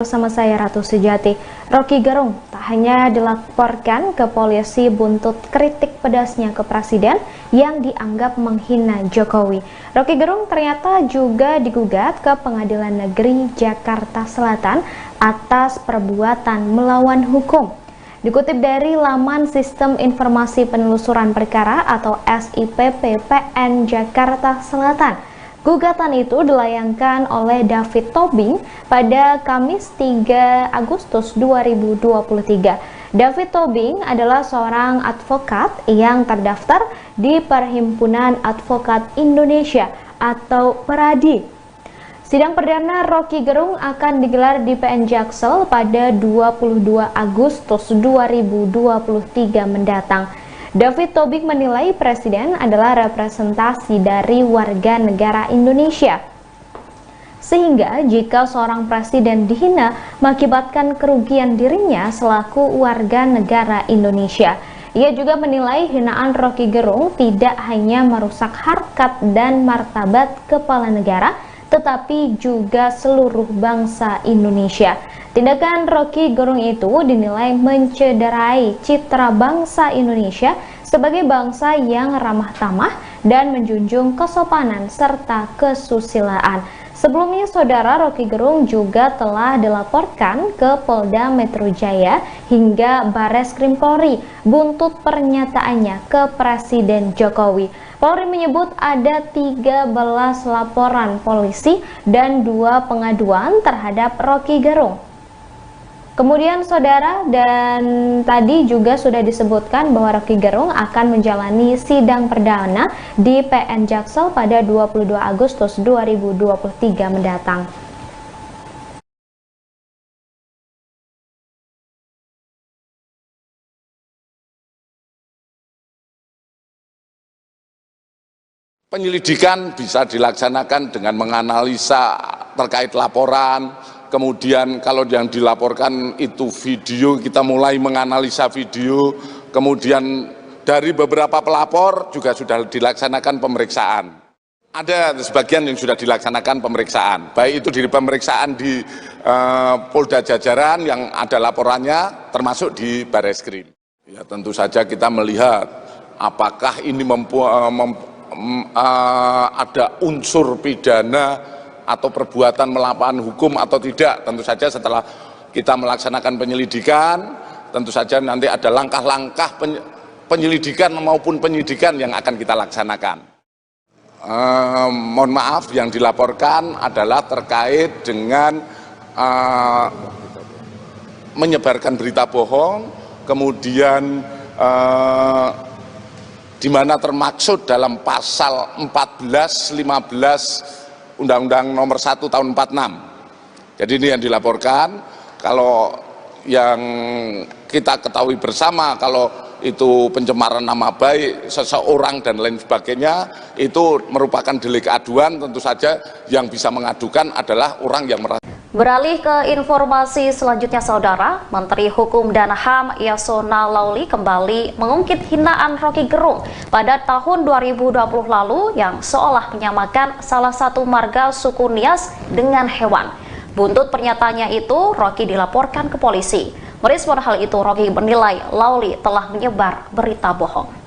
Bersama saya Ratu Sejati. Roky Gerung tak hanya dilaporkan ke polisi buntut kritik pedasnya ke presiden yang dianggap menghina Jokowi. Roky Gerung ternyata juga digugat ke Pengadilan Negeri Jakarta Selatan atas perbuatan melawan hukum. Dikutip dari laman Sistem Informasi Penelusuran Perkara atau SIPP PN Jakarta Selatan, gugatan itu dilayangkan oleh David Tobing pada Kamis 3 Agustus 2023. David Tobing adalah seorang advokat yang terdaftar di Perhimpunan Advokat Indonesia atau PERADI. Sidang perdana Roky Gerung akan digelar di PN Jaksel pada 22 Agustus 2023 mendatang. David Tobing menilai presiden adalah representasi dari warga negara Indonesia. Sehingga jika seorang presiden dihina mengakibatkan kerugian dirinya selaku warga negara Indonesia. Ia juga menilai hinaan Roky Gerung tidak hanya merusak harkat dan martabat kepala negara, tetapi juga seluruh bangsa Indonesia. Tindakan Roky Gerung itu dinilai mencederai citra bangsa Indonesia sebagai bangsa yang ramah tamah dan menjunjung kesopanan serta kesusilaan. Sebelumnya, saudara, Roky Gerung juga telah dilaporkan ke Polda Metro Jaya hingga Barreskrim Polri buntut pernyataannya ke Presiden Jokowi. Polri menyebut ada 13 laporan polisi dan 2 pengaduan terhadap Roky Gerung. Kemudian saudara, dan tadi juga sudah disebutkan bahwa Roky Gerung akan menjalani sidang perdana di PN Jaksel pada 22 Agustus 2023 mendatang. Penyelidikan bisa dilaksanakan dengan menganalisa terkait laporan. Kemudian kalau yang dilaporkan itu video, kita mulai menganalisa video. Kemudian dari beberapa pelapor juga sudah dilaksanakan pemeriksaan. Ada sebagian yang sudah dilaksanakan pemeriksaan, baik itu di pemeriksaan di Polda Jajaran yang ada laporannya, termasuk di Barreskrim. Ya, tentu saja kita melihat apakah ini ada unsur pidana atau perbuatan melawan hukum atau tidak. Tentu saja setelah kita melaksanakan penyelidikan, tentu saja nanti ada langkah-langkah penyelidikan maupun penyidikan yang akan kita laksanakan. Mohon maaf, yang dilaporkan adalah terkait dengan menyebarkan berita bohong, kemudian di mana termaksud dalam pasal 14, 15 Undang-Undang Nomor 1 Tahun 46. Jadi ini yang dilaporkan. Kalau yang kita ketahui bersama, kalau itu pencemaran nama baik seseorang dan lain sebagainya, itu merupakan delik aduan. Tentu saja yang bisa mengadukan adalah orang yang merasa. Beralih ke informasi selanjutnya, saudara, Menteri Hukum dan HAM Yasona Lauli kembali mengungkit hinaan Roky Gerung pada tahun 2020 lalu yang seolah menyamakan salah satu marga suku Nias dengan hewan. Buntut pernyataannya itu, Roky dilaporkan ke polisi. Merespon hal itu, Roky menilai Lauli telah menyebar berita bohong.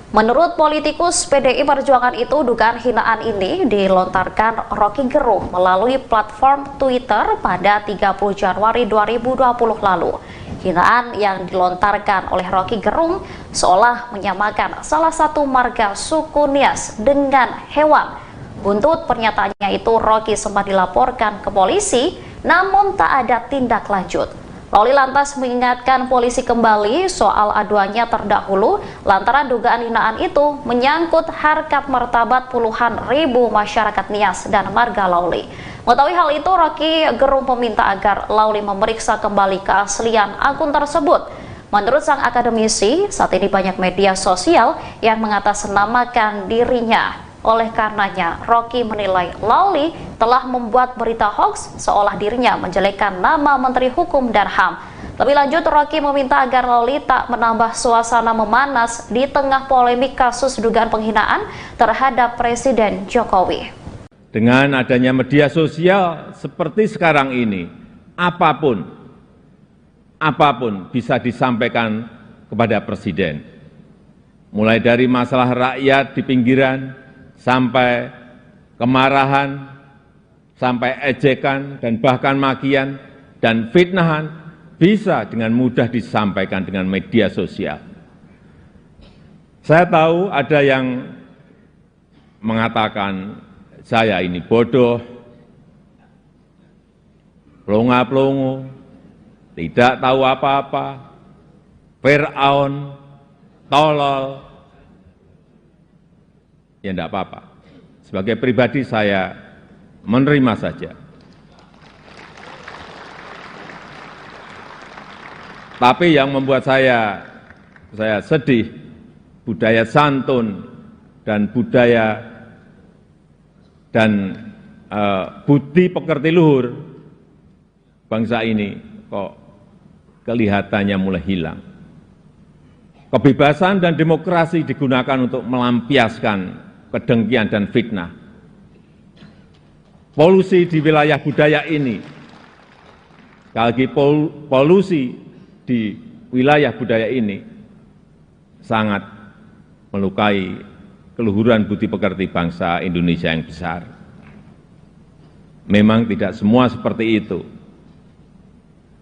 Menurut politikus PDI Perjuangan itu, dugaan hinaan ini dilontarkan Roky Gerung melalui platform Twitter pada 30 Januari 2020 lalu. Hinaan yang dilontarkan oleh Roky Gerung seolah menyamakan salah satu marga suku Nias dengan hewan. Buntut pernyataannya itu, Roky sempat dilaporkan ke polisi, namun tak ada tindak lanjut. Lauli lantas mengingatkan polisi kembali soal aduannya terdahulu lantaran dugaan hinaan itu menyangkut harkat martabat puluhan ribu masyarakat Nias dan marga Lauli. Mengetahui hal itu, Roky Gerung meminta agar Lauli memeriksa kembali keaslian akun tersebut. Menurut sang akademisi, saat ini banyak media sosial yang mengatasnamakan dirinya. Oleh karenanya, Roky menilai Lauli telah membuat berita hoax seolah dirinya menjelekkan nama Menteri Hukum dan HAM. Lebih lanjut, Roky meminta agar Lauli tak menambah suasana memanas di tengah polemik kasus dugaan penghinaan terhadap Presiden Jokowi. Dengan adanya media sosial seperti sekarang ini, apapun bisa disampaikan kepada Presiden. Mulai dari masalah rakyat di pinggiran, sampai kemarahan, sampai ejekan, dan bahkan makian dan fitnahan bisa dengan mudah disampaikan dengan media sosial. Saya tahu ada yang mengatakan saya ini bodoh, pelongo-pelongo, tidak tahu apa-apa, Fir'aun, tolol. Ya enggak apa-apa. Sebagai pribadi saya menerima saja. Tapi yang membuat saya sedih, budaya santun dan budaya dan budi pekerti luhur bangsa ini kok kelihatannya mulai hilang. Kebebasan dan demokrasi digunakan untuk melampiaskan kedengkian dan fitnah. Polusi di wilayah budaya ini, sekali lagi polusi di wilayah budaya ini sangat melukai keluhuran budi pekerti bangsa Indonesia yang besar. Memang tidak semua seperti itu.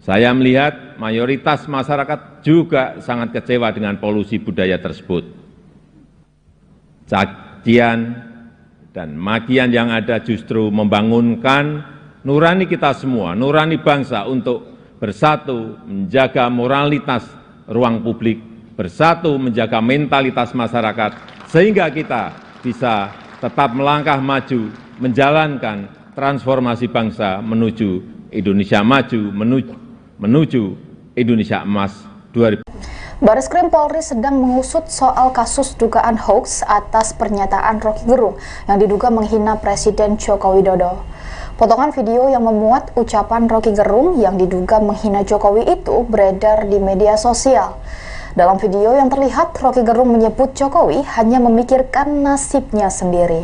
Saya melihat mayoritas masyarakat juga sangat kecewa dengan polusi budaya tersebut. Cacian dan makian yang ada justru membangunkan nurani kita semua, nurani bangsa untuk bersatu menjaga moralitas ruang publik, bersatu menjaga mentalitas masyarakat, sehingga kita bisa tetap melangkah maju, menjalankan transformasi bangsa menuju Indonesia maju, menuju Indonesia emas 2000. Bareskrim Polri sedang mengusut soal kasus dugaan hoaks atas pernyataan Roky Gerung yang diduga menghina Presiden Joko Widodo. Potongan video yang memuat ucapan Roky Gerung yang diduga menghina Jokowi itu beredar di media sosial. Dalam video yang terlihat, Roky Gerung menyebut Jokowi hanya memikirkan nasibnya sendiri.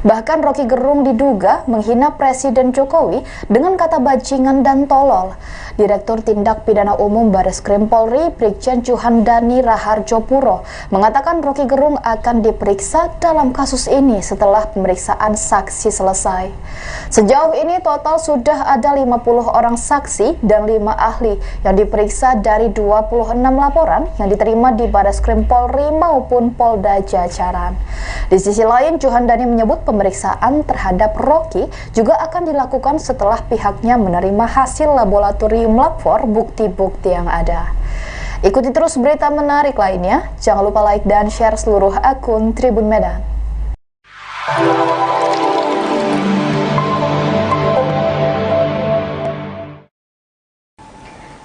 Bahkan Roky Gerung diduga menghina Presiden Jokowi dengan kata bajingan dan tolol. Direktur Tindak Pidana Umum Bareskrim Polri, Brigjen Juhandani Raharjopuro, mengatakan Roky Gerung akan diperiksa dalam kasus ini setelah pemeriksaan saksi selesai. Sejauh ini total sudah ada 50 orang saksi dan 5 ahli yang diperiksa dari 26 laporan yang diterima di Bareskrim Polri maupun Polda Jajaran. Di sisi lain, Juhandani menyebut pemeriksaan terhadap Roky juga akan dilakukan setelah pihaknya menerima hasil laboratorium lapor bukti-bukti yang ada. Ikuti terus berita menarik lainnya. Jangan lupa like dan share seluruh akun Tribun Medan.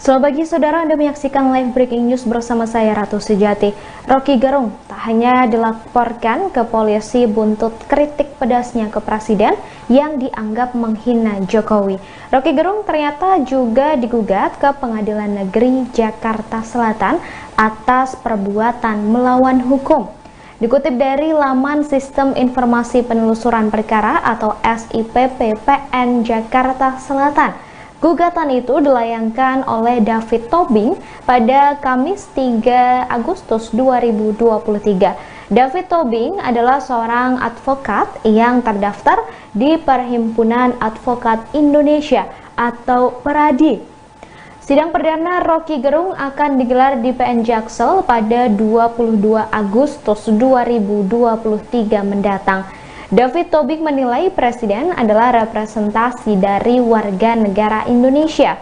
Selamat pagi saudara, Anda menyaksikan live breaking news bersama saya Ratu Sejati. Roky Gerung tak hanya dilaporkan ke polisi buntut kritik pedasnya ke Presiden yang dianggap menghina Jokowi. Roky Gerung ternyata juga digugat ke Pengadilan Negeri Jakarta Selatan atas perbuatan melawan hukum. Dikutip dari laman Sistem Informasi Penelusuran Perkara atau SIPP PN Jakarta Selatan, gugatan itu dilayangkan oleh David Tobing pada Kamis 3 Agustus 2023. David Tobing adalah seorang advokat yang terdaftar di Perhimpunan Advokat Indonesia atau PERADI. Sidang perdana Roky Gerung akan digelar di PN Jaksel pada 22 Agustus 2023 mendatang. David Tobing menilai Presiden adalah representasi dari warga negara Indonesia.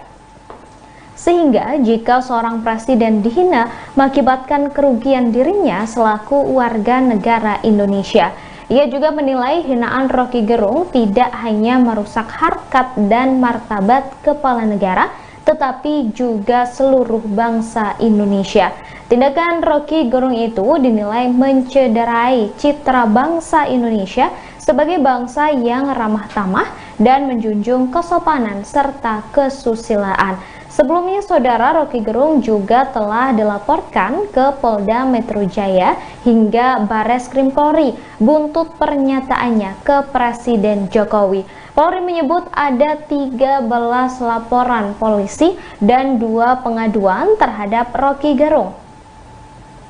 Sehingga jika seorang presiden dihina mengakibatkan kerugian dirinya selaku warga negara Indonesia. Ia juga menilai hinaan Roky Gerung tidak hanya merusak harkat dan martabat kepala negara, tetapi juga seluruh bangsa Indonesia. Tindakan Roky Gerung itu dinilai mencederai citra bangsa Indonesia sebagai bangsa yang ramah tamah dan menjunjung kesopanan serta kesusilaan. Sebelumnya, Saudara, Roky Gerung juga telah dilaporkan ke Polda Metro Jaya hingga Bareskrim Polri buntut pernyataannya ke Presiden Jokowi. Polri menyebut ada 13 laporan polisi dan 2 pengaduan terhadap Roky Gerung.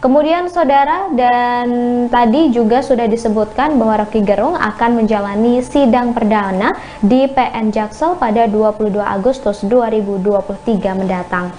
Kemudian, Saudara, dan tadi juga sudah disebutkan bahwa Roky Gerung akan menjalani sidang perdana di PN Jaksel pada 22 Agustus 2023 mendatang.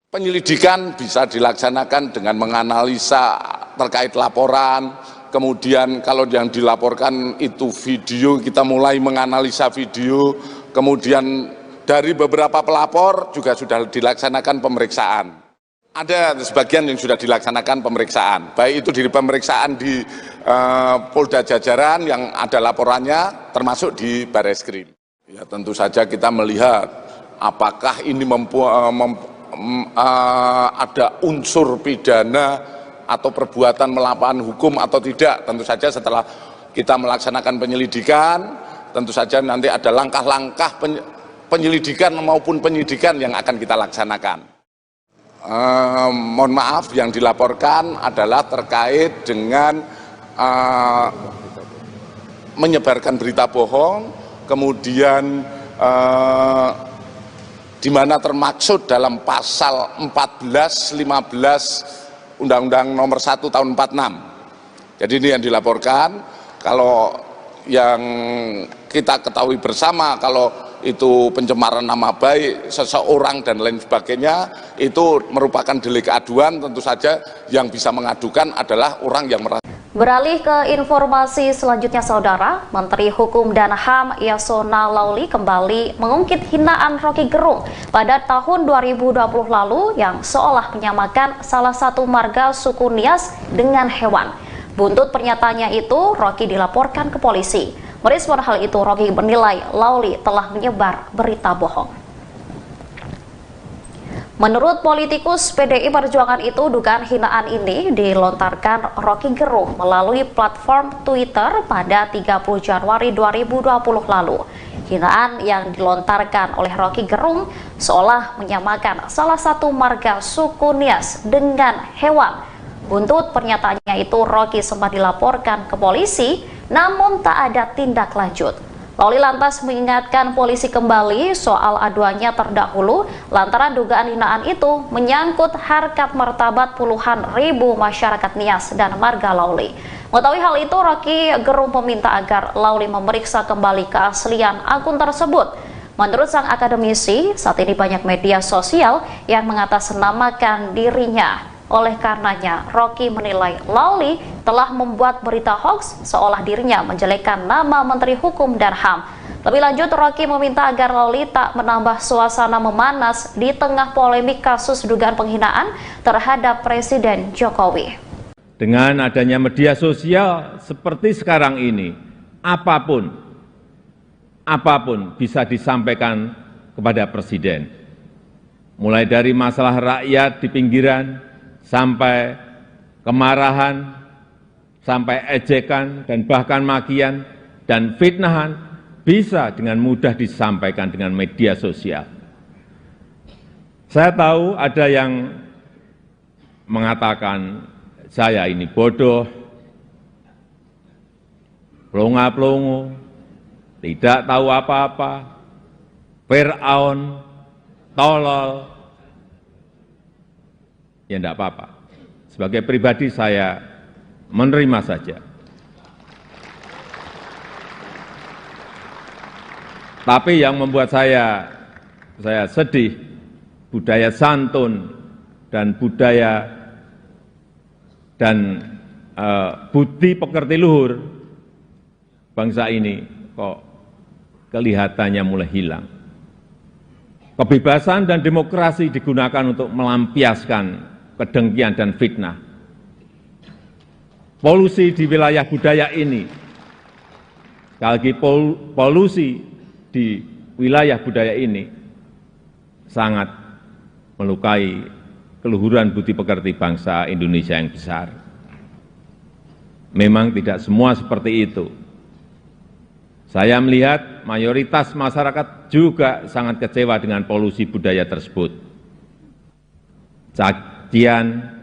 Penyelidikan bisa dilaksanakan dengan menganalisa terkait laporan. Kemudian kalau yang dilaporkan itu video, kita mulai menganalisa video. Kemudian dari beberapa pelapor juga sudah dilaksanakan pemeriksaan. Ada sebagian yang sudah dilaksanakan pemeriksaan, baik itu di pemeriksaan di Polda Jajaran yang ada laporannya, termasuk di Bareskrim. Ya, tentu saja kita melihat apakah ini ada unsur pidana atau perbuatan melawan hukum atau tidak. Tentu saja setelah kita melaksanakan penyelidikan, tentu saja nanti ada langkah-langkah penyelidikan maupun penyidikan yang akan kita laksanakan. Mohon maaf, yang dilaporkan adalah terkait dengan menyebarkan berita bohong, kemudian di mana termaksud dalam pasal 14, 15 Undang-Undang Nomor 1 Tahun 46. Jadi ini yang dilaporkan. Kalau yang kita ketahui bersama, kalau itu pencemaran nama baik seseorang dan lain sebagainya, itu merupakan delik aduan. Tentu saja yang bisa mengadukan adalah orang yang merasa. Beralih ke informasi selanjutnya, Saudara, Menteri Hukum dan HAM Yasona Lauli kembali mengungkit hinaan Roky Gerung pada tahun 2020 lalu yang seolah menyamakan salah satu marga suku Nias dengan hewan. Buntut pernyataannya itu, Roky dilaporkan ke polisi. Merespon hal itu, Roky menilai Lauli telah menyebar berita bohong. Menurut politikus PDI Perjuangan itu, dugaan hinaan ini dilontarkan Roky Gerung melalui platform Twitter pada 30 Januari 2020 lalu. Hinaan yang dilontarkan oleh Roky Gerung seolah menyamakan salah satu marga suku Nias dengan hewan. Buntut pernyataannya itu, Roky sempat dilaporkan ke polisi, namun tak ada tindak lanjut. Lauli lantas mengingatkan polisi kembali soal aduannya terdahulu lantaran dugaan hinaan itu menyangkut harkat martabat puluhan ribu masyarakat Nias dan marga Lauli. Mengetahui hal itu, Roky Gerung meminta agar Lauli memeriksa kembali keaslian akun tersebut. Menurut sang akademisi, saat ini banyak media sosial yang mengatasnamakan dirinya. Oleh karenanya, Roky menilai Lauli telah membuat berita hoax seolah dirinya menjelekkan nama Menteri Hukum dan HAM. Lebih lanjut, Roky meminta agar Lauli tak menambah suasana memanas di tengah polemik kasus dugaan penghinaan terhadap Presiden Jokowi. Dengan adanya media sosial seperti sekarang ini, apapun bisa disampaikan kepada Presiden. Mulai dari masalah rakyat di pinggiran, sampai kemarahan, sampai ejekan, dan bahkan makian dan fitnahan bisa dengan mudah disampaikan dengan media sosial. Saya tahu ada yang mengatakan saya ini bodoh, pelongo-pelongo, tidak tahu apa-apa, Fir'aun, tolol. Ya enggak apa-apa. Sebagai pribadi saya menerima saja. Tapi yang membuat saya sedih, budaya santun dan budaya dan budi pekerti luhur bangsa ini kok kelihatannya mulai hilang. Kebebasan dan demokrasi digunakan untuk melampiaskan kedengkian dan fitnah. Polusi di wilayah budaya ini, sekali lagi polusi di wilayah budaya ini sangat melukai keluhuran budi pekerti bangsa Indonesia yang besar. Memang tidak semua seperti itu. Saya melihat mayoritas masyarakat juga sangat kecewa dengan polusi budaya tersebut. Cacian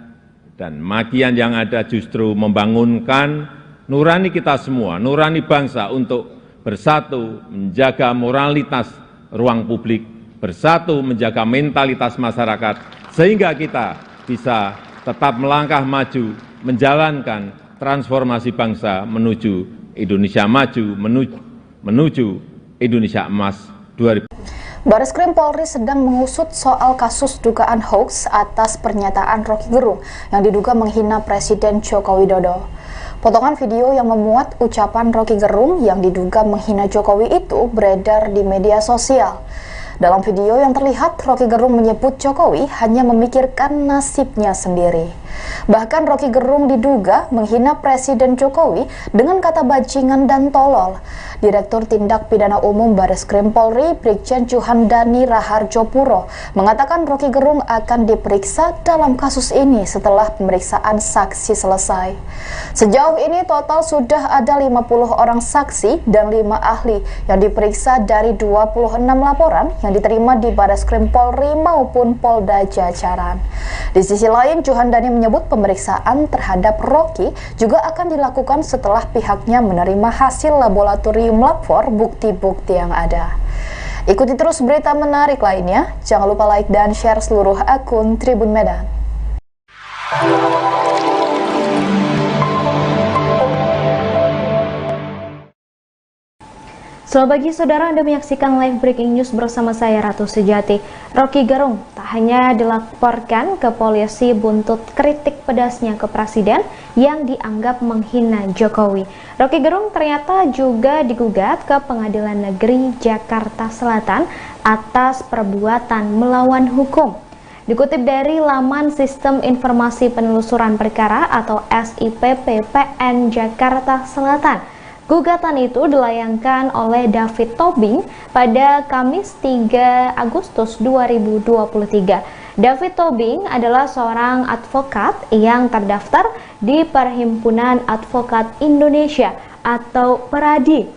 dan makian yang ada justru membangunkan nurani kita semua, nurani bangsa untuk bersatu menjaga moralitas ruang publik, bersatu menjaga mentalitas masyarakat, sehingga kita bisa tetap melangkah maju, menjalankan transformasi bangsa menuju Indonesia maju, menuju Indonesia emas 2000. Bareskrim Polri sedang mengusut soal kasus dugaan hoaks atas pernyataan Roky Gerung yang diduga menghina Presiden Joko Widodo. Potongan video yang memuat ucapan Roky Gerung yang diduga menghina Jokowi itu beredar di media sosial. Dalam video yang terlihat, Roky Gerung menyebut Jokowi hanya memikirkan nasibnya sendiri. Bahkan Roky Gerung diduga menghina Presiden Jokowi dengan kata bajingan dan tolol. Direktur Tindak Pidana Umum Bareskrim Polri, Brigjen Juhandani Raharjo Puro, mengatakan Roky Gerung akan diperiksa dalam kasus ini setelah pemeriksaan saksi selesai. Sejauh ini total sudah ada 50 orang saksi dan 5 ahli yang diperiksa dari 26 laporan yang diterima di Bareskrim Polri maupun Polda Jajaran. Di sisi lain, Juhandani menyebut pemeriksaan terhadap Roky juga akan dilakukan setelah pihaknya menerima hasil laboratorium lapor bukti-bukti yang ada. Ikuti terus berita menarik lainnya. Jangan lupa like dan share seluruh akun Tribun Medan. Selamat pagi saudara, Anda menyaksikan live breaking news bersama saya Ratu Sejati. Roky Gerung tak hanya dilaporkan ke polisi buntut kritik pedasnya ke Presiden yang dianggap menghina Jokowi. Roky Gerung ternyata juga digugat ke Pengadilan Negeri Jakarta Selatan atas perbuatan melawan hukum. Dikutip dari laman Sistem Informasi Penelusuran Perkara atau SIPP PN Jakarta Selatan, gugatan itu dilayangkan oleh David Tobing pada Kamis 3 Agustus 2023. David Tobing adalah seorang advokat yang terdaftar di Perhimpunan Advokat Indonesia atau PERADI.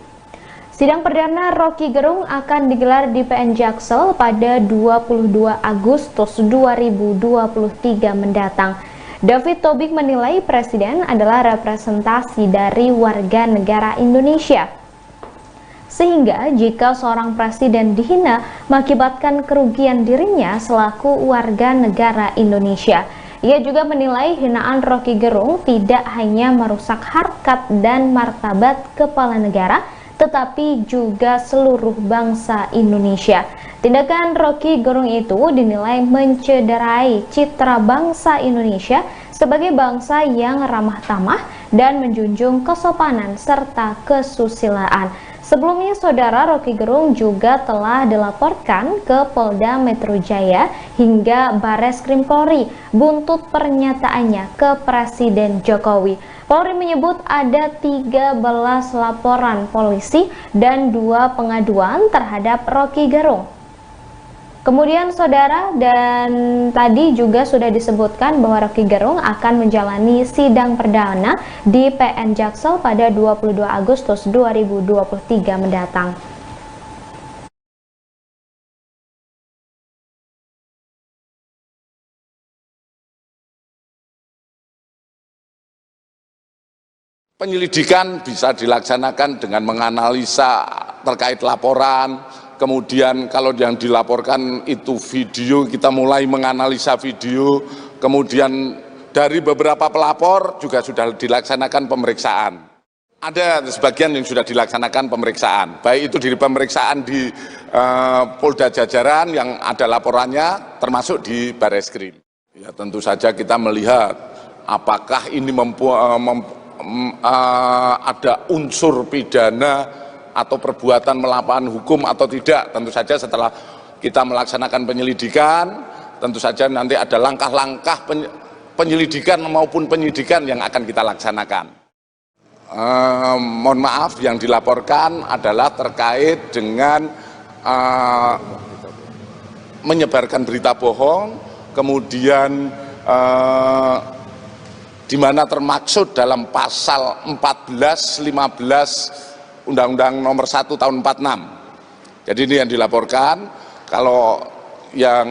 Sidang perdana Roky Gerung akan digelar di PN Jaksel pada 22 Agustus 2023 mendatang. David Tobing menilai Presiden adalah representasi dari warga negara Indonesia. Sehingga jika seorang presiden dihina mengakibatkan kerugian dirinya selaku warga negara Indonesia. Ia juga menilai hinaan Roky Gerung tidak hanya merusak harkat dan martabat kepala negara, tetapi juga seluruh bangsa Indonesia. Tindakan Roky Gerung itu dinilai mencederai citra bangsa Indonesia sebagai bangsa yang ramah tamah dan menjunjung kesopanan serta kesusilaan. Sebelumnya, saudara, Roky Gerung juga telah dilaporkan ke Polda Metro Jaya hingga Bareskrim Polri buntut pernyataannya ke Presiden Jokowi. Polri menyebut ada 13 laporan polisi dan 2 pengaduan terhadap Roky Gerung. Kemudian saudara, dan tadi juga sudah disebutkan bahwa Roky Gerung akan menjalani sidang perdana di PN Jaksel pada 22 Agustus 2023 mendatang. Penyelidikan bisa dilaksanakan dengan menganalisa terkait laporan, kemudian kalau yang dilaporkan itu video, kita mulai menganalisa video, kemudian dari beberapa pelapor juga sudah dilaksanakan pemeriksaan. Ada sebagian yang sudah dilaksanakan pemeriksaan, baik itu di pemeriksaan di Polda Jajaran yang ada laporannya, termasuk di Bareskrim. Ya, tentu saja kita melihat apakah ini ada unsur pidana atau perbuatan melawan hukum atau tidak. Tentu saja setelah kita melaksanakan penyelidikan, tentu saja nanti ada langkah-langkah penyelidikan maupun penyidikan yang akan kita laksanakan. Mohon maaf, yang dilaporkan adalah terkait dengan menyebarkan berita bohong, kemudian di mana termaksud dalam pasal 14, 15 Undang-Undang Nomor 1 Tahun 46. Jadi ini yang dilaporkan. Kalau yang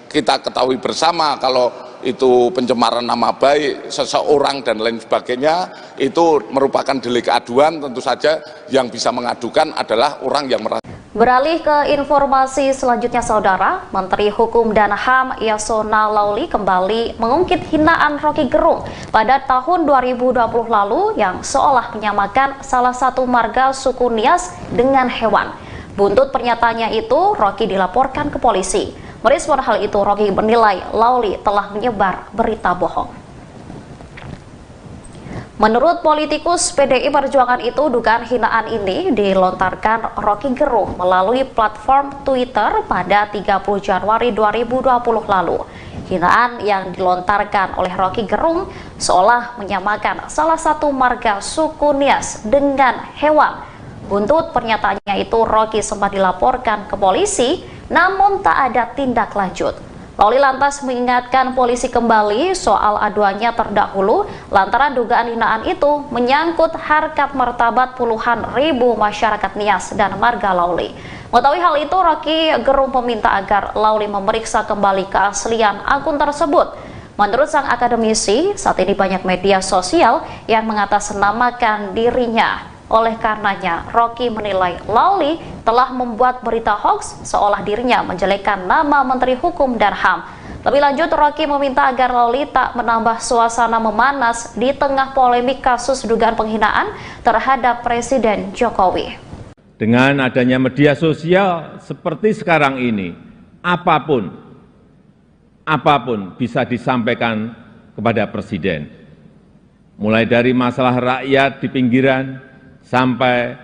kita ketahui bersama, kalau itu pencemaran nama baik seseorang dan lain sebagainya, itu merupakan delik aduan. Tentu saja yang bisa mengadukan adalah orang yang merasa. Beralih ke informasi selanjutnya, Saudara, Menteri Hukum dan HAM Yasona Lauli kembali mengungkit hinaan Roky Gerung pada tahun 2020 lalu yang seolah menyamakan salah satu marga suku Nias dengan hewan. Buntut pernyataannya itu, Roky dilaporkan ke polisi. Merespon hal itu, Roky menilai Lauli telah menyebar berita bohong. Menurut politikus PDI Perjuangan itu, dugaan hinaan ini dilontarkan Roky Gerung melalui platform Twitter pada 30 Januari 2020 lalu. Hinaan yang dilontarkan oleh Roky Gerung seolah menyamakan salah satu marga suku Nias dengan hewan. Buntut pernyataannya itu, Roky sempat dilaporkan ke polisi, namun tak ada tindak lanjut. Lauli lantas mengingatkan polisi kembali soal aduannya terdahulu lantaran dugaan hinaan itu menyangkut harkat martabat puluhan ribu masyarakat Nias dan marga Lauli. Mengetahui hal itu, Roky Gerung meminta agar Lauli memeriksa kembali keaslian akun tersebut. Menurut sang akademisi, saat ini banyak media sosial yang mengatasnamakan dirinya. Oleh karenanya, Roky menilai Lauli telah membuat berita hoax seolah dirinya menjelekkan nama Menteri Hukum dan HAM. Lebih lanjut, Roky meminta agar Lauli tak menambah suasana memanas di tengah polemik kasus dugaan penghinaan terhadap Presiden Jokowi. Dengan adanya media sosial seperti sekarang ini, apapun bisa disampaikan kepada Presiden. Mulai dari masalah rakyat di pinggiran, sampai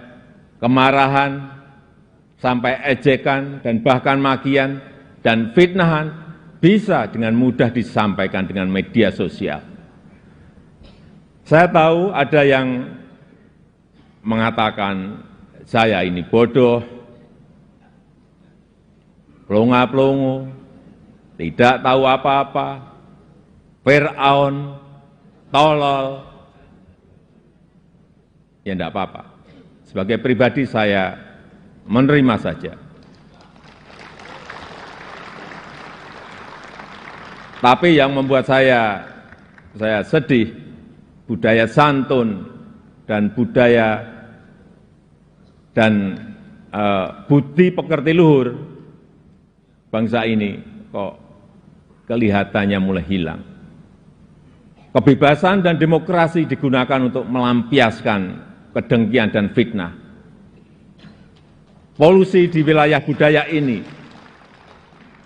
kemarahan, sampai ejekan, dan bahkan makian dan fitnahan bisa dengan mudah disampaikan dengan media sosial. Saya tahu ada yang mengatakan saya ini bodoh, pelongo-pelongo, tidak tahu apa-apa, Fir'aun, tolol. Ya enggak apa-apa. Sebagai pribadi saya menerima saja. Tapi yang membuat saya sedih, budaya santun dan budaya dan budi pekerti luhur bangsa ini kok kelihatannya mulai hilang. Kebebasan dan demokrasi digunakan untuk melampiaskan kedengkian dan fitnah. Polusi di wilayah budaya ini,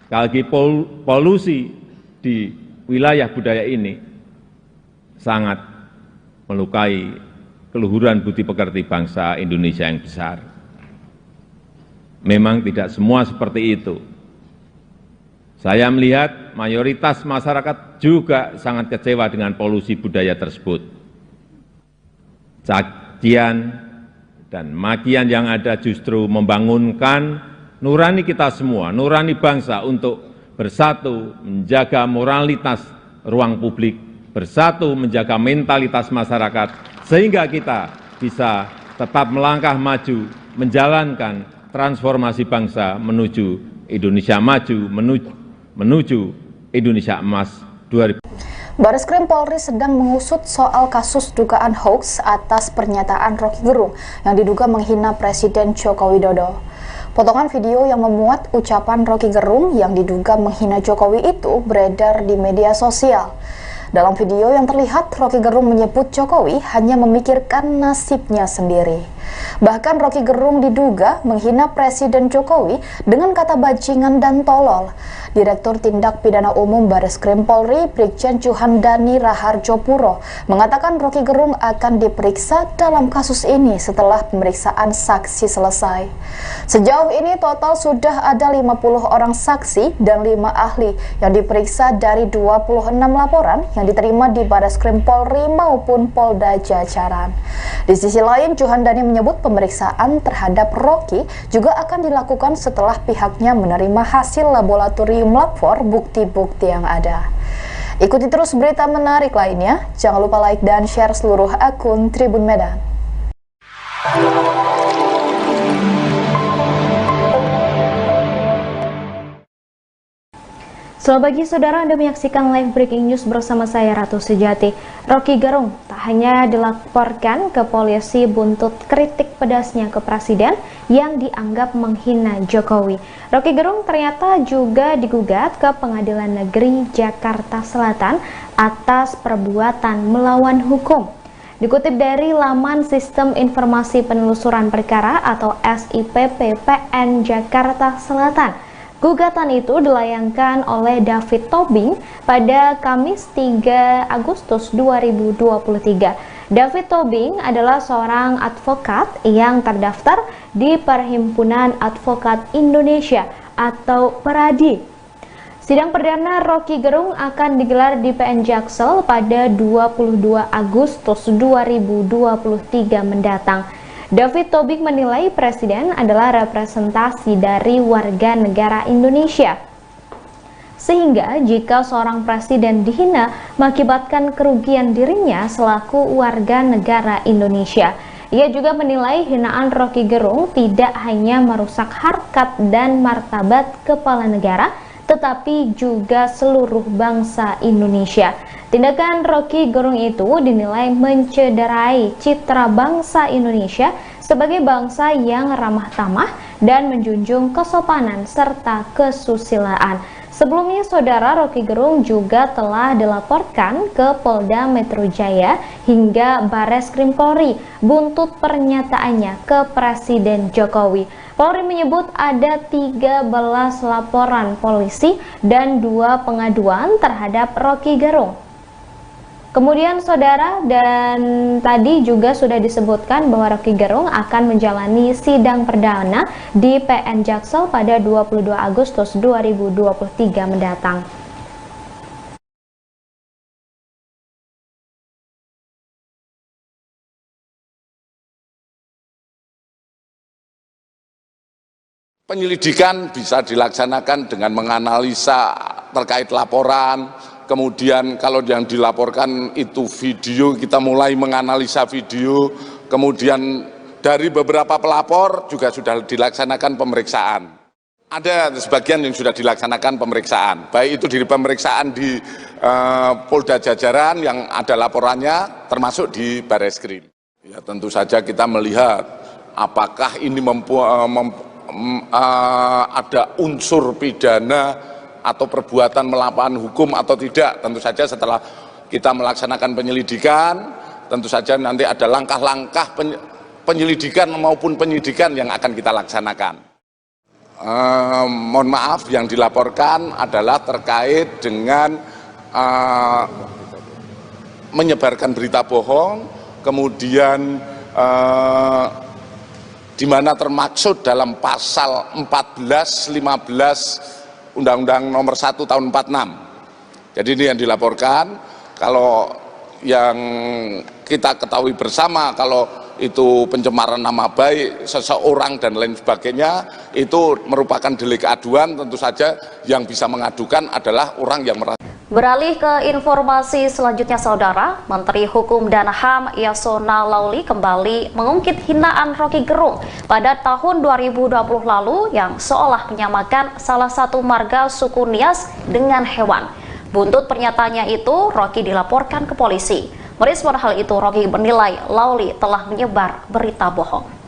sekali lagi polusi di wilayah budaya ini sangat melukai keluhuran budi pekerti bangsa Indonesia yang besar. Memang tidak semua seperti itu. Saya melihat mayoritas masyarakat juga sangat kecewa dengan polusi budaya tersebut. Cacian dan makian yang ada justru membangunkan nurani kita semua, nurani bangsa untuk bersatu menjaga moralitas ruang publik, bersatu menjaga mentalitas masyarakat, sehingga kita bisa tetap melangkah maju, menjalankan transformasi bangsa menuju Indonesia maju, menuju Indonesia Emas 2000. Bareskrim Polri sedang mengusut soal kasus dugaan hoaks atas pernyataan Roky Gerung yang diduga menghina Presiden Joko Widodo. Potongan video yang memuat ucapan Roky Gerung yang diduga menghina Jokowi itu beredar di media sosial. Dalam video yang terlihat, Roky Gerung menyebut Jokowi hanya memikirkan nasibnya sendiri. Bahkan Roky Gerung diduga menghina Presiden Jokowi dengan kata bajingan dan tolol. Direktur Tindak Pidana Umum Bareskrim Polri, Brigjen Juhandani Raharjopuro, mengatakan Roky Gerung akan diperiksa dalam kasus ini setelah pemeriksaan saksi selesai. Sejauh ini total sudah ada 50 orang saksi dan 5 ahli yang diperiksa dari 26 laporan yang diterima di Bareskrim Polri maupun Polda Jajaran. Di sisi lain, Juhandani menyebut menyebut pemeriksaan terhadap Rocky juga akan dilakukan setelah pihaknya menerima hasil laboratorium lapor bukti-bukti yang ada. Ikuti terus berita menarik lainnya. Jangan lupa like dan share seluruh akun Tribun Medan. Selamat pagi saudara, Anda menyaksikan live breaking news bersama saya Ratu Sejati. Rocky Gerung tak hanya dilaporkan ke polisi buntut kritik pedasnya ke presiden yang dianggap menghina Jokowi. Rocky Gerung ternyata juga digugat ke Pengadilan Negeri Jakarta Selatan atas perbuatan melawan hukum. Dikutip dari laman Sistem Informasi Penelusuran Perkara atau SIPP PN Jakarta Selatan, gugatan itu dilayangkan oleh David Tobing pada Kamis 3 Agustus 2023. David Tobing adalah seorang advokat yang terdaftar di Perhimpunan Advokat Indonesia atau PERADI. Sidang perdana Rocky Gerung akan digelar di PN Jaksel pada 22 Agustus 2023 mendatang. David Tobing menilai presiden adalah representasi dari warga negara Indonesia. Sehingga jika seorang presiden dihina mengakibatkan kerugian dirinya selaku warga negara Indonesia. Ia juga menilai hinaan Rocky Gerung tidak hanya merusak harkat dan martabat kepala negara, tetapi juga seluruh bangsa Indonesia. Tindakan Rocky Gerung itu dinilai mencederai citra bangsa Indonesia sebagai bangsa yang ramah tamah dan menjunjung kesopanan serta kesusilaan. Sebelumnya, saudara, Rocky Gerung juga telah dilaporkan ke Polda Metro Jaya hingga Barreskrim Polri buntut pernyataannya ke Presiden Jokowi. Polri menyebut ada 13 laporan polisi dan 2 pengaduan terhadap Rocky Gerung. Kemudian saudara, dan tadi juga sudah disebutkan bahwa Rocky Gerung akan menjalani sidang perdana di PN Jaksel pada 22 Agustus 2023 mendatang. Penyelidikan bisa dilaksanakan dengan menganalisa terkait laporan. Kemudian kalau yang dilaporkan itu video, kita mulai menganalisa video. Kemudian dari beberapa pelapor juga sudah dilaksanakan pemeriksaan. Ada sebagian yang sudah dilaksanakan pemeriksaan, baik itu di pemeriksaan di Polda Jajaran yang ada laporannya, termasuk di Barreskrim. Ya, tentu saja kita melihat apakah ini ada unsur pidana atau perbuatan melawan hukum atau tidak. Tentu saja setelah kita melaksanakan penyelidikan, tentu saja nanti ada langkah-langkah penyelidikan maupun penyidikan yang akan kita laksanakan. Mohon maaf, yang dilaporkan adalah terkait dengan menyebarkan berita bohong, kemudian di mana termaksud dalam pasal 14, 15 Undang-Undang Nomor 1 Tahun 46. Jadi ini yang dilaporkan. Kalau yang kita ketahui bersama, kalau itu pencemaran nama baik seseorang dan lain sebagainya, itu merupakan delik aduan. Tentu saja yang bisa mengadukan adalah orang yang merasa. Beralih ke informasi selanjutnya, saudara, Menteri Hukum dan HAM Yasona Lauli kembali mengungkit hinaan Rocky Gerung pada tahun 2020 lalu yang seolah menyamakan salah satu marga suku Nias dengan hewan. Buntut pernyataannya itu, Rocky dilaporkan ke polisi. Merespon hal itu, Rocky menilai Lauli telah menyebar berita bohong.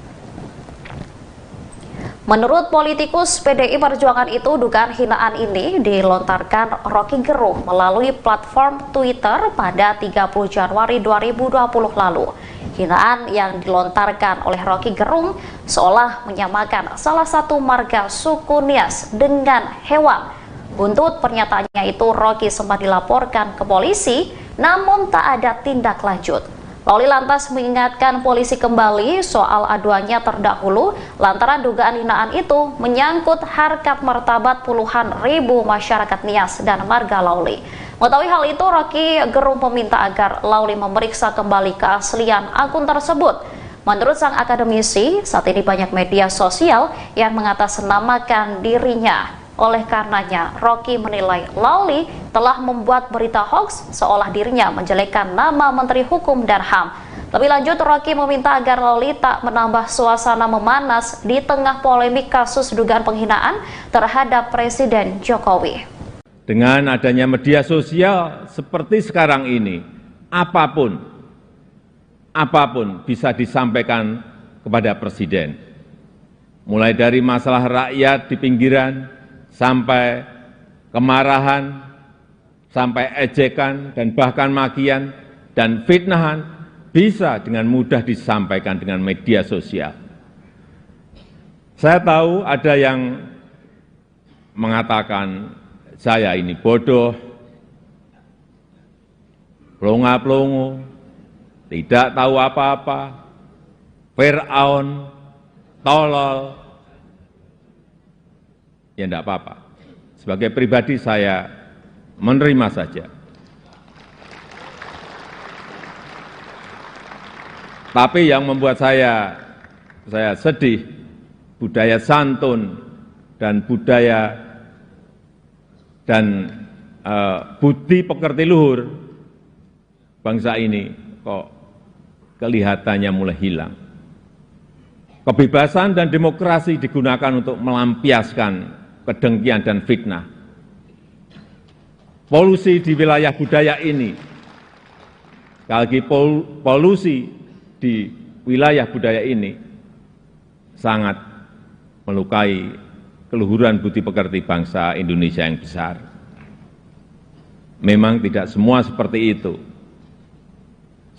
Menurut politikus PDI Perjuangan itu, dugaan hinaan ini dilontarkan Rocky Gerung melalui platform Twitter pada 30 Januari 2020 lalu. Hinaan yang dilontarkan oleh Rocky Gerung seolah menyamakan salah satu marga suku Nias dengan hewan. Buntut pernyataannya itu, Rocky sempat dilaporkan ke polisi, namun tak ada tindak lanjut. Lauli lantas mengingatkan polisi kembali soal aduannya terdahulu lantaran dugaan hinaan itu menyangkut harkat martabat puluhan ribu masyarakat Nias dan marga Lauli. Mengetahui hal itu, Rocky Gerung meminta agar Lauli memeriksa kembali keaslian akun tersebut. Menurut sang akademisi, saat ini banyak media sosial yang mengatasnamakan dirinya. Oleh karenanya, Rocky menilai Lawli telah membuat berita hoax seolah dirinya menjelekkan nama Menteri Hukum dan HAM. Lebih lanjut, Rocky meminta agar Lawli tak menambah suasana memanas di tengah polemik kasus dugaan penghinaan terhadap Presiden Jokowi. Dengan adanya media sosial seperti sekarang ini, apapun bisa disampaikan kepada Presiden. Mulai dari masalah rakyat di pinggiran, sampai kemarahan, sampai ejekan, dan bahkan makian dan fitnahan bisa dengan mudah disampaikan dengan media sosial. Saya tahu ada yang mengatakan saya ini bodoh, pelongo-pelongo, tidak tahu apa-apa, Fir'aun, tolol. Ya enggak apa-apa. Sebagai pribadi saya menerima saja. Tapi yang membuat saya sedih, budaya santun dan budaya dan budi pekerti luhur bangsa ini kok kelihatannya mulai hilang. Kebebasan dan demokrasi digunakan untuk melampiaskan kedengkian dan fitnah. Polusi di wilayah budaya ini, sekali lagi polusi di wilayah budaya ini sangat melukai keluhuran budi pekerti bangsa Indonesia yang besar. Memang tidak semua seperti itu.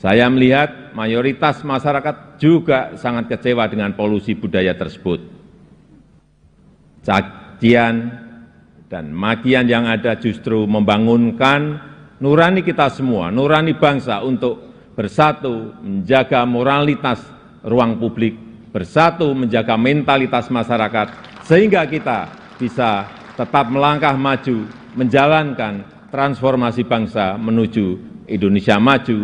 Saya melihat mayoritas masyarakat juga sangat kecewa dengan polusi budaya tersebut. Cacian dan makian yang ada justru membangunkan nurani kita semua, nurani bangsa untuk bersatu menjaga moralitas ruang publik, bersatu menjaga mentalitas masyarakat, sehingga kita bisa tetap melangkah maju, menjalankan transformasi bangsa menuju Indonesia maju,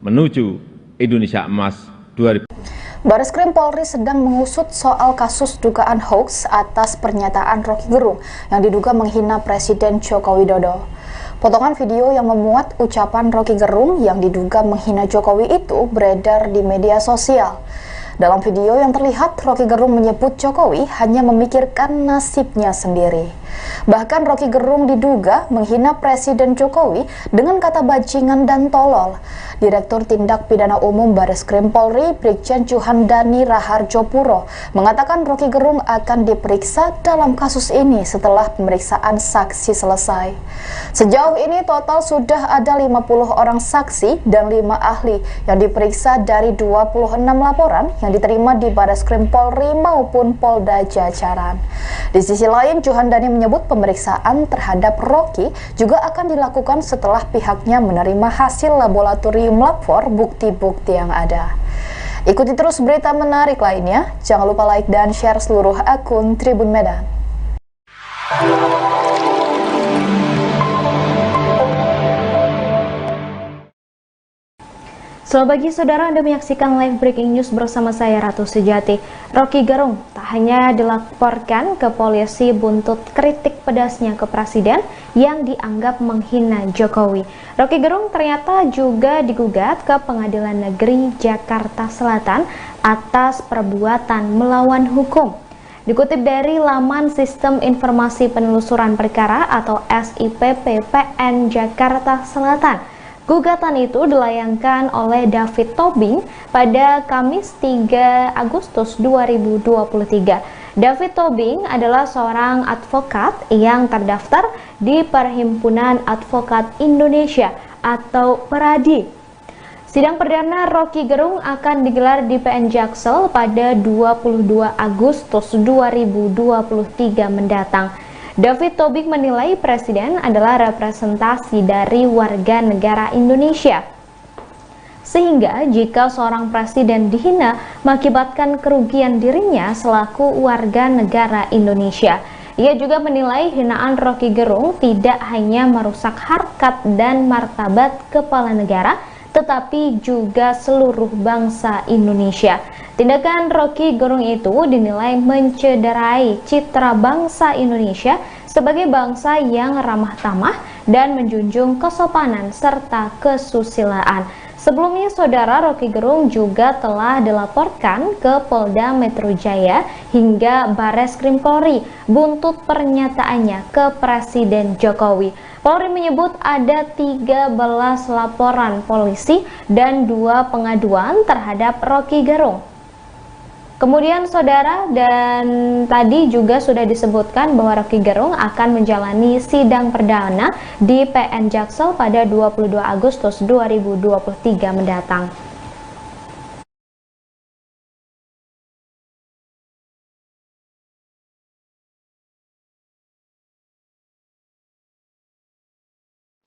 menuju Indonesia Emas 2000. Bareskrim Polri sedang mengusut soal kasus dugaan hoax atas pernyataan Rocky Gerung yang diduga menghina Presiden Joko Widodo. Potongan video yang memuat ucapan Rocky Gerung yang diduga menghina Jokowi itu beredar di media sosial. Dalam video yang terlihat, Rocky Gerung menyebut Jokowi hanya memikirkan nasibnya sendiri. Bahkan Rocky Gerung diduga menghina Presiden Jokowi dengan kata bajingan dan tolol. Direktur Tindak Pidana Umum Bareskrim Polri, Brigjen Juhandani Raharjopuro, mengatakan Rocky Gerung akan diperiksa dalam kasus ini setelah pemeriksaan saksi selesai. Sejauh ini total sudah ada 50 orang saksi dan 5 ahli yang diperiksa dari 26 laporan yang diterima di Bareskrim Polri maupun Polda Jajaran. Di sisi lain, Juhandani menyebut pemeriksaan terhadap Rocky juga akan dilakukan setelah pihaknya menerima hasil laboratorium lapor bukti-bukti yang ada. Ikuti terus berita menarik lainnya. Jangan lupa like dan share seluruh akun Tribun Medan. Selamat pagi saudara, Anda menyaksikan live breaking news bersama saya Ratu Sejati. Rocky Gerung tak hanya dilaporkan ke polisi buntut kritik pedasnya ke Presiden yang dianggap menghina Jokowi. Rocky Gerung ternyata juga digugat ke Pengadilan Negeri Jakarta Selatan atas perbuatan melawan hukum. Dikutip dari laman Sistem Informasi Penelusuran Perkara atau SIPP PN Jakarta Selatan, gugatan itu dilayangkan oleh David Tobing pada Kamis 3 Agustus 2023. David Tobing adalah seorang advokat yang terdaftar di Perhimpunan Advokat Indonesia atau PERADI. Sidang perdana Rocky Gerung akan digelar di PN Jaksel pada 22 Agustus 2023 mendatang. David Tobing menilai Presiden adalah representasi dari warga negara Indonesia. Sehingga jika seorang presiden dihina mengakibatkan kerugian dirinya selaku warga negara Indonesia. Ia juga menilai hinaan Rocky Gerung tidak hanya merusak harkat dan martabat kepala negara, tetapi juga seluruh bangsa Indonesia. Tindakan Roky Gerung itu dinilai mencederai citra bangsa Indonesia sebagai bangsa yang ramah tamah dan menjunjung kesopanan serta kesusilaan. Sebelumnya, Saudara, Roky Gerung juga telah dilaporkan ke Polda Metro Jaya hingga Bareskrim Polri buntut pernyataannya ke Presiden Jokowi. Polri menyebut ada 13 laporan polisi dan 2 pengaduan terhadap Roky Gerung. Kemudian, Saudara, dan tadi juga sudah disebutkan bahwa Roky Gerung akan menjalani sidang perdana di PN Jaksel pada 22 Agustus 2023 mendatang.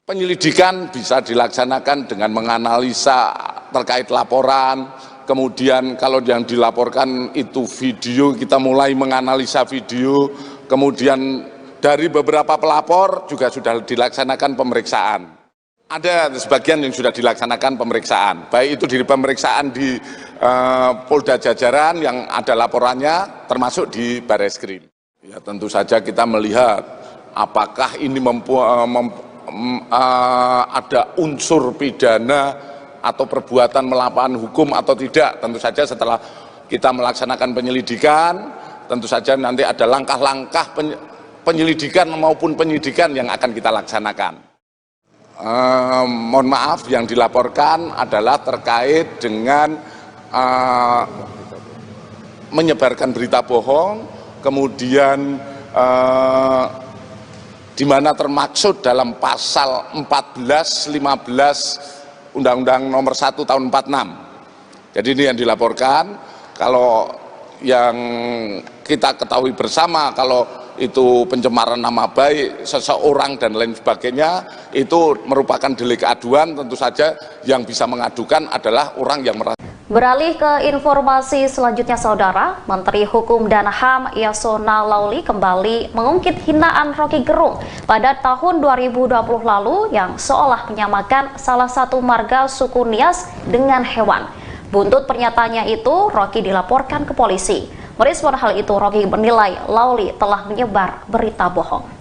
Penyelidikan bisa dilaksanakan dengan menganalisa terkait laporan, kemudian kalau yang dilaporkan itu video, kita mulai menganalisa video, kemudian dari beberapa pelapor juga sudah dilaksanakan pemeriksaan. Ada sebagian yang sudah dilaksanakan pemeriksaan, baik itu di pemeriksaan di Polda Jajaran yang ada laporannya, termasuk di Bareskrim. Ya, tentu saja kita melihat apakah ini ada unsur pidana atau perbuatan melawan hukum atau tidak. Tentu saja setelah kita melaksanakan penyelidikan, tentu saja nanti ada langkah-langkah penyelidikan maupun penyidikan yang akan kita laksanakan. Mohon maaf, yang dilaporkan adalah terkait dengan menyebarkan berita bohong, kemudian di mana termaksud dalam pasal 14, 15 Undang-Undang Nomor 1 Tahun 46. Jadi ini yang dilaporkan. Kalau yang kita ketahui bersama, kalau itu pencemaran nama baik seseorang dan lain sebagainya, itu merupakan delik aduan. Tentu saja yang bisa mengadukan adalah orang yang merasa. Beralih ke informasi selanjutnya, Saudara, Menteri Hukum dan HAM Yasona Lauli kembali mengungkit hinaan Roky Gerung pada tahun 2020 lalu yang seolah menyamakan salah satu marga suku Nias dengan hewan. Buntut pernyataannya itu, Roky dilaporkan ke polisi. Merespon hal itu, Roky menilai Lauli telah menyebar berita bohong.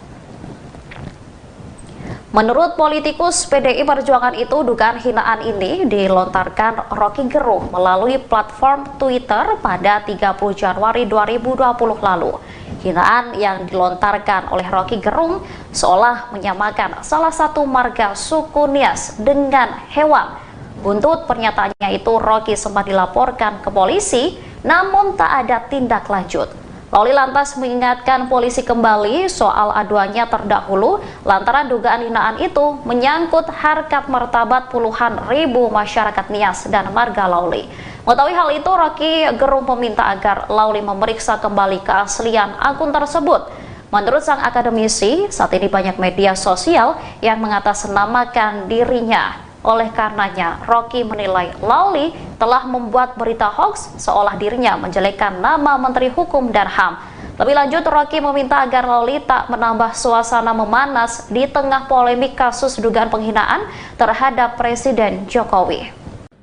Menurut politikus PDI Perjuangan itu, dugaan hinaan ini dilontarkan Roky Gerung melalui platform Twitter pada 30 Januari 2020 lalu. Hinaan yang dilontarkan oleh Roky Gerung seolah menyamakan salah satu marga suku Nias dengan hewan. Buntut pernyataannya itu, Roky sempat dilaporkan ke polisi, namun tak ada tindak lanjut. Lauli lantas mengingatkan polisi kembali soal aduannya terdahulu lantaran dugaan hinaan itu menyangkut harkat martabat puluhan ribu masyarakat Nias dan marga Lauli. Mengetahui hal itu, Roky Gerung meminta agar Lauli memeriksa kembali keaslian akun tersebut. Menurut sang akademisi, saat ini banyak media sosial yang mengatasnamakan dirinya. Oleh karenanya, Roky menilai Lauli telah membuat berita hoax seolah dirinya menjelekkan nama Menteri Hukum dan HAM. Lebih lanjut, Roky meminta agar Lauli tak menambah suasana memanas di tengah polemik kasus dugaan penghinaan terhadap Presiden Jokowi.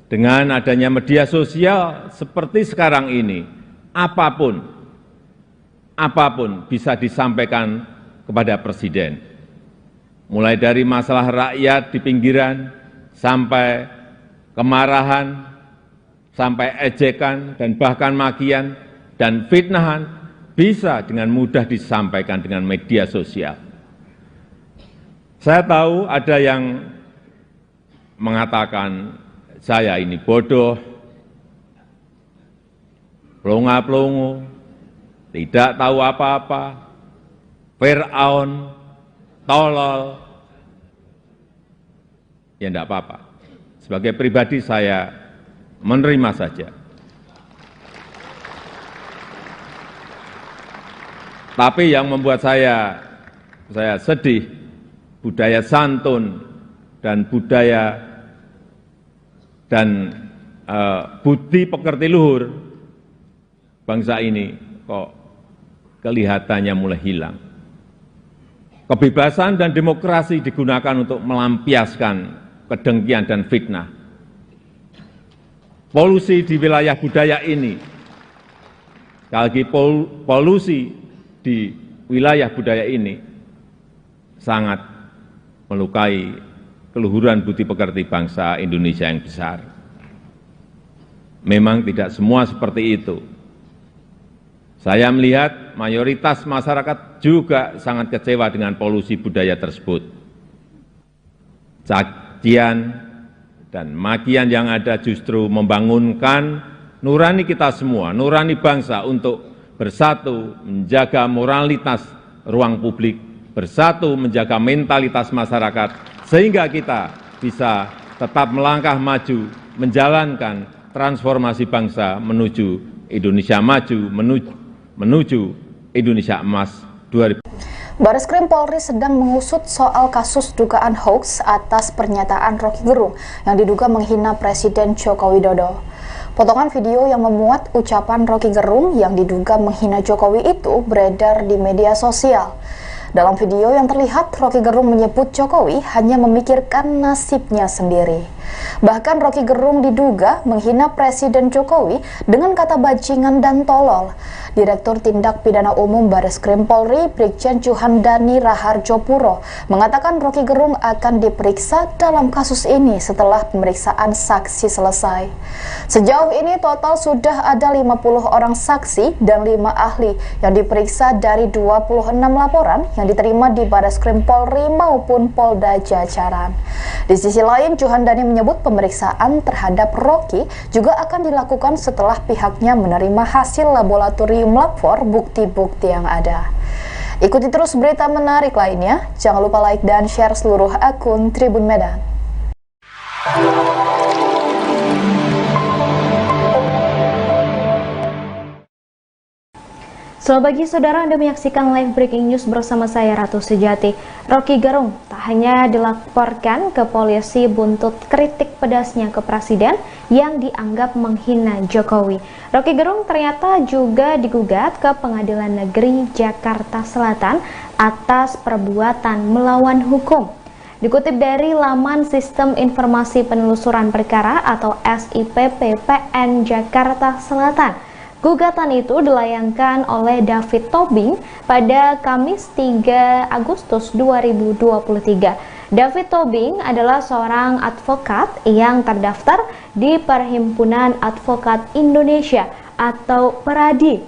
Dengan adanya media sosial seperti sekarang ini, apapun bisa disampaikan kepada Presiden. Mulai dari masalah rakyat di pinggiran, sampai kemarahan, sampai ejekan, dan bahkan makian dan fitnahan bisa dengan mudah disampaikan dengan media sosial. Saya tahu ada yang mengatakan saya ini bodoh, pelongo-pelongo, tidak tahu apa-apa, Fir'aun, tolol. Ya enggak apa-apa. Sebagai pribadi saya menerima saja. Tapi yang membuat saya sedih, budaya santun dan budaya dan budi pekerti luhur bangsa ini kok kelihatannya mulai hilang. Kebebasan dan demokrasi digunakan untuk melampiaskan kedengkian dan fitnah. polusi di wilayah budaya ini, sekali lagi polusi di wilayah budaya ini sangat melukai keluhuran budi pekerti bangsa Indonesia yang besar. Memang tidak semua seperti itu. Saya melihat mayoritas masyarakat juga sangat kecewa dengan polusi budaya tersebut. Cacian dan makian yang ada justru membangunkan nurani kita semua, nurani bangsa untuk bersatu menjaga moralitas ruang publik, bersatu menjaga mentalitas masyarakat, sehingga kita bisa tetap melangkah maju, menjalankan transformasi bangsa menuju Indonesia maju, menuju Indonesia emas 2000. Bareskrim Polri sedang mengusut soal kasus dugaan hoaks atas pernyataan Roky Gerung yang diduga menghina Presiden Joko Widodo. Potongan video yang memuat ucapan Roky Gerung yang diduga menghina Jokowi itu beredar di media sosial. Dalam video yang terlihat, Roky Gerung menyebut Jokowi hanya memikirkan nasibnya sendiri. Bahkan Roky Gerung diduga menghina Presiden Jokowi dengan kata bajingan dan tolol. Direktur Tindak Pidana Umum Bareskrim Polri, Brigjen Juhandani Raharjo Puro, mengatakan Roky Gerung akan diperiksa dalam kasus ini setelah pemeriksaan saksi selesai. Sejauh ini total sudah ada 50 orang saksi dan 5 ahli yang diperiksa dari 26 laporan yang diterima di Bareskrim Polri maupun Polda Jajaran. Di sisi lain, Juhandani menyebut pemeriksaan terhadap Roky juga akan dilakukan setelah pihaknya menerima hasil laboratorium lapor bukti-bukti yang ada. Ikuti terus berita menarik lainnya. Jangan lupa like dan share seluruh akun Tribun Medan. Selamat pagi saudara, Anda menyaksikan live breaking news bersama saya Ratu Sejati. Roky Gerung tak hanya dilaporkan ke polisi buntut kritik pedasnya ke presiden yang dianggap menghina Jokowi. Roky Gerung ternyata juga digugat ke Pengadilan Negeri Jakarta Selatan atas perbuatan melawan hukum. Dikutip dari laman Sistem Informasi Penelusuran Perkara atau SIPP PN Jakarta Selatan, gugatan itu dilayangkan oleh David Tobing pada Kamis 3 Agustus 2023. David Tobing adalah seorang advokat yang terdaftar di Perhimpunan Advokat Indonesia atau PERADI.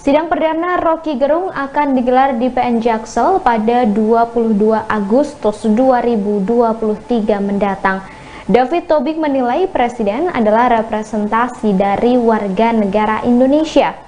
Sidang perdana Roky Gerung akan digelar di PN Jaksel pada 22 Agustus 2023 mendatang. David Tobing menilai presiden adalah representasi dari warga negara Indonesia.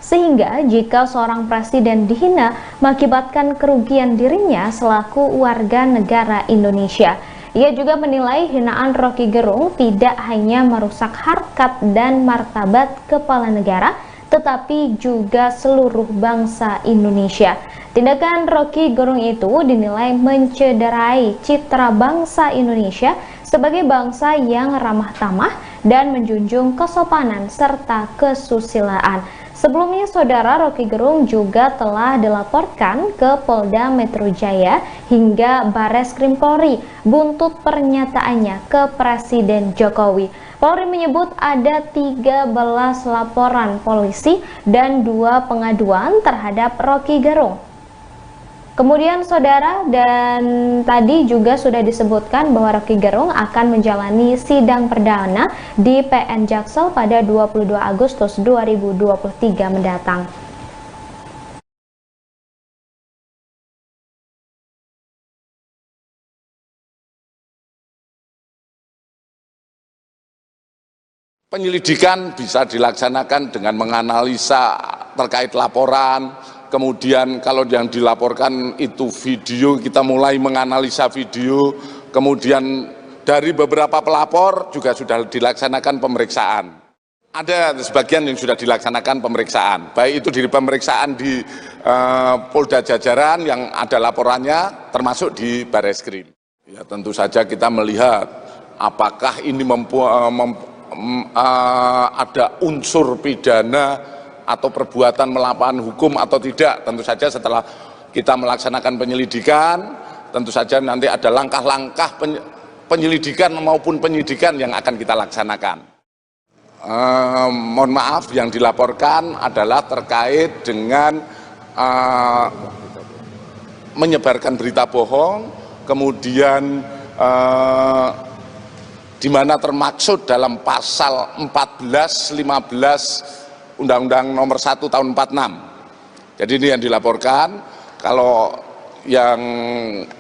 Sehingga jika seorang presiden dihina mengakibatkan kerugian dirinya selaku warga negara Indonesia. Ia juga menilai hinaan Roky Gerung tidak hanya merusak harkat dan martabat kepala negara, tetapi juga seluruh bangsa Indonesia. Tindakan Roky Gerung itu dinilai mencederai citra bangsa Indonesia sebagai bangsa yang ramah tamah dan menjunjung kesopanan serta kesusilaan. Sebelumnya, saudara, Roky Gerung juga telah dilaporkan ke Polda Metro Jaya hingga Bareskrim Polri buntut pernyataannya ke Presiden Jokowi. Polri menyebut ada 13 laporan polisi dan 2 pengaduan terhadap Roky Gerung. Kemudian saudara, dan tadi juga sudah disebutkan bahwa Roky Gerung akan menjalani sidang perdana di PN Jaksel pada 22 Agustus 2023 mendatang. Penyelidikan bisa dilaksanakan dengan menganalisa terkait laporan. Kemudian kalau yang dilaporkan itu video, kita mulai menganalisa video. Kemudian dari beberapa pelapor juga sudah dilaksanakan pemeriksaan. Ada sebagian yang sudah dilaksanakan pemeriksaan, baik itu di pemeriksaan di Polda Jajaran yang ada laporannya, termasuk di Bareskrim. Ya, tentu saja kita melihat apakah ini ada unsur pidana atau perbuatan melawan hukum atau tidak. Tentu saja setelah kita melaksanakan penyelidikan, tentu saja nanti ada langkah-langkah penyelidikan maupun penyidikan yang akan kita laksanakan. Mohon maaf, yang dilaporkan adalah terkait dengan menyebarkan berita bohong, kemudian di mana termaksud dalam pasal 14, 15 Undang-Undang Nomor 1 Tahun 46. Jadi ini yang dilaporkan. Kalau yang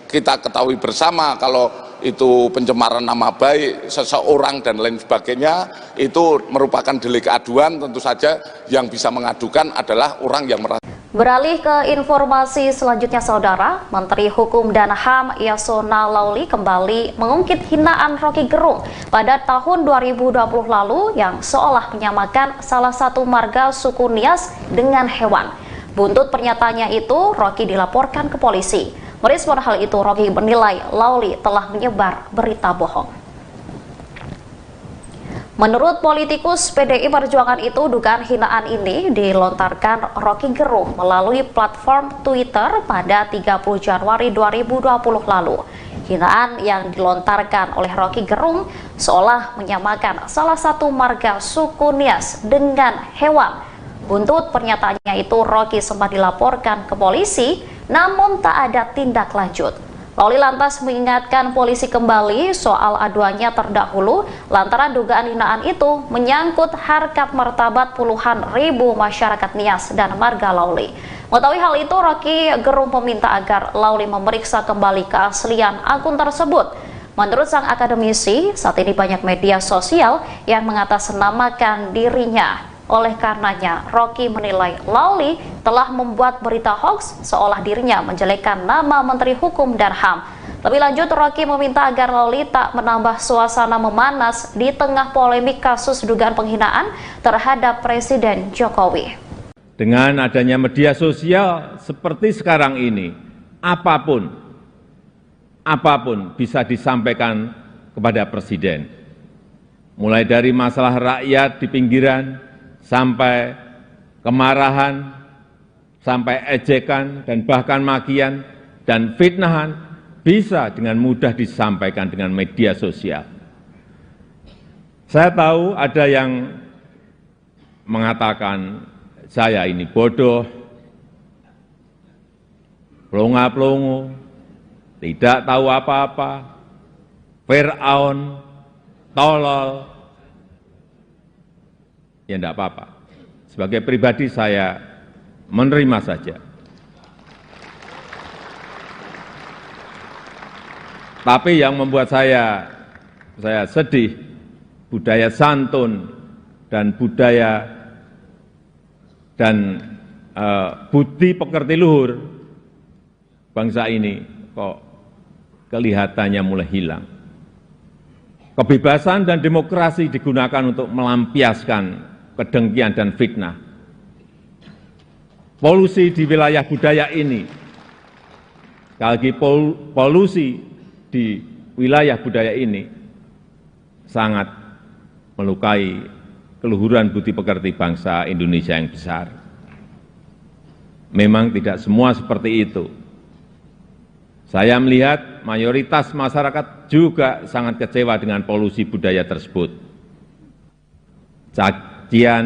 kita ketahui bersama, kalau itu pencemaran nama baik seseorang dan lain sebagainya, itu merupakan delik aduan. Tentu saja yang bisa mengadukan adalah orang yang merasa. Beralih ke informasi selanjutnya, Saudara, Menteri Hukum dan HAM Yasona Lauli kembali mengungkit hinaan Roky Gerung pada tahun 2020 lalu yang seolah menyamakan salah satu marga suku Nias dengan hewan. Buntut pernyataannya itu, Roky dilaporkan ke polisi. Merespon hal itu, Roky menilai Lauli telah menyebar berita bohong. Menurut politikus PDI Perjuangan itu, dugaan hinaan ini dilontarkan Roky Gerung melalui platform Twitter pada 30 Januari 2020 lalu. Hinaan yang dilontarkan oleh Roky Gerung seolah menyamakan salah satu marga suku Nias dengan hewan. Buntut pernyataannya itu, Roky sempat dilaporkan ke polisi, namun tak ada tindak lanjut. Lauli lantas mengingatkan polisi kembali soal aduannya terdahulu lantaran dugaan hinaan itu menyangkut harkat martabat puluhan ribu masyarakat Nias dan marga Lauli. Mengetahui hal itu, Roky Gerung meminta agar Lauli memeriksa kembali keaslian akun tersebut. Menurut sang akademisi, saat ini banyak media sosial yang mengatasnamakan dirinya. Oleh karenanya, Roky menilai Lauli telah membuat berita hoax seolah dirinya menjelekkan nama Menteri Hukum dan HAM. Lebih lanjut, Roky meminta agar Lauli tak menambah suasana memanas di tengah polemik kasus dugaan penghinaan terhadap Presiden Jokowi. Dengan adanya media sosial seperti sekarang ini, apapun bisa disampaikan kepada Presiden. Mulai dari masalah rakyat di pinggiran, sampai kemarahan, sampai ejekan, dan bahkan makian dan fitnahan bisa dengan mudah disampaikan dengan media sosial. Saya tahu ada yang mengatakan saya ini bodoh, pelongo-pelongo, tidak tahu apa-apa, Fir'aun, tolol. Ya enggak apa-apa. Sebagai pribadi saya menerima saja. Tapi yang membuat saya sedih, budaya santun dan budaya dan budi pekerti luhur bangsa ini kok kelihatannya mulai hilang. Kebebasan dan demokrasi digunakan untuk melampiaskan kedengkian dan fitnah. Polusi di wilayah budaya ini, sekali lagi polusi di wilayah budaya ini sangat melukai keluhuran budi pekerti bangsa Indonesia yang besar. Memang tidak semua seperti itu. Saya melihat mayoritas masyarakat juga sangat kecewa dengan polusi budaya tersebut. Cacian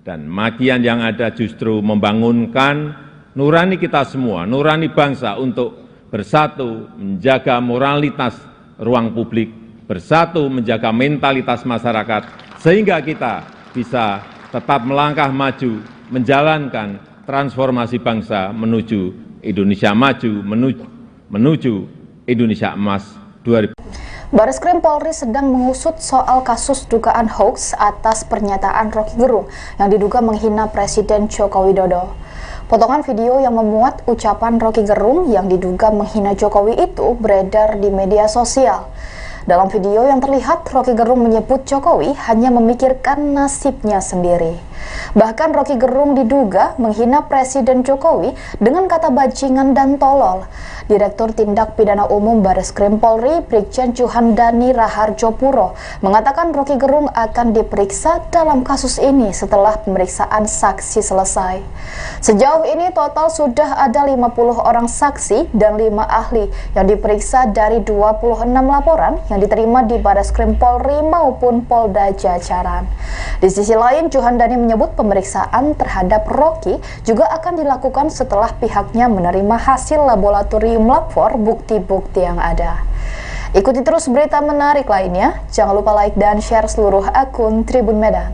dan makian yang ada justru membangunkan nurani kita semua, nurani bangsa untuk bersatu menjaga moralitas ruang publik, bersatu menjaga mentalitas masyarakat, sehingga kita bisa tetap melangkah maju, menjalankan transformasi bangsa menuju Indonesia maju, menuju Indonesia Emas 2000. Bareskrim Polri sedang mengusut soal kasus dugaan hoax atas pernyataan Roky Gerung yang diduga menghina Presiden Joko Widodo. Potongan video yang memuat ucapan Roky Gerung yang diduga menghina Jokowi itu beredar di media sosial. Dalam video yang terlihat, Roky Gerung menyebut Jokowi hanya memikirkan nasibnya sendiri. Bahkan Roky Gerung diduga menghina Presiden Jokowi dengan kata bajingan dan tolol. Direktur Tindak Pidana Umum Bareskrim Polri, Brigjen Juhandani Raharjopuro, mengatakan Roky Gerung akan diperiksa dalam kasus ini setelah pemeriksaan saksi selesai. Sejauh ini total sudah ada 50 orang saksi dan 5 ahli yang diperiksa dari 26 laporan yang diterima di Bareskrim Polri maupun Polda Jajaran. Di sisi lain, Juhandani menyebut pemeriksaan terhadap Roky juga akan dilakukan setelah pihaknya menerima hasil laboratorium lapor bukti-bukti yang ada. Ikuti terus berita menarik lainnya. Jangan lupa like dan share seluruh akun Tribun Medan.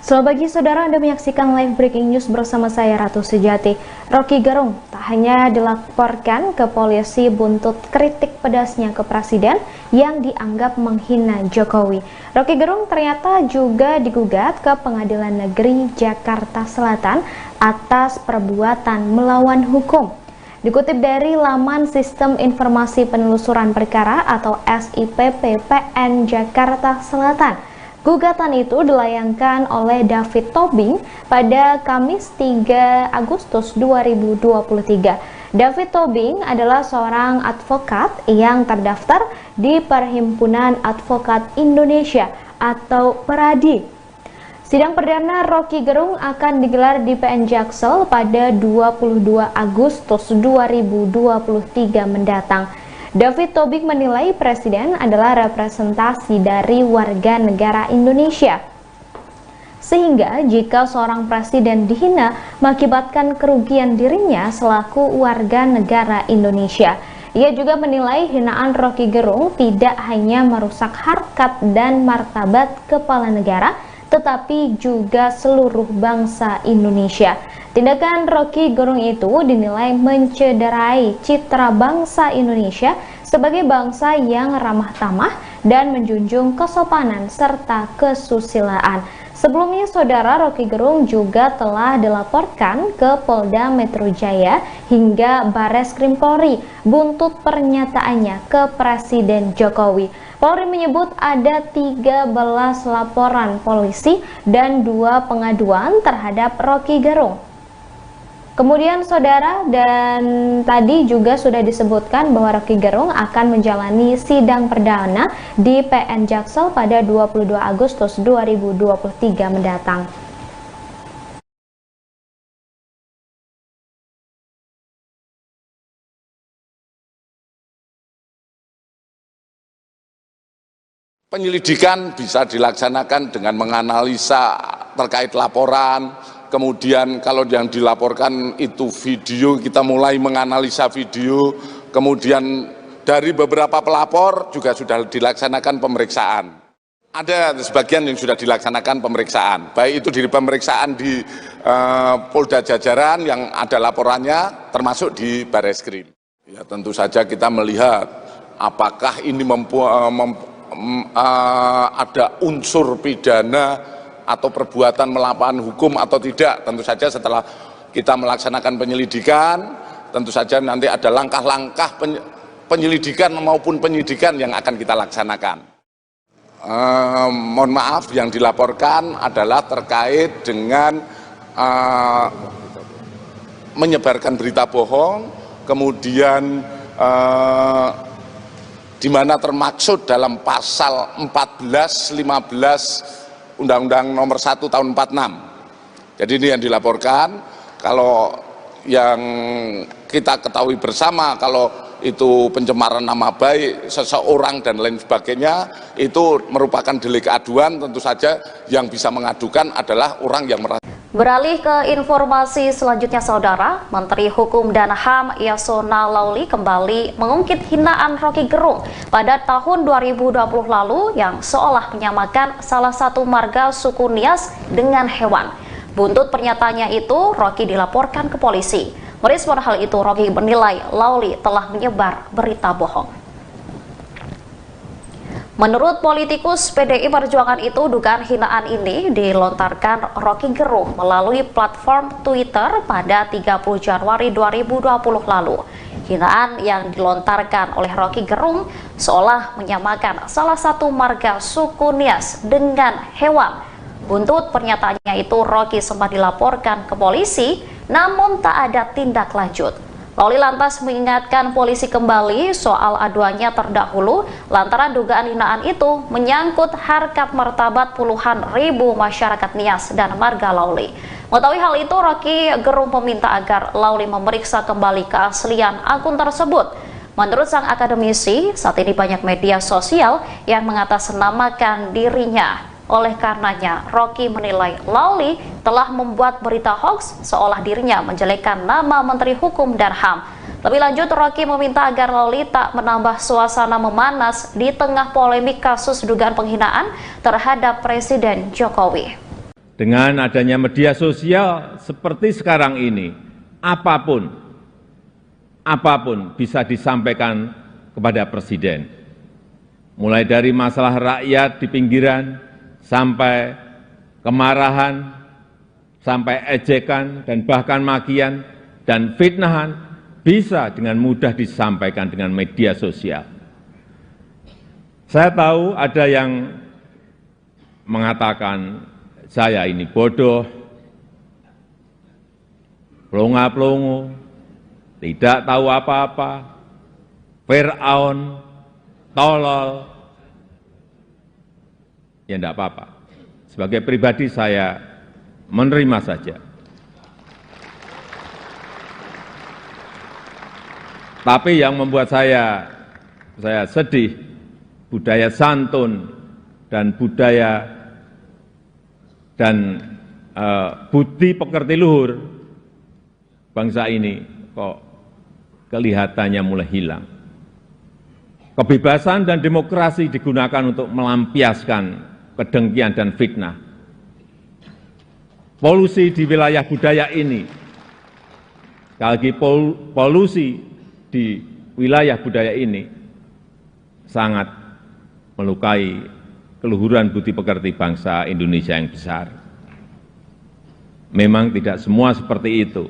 Selamat pagi saudara, Anda menyaksikan live breaking news bersama saya Ratu Sejati. Roky Gerung tak hanya dilaporkan ke polisi buntut kritik pedasnya ke presiden yang dianggap menghina Jokowi. Roky Gerung ternyata juga digugat ke Pengadilan Negeri Jakarta Selatan atas perbuatan melawan hukum. Dikutip dari laman Sistem Informasi Penelusuran Perkara atau SIPP PN Jakarta Selatan, gugatan itu dilayangkan oleh David Tobing pada Kamis 3 Agustus 2023. David Tobing adalah seorang advokat yang terdaftar di Perhimpunan Advokat Indonesia atau PERADI. Sidang perdana Roky Gerung akan digelar di PN Jaksel pada 22 Agustus 2023 mendatang. David Tobing menilai presiden adalah representasi dari warga negara Indonesia. Sehingga jika seorang presiden dihina mengakibatkan kerugian dirinya selaku warga negara Indonesia. Ia juga menilai hinaan Roky Gerung tidak hanya merusak harkat dan martabat kepala negara, tetapi juga seluruh bangsa Indonesia. Tindakan Roky Gerung itu dinilai mencederai citra bangsa Indonesia sebagai bangsa yang ramah tamah dan menjunjung kesopanan serta kesusilaan. Sebelumnya, saudara, Roky Gerung juga telah dilaporkan ke Polda Metro Jaya hingga Bareskrim Polri buntut pernyataannya ke Presiden Jokowi. Polri menyebut ada 13 laporan polisi dan 2 pengaduan terhadap Roky Gerung. Kemudian saudara, dan tadi juga sudah disebutkan bahwa Roky Gerung akan menjalani sidang perdana di PN Jaksel pada 22 Agustus 2023 mendatang. Penyelidikan bisa dilaksanakan dengan menganalisa terkait laporan, kemudian kalau yang dilaporkan itu video, kita mulai menganalisa video, kemudian dari beberapa pelapor juga sudah dilaksanakan pemeriksaan. Ada sebagian yang sudah dilaksanakan pemeriksaan, baik itu di pemeriksaan di Polda Jajaran yang ada laporannya, termasuk di Bareskrim. Ya, tentu saja kita melihat apakah ini ada unsur pidana atau perbuatan melawan hukum atau tidak. Tentu saja setelah kita melaksanakan penyelidikan, tentu saja nanti ada langkah-langkah penyelidikan maupun penyidikan yang akan kita laksanakan. Mohon maaf, yang dilaporkan adalah terkait dengan menyebarkan berita bohong, kemudian di mana termaksud dalam pasal 14, 15 Undang-Undang Nomor 1 Tahun 46. Jadi ini yang dilaporkan. Kalau yang kita ketahui bersama, kalau itu pencemaran nama baik seseorang dan lain sebagainya, itu merupakan delik aduan. Tentu saja yang bisa mengadukan adalah orang yang merasa. Beralih ke informasi selanjutnya, saudara, Menteri Hukum dan HAM Yasona Lauli kembali mengungkit hinaan Roky Gerung pada tahun 2020 lalu yang seolah menyamakan salah satu marga suku Nias dengan hewan. Buntut pernyataannya itu, Roky dilaporkan ke polisi. Merespon hal itu, Roky menilai Lauli telah menyebar berita bohong. Menurut politikus PDI Perjuangan itu, dugaan hinaan ini dilontarkan Roky Gerung melalui platform Twitter pada 30 Januari 2020 lalu. Hinaan yang dilontarkan oleh Roky Gerung seolah menyamakan salah satu marga suku Nias dengan hewan. Buntut pernyataannya itu, Roky sempat dilaporkan ke polisi, namun tak ada tindak lanjut. Lawli lantas mengingatkan polisi kembali soal aduannya terdahulu lantaran dugaan hinaan itu menyangkut harkat martabat puluhan ribu masyarakat Nias dan marga Lawli. Mengetahui hal itu, Roky Gerung meminta agar Lawli memeriksa kembali keaslian akun tersebut. Menurut sang akademisi, saat ini banyak media sosial yang mengatasnamakan dirinya. Oleh karenanya, Roky menilai Lawli telah membuat berita hoax seolah dirinya menjelekkan nama Menteri Hukum dan HAM. Lebih lanjut, Roky meminta agar Lawli tak menambah suasana memanas di tengah polemik kasus dugaan penghinaan terhadap Presiden Jokowi. Dengan adanya media sosial seperti sekarang ini, apapun bisa disampaikan kepada Presiden. Mulai dari masalah rakyat di pinggiran, sampai kemarahan, sampai ejekan, dan bahkan makian dan fitnahan bisa dengan mudah disampaikan dengan media sosial. Saya tahu ada yang mengatakan saya ini bodoh, pelongo-pelongo, tidak tahu apa-apa, Fir'aun, tolol. Ya enggak apa-apa. Sebagai pribadi saya menerima saja. Tapi yang membuat saya sedih, budaya santun dan budaya dan budi pekerti luhur bangsa ini kok kelihatannya mulai hilang. Kebebasan dan demokrasi digunakan untuk melampiaskan kedengkian dan fitnah. Polusi di wilayah budaya ini, sekali lagi polusi di wilayah budaya ini sangat melukai keluhuran budi pekerti bangsa Indonesia yang besar. Memang tidak semua seperti itu.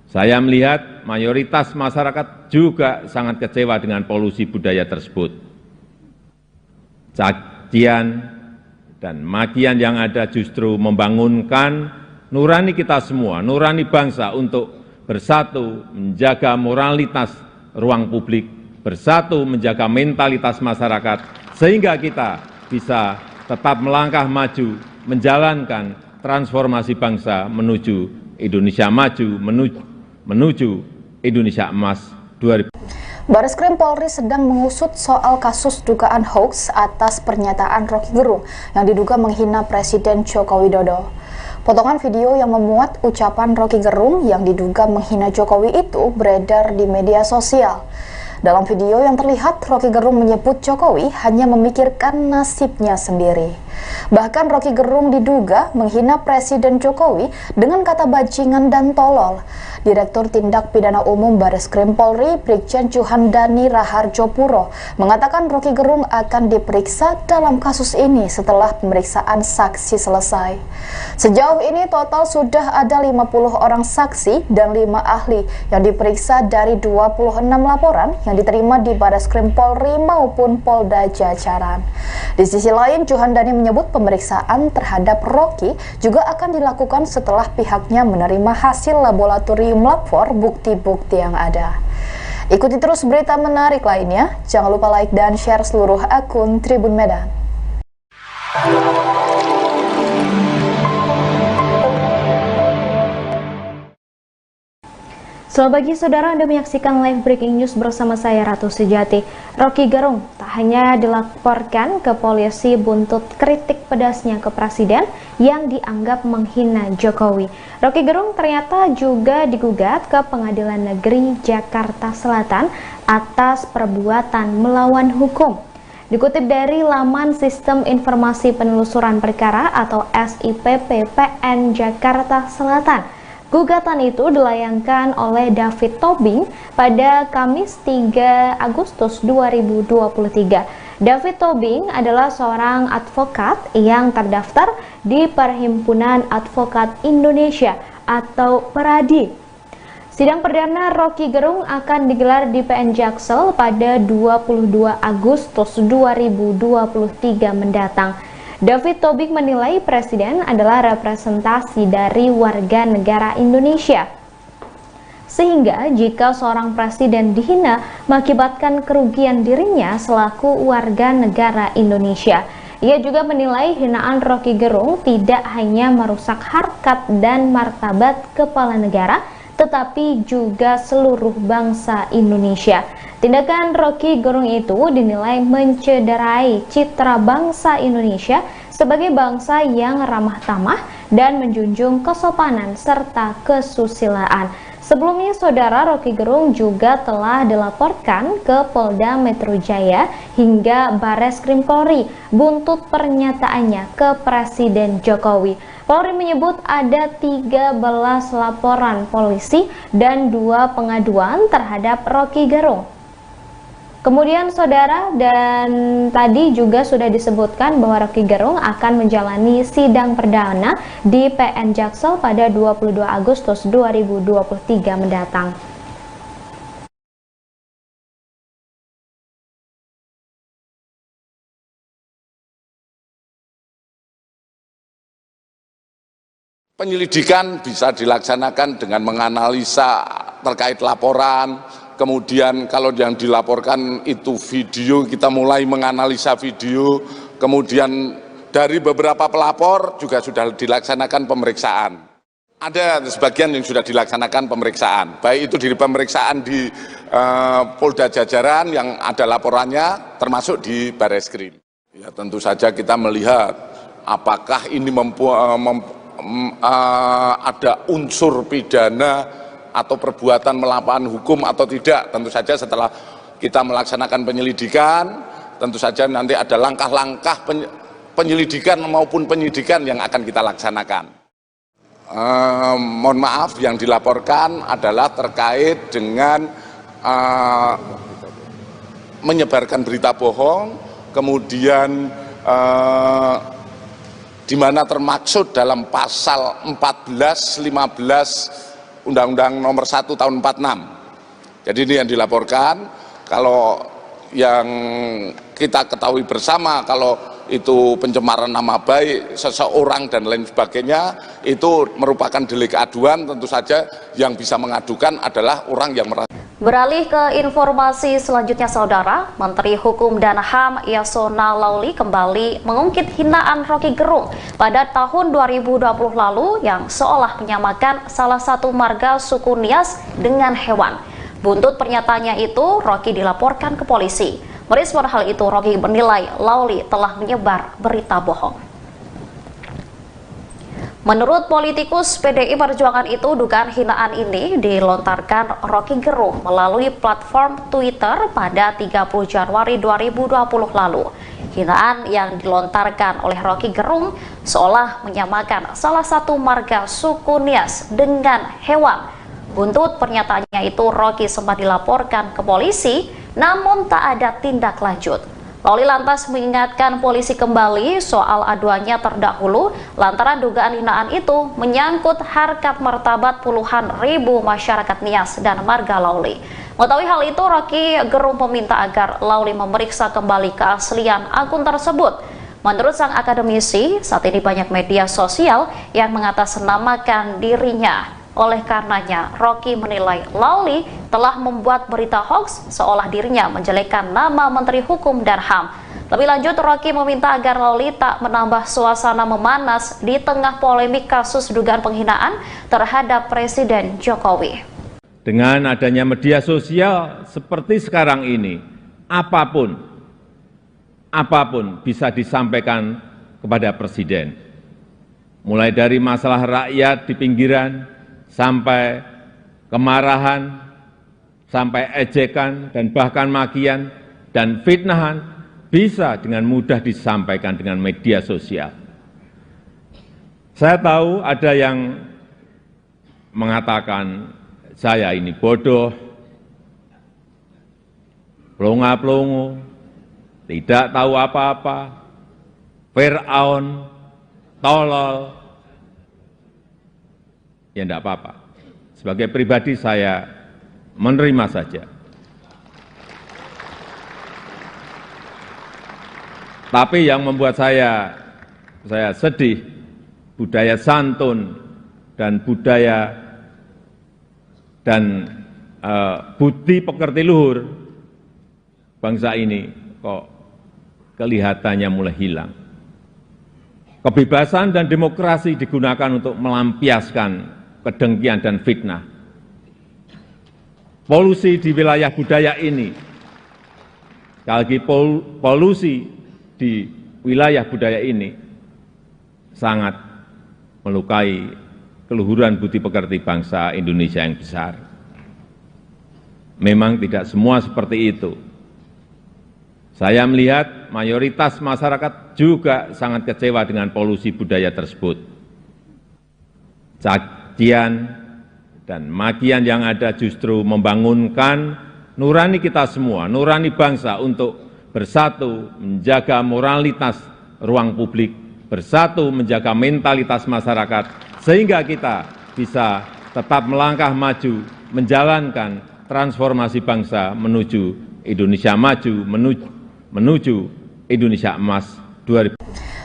Saya melihat mayoritas masyarakat juga sangat kecewa dengan polusi budaya tersebut. Cacian dan makian yang ada justru membangunkan nurani kita semua, nurani bangsa untuk bersatu menjaga moralitas ruang publik, bersatu menjaga mentalitas masyarakat, sehingga kita bisa tetap melangkah maju, menjalankan transformasi bangsa menuju Indonesia maju, menuju Indonesia Emas 2000. Bareskrim Polri sedang mengusut soal kasus dugaan hoax atas pernyataan Roky Gerung yang diduga menghina Presiden Joko Widodo. Potongan video yang memuat ucapan Roky Gerung yang diduga menghina Jokowi itu beredar di media sosial. Dalam video yang terlihat, Roky Gerung menyebut Jokowi hanya memikirkan nasibnya sendiri. Bahkan Roky Gerung diduga menghina Presiden Jokowi dengan kata bajingan dan tolol. Direktur Tindak Pidana Umum Bareskrim Polri, Brigjen Juhandani Raharjo Puro, mengatakan Roky Gerung akan diperiksa dalam kasus ini setelah pemeriksaan saksi selesai. Sejauh ini total sudah ada 50 orang saksi dan 5 ahli yang diperiksa dari 26 laporan yang diterima di Bareskrim Polri maupun Polda Jajaran. Di sisi lain, Juhandani menyebut pemeriksaan terhadap Roky juga akan dilakukan setelah pihaknya menerima hasil laboratorium lapor bukti-bukti yang ada. Ikuti terus berita menarik lainnya. Jangan lupa like dan share seluruh akun Tribun Medan. Selamat pagi saudara, Anda menyaksikan live breaking news bersama saya Ratu Sejati. Roky Gerung tak hanya dilaporkan ke polisi buntut kritik pedasnya ke Presiden yang dianggap menghina Jokowi. Roky Gerung ternyata juga digugat ke Pengadilan Negeri Jakarta Selatan atas perbuatan melawan hukum. Dikutip dari laman Sistem Informasi Penelusuran Perkara atau SIPP PN Jakarta Selatan, gugatan itu dilayangkan oleh David Tobing pada Kamis 3 Agustus 2023. David Tobing adalah seorang advokat yang terdaftar di Perhimpunan Advokat Indonesia atau PERADI. Sidang perdana Roky Gerung akan digelar di PN Jaksel pada 22 Agustus 2023 mendatang. David Tobing menilai Presiden adalah representasi dari warga negara Indonesia. Sehingga jika seorang presiden dihina mengakibatkan kerugian dirinya selaku warga negara Indonesia. Ia juga menilai hinaan Roky Gerung tidak hanya merusak harkat dan martabat kepala negara, tetapi juga seluruh bangsa Indonesia. Tindakan Roky Gerung itu dinilai mencederai citra bangsa Indonesia sebagai bangsa yang ramah tamah dan menjunjung kesopanan serta kesusilaan. Sebelumnya, Saudara, Roky Gerung juga telah dilaporkan ke Polda Metro Jaya hingga Bareskrim Polri buntut pernyataannya ke Presiden Jokowi. Polri menyebut ada 13 laporan polisi dan 2 pengaduan terhadap Roky Gerung. Kemudian Saudara, dan tadi juga sudah disebutkan bahwa Roky Gerung akan menjalani sidang perdana di PN Jaksel pada 22 Agustus 2023 mendatang. Penyelidikan bisa dilaksanakan dengan menganalisa terkait laporan. Kemudian kalau yang dilaporkan itu video, kita mulai menganalisa video. Kemudian dari beberapa pelapor juga sudah dilaksanakan pemeriksaan. Ada sebagian yang sudah dilaksanakan pemeriksaan, baik itu di pemeriksaan di Polda Jajaran yang ada laporannya, termasuk di Bareskrim. Ya, tentu saja kita melihat apakah ini ada unsur pidana atau perbuatan melawan hukum atau tidak. Tentu saja setelah kita melaksanakan penyelidikan, tentu saja nanti ada langkah-langkah penyelidikan maupun penyidikan yang akan kita laksanakan. Mohon maaf, yang dilaporkan adalah terkait dengan menyebarkan berita bohong, kemudian di mana termaksud dalam pasal 14, 15 Undang-Undang Nomor 1 Tahun 46. Jadi ini yang dilaporkan. Kalau yang kita ketahui bersama, kalau itu pencemaran nama baik seseorang dan lain sebagainya, itu merupakan delik aduan. Tentu saja yang bisa mengadukan adalah orang yang merasa. Beralih ke informasi selanjutnya, Saudara, Menteri Hukum dan HAM Yasona Lauli kembali mengungkit hinaan Roky Gerung pada tahun 2020 lalu yang seolah menyamakan salah satu marga suku Nias dengan hewan. Buntut pernyataannya itu, Roky dilaporkan ke polisi. Merespon hal itu, Roky menilai Lauli telah menyebar berita bohong. Menurut politikus PDI Perjuangan itu, dugaan hinaan ini dilontarkan Roky Gerung melalui platform Twitter pada 30 Januari 2020 lalu. Hinaan yang dilontarkan oleh Roky Gerung seolah menyamakan salah satu marga suku Nias dengan hewan. Buntut pernyataannya itu, Roky sempat dilaporkan ke polisi, namun tak ada tindak lanjut. Lauli lantas mengingatkan polisi kembali soal aduannya terdahulu lantaran dugaan hinaan itu menyangkut harkat martabat puluhan ribu masyarakat Nias dan marga Lauli. Mengetahui hal itu, Roky Gerung meminta agar Lauli memeriksa kembali keaslian akun tersebut. Menurut sang akademisi, saat ini banyak media sosial yang mengatasnamakan dirinya. Oleh karenanya, Roky menilai Lauli telah membuat berita hoax seolah dirinya menjelekkan nama Menteri Hukum dan HAM. Lebih lanjut, Roky meminta agar Lauli tak menambah suasana memanas di tengah polemik kasus dugaan penghinaan terhadap Presiden Jokowi. Dengan adanya media sosial seperti sekarang ini, apapun bisa disampaikan kepada Presiden. Mulai dari masalah rakyat di pinggiran, sampai kemarahan, sampai ejekan, dan bahkan makian dan fitnahan bisa dengan mudah disampaikan dengan media sosial. Saya tahu ada yang mengatakan saya ini bodoh, pelongo-pelongo, tidak tahu apa-apa, Fir'aun, tolol. Ya enggak apa-apa. sebagai pribadi saya menerima saja. Tapi yang membuat saya sedih, budaya santun dan budaya dan budi pekerti luhur bangsa ini kok kelihatannya mulai hilang. Kebebasan dan demokrasi digunakan untuk melampiaskan kedengkian dan fitnah. Polusi di wilayah budaya ini, sekali lagi polusi di wilayah budaya ini sangat melukai keluhuran budi pekerti bangsa Indonesia yang besar. Memang tidak semua seperti itu. Saya melihat mayoritas masyarakat juga sangat kecewa dengan polusi budaya tersebut. Cacian dan makian yang ada justru membangunkan nurani kita semua, nurani bangsa untuk bersatu menjaga moralitas ruang publik, bersatu menjaga mentalitas masyarakat, sehingga kita bisa tetap melangkah maju, menjalankan transformasi bangsa menuju Indonesia maju, menuju Indonesia emas 2000.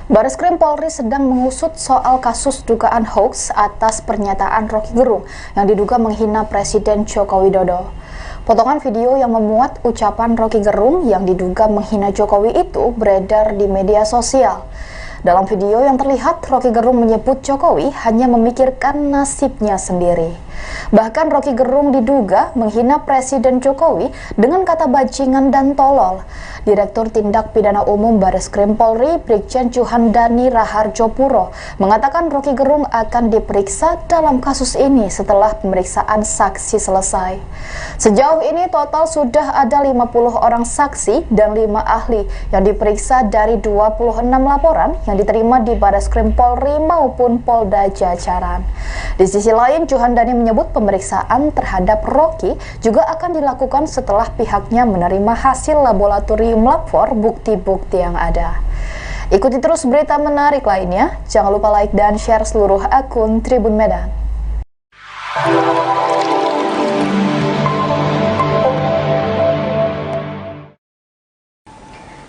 Bareskrim Polri sedang mengusut soal kasus dugaan hoaks atas pernyataan Roky Gerung yang diduga menghina Presiden Joko Widodo. Potongan video yang memuat ucapan Roky Gerung yang diduga menghina Jokowi itu beredar di media sosial. Dalam video yang terlihat, Roky Gerung menyebut Jokowi hanya memikirkan nasibnya sendiri. Bahkan Roky Gerung diduga menghina Presiden Jokowi dengan kata bajingan dan tolol. Direktur Tindak Pidana Umum Bareskrim Polri, Brigjen Juhandani Raharjopuro, mengatakan Roky Gerung akan diperiksa dalam kasus ini setelah pemeriksaan saksi selesai. Sejauh ini total sudah ada 50 orang saksi dan 5 ahli yang diperiksa dari 26 laporan yang diterima di Bareskrim Polri maupun Polda Jajaran. Di sisi lain, Juhandani menyebut pemeriksaan terhadap Roky juga akan dilakukan setelah pihaknya menerima hasil laboratorium lapor bukti-bukti yang ada. Ikuti terus berita menarik lainnya. Jangan lupa like dan share seluruh akun Tribun Medan.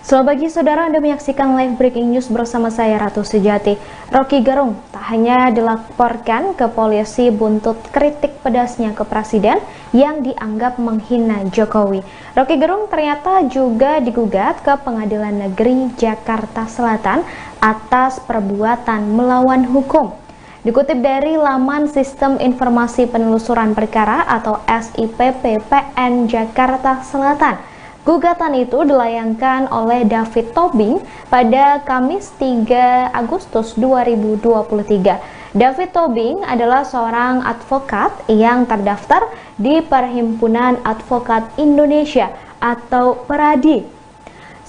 Selamat pagi saudara, Anda menyaksikan live breaking news bersama saya Ratu Sejati. Roky Gerung tak hanya dilaporkan ke polisi buntut kritik pedasnya ke Presiden yang dianggap menghina Jokowi. Roky Gerung ternyata juga digugat ke Pengadilan Negeri Jakarta Selatan atas perbuatan melawan hukum. Dikutip dari laman Sistem Informasi Penelusuran Perkara atau SIPP PN Jakarta Selatan, gugatan itu dilayangkan oleh David Tobing pada Kamis 3 Agustus 2023. David Tobing adalah seorang advokat yang terdaftar di Perhimpunan Advokat Indonesia atau PERADI.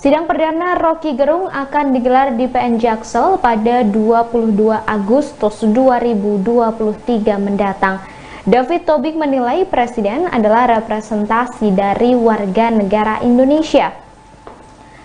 Sidang perdana Roky Gerung akan digelar di PN Jaksel pada 22 Agustus 2023 mendatang. David Tobing menilai Presiden adalah representasi dari warga negara Indonesia.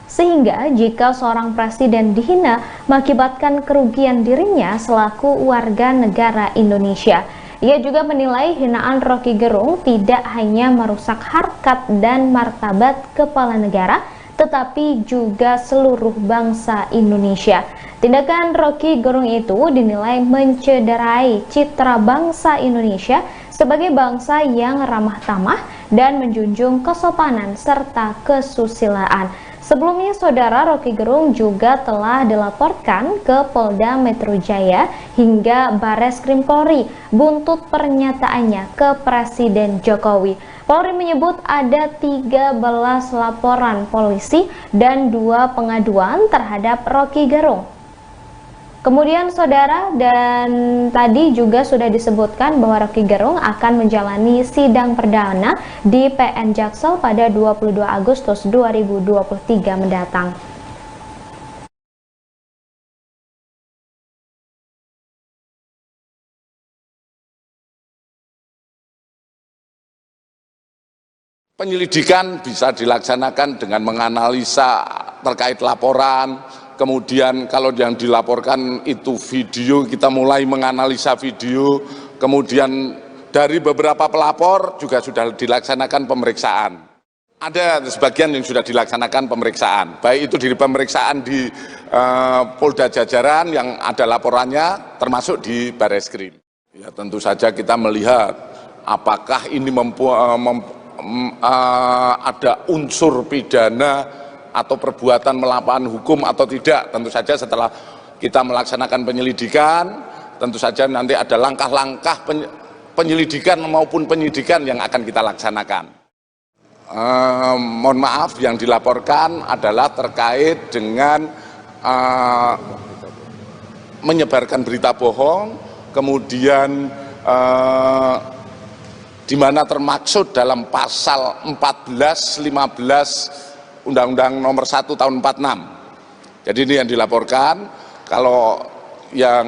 Sehingga jika seorang presiden dihina mengakibatkan kerugian dirinya selaku warga negara Indonesia. Ia juga menilai hinaan Roky Gerung tidak hanya merusak harkat dan martabat kepala negara, tetapi juga seluruh bangsa Indonesia. Tindakan Roky Gerung itu dinilai mencederai citra bangsa Indonesia sebagai bangsa yang ramah tamah dan menjunjung kesopanan serta kesusilaan. Sebelumnya, saudara, Roky Gerung juga telah dilaporkan ke Polda Metro Jaya hingga Bareskrim Polri buntut pernyataannya ke Presiden Jokowi. Polri menyebut ada 13 laporan polisi dan 2 pengaduan terhadap Roky Gerung. Kemudian saudara, dan tadi juga sudah disebutkan bahwa Roky Gerung akan menjalani sidang perdana di PN Jaksel pada 22 Agustus 2023 mendatang. Penyelidikan bisa dilaksanakan dengan menganalisa terkait laporan. Kemudian kalau yang dilaporkan itu video, kita mulai menganalisa video, kemudian dari beberapa pelapor juga sudah dilaksanakan pemeriksaan. Ada sebagian yang sudah dilaksanakan pemeriksaan, baik itu di pemeriksaan di Polda Jajaran yang ada laporannya, termasuk di Bareskrim. Ya, tentu saja kita melihat apakah ini ada unsur pidana atau perbuatan melawan hukum atau tidak. Tentu saja setelah kita melaksanakan penyelidikan, tentu saja nanti ada langkah-langkah penyelidikan maupun penyidikan yang akan kita laksanakan. Mohon maaf, yang dilaporkan adalah terkait dengan menyebarkan berita bohong, kemudian di mana termaksud dalam pasal 14, 15 Undang-Undang Nomor 1 Tahun 46. Jadi ini yang dilaporkan. Kalau yang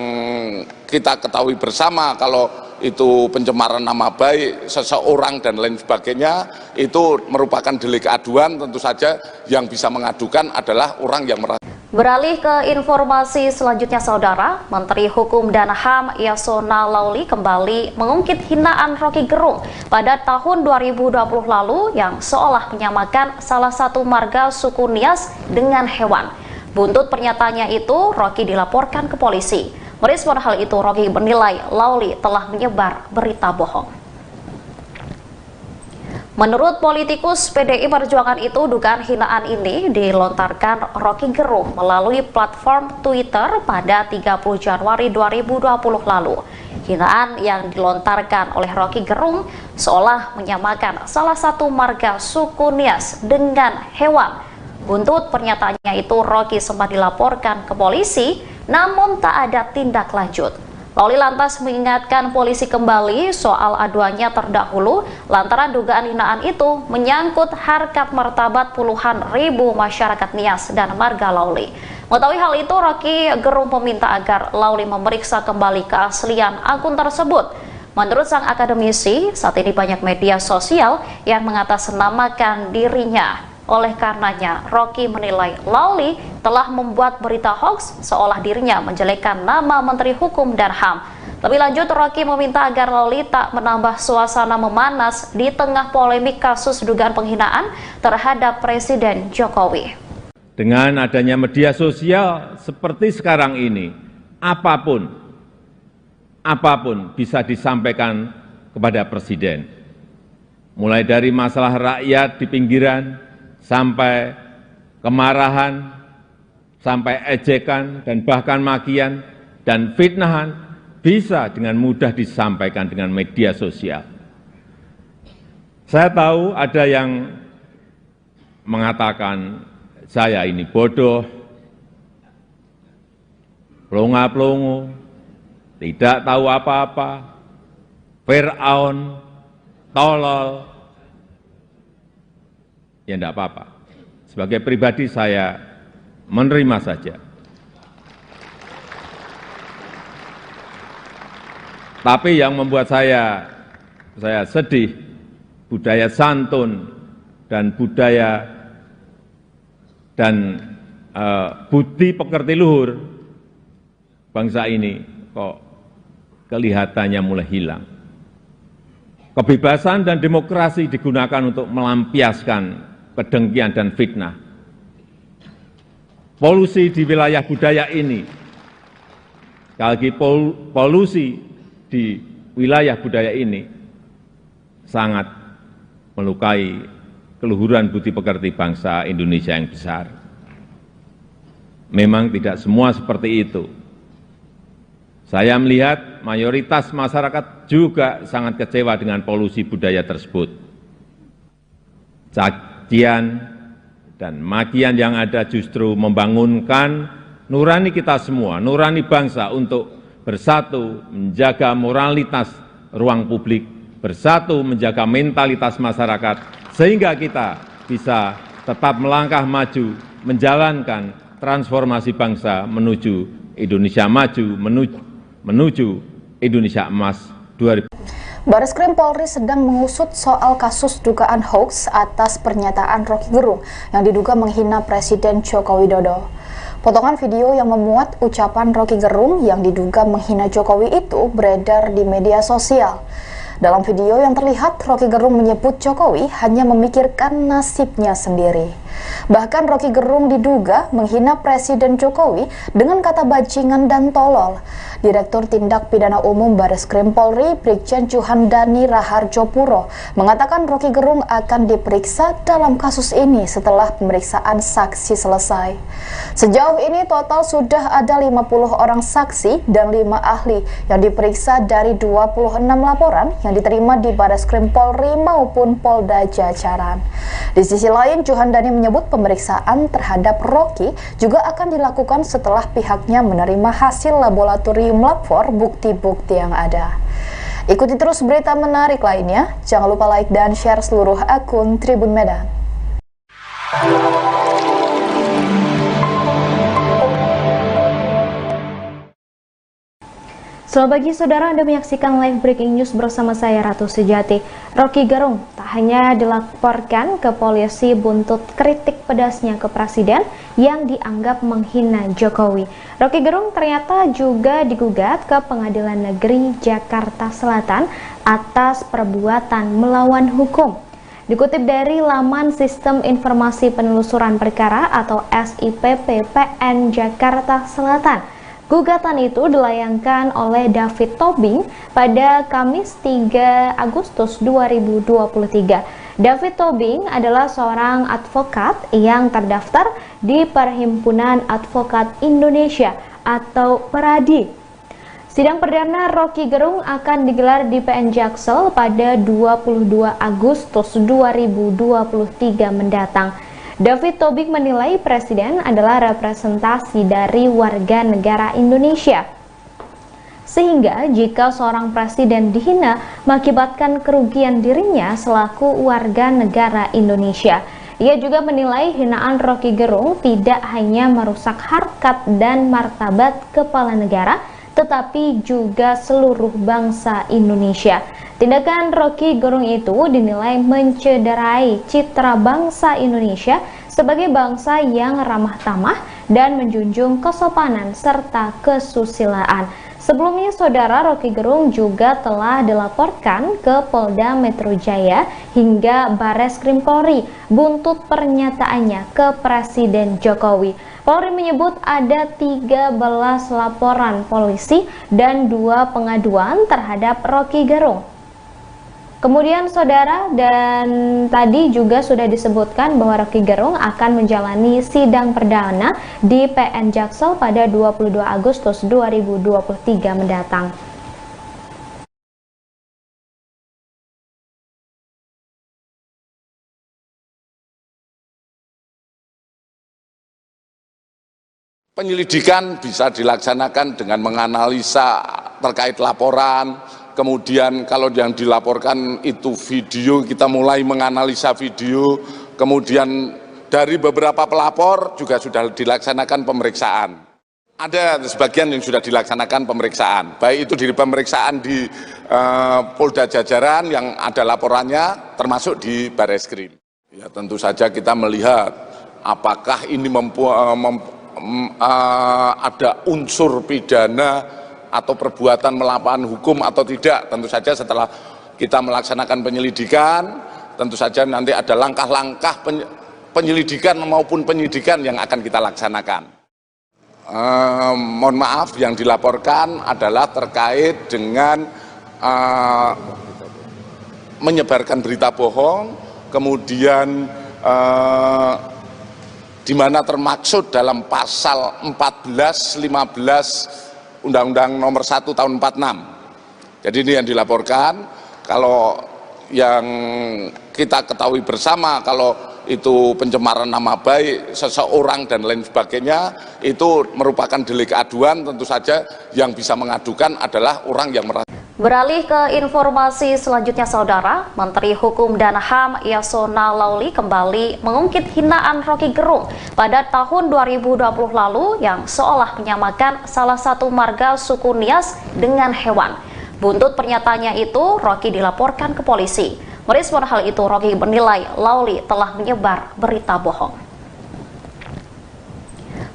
kita ketahui bersama, kalau itu pencemaran nama baik seseorang dan lain sebagainya, itu merupakan delik aduan. Tentu saja yang bisa mengadukan adalah orang yang merasa. Beralih ke informasi selanjutnya, Saudara, Menteri Hukum dan HAM Yasona Lauli kembali mengungkit hinaan Roky Gerung pada tahun 2020 lalu yang seolah menyamakan salah satu marga suku Nias dengan hewan. Buntut pernyataannya itu, Roky dilaporkan ke polisi. Merespon hal itu, Roky menilai Lauli telah menyebar berita bohong. Menurut politikus PDI Perjuangan itu, dugaan hinaan ini dilontarkan Roky Gerung melalui platform Twitter pada 30 Januari 2020 lalu. Hinaan yang dilontarkan oleh Roky Gerung seolah menyamakan salah satu marga suku Nias dengan hewan. Buntut pernyataannya itu, Roky sempat dilaporkan ke polisi, namun tak ada tindak lanjut. Lauli lantas mengingatkan polisi kembali soal aduannya terdahulu lantaran dugaan hinaan itu menyangkut harkat martabat puluhan ribu masyarakat Nias dan marga Lauli. Mengetahui hal itu, Roky Gerung meminta agar Lauli memeriksa kembali keaslian akun tersebut. Menurut sang akademisi, saat ini banyak media sosial yang mengatasnamakan dirinya. Oleh karenanya, Roky menilai Lauli telah membuat berita hoax seolah dirinya menjelekkan nama Menteri Hukum dan HAM. Lebih lanjut, Roky meminta agar Lauli tak menambah suasana memanas di tengah polemik kasus dugaan penghinaan terhadap Presiden Jokowi. Dengan adanya media sosial seperti sekarang ini, apapun bisa disampaikan kepada Presiden. Mulai dari masalah rakyat di pinggiran, sampai kemarahan, sampai ejekan, dan bahkan makian dan fitnahan bisa dengan mudah disampaikan dengan media sosial. Saya tahu ada yang mengatakan saya ini bodoh, pelongo-pelongo, tidak tahu apa-apa, Fir'aun, tolol. Ya enggak apa-apa. Sebagai pribadi saya menerima saja. Tapi yang membuat saya sedih, budaya santun dan budaya dan budi pekerti luhur bangsa ini kok kelihatannya mulai hilang. Kebebasan dan demokrasi digunakan untuk melampiaskan kedengkian dan fitnah. Polusi di wilayah budaya ini, sekali lagi polusi di wilayah budaya ini sangat melukai keluhuran budi pekerti bangsa Indonesia yang besar. Memang tidak semua seperti itu. Saya melihat mayoritas masyarakat juga sangat kecewa dengan polusi budaya tersebut. Cacian dan makian yang ada justru membangunkan nurani kita semua, nurani bangsa untuk bersatu menjaga moralitas ruang publik, bersatu menjaga mentalitas masyarakat, sehingga kita bisa tetap melangkah maju, menjalankan transformasi bangsa menuju Indonesia maju, menuju Indonesia emas 2000. Bareskrim Polri sedang mengusut soal kasus dugaan hoax atas pernyataan Roky Gerung yang diduga menghina Presiden Joko Widodo. Potongan video yang memuat ucapan Roky Gerung yang diduga menghina Jokowi itu beredar di media sosial. Dalam video yang terlihat, Roky Gerung menyebut Jokowi hanya memikirkan nasibnya sendiri. Bahkan Roky Gerung diduga menghina Presiden Jokowi dengan kata bajingan dan tolol. Direktur Tindak Pidana Umum Bareskrim Polri, Brigjen Juhandani Raharjopuro, mengatakan Roky Gerung akan diperiksa dalam kasus ini setelah pemeriksaan saksi selesai. Sejauh ini total sudah ada 50 orang saksi dan 5 ahli yang diperiksa dari 26 laporan yang diterima di Bareskrim Polri maupun Polda Jajaran. Di sisi lain, Juhandani menyebut pemeriksaan terhadap Roky juga akan dilakukan setelah pihaknya menerima hasil laboratorium lapor bukti-bukti yang ada. Ikuti terus berita menarik lainnya. Jangan lupa like dan share seluruh akun Tribun Medan. Selamat pagi saudara, Anda menyaksikan live breaking news bersama saya Ratu Sejati. Roky Gerung tak hanya dilaporkan ke polisi buntut kritik pedasnya ke presiden yang dianggap menghina Jokowi. Roky Gerung ternyata juga digugat ke Pengadilan Negeri Jakarta Selatan atas perbuatan melawan hukum. Dikutip dari laman Sistem Informasi Penelusuran Perkara atau SIPP PN Jakarta Selatan, gugatan itu dilayangkan oleh David Tobing pada Kamis 3 Agustus 2023. David Tobing adalah seorang advokat yang terdaftar di Perhimpunan Advokat Indonesia atau PERADI. Sidang perdana Roky Gerung akan digelar di PN Jaksel pada 22 Agustus 2023 mendatang. David Tobing menilai presiden adalah representasi dari warga negara Indonesia. Sehingga jika seorang presiden dihina mengakibatkan kerugian dirinya selaku warga negara Indonesia. Ia juga menilai hinaan Roky Gerung tidak hanya merusak harkat dan martabat kepala negara, tetapi juga seluruh bangsa Indonesia. Tindakan Roky Gerung itu dinilai mencederai citra bangsa Indonesia sebagai bangsa yang ramah tamah dan menjunjung kesopanan serta kesusilaan. Sebelumnya, saudara, Roky Gerung juga telah dilaporkan ke Polda Metro Jaya hingga Bareskrim Polri buntut pernyataannya ke Presiden Jokowi. Polri menyebut ada 13 laporan polisi dan 2 pengaduan terhadap Roky Gerung. Kemudian saudara, dan tadi juga sudah disebutkan bahwa Roky Gerung akan menjalani sidang perdana di PN Jaksel pada 22 Agustus 2023 mendatang. Penyelidikan bisa dilaksanakan dengan menganalisa terkait laporan. Kemudian kalau yang dilaporkan itu video, kita mulai menganalisa video. Kemudian dari beberapa pelapor juga sudah dilaksanakan pemeriksaan. Ada sebagian yang sudah dilaksanakan pemeriksaan, baik itu di pemeriksaan di Polda Jajaran yang ada laporannya, termasuk di Bareskrim. Ya, tentu saja kita melihat apakah ini ada unsur pidana atau perbuatan melawan hukum atau tidak. Tentu saja setelah kita melaksanakan penyelidikan, tentu saja nanti ada langkah-langkah penyelidikan maupun penyidikan yang akan kita laksanakan. Mohon maaf, yang dilaporkan adalah terkait dengan menyebarkan berita bohong, kemudian di mana termaksud dalam pasal 14, 15 Undang-Undang Nomor 1 Tahun 46. Jadi ini yang dilaporkan. Kalau yang kita ketahui bersama, kalau itu pencemaran nama baik seseorang dan lain sebagainya, itu merupakan delik aduan. Tentu saja yang bisa mengadukan adalah orang yang merasa. Beralih ke informasi selanjutnya, saudara, Menteri Hukum dan HAM Yasona Lauli kembali mengungkit hinaan Roky Gerung pada tahun 2020 lalu yang seolah menyamakan salah satu marga suku Nias dengan hewan. Buntut pernyataannya itu, Roky dilaporkan ke polisi. Merespon hal itu, Roky menilai Lauli telah menyebar berita bohong.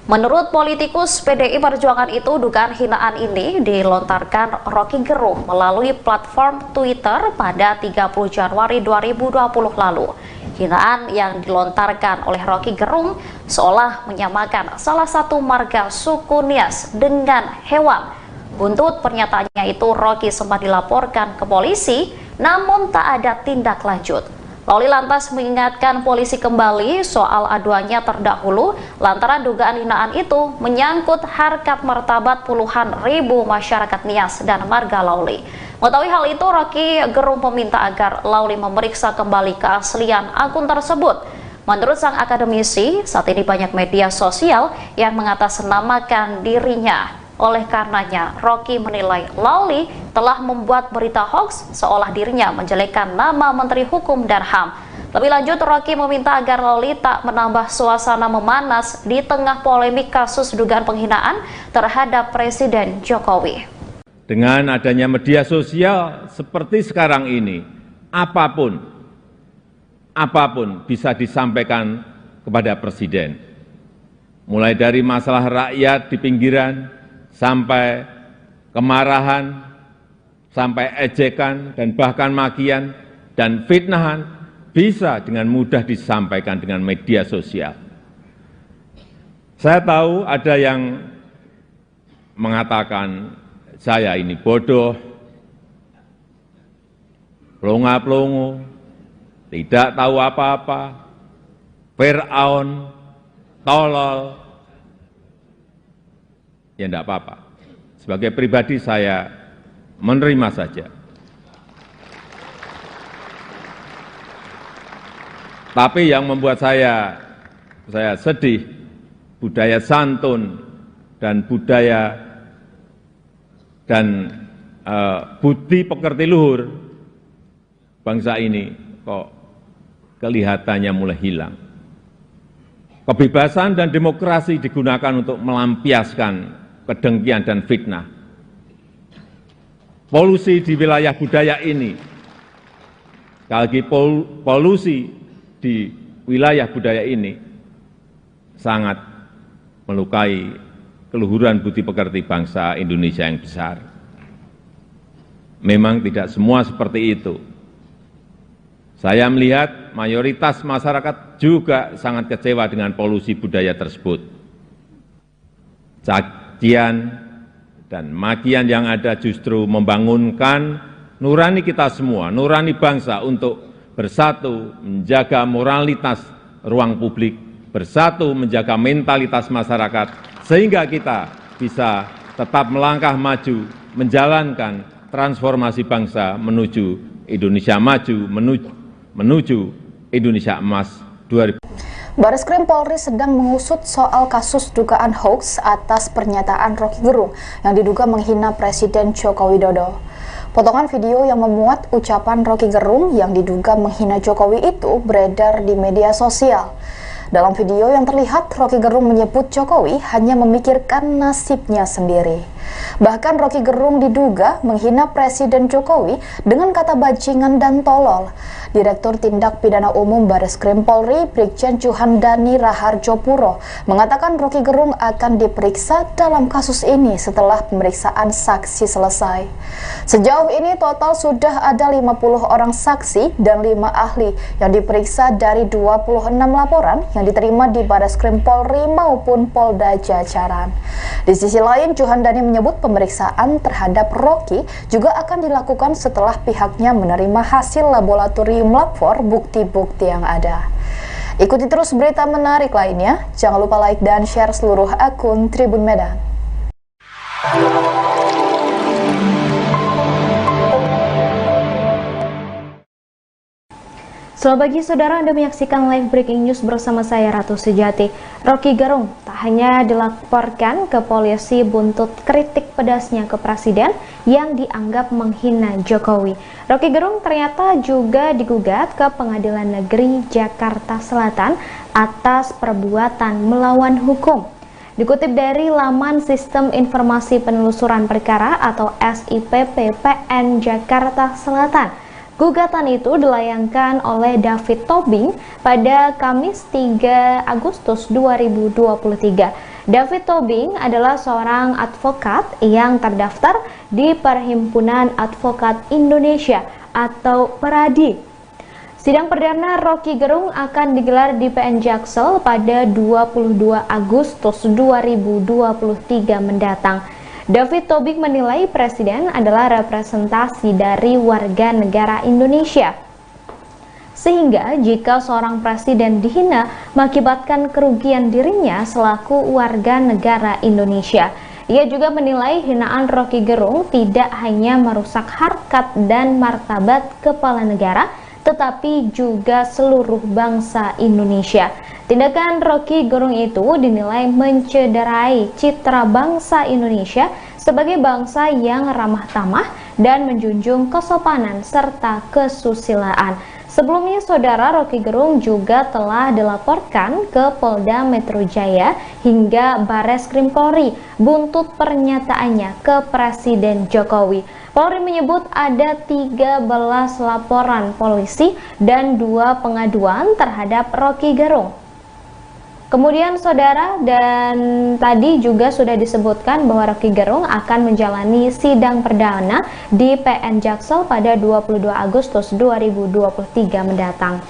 Menurut politikus PDI Perjuangan itu, dugaan hinaan ini dilontarkan Roky Gerung melalui platform Twitter pada 30 Januari 2020 lalu. Hinaan yang dilontarkan oleh Roky Gerung seolah menyamakan salah satu marga suku Nias dengan hewan. Buntut pernyataannya itu, Roky sempat dilaporkan ke polisi, namun tak ada tindak lanjut. Lauli lantas mengingatkan polisi kembali soal aduannya terdahulu lantaran dugaan hinaan itu menyangkut harkat martabat puluhan ribu masyarakat Nias dan marga Lauli. Mengetahui hal itu, Roky Gerung meminta agar Lauli memeriksa kembali keaslian akun tersebut. Menurut sang akademisi, saat ini banyak media sosial yang mengatasnamakan dirinya. Oleh karenanya, Roky menilai Lauli telah membuat berita hoax seolah dirinya menjelekkan nama Menteri Hukum dan HAM. Lebih lanjut, Roky meminta agar Lauli tak menambah suasana memanas di tengah polemik kasus dugaan penghinaan terhadap Presiden Jokowi. Dengan adanya media sosial seperti sekarang ini, apapun bisa disampaikan kepada Presiden. Mulai dari masalah rakyat di pinggiran, sampai kemarahan, sampai ejekan, dan bahkan makian dan fitnahan bisa dengan mudah disampaikan dengan media sosial. Saya tahu ada yang mengatakan saya ini bodoh, pelongo-pelongo, tidak tahu apa-apa, Fir'aun, tolol. Ya enggak apa-apa. Sebagai pribadi saya menerima saja. Tapi yang membuat saya sedih, budaya santun dan budaya dan budi pekerti luhur bangsa ini kok kelihatannya mulai hilang. Kebebasan dan demokrasi digunakan untuk melampiaskan kedengkian dan fitnah. Polusi di wilayah budaya ini, sekali lagi polusi di wilayah budaya ini sangat melukai keluhuran budi pekerti bangsa Indonesia yang besar. Memang tidak semua seperti itu. Saya melihat mayoritas masyarakat juga sangat kecewa dengan polusi budaya tersebut. Cacian dan makian yang ada justru membangunkan nurani kita semua, nurani bangsa untuk bersatu menjaga moralitas ruang publik, bersatu menjaga mentalitas masyarakat, sehingga kita bisa tetap melangkah maju, menjalankan transformasi bangsa menuju Indonesia maju, menuju Indonesia Emas 2000. Bareskrim Polri sedang mengusut soal kasus dugaan hoax atas pernyataan Roky Gerung yang diduga menghina Presiden Joko Widodo. Potongan video yang memuat ucapan Roky Gerung yang diduga menghina Jokowi itu beredar di media sosial. Dalam video yang terlihat, Roky Gerung menyebut Jokowi hanya memikirkan nasibnya sendiri. Bahkan Roky Gerung diduga menghina Presiden Jokowi dengan kata bajingan dan tolol. Direktur Tindak Pidana Umum Bareskrim Polri, Brigjen Juhandani Raharjo Puro, mengatakan Roky Gerung akan diperiksa dalam kasus ini setelah pemeriksaan saksi selesai. Sejauh ini total sudah ada 50 orang saksi dan 5 ahli yang diperiksa dari 26 laporan yang diterima di Bareskrim Polri maupun Polda Jajaran. Di sisi lain, Juhandani menyebut pemeriksaan terhadap Roky juga akan dilakukan setelah pihaknya menerima hasil laboratorium lapor bukti-bukti yang ada. Ikuti terus berita menarik lainnya. Jangan lupa like dan share seluruh akun Tribun Medan. Selamat pagi saudara, Anda menyaksikan live breaking news bersama saya Ratu Sejati. Roky Gerung tak hanya dilaporkan ke polisi buntut kritik pedasnya ke Presiden yang dianggap menghina Jokowi. Roky Gerung ternyata juga digugat ke Pengadilan Negeri Jakarta Selatan atas perbuatan melawan hukum. Dikutip dari laman Sistem Informasi Penelusuran Perkara atau SIPP PN Jakarta Selatan, gugatan itu dilayangkan oleh David Tobing pada Kamis 3 Agustus 2023. David Tobing adalah seorang advokat yang terdaftar di Perhimpunan Advokat Indonesia atau PERADI. Sidang perdana Roky Gerung akan digelar di PN Jaksel pada 22 Agustus 2023 mendatang. David Tobing menilai Presiden adalah representasi dari warga negara Indonesia. Sehingga jika seorang presiden dihina mengakibatkan kerugian dirinya selaku warga negara Indonesia. Ia juga menilai hinaan Roky Gerung tidak hanya merusak harkat dan martabat kepala negara, tetapi juga seluruh bangsa Indonesia. Tindakan Roky Gerung itu dinilai mencederai citra bangsa Indonesia sebagai bangsa yang ramah tamah dan menjunjung kesopanan serta kesusilaan. Sebelumnya, saudara, Roky Gerung juga telah dilaporkan ke Polda Metro Jaya hingga Bareskrim Polri buntut pernyataannya ke Presiden Jokowi. Polri menyebut ada 13 laporan polisi dan 2 pengaduan terhadap Roky Gerung. Kemudian saudara, dan tadi juga sudah disebutkan bahwa Roky Gerung akan menjalani sidang perdana di PN Jaksel pada 22 Agustus 2023 mendatang.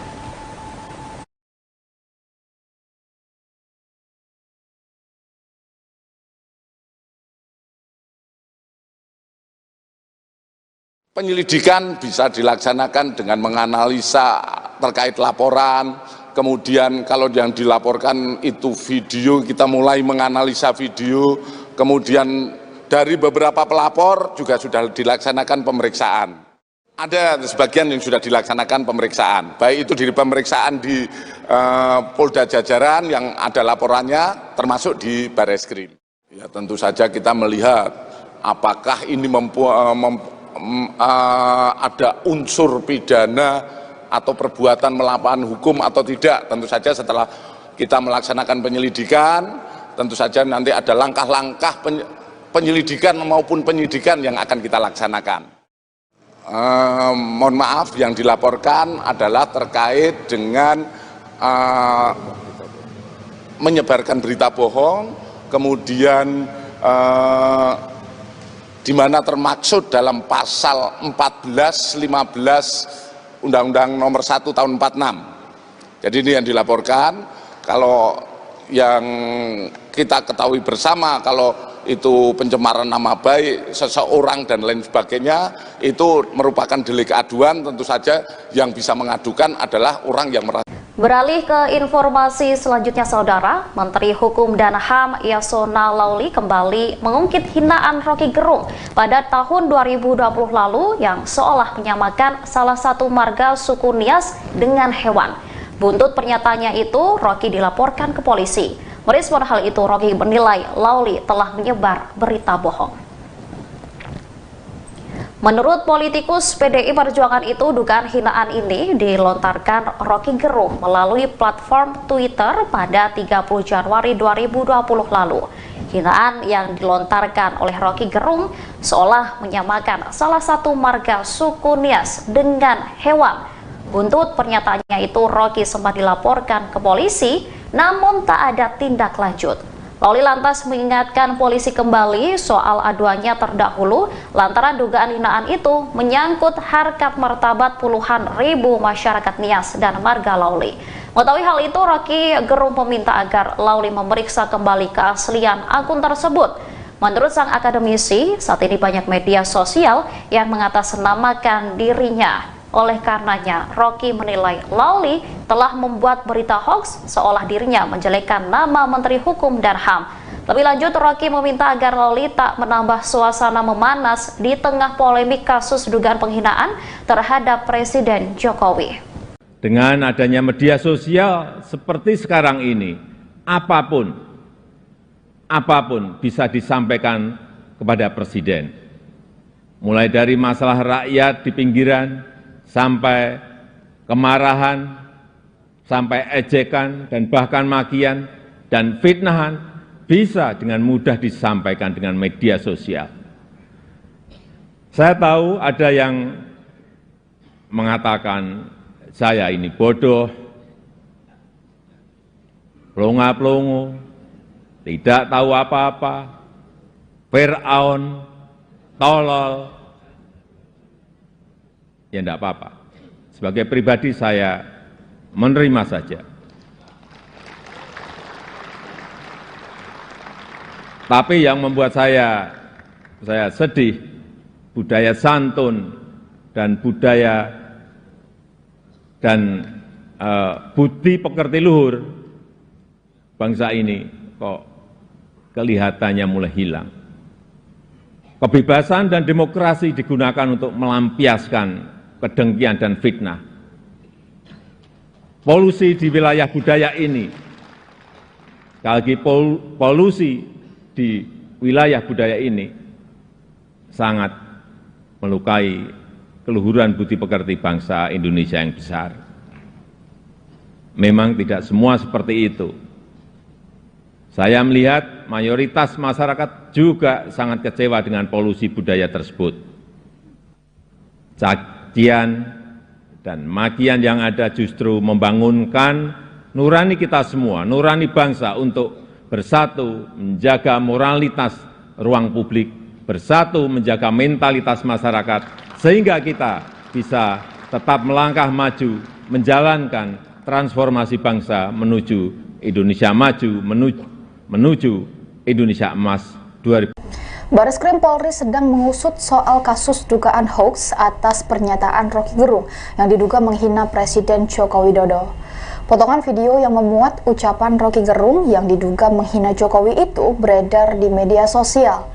Penyelidikan bisa dilaksanakan dengan menganalisa terkait laporan. Kemudian kalau yang dilaporkan itu video, kita mulai menganalisa video. Kemudian dari beberapa pelapor juga sudah dilaksanakan pemeriksaan. Ada sebagian yang sudah dilaksanakan pemeriksaan, baik itu di pemeriksaan di Polda Jajaran yang ada laporannya, termasuk di Bareskrim. Ya, tentu saja kita melihat apakah ini ada unsur pidana atau perbuatan melawan hukum atau tidak. Tentu saja setelah kita melaksanakan penyelidikan, tentu saja nanti ada langkah-langkah penyelidikan maupun penyidikan yang akan kita laksanakan. Mohon maaf, yang dilaporkan adalah terkait dengan menyebarkan berita bohong, kemudian di mana termaksud dalam pasal 14, 15 Undang-Undang Nomor 1 Tahun 46. Jadi ini yang dilaporkan. Kalau yang kita ketahui bersama, kalau itu pencemaran nama baik seseorang dan lain sebagainya, itu merupakan delik aduan. Tentu saja yang bisa mengadukan adalah orang yang merasa. Beralih ke informasi selanjutnya, saudara, Menteri Hukum dan HAM Yasona Lauli kembali mengungkit hinaan Roky Gerung pada tahun 2020 lalu yang seolah menyamakan salah satu marga suku Nias dengan hewan. Buntut pernyataannya itu, Roky dilaporkan ke polisi. Merespon hal itu, Roky menilai Lauli telah menyebar berita bohong. Menurut politikus PDI Perjuangan itu, dugaan hinaan ini dilontarkan Roky Gerung melalui platform Twitter pada 30 Januari 2020 lalu. Hinaan yang dilontarkan oleh Roky Gerung seolah menyamakan salah satu marga suku Nias dengan hewan. Buntut pernyataannya itu, Roky sempat dilaporkan ke polisi, namun tak ada tindak lanjut. Lauli lantas mengingatkan polisi kembali soal aduannya terdahulu lantaran dugaan hinaan itu menyangkut harkat martabat puluhan ribu masyarakat Nias dan marga Lauli. Mengetahui hal itu, Roky Gerung meminta agar Lauli memeriksa kembali keaslian akun tersebut. Menurut sang akademisi, saat ini banyak media sosial yang mengatasnamakan dirinya. Oleh karenanya, Roky menilai Lauli telah membuat berita hoax seolah dirinya menjelekkan nama Menteri Hukum dan HAM. Lebih lanjut, Roky meminta agar Lauli tak menambah suasana memanas di tengah polemik kasus dugaan penghinaan terhadap Presiden Jokowi. Dengan adanya media sosial seperti sekarang ini, apapun bisa disampaikan kepada Presiden. Mulai dari masalah rakyat di pinggiran, sampai kemarahan, sampai ejekan, dan bahkan makian dan fitnahan bisa dengan mudah disampaikan dengan media sosial. Saya tahu ada yang mengatakan saya ini bodoh, pelongo-pelongo, tidak tahu apa-apa, Fir'aun, tolol, ya enggak apa-apa. Sebagai pribadi saya menerima saja. Tapi yang membuat saya sedih, budaya santun dan budaya dan budi pekerti luhur bangsa ini kok kelihatannya mulai hilang. Kebebasan dan demokrasi digunakan untuk melampiaskan kedengkian dan fitnah. Polusi di wilayah budaya ini, sekali lagi polusi di wilayah budaya ini sangat melukai keluhuran budi pekerti bangsa Indonesia yang besar. Memang tidak semua seperti itu. Saya melihat mayoritas masyarakat juga sangat kecewa dengan polusi budaya tersebut. Cacian dan makian yang ada justru membangunkan nurani kita semua, nurani bangsa untuk bersatu menjaga moralitas ruang publik, bersatu menjaga mentalitas masyarakat, sehingga kita bisa tetap melangkah maju, menjalankan transformasi bangsa menuju Indonesia maju, menuju Indonesia emas 2000. Bareskrim Polri sedang mengusut soal kasus dugaan hoaks atas pernyataan Roky Gerung yang diduga menghina Presiden Joko Widodo. Potongan video yang memuat ucapan Roky Gerung yang diduga menghina Jokowi itu beredar di media sosial.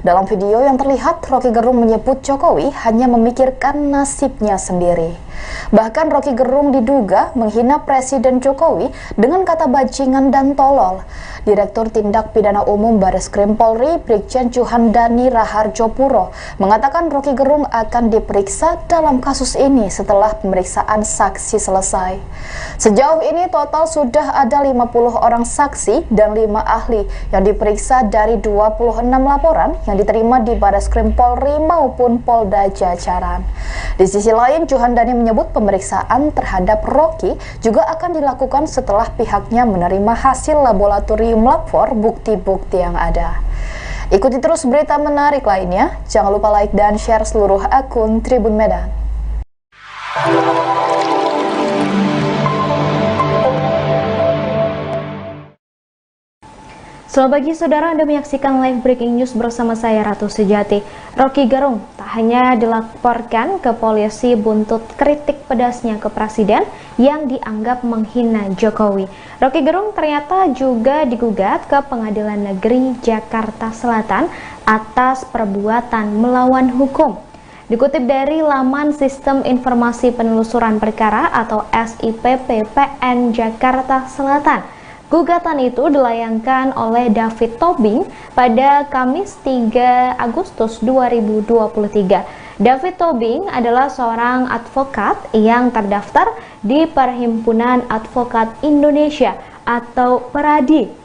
Dalam video yang terlihat, Roky Gerung menyebut Jokowi hanya memikirkan nasibnya sendiri. Bahkan Roky Gerung diduga menghina Presiden Jokowi dengan kata bajingan dan tolol. Direktur Tindak Pidana Umum Bareskrim Polri, Brigjen Juhandani Raharjopuro, mengatakan Roky Gerung akan diperiksa dalam kasus ini setelah pemeriksaan saksi selesai. Sejauh ini total sudah ada 50 orang saksi dan 5 ahli yang diperiksa dari 26 laporan yang diterima di Bareskrim Polri maupun Polda Jajaran. Di sisi lain, Juhandani menyebut pemeriksaan terhadap Roky juga akan dilakukan setelah pihaknya menerima hasil laboratorium lapor bukti-bukti yang ada. Ikuti terus berita menarik lainnya. Jangan lupa like dan share seluruh akun Tribun Medan. Selamat pagi saudara, Anda menyaksikan live breaking news bersama saya Ratu Sejati. Roky Gerung tak hanya dilaporkan ke polisi buntut kritik pedasnya ke Presiden yang dianggap menghina Jokowi. Roky Gerung ternyata juga digugat ke Pengadilan Negeri Jakarta Selatan atas perbuatan melawan hukum. Dikutip dari laman Sistem Informasi Penelusuran Perkara atau SIPP PN Jakarta Selatan, gugatan itu dilayangkan oleh David Tobing pada Kamis 3 Agustus 2023. David Tobing adalah seorang advokat yang terdaftar di Perhimpunan Advokat Indonesia atau PERADI.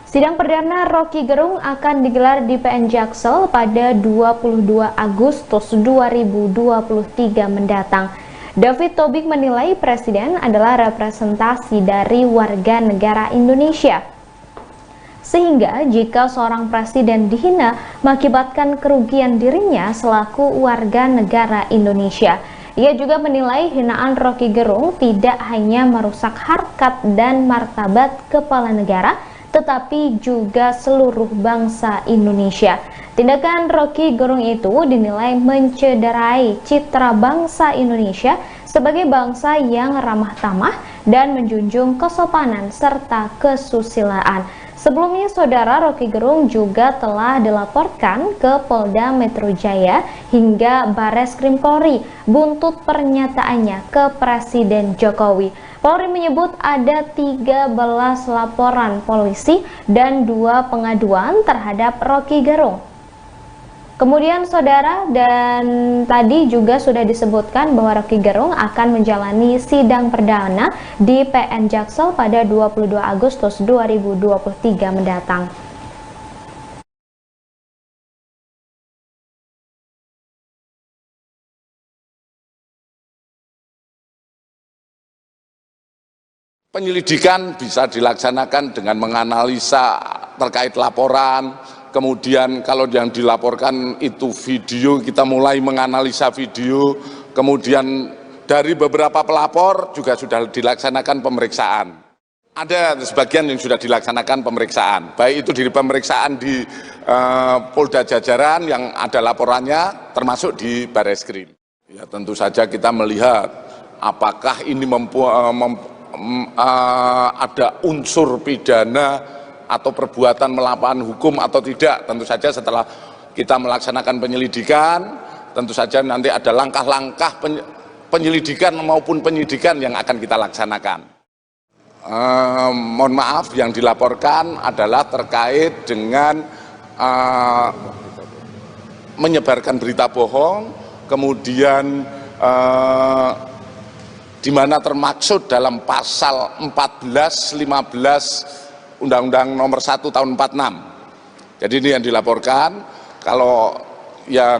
Sidang perdana Roky Gerung akan digelar di PN Jaksel pada 22 Agustus 2023 mendatang. David Tobing menilai Presiden adalah representasi dari warga negara Indonesia. Sehingga jika seorang presiden dihina mengakibatkan kerugian dirinya selaku warga negara Indonesia. Ia juga menilai hinaan Roky Gerung tidak hanya merusak harkat dan martabat kepala negara, tetapi juga seluruh bangsa Indonesia. Tindakan Roky Gerung itu dinilai mencederai citra bangsa Indonesia sebagai bangsa yang ramah tamah dan menjunjung kesopanan serta kesusilaan. Sebelumnya, saudara, Roky Gerung juga telah dilaporkan ke Polda Metro Jaya hingga Bareskrim Polri buntut pernyataannya ke Presiden Jokowi. Polri menyebut ada 13 laporan polisi dan 2 pengaduan terhadap Roky Gerung. Kemudian saudara, dan tadi juga sudah disebutkan bahwa Roky Gerung akan menjalani sidang perdana di PN Jaksel pada 22 Agustus 2023 mendatang. Penyelidikan bisa dilaksanakan dengan menganalisa terkait laporan, kemudian kalau yang dilaporkan itu video, kita mulai menganalisa video, kemudian dari beberapa pelapor juga sudah dilaksanakan pemeriksaan. Ada sebagian yang sudah dilaksanakan pemeriksaan, baik itu di pemeriksaan di Polda Jajaran yang ada laporannya, termasuk di Barreskrim. Ya, tentu saja kita melihat apakah ini ada unsur pidana atau perbuatan melawan hukum atau tidak. Tentu saja setelah kita melaksanakan penyelidikan, tentu saja nanti ada langkah-langkah penyelidikan maupun penyidikan yang akan kita laksanakan. Mohon maaf, yang dilaporkan adalah terkait dengan menyebarkan berita bohong, kemudian di mana termaksud dalam pasal 14, 15 Undang-Undang Nomor 1 Tahun 46. Jadi ini yang dilaporkan. Kalau yang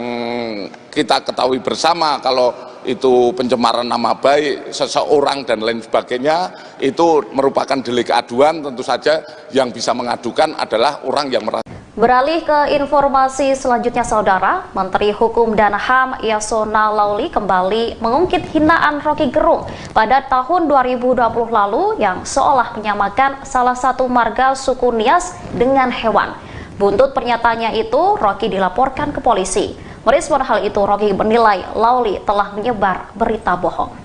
kita ketahui bersama, kalau itu pencemaran nama baik seseorang dan lain sebagainya, itu merupakan delik aduan. Tentu saja yang bisa mengadukan adalah orang yang merasa. Beralih ke informasi selanjutnya, Saudara, Menteri Hukum dan HAM Yasona Lauli kembali mengungkit hinaan Roky Gerung pada tahun 2020 lalu yang seolah menyamakan salah satu marga suku Nias dengan hewan. Buntut pernyataannya itu, Roky dilaporkan ke polisi. Merespon hal itu, Roky menilai Lauli telah menyebar berita bohong.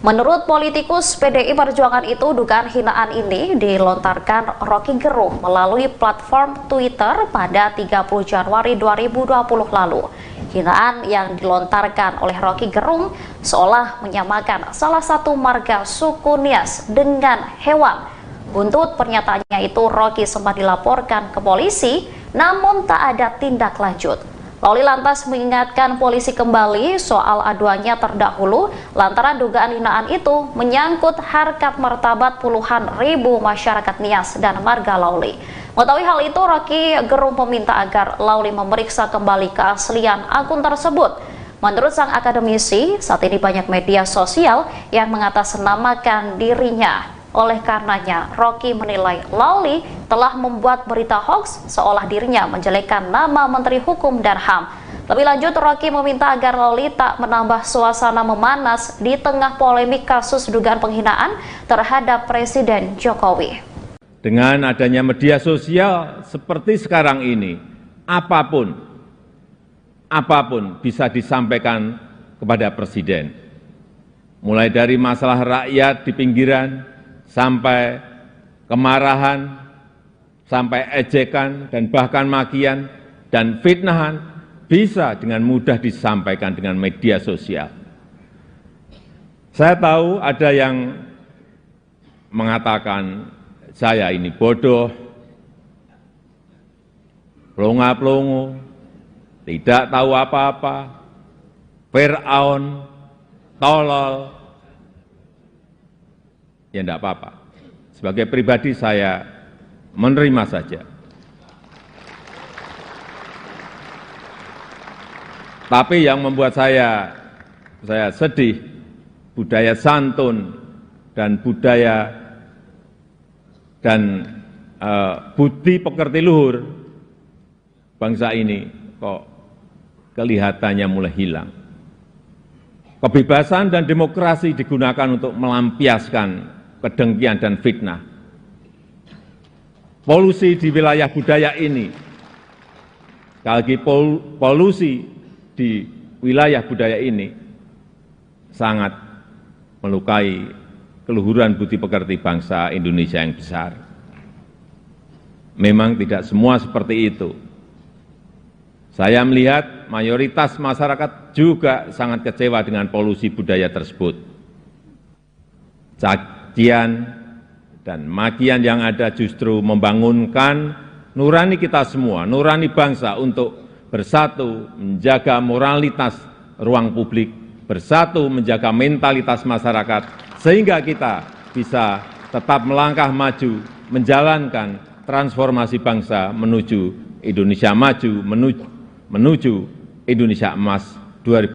Menurut politikus PDI Perjuangan itu, dugaan hinaan ini dilontarkan Roky Gerung melalui platform Twitter pada 30 Januari 2020 lalu. Hinaan yang dilontarkan oleh Roky Gerung seolah menyamakan salah satu marga suku Nias dengan hewan. Buntut pernyataannya itu, Roky sempat dilaporkan ke polisi, namun tak ada tindak lanjut. Lauli lantas mengingatkan polisi kembali soal aduannya terdahulu lantaran dugaan hinaan itu menyangkut harkat martabat puluhan ribu masyarakat Nias dan marga Lauli. Mengetahui hal itu, Roky Gerung meminta agar Lauli memeriksa kembali keaslian akun tersebut. Menurut sang akademisi, saat ini banyak media sosial yang mengatasnamakan dirinya. Oleh karenanya, Roky menilai Lauli telah membuat berita hoax seolah dirinya menjelekkan nama Menteri Hukum dan HAM. Lebih lanjut, Roky meminta agar Lauli tak menambah suasana memanas di tengah polemik kasus dugaan penghinaan terhadap Presiden Jokowi. Dengan adanya media sosial seperti sekarang ini, apapun bisa disampaikan kepada Presiden. Mulai dari masalah rakyat di pinggiran, sampai kemarahan, sampai ejekan, dan bahkan makian dan fitnahan bisa dengan mudah disampaikan dengan media sosial. Saya tahu ada yang mengatakan saya ini bodoh, pelongo-pelongo, tidak tahu apa-apa, Fir'aun, tolol. Ya enggak apa-apa. Sebagai pribadi saya menerima saja. Tapi yang membuat saya sedih, budaya santun dan budaya dan budi pekerti luhur bangsa ini kok kelihatannya mulai hilang. Kebebasan dan demokrasi digunakan untuk melampiaskan kedengkian dan fitnah. Polusi di wilayah budaya ini, sekali lagi polusi di wilayah budaya ini sangat melukai keluhuran budi pekerti bangsa Indonesia yang besar. Memang tidak semua seperti itu. Saya melihat mayoritas masyarakat juga sangat kecewa dengan polusi budaya tersebut. Cacian dan makian yang ada justru membangunkan nurani kita semua, nurani bangsa untuk bersatu menjaga moralitas ruang publik, bersatu menjaga mentalitas masyarakat, sehingga kita bisa tetap melangkah maju, menjalankan transformasi bangsa menuju Indonesia maju, menuju Indonesia Emas 2000.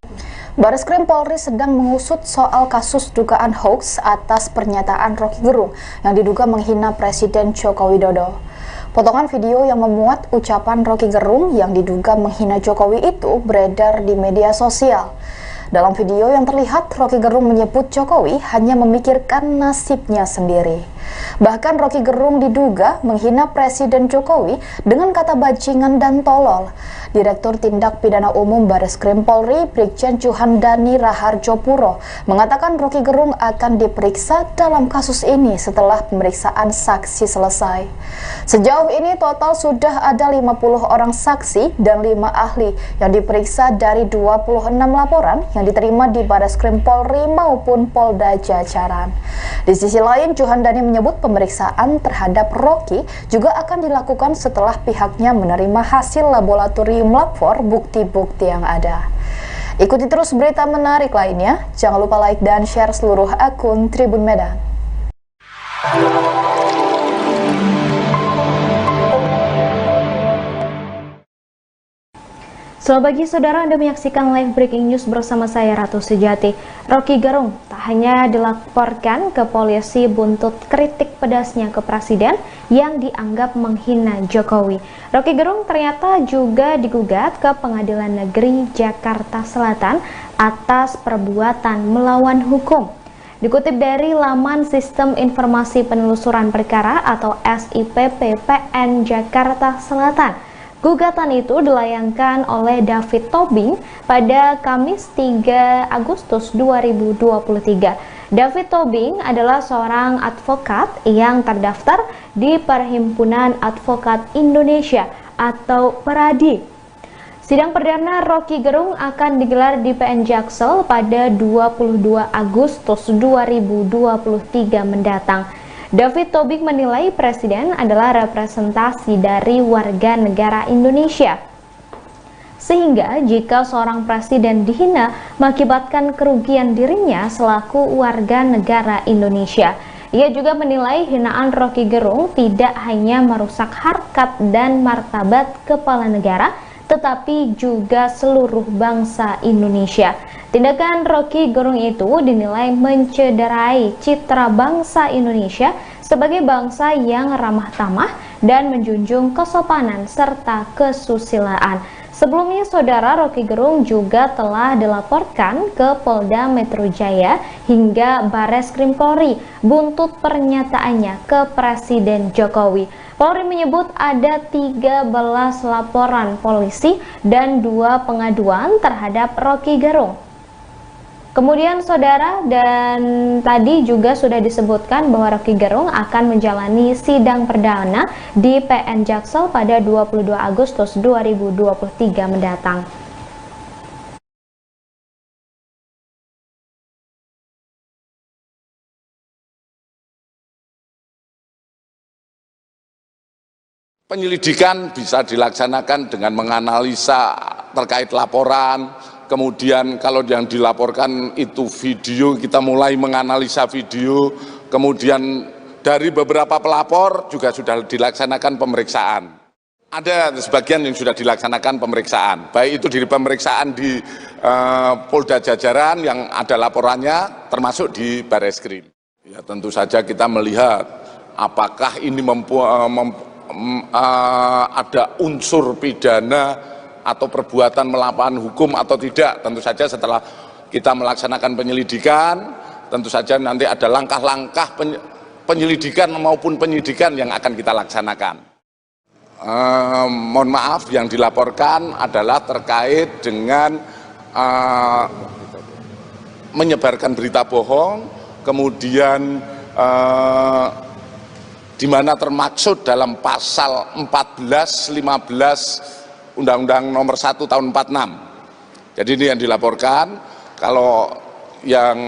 Bareskrim Polri sedang mengusut soal kasus dugaan hoaks atas pernyataan Roky Gerung yang diduga menghina Presiden Joko Widodo. Potongan video yang memuat ucapan Roky Gerung yang diduga menghina Jokowi itu beredar di media sosial. Dalam video yang terlihat, Roky Gerung menyebut Jokowi hanya memikirkan nasibnya sendiri. Bahkan Roky Gerung diduga menghina Presiden Jokowi dengan kata bajingan dan tolol. Direktur Tindak Pidana Umum Bareskrim Polri, Brigjen Juhandani Raharjopuro, mengatakan Roky Gerung akan diperiksa dalam kasus ini setelah pemeriksaan saksi selesai. Sejauh ini total sudah ada 50 orang saksi dan 5 ahli yang diperiksa dari 26 laporan yang diterima di Bareskrim Polri maupun Polda Jajaran. Di sisi lain, Juhandani menyebut pemeriksaan terhadap Roky juga akan dilakukan setelah pihaknya menerima hasil laboratorium lapor bukti-bukti yang ada. Ikuti terus berita menarik lainnya. Jangan lupa like dan share seluruh akun Tribun Medan. Selamat pagi saudara, Anda menyaksikan live breaking news bersama saya Ratu Sejati. Roky Gerung tak hanya dilaporkan ke polisi buntut kritik pedasnya ke presiden yang dianggap menghina Jokowi. Roky Gerung ternyata juga digugat ke Pengadilan Negeri Jakarta Selatan atas perbuatan melawan hukum. Dikutip dari laman Sistem Informasi Penelusuran Perkara atau SIPP PN Jakarta Selatan, gugatan itu dilayangkan oleh David Tobing pada Kamis 3 Agustus 2023. David Tobing adalah seorang advokat yang terdaftar di Perhimpunan Advokat Indonesia atau PERADI. Sidang perdana Roky Gerung akan digelar di PN Jaksel pada 22 Agustus 2023 mendatang. David Tobing menilai presiden adalah representasi dari warga negara Indonesia. Sehingga jika seorang presiden dihina mengakibatkan kerugian dirinya selaku warga negara Indonesia. Ia juga menilai hinaan Roky Gerung tidak hanya merusak harkat dan martabat kepala negara, tetapi juga seluruh bangsa Indonesia. Tindakan Roky Gerung itu dinilai mencederai citra bangsa Indonesia sebagai bangsa yang ramah tamah dan menjunjung kesopanan serta kesusilaan. Sebelumnya, saudara, Roky Gerung juga telah dilaporkan ke Polda Metro Jaya hingga Bareskrim Polri buntut pernyataannya ke Presiden Jokowi. Polri menyebut ada 13 laporan polisi dan 2 pengaduan terhadap Roky Gerung. Kemudian saudara, dan tadi juga sudah disebutkan bahwa Roky Gerung akan menjalani sidang perdana di PN Jaksel pada 22 Agustus 2023 mendatang. Penyelidikan bisa dilaksanakan dengan menganalisa terkait laporan. Kemudian kalau yang dilaporkan itu video, kita mulai menganalisa video. Kemudian dari beberapa pelapor juga sudah dilaksanakan pemeriksaan. Ada sebagian yang sudah dilaksanakan pemeriksaan, baik itu di pemeriksaan di Polda Jajaran yang ada laporannya, termasuk di Bareskrim. Ya, tentu saja kita melihat apakah ini ada unsur pidana atau perbuatan melawan hukum atau tidak. Tentu saja setelah kita melaksanakan penyelidikan, tentu saja nanti ada langkah-langkah penyelidikan maupun penyidikan yang akan kita laksanakan. Mohon maaf, yang dilaporkan adalah terkait dengan menyebarkan berita bohong, kemudian di mana termaksud dalam pasal 14, 15 Undang-Undang Nomor 1 Tahun 46. Jadi ini yang dilaporkan. Kalau yang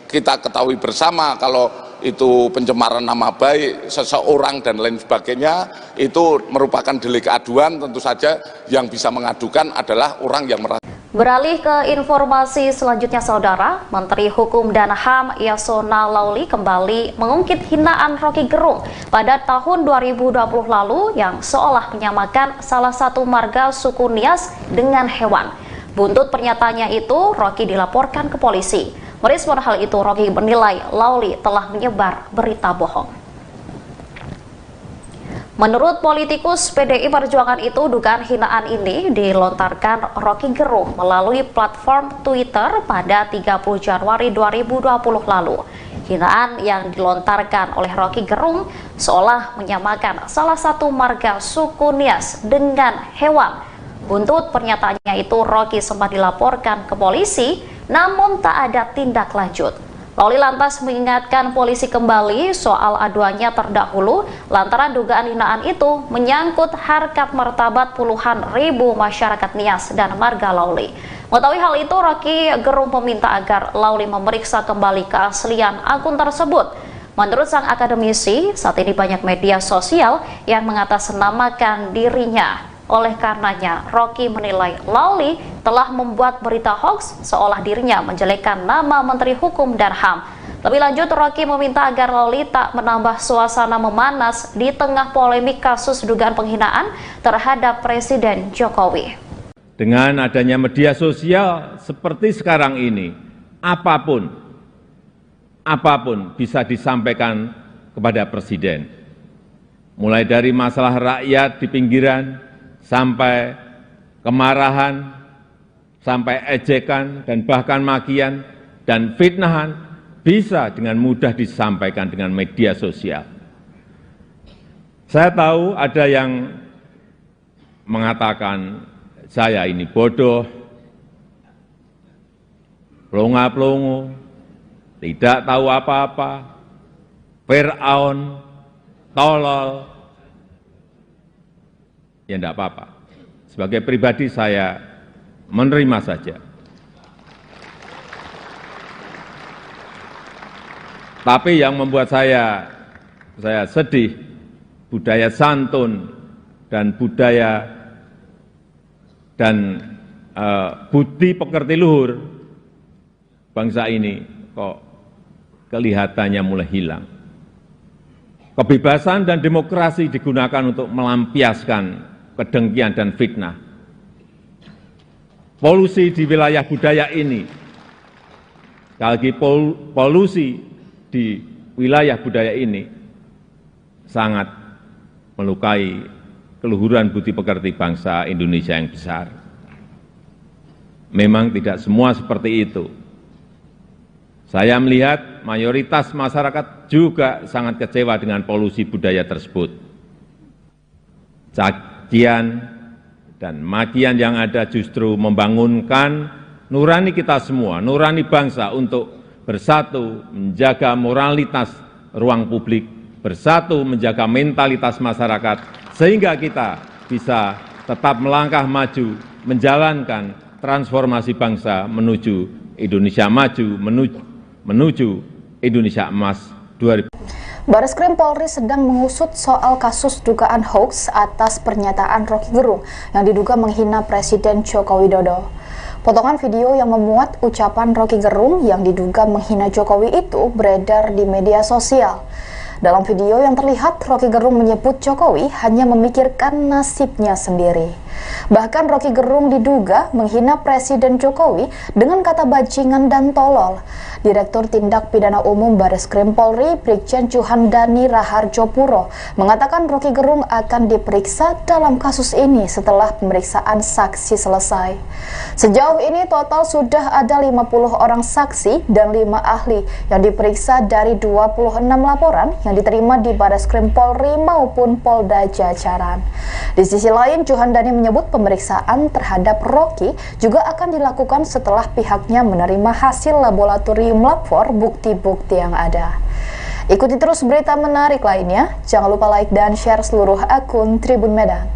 kita ketahui bersama, kalau itu pencemaran nama baik seseorang dan lain sebagainya, itu merupakan delik aduan. Tentu saja yang bisa mengadukan adalah orang yang merasa. Beralih ke informasi selanjutnya, saudara, Menteri Hukum dan HAM Yasona Lauli kembali mengungkit hinaan Roky Gerung pada tahun 2020 lalu yang seolah menyamakan salah satu marga suku Nias dengan hewan. Buntut pernyataannya itu, Rocky dilaporkan ke polisi. Merespon hal itu, Rocky menilai Lawli telah menyebar berita bohong. Menurut politikus PDI Perjuangan itu, dugaan hinaan ini dilontarkan Rocky Gerung melalui platform Twitter pada 30 Januari 2020 lalu. Hinaan yang dilontarkan oleh Rocky Gerung seolah menyamakan salah satu marga suku Nias dengan hewan. Buntut pernyataannya itu, Rocky sempat dilaporkan ke polisi, namun tak ada tindak lanjut. Lawli lantas mengingatkan polisi kembali soal aduannya terdahulu lantaran dugaan hinaan itu menyangkut harkat martabat puluhan ribu masyarakat Nias dan marga Lawli. Mengetahui hal itu, Rocky Gerung meminta agar Lawli memeriksa kembali keaslian akun tersebut. Menurut sang akademisi, saat ini banyak media sosial yang mengatasnamakan dirinya. Oleh karenanya, Rocky menilai Lawli telah membuat berita hoax seolah dirinya menjelekkan nama Menteri Hukum dan HAM. Lebih lanjut, Rocky meminta agar Lawli tak menambah suasana memanas di tengah polemik kasus dugaan penghinaan terhadap Presiden Jokowi. Dengan adanya media sosial seperti sekarang ini, apapun bisa disampaikan kepada Presiden. Mulai dari masalah rakyat di pinggiran, sampai kemarahan, sampai ejekan, dan bahkan makian dan fitnahan bisa dengan mudah disampaikan dengan media sosial. Saya tahu ada yang mengatakan saya ini bodoh, pelongo-pelongo, tidak tahu apa-apa, Fir'aun, tolol. Ya enggak apa-apa. Sebagai pribadi saya menerima saja. Tapi yang membuat saya sedih, budaya santun dan budaya dan budi pekerti luhur bangsa ini kok kelihatannya mulai hilang. Kebebasan dan demokrasi digunakan untuk melampiaskan kedengkian dan fitnah. Polusi di wilayah budaya ini, sekali lagi polusi di wilayah budaya ini sangat melukai keluhuran budi pekerti bangsa Indonesia yang besar. Memang tidak semua seperti itu. Saya melihat mayoritas masyarakat juga sangat kecewa dengan polusi budaya tersebut. Cacian dan makian yang ada justru membangunkan nurani kita semua, nurani bangsa untuk bersatu menjaga moralitas ruang publik, bersatu menjaga mentalitas masyarakat, sehingga kita bisa tetap melangkah maju, menjalankan transformasi bangsa menuju Indonesia maju, menuju Indonesia Emas 2000. Bareskrim Polri sedang mengusut soal kasus dugaan hoax atas pernyataan Rocky Gerung yang diduga menghina Presiden Joko Widodo. Potongan video yang memuat ucapan Rocky Gerung yang diduga menghina Jokowi itu beredar di media sosial. Dalam video yang terlihat, Rocky Gerung menyebut Jokowi hanya memikirkan nasibnya sendiri. Bahkan Rocky Gerung diduga menghina Presiden Jokowi dengan kata bajingan dan tolol. Direktur Tindak Pidana Umum Bareskrim Polri, Brigjen Juhandani Raharjopuro, mengatakan Rocky Gerung akan diperiksa dalam kasus ini setelah pemeriksaan saksi selesai. Sejauh ini total sudah ada 50 orang saksi dan 5 ahli yang diperiksa dari 26 laporan yang diterima di Bareskrim Polri maupun Polda Jajaran. Di sisi lain, Juhandani menyebut pemeriksaan terhadap Rocky juga akan dilakukan setelah pihaknya menerima hasil laboratorium lapor bukti-bukti yang ada. Ikuti terus berita menarik lainnya. Jangan lupa like dan share seluruh akun Tribun Medan.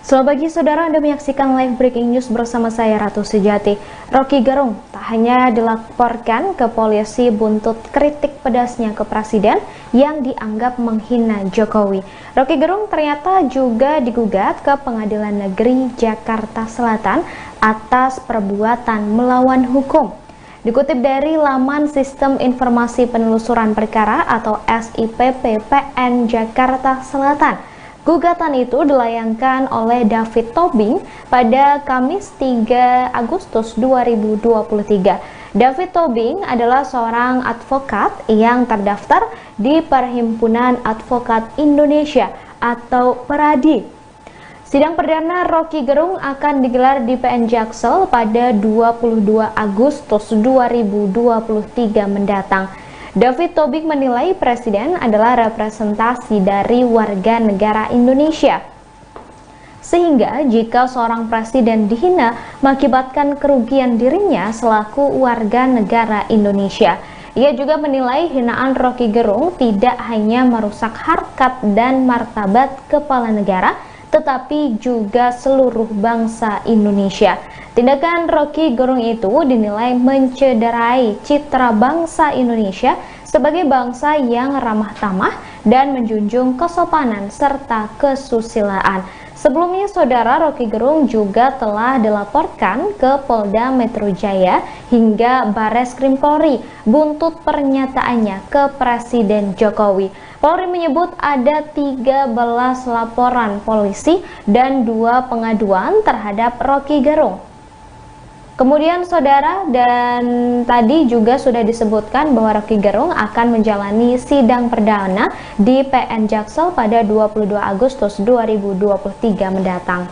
Selamat pagi saudara, Anda menyaksikan live breaking news bersama saya Ratu Sejati. Rocky Gerung tak hanya dilaporkan ke polisi buntut kritik pedasnya ke Presiden yang dianggap menghina Jokowi. Rocky Gerung ternyata juga digugat ke Pengadilan Negeri Jakarta Selatan atas perbuatan melawan hukum. Dikutip dari laman Sistem Informasi Penelusuran Perkara atau SIPP PN Jakarta Selatan, gugatan itu dilayangkan oleh David Tobing pada Kamis 3 Agustus 2023. David Tobing adalah seorang advokat yang terdaftar di Perhimpunan Advokat Indonesia atau PERADI. Sidang perdana Roky Gerung akan digelar di PN Jaksel pada 22 Agustus 2023 mendatang. David Tobing menilai Presiden adalah representasi dari warga negara Indonesia. Sehingga jika seorang presiden dihina mengakibatkan kerugian dirinya selaku warga negara Indonesia. Ia juga menilai hinaan Roky Gerung tidak hanya merusak harkat dan martabat kepala negara, tetapi juga seluruh bangsa Indonesia. Tindakan Roky Gerung itu dinilai mencederai citra bangsa Indonesia sebagai bangsa yang ramah tamah dan menjunjung kesopanan serta kesusilaan. Sebelumnya, saudara, Roky Gerung juga telah dilaporkan ke Polda Metro Jaya hingga Barreskrim Polri buntut pernyataannya ke Presiden Jokowi. Polri menyebut ada 13 laporan polisi dan 2 pengaduan terhadap Roky Gerung. Kemudian, saudara, dan tadi juga sudah disebutkan bahwa Roky Gerung akan menjalani sidang perdana di PN Jaksel pada 22 Agustus 2023 mendatang.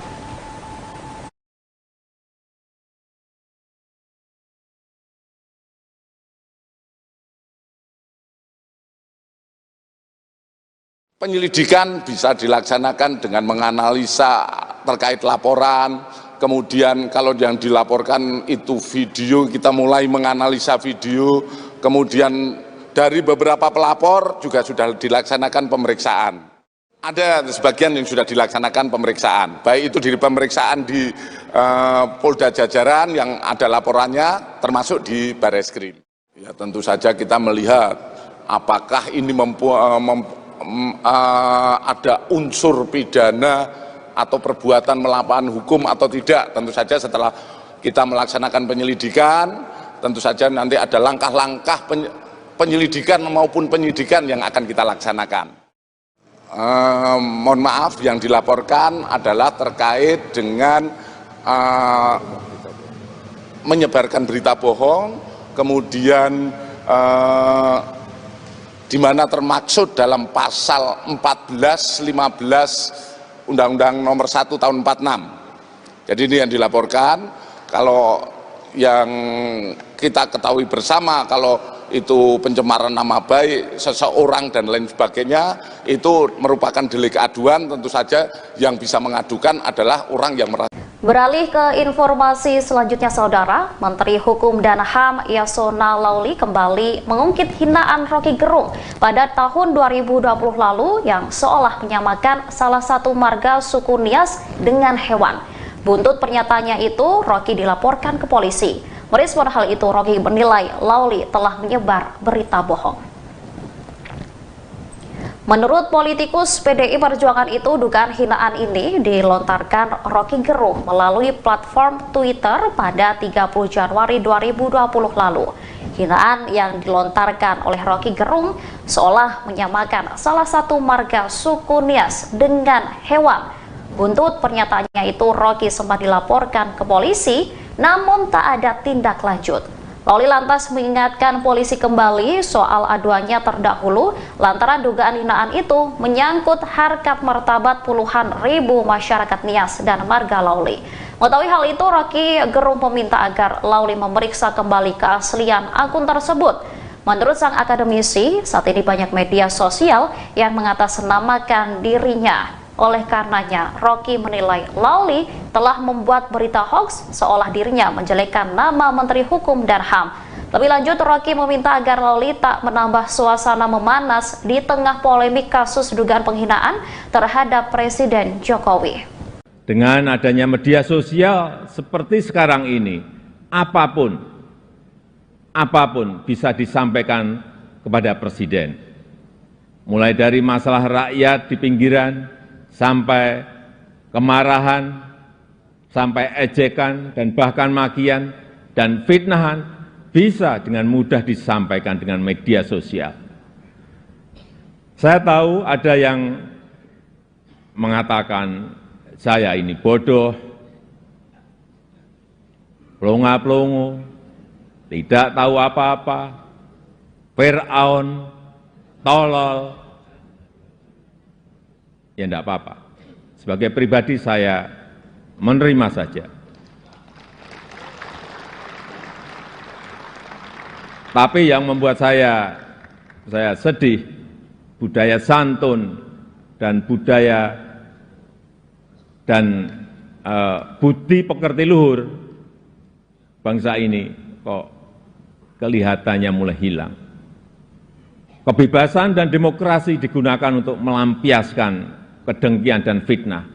Penyelidikan bisa dilaksanakan dengan menganalisa terkait laporan. Kemudian kalau yang dilaporkan itu video, kita mulai menganalisa video. Kemudian dari beberapa pelapor juga sudah dilaksanakan pemeriksaan. Ada sebagian yang sudah dilaksanakan pemeriksaan, baik itu di pemeriksaan di Polda Jajaran yang ada laporannya, termasuk di Barreskrim. Ya, tentu saja kita melihat apakah ini ada unsur pidana atau perbuatan melawan hukum atau tidak. Tentu saja setelah kita melaksanakan penyelidikan, tentu saja nanti ada langkah-langkah penyelidikan maupun penyidikan yang akan kita laksanakan. Mohon maaf, yang dilaporkan adalah terkait dengan menyebarkan berita bohong, kemudian di mana termaksud dalam pasal 14, 15 Undang-Undang Nomor 1 Tahun 46. Jadi ini yang dilaporkan. Kalau yang kita ketahui bersama, kalau itu pencemaran nama baik seseorang dan lain sebagainya, itu merupakan delik aduan. Tentu saja yang bisa mengadukan adalah orang yang merasa. Beralih ke informasi selanjutnya, saudara, Menteri Hukum dan HAM Yasona Lauli kembali mengungkit hinaan Roky Gerung pada tahun 2020 lalu yang seolah menyamakan salah satu marga suku Nias dengan hewan. Buntut pernyataannya itu, Roky dilaporkan ke polisi. Merespon hal itu, Roky menilai Lauli telah menyebar berita bohong. Menurut politikus PDI Perjuangan itu, dugaan hinaan ini dilontarkan Roky Gerung melalui platform Twitter pada 30 Januari 2020 lalu. Hinaan yang dilontarkan oleh Roky Gerung seolah menyamakan salah satu marga suku Nias dengan hewan. Buntut pernyataannya itu, Roky sempat dilaporkan ke polisi, namun tak ada tindak lanjut. Lauli lantas mengingatkan polisi kembali soal aduannya terdahulu lantaran dugaan hinaan itu menyangkut harkat martabat puluhan ribu masyarakat Nias dan marga Lauli. Mengetahui hal itu, Roky Gerung meminta agar Lauli memeriksa kembali keaslian akun tersebut. Menurut sang akademisi, saat ini banyak media sosial yang mengatasnamakan dirinya. Oleh karenanya, Roky menilai Lauli telah membuat berita hoax seolah dirinya menjelekkan nama Menteri Hukum dan HAM. Lebih lanjut, Roky meminta agar Lauli tak menambah suasana memanas di tengah polemik kasus dugaan penghinaan terhadap Presiden Jokowi. Dengan adanya media sosial seperti sekarang ini, apapun bisa disampaikan kepada Presiden. Mulai dari masalah rakyat di pinggiran, sampai kemarahan, sampai ejekan, dan bahkan makian dan fitnahan bisa dengan mudah disampaikan dengan media sosial. Saya tahu ada yang mengatakan saya ini bodoh, pelongo-pelongo, tidak tahu apa-apa, Fir'aun, tolol. Ya enggak apa-apa. Sebagai pribadi saya menerima saja. Tapi yang membuat saya sedih, budaya santun dan budaya dan budi pekerti luhur bangsa ini kok kelihatannya mulai hilang. Kebebasan dan demokrasi digunakan untuk melampiaskan kedengkian dan fitnah.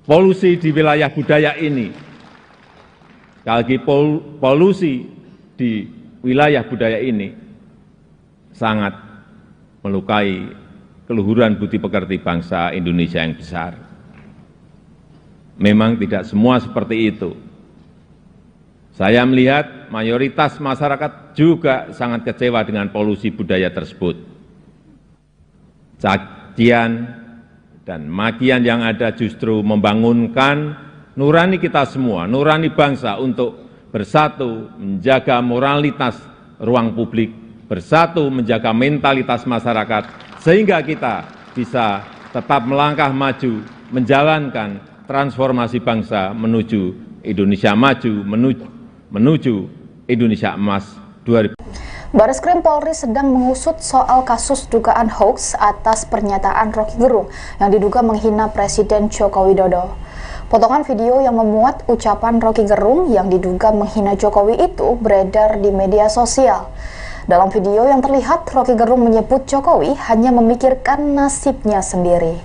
Polusi di wilayah budaya ini, sekali lagi polusi di wilayah budaya ini sangat melukai keluhuran budi pekerti bangsa Indonesia yang besar. Memang tidak semua seperti itu. Saya melihat mayoritas masyarakat juga sangat kecewa dengan polusi budaya tersebut. Cacian dan makian yang ada justru membangunkan nurani kita semua, nurani bangsa untuk bersatu menjaga moralitas ruang publik, bersatu menjaga mentalitas masyarakat, sehingga kita bisa tetap melangkah maju, menjalankan transformasi bangsa menuju Indonesia maju, menuju Indonesia emas 2000. Bareskrim Polri sedang mengusut soal kasus dugaan hoaks atas pernyataan Roky Gerung yang diduga menghina Presiden Joko Widodo. Potongan video yang memuat ucapan Roky Gerung yang diduga menghina Jokowi itu beredar di media sosial. Dalam video yang terlihat, Roky Gerung menyebut Jokowi hanya memikirkan nasibnya sendiri.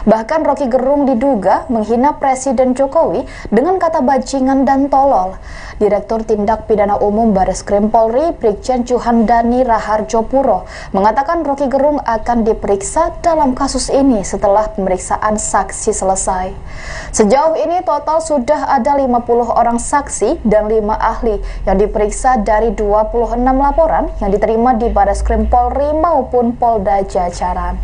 Bahkan Roky Gerung diduga menghina Presiden Jokowi dengan kata bajingan dan tolol. Direktur Tindak Pidana Umum Bareskrim Polri, Brigjen Juhandani Raharjo Puro, mengatakan Roky Gerung akan diperiksa dalam kasus ini setelah pemeriksaan saksi selesai. Sejauh ini total sudah ada 50 orang saksi dan 5 ahli yang diperiksa dari 26 laporan yang diterima di Bareskrim Polri maupun Polda Jajaran.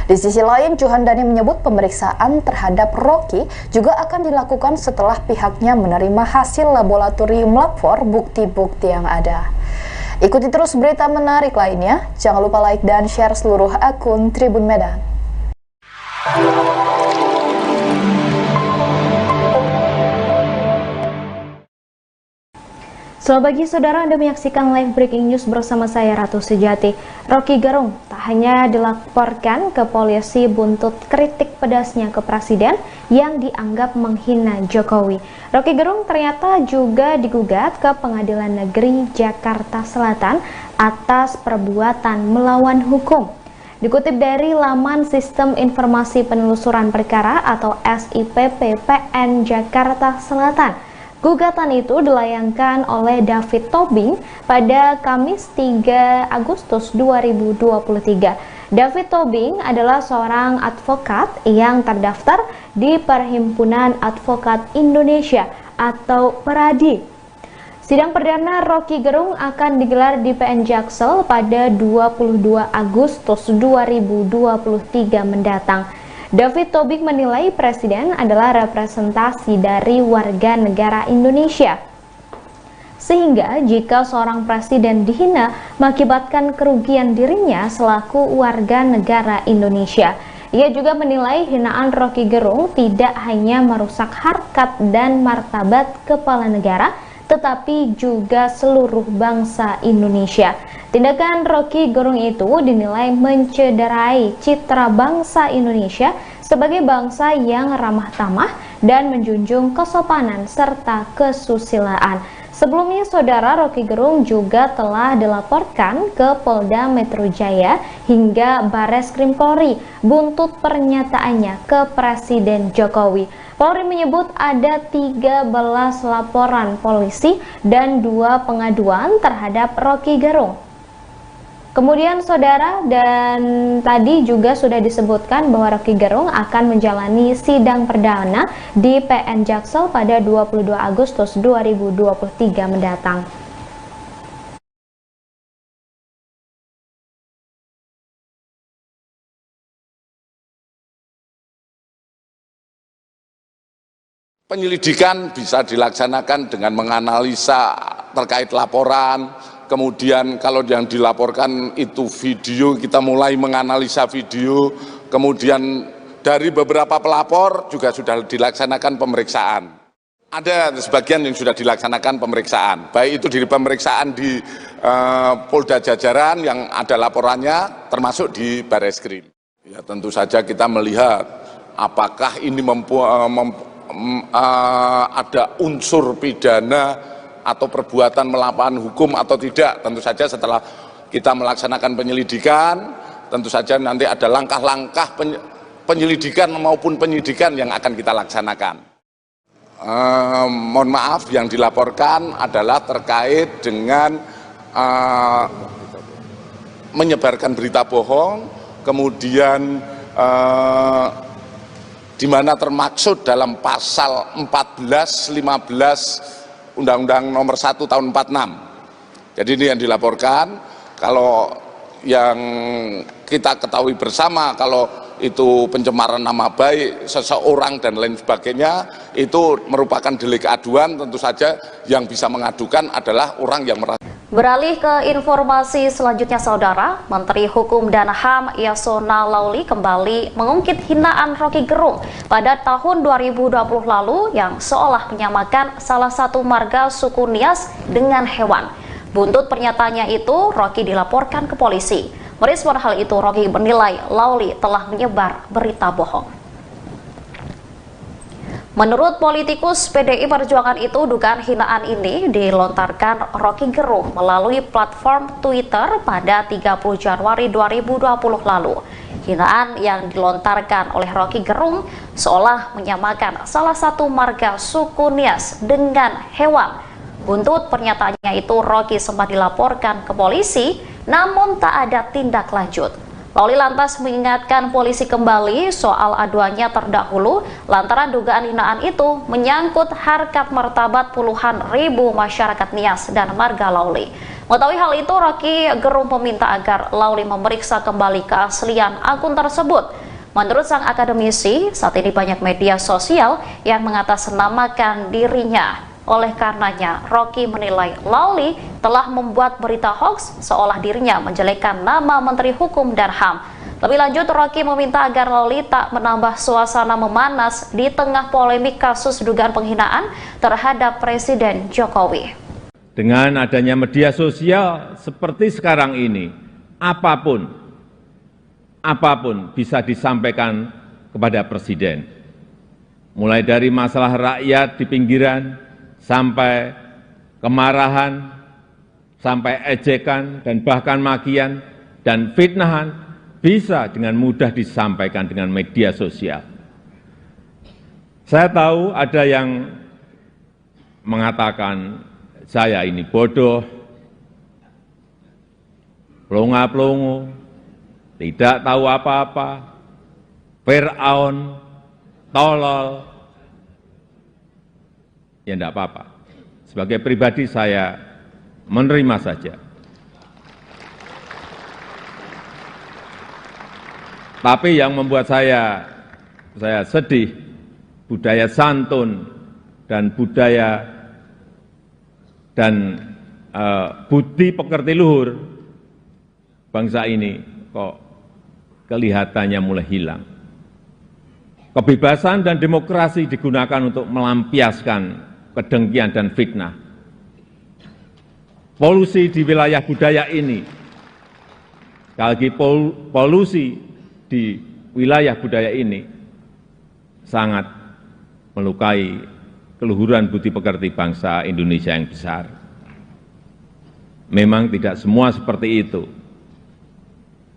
Di sisi lain, Juhandani menyebut pemeriksaan terhadap Roky juga akan dilakukan setelah pihaknya menerima hasil laboratorium lapor bukti-bukti yang ada. Ikuti terus berita menarik lainnya. Jangan lupa like dan share seluruh akun Tribun Medan. Selamat pagi saudara, Anda menyaksikan live breaking news bersama saya Ratu Sejati. Roky Gerung tak hanya dilaporkan ke polisi buntut kritik pedasnya ke Presiden yang dianggap menghina Jokowi. Roky Gerung ternyata juga digugat ke Pengadilan Negeri Jakarta Selatan atas perbuatan melawan hukum. Dikutip dari laman Sistem Informasi Penelusuran Perkara atau SIPP PN Jakarta Selatan, gugatan itu dilayangkan oleh David Tobing pada Kamis 3 Agustus 2023. David Tobing adalah seorang advokat yang terdaftar di Perhimpunan Advokat Indonesia atau PERADI. Sidang perdana Roky Gerung akan digelar di PN Jaksel pada 22 Agustus 2023 mendatang. David Tobing menilai Presiden adalah representasi dari warga negara Indonesia. Sehingga jika seorang presiden dihina mengakibatkan kerugian dirinya selaku warga negara Indonesia. Ia juga menilai hinaan Roky Gerung tidak hanya merusak harkat dan martabat kepala negara, tetapi juga seluruh bangsa Indonesia. Tindakan Roky Gerung itu dinilai mencederai citra bangsa Indonesia sebagai bangsa yang ramah tamah dan menjunjung kesopanan serta kesusilaan. Sebelumnya, saudara, Roky Gerung juga telah dilaporkan ke Polda Metro Jaya hingga Bareskrim Polri buntut pernyataannya ke Presiden Jokowi. Polri menyebut ada 13 laporan polisi dan 2 pengaduan terhadap Roky Gerung. Kemudian saudara, dan tadi juga sudah disebutkan bahwa Roky Gerung akan menjalani sidang perdana di PN Jaksel pada 22 Agustus 2023 mendatang. Penyelidikan bisa dilaksanakan dengan menganalisa terkait laporan, kemudian kalau yang dilaporkan itu video, kita mulai menganalisa video, kemudian dari beberapa pelapor juga sudah dilaksanakan pemeriksaan. Ada sebagian yang sudah dilaksanakan pemeriksaan, baik itu di pemeriksaan di Polda Jajaran yang ada laporannya, termasuk di Bareskrim. Ya, tentu saja kita melihat apakah ini ada unsur pidana atau perbuatan melawan hukum atau tidak. Tentu saja setelah kita melaksanakan penyelidikan, tentu saja nanti ada langkah-langkah penyelidikan maupun penyidikan yang akan kita laksanakan. Mohon maaf, yang dilaporkan adalah terkait dengan menyebarkan berita bohong, kemudian di mana termaksud dalam pasal 14, 15 Undang-Undang Nomor 1 Tahun 46. Jadi ini yang dilaporkan. Kalau yang kita ketahui bersama, kalau itu pencemaran nama baik seseorang dan lain sebagainya, itu merupakan delik aduan. Tentu saja yang bisa mengadukan adalah orang yang merasa. Beralih ke informasi selanjutnya, Saudara, Menteri Hukum dan HAM Yasona Lauli kembali mengungkit hinaan Roky Gerung pada tahun 2020 lalu yang seolah menyamakan salah satu marga suku Nias dengan hewan. Buntut pernyataannya itu, Roky dilaporkan ke polisi. Merespon hal itu, Roky menilai Lauli telah menyebar berita bohong. Menurut politikus PDI Perjuangan itu, dugaan hinaan ini dilontarkan Roky Gerung melalui platform Twitter pada 30 Januari 2020 lalu. Hinaan yang dilontarkan oleh Roky Gerung seolah menyamakan salah satu marga suku Nias dengan hewan. Buntut pernyataannya itu, Roky sempat dilaporkan ke polisi, namun tak ada tindak lanjut. Lauli lantas mengingatkan polisi kembali soal aduannya terdahulu lantaran dugaan hinaan itu menyangkut harkat martabat puluhan ribu masyarakat Nias dan marga Lauli. Mengetahui hal itu, Roky Gerung meminta agar Lauli memeriksa kembali keaslian akun tersebut. Menurut sang akademisi, saat ini banyak media sosial yang mengatasnamakan dirinya. Oleh karenanya, Roky menilai Lauli telah membuat berita hoax seolah dirinya menjelekkan nama Menteri Hukum dan HAM. Lebih lanjut, Roky meminta agar Lauli tak menambah suasana memanas di tengah polemik kasus dugaan penghinaan terhadap Presiden Jokowi. Dengan adanya media sosial seperti sekarang ini, apapun bisa disampaikan kepada Presiden. Mulai dari masalah rakyat di pinggiran, sampai kemarahan, sampai ejekan, dan bahkan makian dan fitnahan bisa dengan mudah disampaikan dengan media sosial. Saya tahu ada yang mengatakan saya ini bodoh, pelongo-pelongo, tidak tahu apa-apa, Fir'aun, tolol. Ya enggak apa-apa. Sebagai pribadi saya menerima saja. Tapi yang membuat saya sedih, budaya santun dan budaya dan budi pekerti luhur bangsa ini kok kelihatannya mulai hilang. Kebebasan dan demokrasi digunakan untuk melampiaskan kedengkian dan fitnah. Polusi di wilayah budaya ini, sekali lagi polusi di wilayah budaya ini sangat melukai keluhuran budi pekerti bangsa Indonesia yang besar. Memang tidak semua seperti itu.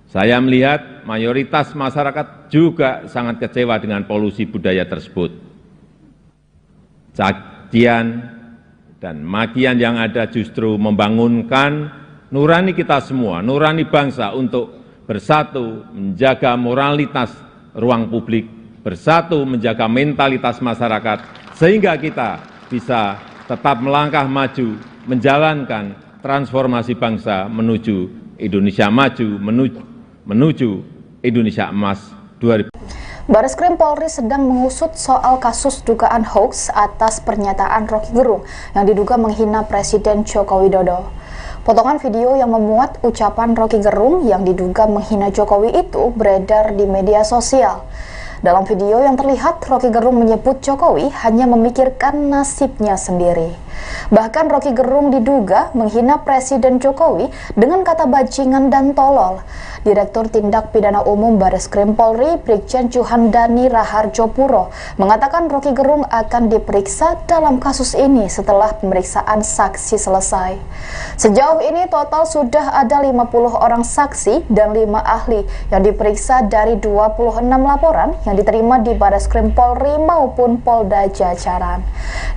Saya melihat mayoritas masyarakat juga sangat kecewa dengan polusi budaya tersebut. Cacian dan makian yang ada justru membangunkan nurani kita semua, nurani bangsa untuk bersatu menjaga moralitas ruang publik, bersatu menjaga mentalitas masyarakat, sehingga kita bisa tetap melangkah maju, menjalankan transformasi bangsa menuju Indonesia maju, menuju Indonesia emas 2000. Bareskrim Polri sedang mengusut soal kasus dugaan hoaks atas pernyataan Roky Gerung yang diduga menghina Presiden Joko Widodo. Potongan video yang memuat ucapan Roky Gerung yang diduga menghina Jokowi itu beredar di media sosial. Dalam video yang terlihat, Roky Gerung menyebut Jokowi hanya memikirkan nasibnya sendiri. Bahkan Roky Gerung diduga menghina Presiden Jokowi dengan kata bajingan dan tolol. Direktur Tindak Pidana Umum Bareskrim Polri, Brigjen Juhandani Raharjopuro, mengatakan Roky Gerung akan diperiksa dalam kasus ini setelah pemeriksaan saksi selesai. Sejauh ini total sudah ada 50 orang saksi dan 5 ahli yang diperiksa dari 26 laporan yang diterima di Bareskrim Polri maupun Polda Jajaran.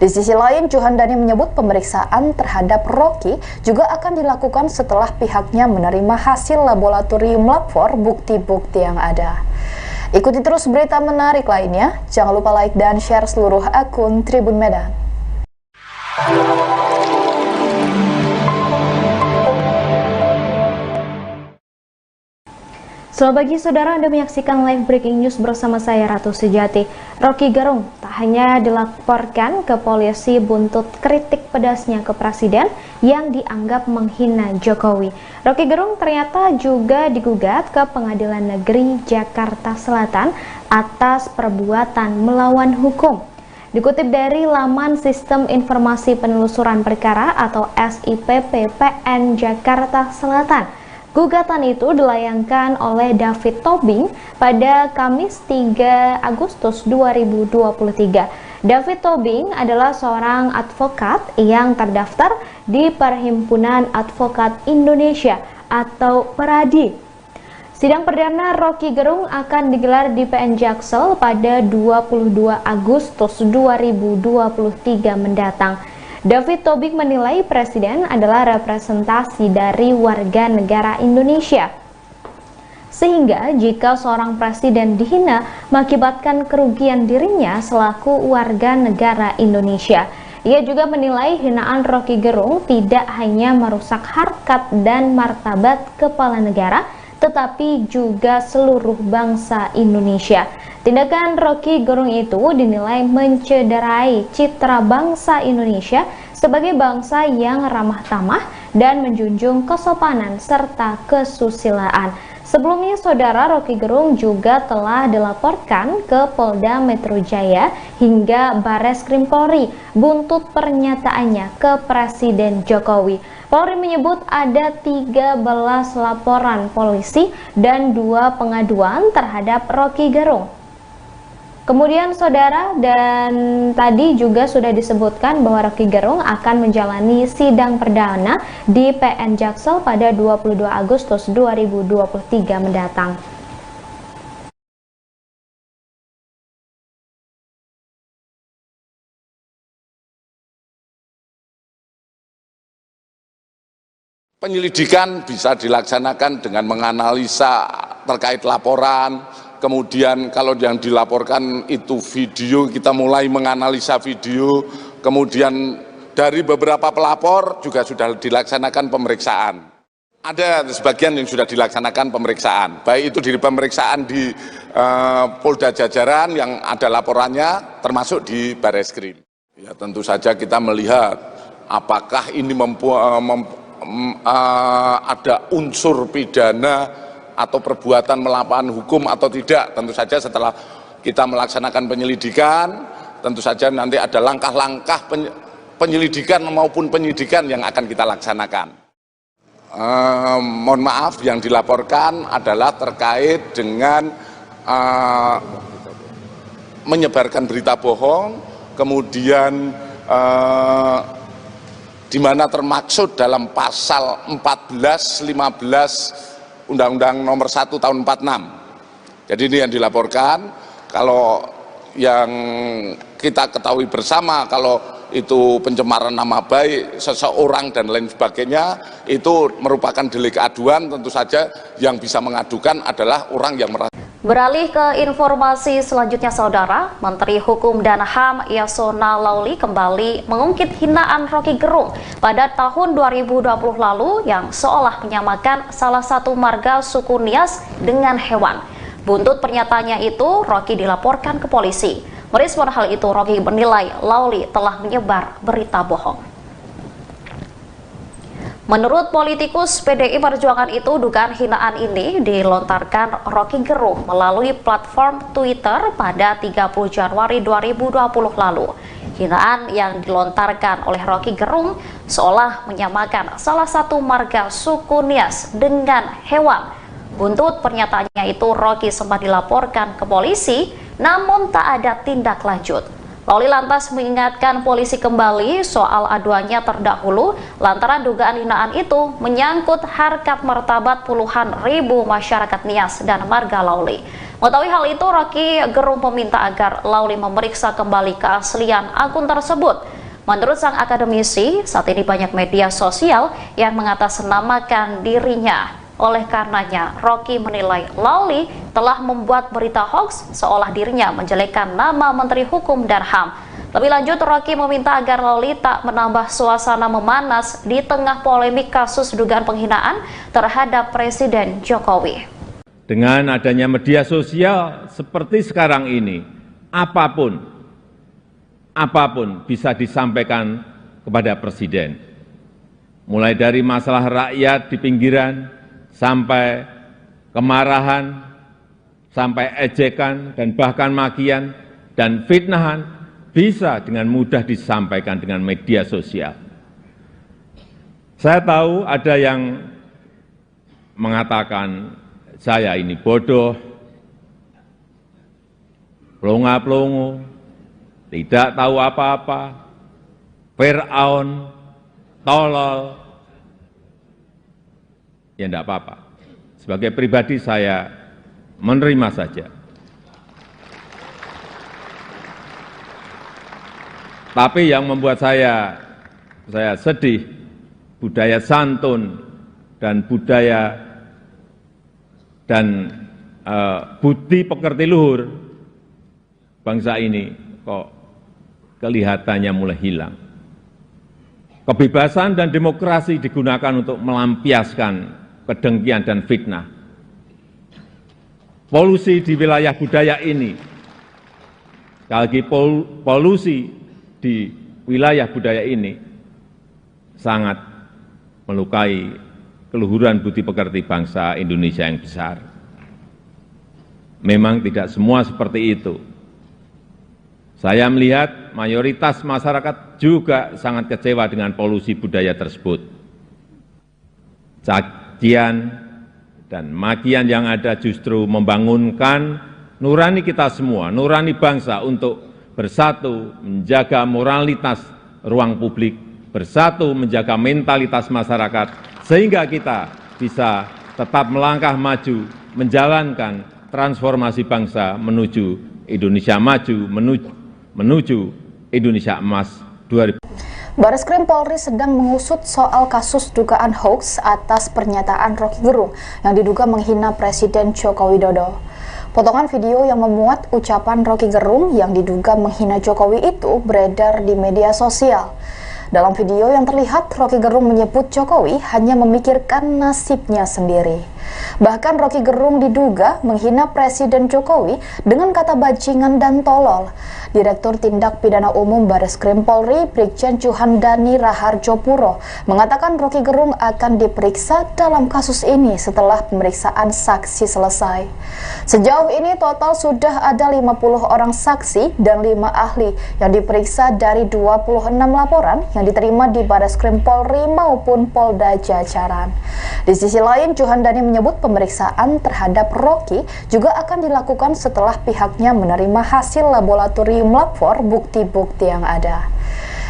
Di sisi lain, Juhandani menyebut pemeriksaan terhadap Roky juga akan dilakukan setelah pihaknya menerima hasil laboratorium lapor bukti-bukti yang ada. Ikuti terus berita menarik lainnya. Jangan lupa like dan share seluruh akun Tribun Medan. Selamat pagi saudara, Anda menyaksikan live breaking news bersama saya Ratu Sejati. Roky Gerung tak hanya dilaporkan ke polisi buntut kritik pedasnya ke Presiden yang dianggap menghina Jokowi. Roky Gerung ternyata juga digugat ke Pengadilan Negeri Jakarta Selatan atas perbuatan melawan hukum. Dikutip dari laman Sistem Informasi Penelusuran Perkara atau SIPP PN Jakarta Selatan, gugatan itu dilayangkan oleh David Tobing pada Kamis 3 Agustus 2023. David Tobing adalah seorang advokat yang terdaftar di Perhimpunan Advokat Indonesia atau PERADI. Sidang perdana Roky Gerung akan digelar di PN Jaksel pada 22 Agustus 2023 mendatang. David Tobing menilai Presiden adalah representasi dari warga negara Indonesia. Sehingga jika seorang presiden dihina mengakibatkan kerugian dirinya selaku warga negara Indonesia. Ia juga menilai hinaan Roky Gerung tidak hanya merusak harkat dan martabat kepala negara, tetapi juga seluruh bangsa Indonesia. Tindakan Roky Gerung itu dinilai mencederai citra bangsa Indonesia sebagai bangsa yang ramah tamah dan menjunjung kesopanan serta kesusilaan. Sebelumnya, saudara, Roky Gerung juga telah dilaporkan ke Polda Metro Jaya hingga Bareskrim Polri buntut pernyataannya ke Presiden Jokowi. Polri menyebut ada 13 laporan polisi dan 2 pengaduan terhadap Roky Gerung. Kemudian saudara, dan tadi juga sudah disebutkan bahwa Roky Gerung akan menjalani sidang perdana di PN Jaksel pada 22 Agustus 2023 mendatang. Penyelidikan bisa dilaksanakan dengan menganalisa terkait laporan. Kemudian kalau yang dilaporkan itu video, kita mulai menganalisa video. Kemudian dari beberapa pelapor juga sudah dilaksanakan pemeriksaan. Ada sebagian yang sudah dilaksanakan pemeriksaan, baik itu di pemeriksaan di Polda Jajaran yang ada laporannya, termasuk di Bareskrim. Ya, tentu saja kita melihat apakah ini ada unsur pidana atau perbuatan melawan hukum atau tidak. Tentu saja setelah kita melaksanakan penyelidikan, tentu saja nanti ada langkah-langkah penyelidikan maupun penyidikan yang akan kita laksanakan. Mohon maaf, yang dilaporkan adalah terkait dengan menyebarkan berita bohong, kemudian di mana termaksud dalam pasal 14, 15 Undang-Undang Nomor 1 Tahun 46. Jadi ini yang dilaporkan. Kalau yang kita ketahui bersama, kalau itu pencemaran nama baik seseorang dan lain sebagainya, itu merupakan delik aduan. Tentu saja yang bisa mengadukan adalah orang yang merasa. Beralih ke informasi selanjutnya, saudara, Menteri Hukum dan HAM Yasona Lauli kembali mengungkit hinaan Roky Gerung pada tahun 2020 lalu yang seolah menyamakan salah satu marga suku Nias dengan hewan. Buntut pernyataannya itu, Rocky dilaporkan ke polisi. Merespon hal itu, Rocky menilai Lawli telah menyebar berita bohong. Menurut politikus PDI Perjuangan itu, dugaan hinaan ini dilontarkan Rocky Gerung melalui platform Twitter pada 30 Januari 2020 lalu. Hinaan yang dilontarkan oleh Rocky Gerung seolah menyamakan salah satu marga suku Nias dengan hewan. Buntut pernyataannya itu, Rocky sempat dilaporkan ke polisi, namun tak ada tindak lanjut. Lawli lantas mengingatkan polisi kembali soal aduannya terdahulu lantaran dugaan hinaan itu menyangkut harkat martabat puluhan ribu masyarakat Nias dan marga Lawli. Mengetahui hal itu, Rocky Gerung meminta agar Lawli memeriksa kembali keaslian akun tersebut. Menurut sang akademisi, saat ini banyak media sosial yang mengatasnamakan dirinya. Oleh karenanya, Rocky menilai Lawli telah membuat berita hoax seolah dirinya menjelekkan nama Menteri Hukum dan HAM. Lebih lanjut, Rocky meminta agar Lawli tak menambah suasana memanas di tengah polemik kasus dugaan penghinaan terhadap Presiden Jokowi. Dengan adanya media sosial seperti sekarang ini, apapun bisa disampaikan kepada Presiden. Mulai dari masalah rakyat di pinggiran, sampai kemarahan, sampai ejekan, dan bahkan makian dan fitnahan bisa dengan mudah disampaikan dengan media sosial. Saya tahu ada yang mengatakan saya ini bodoh, pelongo-pelongo, tidak tahu apa-apa, Fir'aun, tolol. Ya enggak apa-apa. Sebagai pribadi saya menerima saja. Tapi yang membuat saya sedih, budaya santun dan budaya dan budi pekerti luhur bangsa ini kok kelihatannya mulai hilang. Kebebasan dan demokrasi digunakan untuk melampiaskan kedengkian dan fitnah. Polusi di wilayah budaya ini, sekali lagi polusi di wilayah budaya ini sangat melukai keluhuran budi pekerti bangsa Indonesia yang besar. Memang tidak semua seperti itu. Saya melihat mayoritas masyarakat juga sangat kecewa dengan polusi budaya tersebut. Cacian dan makian yang ada justru membangunkan nurani kita semua, nurani bangsa untuk bersatu menjaga moralitas ruang publik, bersatu menjaga mentalitas masyarakat, sehingga kita bisa tetap melangkah maju, menjalankan transformasi bangsa menuju Indonesia maju, menuju Indonesia emas 2000. Bareskrim Polri sedang mengusut soal kasus dugaan hoax atas pernyataan Rocky Gerung yang diduga menghina Presiden Joko Widodo. Potongan video yang memuat ucapan Rocky Gerung yang diduga menghina Jokowi itu beredar di media sosial. Dalam video yang terlihat, Rocky Gerung menyebut Jokowi hanya memikirkan nasibnya sendiri. Bahkan Rocky Gerung diduga menghina Presiden Jokowi dengan kata bajingan dan tolol. Direktur Tindak Pidana Umum Bareskrim Polri, Brigjen Juhandani Raharjopuro, mengatakan Rocky Gerung akan diperiksa dalam kasus ini setelah pemeriksaan saksi selesai. Sejauh ini total sudah ada 50 orang saksi dan 5 ahli yang diperiksa dari 26 laporan yang diterima di Bareskrim Polri maupun Polda Jajaran. Di sisi lain, Juhandani menyebut pemeriksaan terhadap Rocky juga akan dilakukan setelah pihaknya menerima hasil laboratorium lapor bukti-bukti yang ada.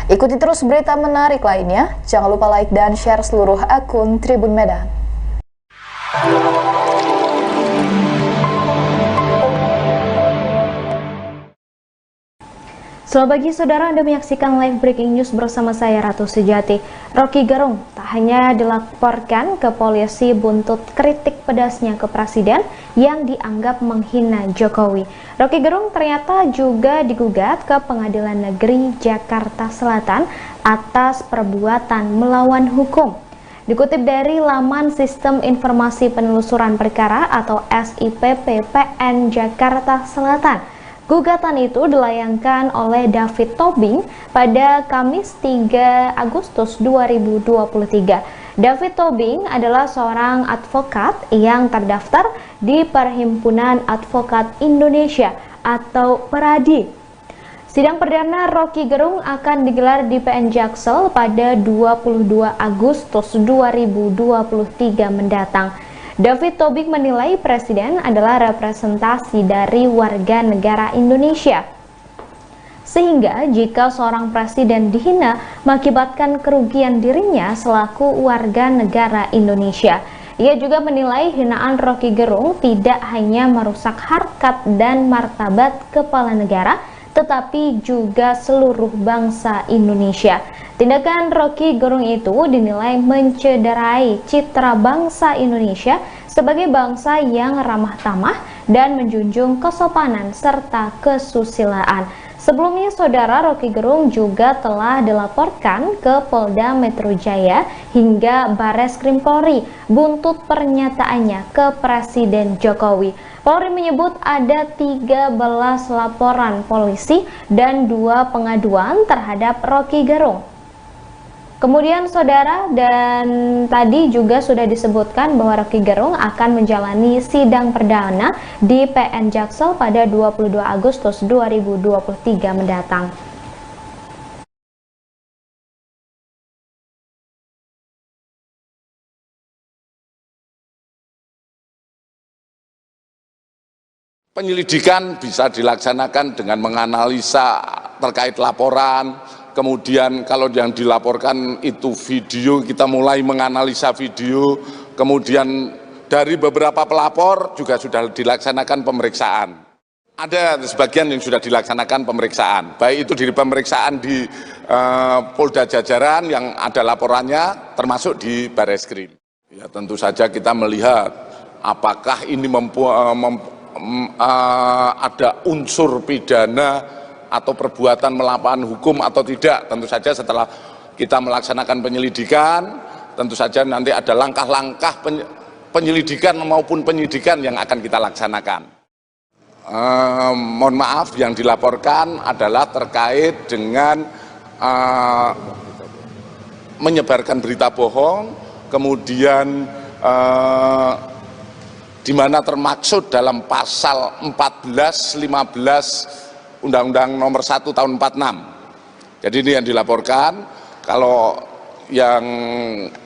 Ikuti terus berita menarik lainnya. Jangan lupa like dan share seluruh akun Tribun Medan. Selamat pagi saudara, Anda menyaksikan live breaking news bersama saya Ratu Sejati. Rocky Gerung tak hanya dilaporkan ke polisi buntut kritik pedasnya ke Presiden yang dianggap menghina Jokowi. Rocky Gerung ternyata juga digugat ke Pengadilan Negeri Jakarta Selatan atas perbuatan melawan hukum. Dikutip dari laman Sistem Informasi Penelusuran Perkara atau SIPP PN Jakarta Selatan, gugatan itu dilayangkan oleh David Tobing pada Kamis 3 Agustus 2023. David Tobing adalah seorang advokat yang terdaftar di Perhimpunan Advokat Indonesia atau PERADI. Sidang perdana Roky Gerung akan digelar di PN Jaksel pada 22 Agustus 2023 mendatang. David Tobing menilai Presiden adalah representasi dari warga negara Indonesia. Sehingga jika seorang presiden dihina mengakibatkan kerugian dirinya selaku warga negara Indonesia. Ia juga menilai hinaan Roky Gerung tidak hanya merusak harkat dan martabat kepala negara, tetapi juga seluruh bangsa Indonesia. Tindakan Roky Gerung itu dinilai mencederai citra bangsa Indonesia sebagai bangsa yang ramah tamah dan menjunjung kesopanan serta kesusilaan. Sebelumnya, Saudara, Roky Gerung juga telah dilaporkan ke Polda Metro Jaya hingga Barreskrim Polri buntut pernyataannya ke Presiden Jokowi. Polri menyebut ada 13 laporan polisi dan 2 pengaduan terhadap Roky Gerung. Kemudian Saudara, dan tadi juga sudah disebutkan bahwa Roky Gerung akan menjalani sidang perdana di PN Jaksel pada 22 Agustus 2023 mendatang. Penyelidikan bisa dilaksanakan dengan menganalisa terkait laporan, kemudian kalau yang dilaporkan itu video, kita mulai menganalisa video, kemudian dari beberapa pelapor juga sudah dilaksanakan pemeriksaan. Ada sebagian yang sudah dilaksanakan pemeriksaan, baik itu di pemeriksaan di Polda Jajaran yang ada laporannya, termasuk di Barreskrim. Ya, tentu saja kita melihat apakah ini ada unsur pidana atau perbuatan melawan hukum atau tidak. Tentu saja setelah kita melaksanakan penyelidikan, tentu saja nanti ada langkah-langkah penyelidikan maupun penyidikan yang akan kita laksanakan. Mohon maaf, yang dilaporkan adalah terkait dengan menyebarkan berita bohong, kemudian di mana termaksud dalam pasal 14, 15 Undang-Undang Nomor 1 Tahun 46. Jadi ini yang dilaporkan. Kalau yang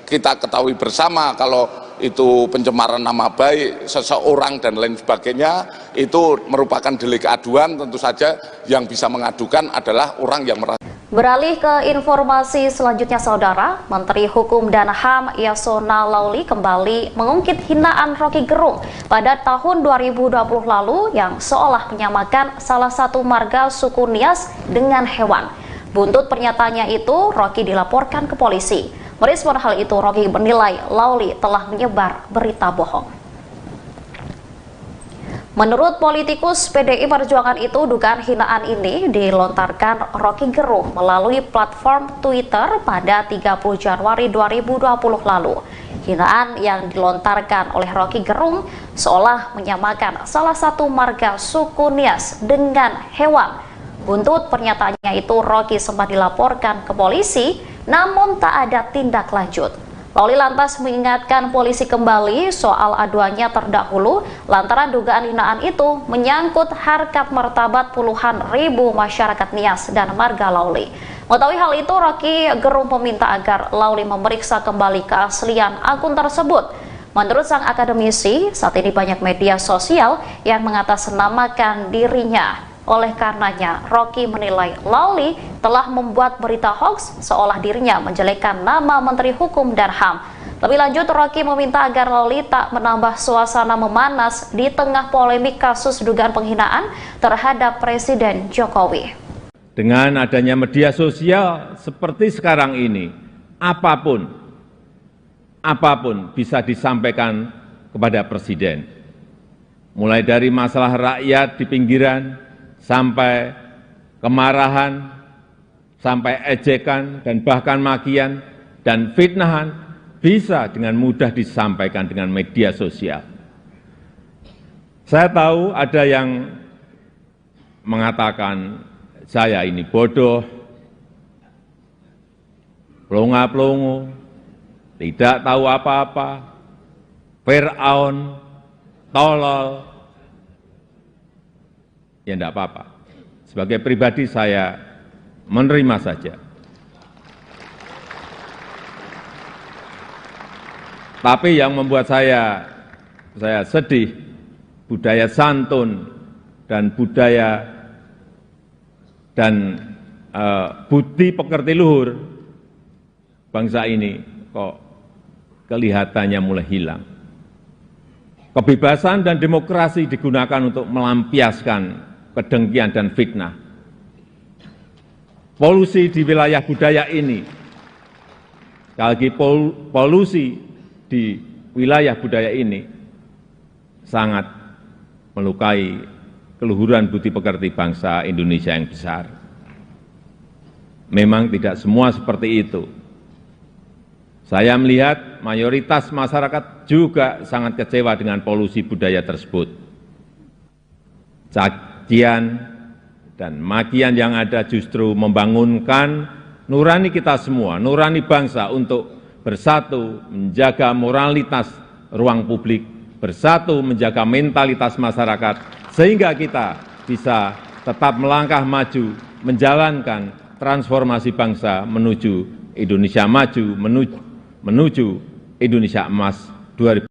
kita ketahui bersama, kalau itu pencemaran nama baik seseorang dan lain sebagainya, itu merupakan delik aduan. Tentu saja yang bisa mengadukan adalah orang yang merasa. Beralih ke informasi selanjutnya, Saudara, Menteri Hukum dan HAM Yasona Lauli kembali mengungkit hinaan Roky Gerung pada tahun 2020 lalu yang seolah menyamakan salah satu marga suku Nias dengan hewan. Buntut pernyataannya itu, Roky dilaporkan ke polisi. Merespon hal itu, Roky menilai Lauli telah menyebar berita bohong. Menurut politikus PDI Perjuangan itu, dugaan hinaan ini dilontarkan Roky Gerung melalui platform Twitter pada 30 Januari 2020 lalu. Hinaan yang dilontarkan oleh Roky Gerung seolah menyamakan salah satu marga suku Nias dengan hewan. Buntut pernyataannya itu, Roky sempat dilaporkan ke polisi, namun tak ada tindak lanjut. Lauli lantas mengingatkan polisi kembali soal aduannya terdahulu lantaran dugaan hinaan itu menyangkut harkat martabat puluhan ribu masyarakat Nias dan marga Lauli. Mengetahui hal itu, Roky Gerung meminta agar Lauli memeriksa kembali keaslian akun tersebut. Menurut sang akademisi, saat ini banyak media sosial yang mengatasnamakan dirinya. Oleh karenanya, Roky menilai Lauli telah membuat berita hoax seolah dirinya menjelekkan nama Menteri Hukum dan HAM. Lebih lanjut, Roky meminta agar Lauli tak menambah suasana memanas di tengah polemik kasus dugaan penghinaan terhadap Presiden Jokowi. Dengan adanya media sosial seperti sekarang ini, apapun bisa disampaikan kepada Presiden. Mulai dari masalah rakyat di pinggiran, sampai kemarahan, sampai ejekan, dan bahkan makian dan fitnahan, bisa dengan mudah disampaikan dengan media sosial. Saya tahu ada yang mengatakan saya ini bodoh, pelongo-pelongo, tidak tahu apa-apa, Fir'aun, tolol. Ya enggak apa-apa. Sebagai pribadi saya menerima saja. Tapi yang membuat saya sedih, budaya santun dan budaya dan budi pekerti luhur bangsa ini kok kelihatannya mulai hilang. Kebebasan dan demokrasi digunakan untuk melampiaskan kedengkian dan fitnah. Polusi di wilayah budaya ini, sekali lagi polusi di wilayah budaya ini sangat melukai keluhuran budi pekerti bangsa Indonesia yang besar. Memang tidak semua seperti itu. Saya melihat mayoritas masyarakat juga sangat kecewa dengan polusi budaya tersebut. Cacian dan makian yang ada justru membangunkan nurani kita semua, nurani bangsa untuk bersatu menjaga moralitas ruang publik, bersatu menjaga mentalitas masyarakat, sehingga kita bisa tetap melangkah maju, menjalankan transformasi bangsa menuju Indonesia maju, menuju Indonesia emas 2000.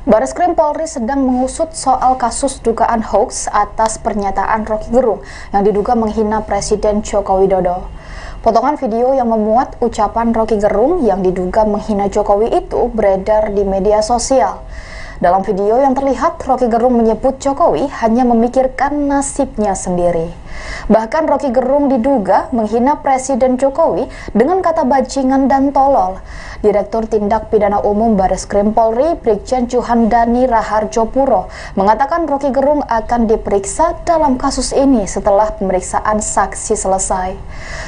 Bareskrim Polri sedang mengusut soal kasus dugaan hoaks atas pernyataan Roky Gerung yang diduga menghina Presiden Joko Widodo. Potongan video yang memuat ucapan Roky Gerung yang diduga menghina Jokowi itu beredar di media sosial. Dalam video yang terlihat, Roky Gerung menyebut Jokowi hanya memikirkan nasibnya sendiri. Bahkan Roky Gerung diduga menghina Presiden Jokowi dengan kata bajingan dan tolol. Direktur Tindak Pidana Umum Bareskrim Polri, Brigjen Juhandani Raharjopuro, mengatakan Roky Gerung akan diperiksa dalam kasus ini setelah pemeriksaan saksi selesai.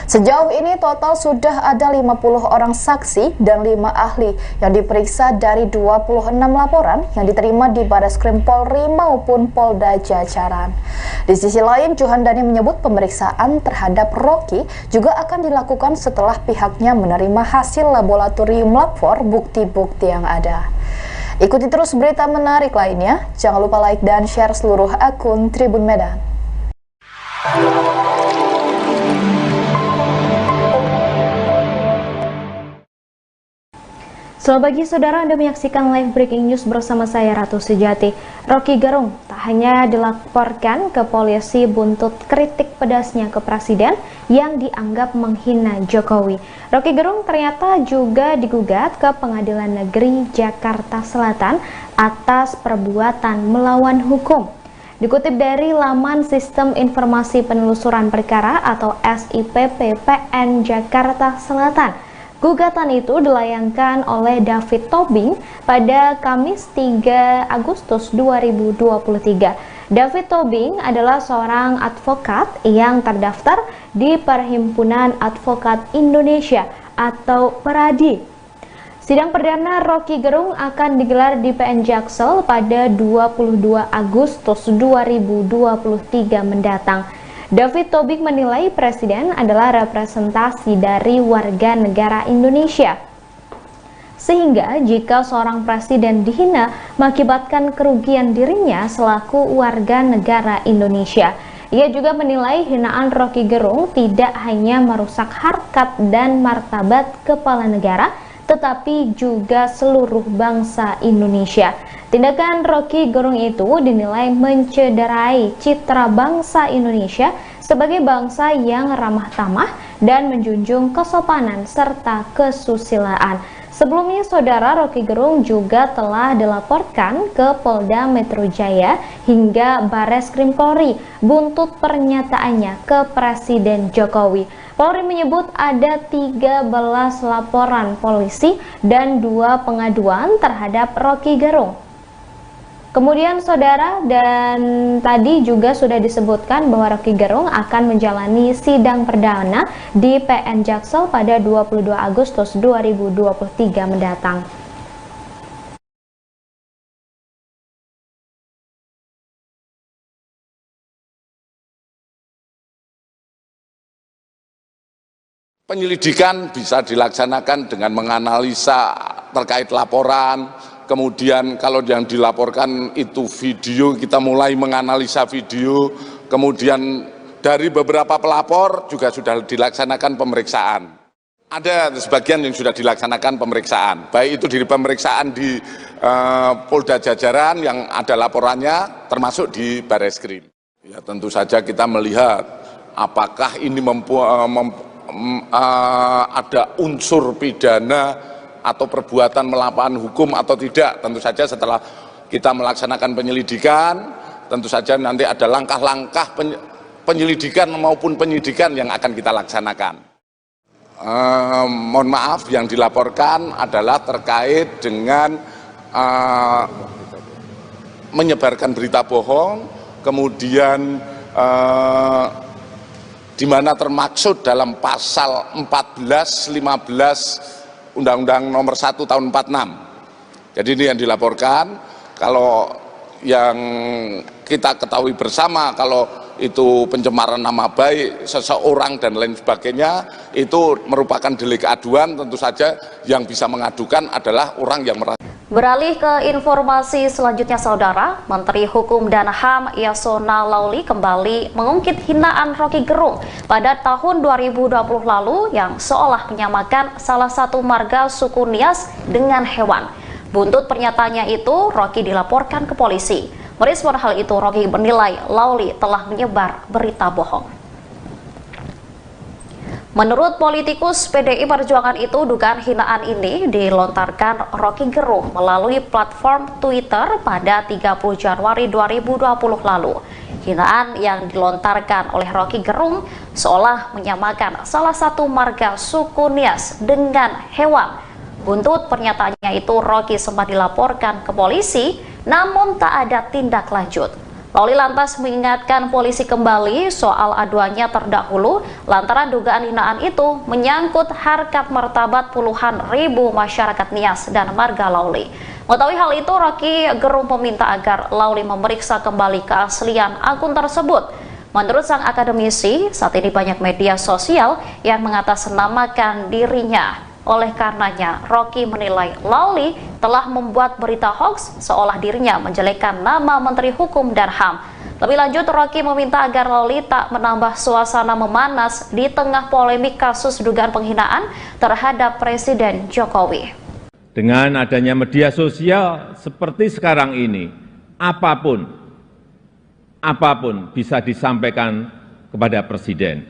Sejauh ini total sudah ada 50 orang saksi dan 5 ahli yang diperiksa dari 26 laporan yang diterima di Bareskrim Polri maupun Polda Jajaran. Di sisi lain, Juhandani menyebut pemeriksaan terhadap Roky juga akan dilakukan setelah pihaknya menerima hasil laboratorium lapor bukti-bukti yang ada. Ikuti terus berita menarik lainnya. Jangan lupa like dan share seluruh akun Tribun Medan. Selamat pagi saudara, Anda menyaksikan live breaking news bersama saya Ratu Sejati. Roky Gerung tak hanya dilaporkan ke polisi buntut kritik pedasnya ke presiden yang dianggap menghina Jokowi. Roky Gerung ternyata juga digugat ke Pengadilan Negeri Jakarta Selatan atas perbuatan melawan hukum. Dikutip dari laman Sistem Informasi Penelusuran Perkara atau SIPP PN Jakarta Selatan, gugatan itu dilayangkan oleh David Tobing pada Kamis 3 Agustus 2023. David Tobing adalah seorang advokat yang terdaftar di Perhimpunan Advokat Indonesia atau PERADI. Sidang perdana Roky Gerung akan digelar di PN Jaksel pada 22 Agustus 2023 mendatang. David Tobing menilai presiden adalah representasi dari warga negara Indonesia. Sehingga jika seorang presiden dihina mengakibatkan kerugian dirinya selaku warga negara Indonesia. Ia juga menilai hinaan Roky Gerung tidak hanya merusak harkat dan martabat kepala negara, tetapi juga seluruh bangsa Indonesia. Tindakan Roky Gerung itu dinilai mencederai citra bangsa Indonesia sebagai bangsa yang ramah tamah dan menjunjung kesopanan serta kesusilaan. Sebelumnya, saudara, Roky Gerung juga telah dilaporkan ke Polda Metro Jaya hingga Bareskrim Polri buntut pernyataannya ke Presiden Jokowi. Polri menyebut ada 13 laporan polisi dan 2 pengaduan terhadap Roky Gerung. Kemudian saudara, dan tadi juga sudah disebutkan bahwa Roky Gerung akan menjalani sidang perdana di PN Jaksel pada 22 Agustus 2023 mendatang. Penyelidikan bisa dilaksanakan dengan menganalisa terkait laporan, kemudian kalau yang dilaporkan itu video, kita mulai menganalisa video, kemudian dari beberapa pelapor juga sudah dilaksanakan pemeriksaan. Ada sebagian yang sudah dilaksanakan pemeriksaan, baik itu di pemeriksaan di Polda Jajaran yang ada laporannya, termasuk di Bareskrim. Ya, tentu saja kita melihat apakah ini ada unsur pidana atau perbuatan melawan hukum atau tidak. Tentu saja setelah kita melaksanakan penyelidikan, tentu saja nanti ada langkah-langkah penyelidikan maupun penyidikan yang akan kita laksanakan. Mohon maaf, yang dilaporkan adalah terkait dengan menyebarkan berita bohong, kemudian di mana termaksud dalam pasal 14, 15 Undang-Undang Nomor 1 Tahun 46. Jadi ini yang dilaporkan. Kalau yang kita ketahui bersama, kalau itu pencemaran nama baik seseorang dan lain sebagainya, itu merupakan delik aduan. Tentu saja yang bisa mengadukan adalah orang yang merasa. Beralih ke informasi selanjutnya, Saudara, Menteri Hukum dan HAM Yasona Lauli kembali mengungkit hinaan Roky Gerung pada tahun 2020 lalu yang seolah menyamakan salah satu marga suku Nias dengan hewan. Buntut pernyataannya itu, Roky dilaporkan ke polisi. Merespon hal itu, Roky menilai Lauli telah menyebar berita bohong. Menurut politikus PDI Perjuangan itu, dugaan hinaan ini dilontarkan Roky Gerung melalui platform Twitter pada 30 Januari 2020 lalu. Hinaan yang dilontarkan oleh Roky Gerung seolah menyamakan salah satu marga suku Nias dengan hewan. Buntut pernyataannya itu, Roky sempat dilaporkan ke polisi, namun tak ada tindak lanjut. Lauli lantas mengingatkan polisi kembali soal aduannya terdahulu lantaran dugaan hinaan itu menyangkut harkat martabat puluhan ribu masyarakat Nias dan marga Lauli. Mengetahui hal itu, Roky Gerung meminta agar Lauli memeriksa kembali keaslian akun tersebut. Menurut sang akademisi, saat ini banyak media sosial yang mengatasnamakan dirinya. Oleh karenanya, Roky menilai Lauli telah membuat berita hoax seolah dirinya menjelekkan nama Menteri Hukum dan HAM. Lebih lanjut, Roky meminta agar Lauli tak menambah suasana memanas di tengah polemik kasus dugaan penghinaan terhadap Presiden Jokowi. Dengan adanya media sosial seperti sekarang ini, apapun bisa disampaikan kepada Presiden.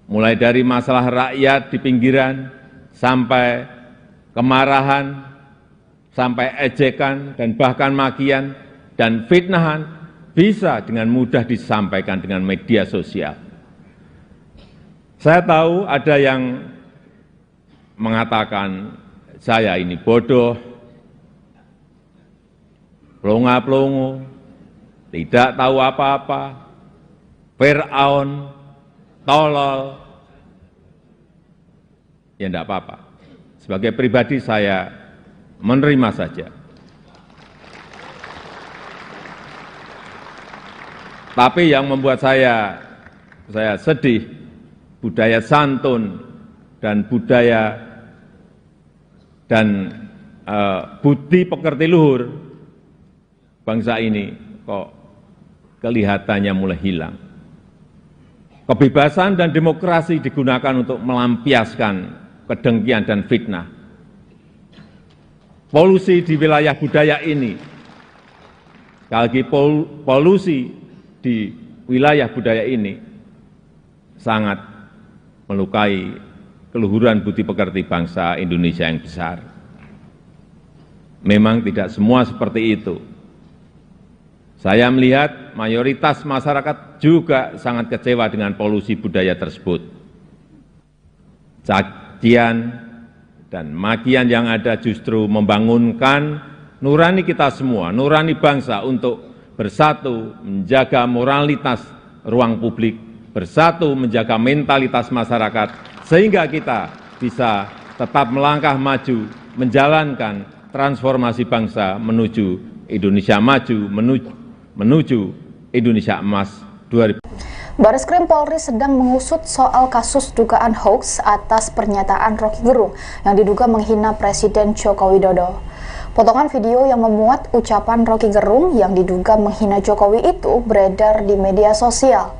Mulai dari masalah rakyat di pinggiran, sampai kemarahan, sampai ejekan, dan bahkan makian dan fitnahan bisa dengan mudah disampaikan dengan media sosial. Saya tahu ada yang mengatakan saya ini bodoh, pelongo-pelongo, tidak tahu apa-apa, Fir'aun, tolol. Ya enggak apa-apa. Sebagai pribadi saya menerima saja. Tapi yang membuat saya sedih, budaya santun dan budaya dan budi pekerti luhur bangsa ini kok kelihatannya mulai hilang. Kebebasan dan demokrasi digunakan untuk melampiaskan kedengkian dan fitnah. Polusi di wilayah budaya ini, sekali lagi polusi di wilayah budaya ini sangat melukai keluhuran budi pekerti bangsa Indonesia yang besar. Memang tidak semua seperti itu. Saya melihat mayoritas masyarakat juga sangat kecewa dengan polusi budaya tersebut. Cacian dan makian yang ada justru membangunkan nurani kita semua, nurani bangsa untuk bersatu menjaga moralitas ruang publik, bersatu menjaga mentalitas masyarakat, sehingga kita bisa tetap melangkah maju, menjalankan transformasi bangsa menuju Indonesia maju, menuju Indonesia Emas 2000. Bareskrim Polri sedang mengusut soal kasus dugaan hoaks atas pernyataan Roky Gerung yang diduga menghina Presiden Joko Widodo. Potongan video yang memuat ucapan Roky Gerung yang diduga menghina Jokowi itu beredar di media sosial.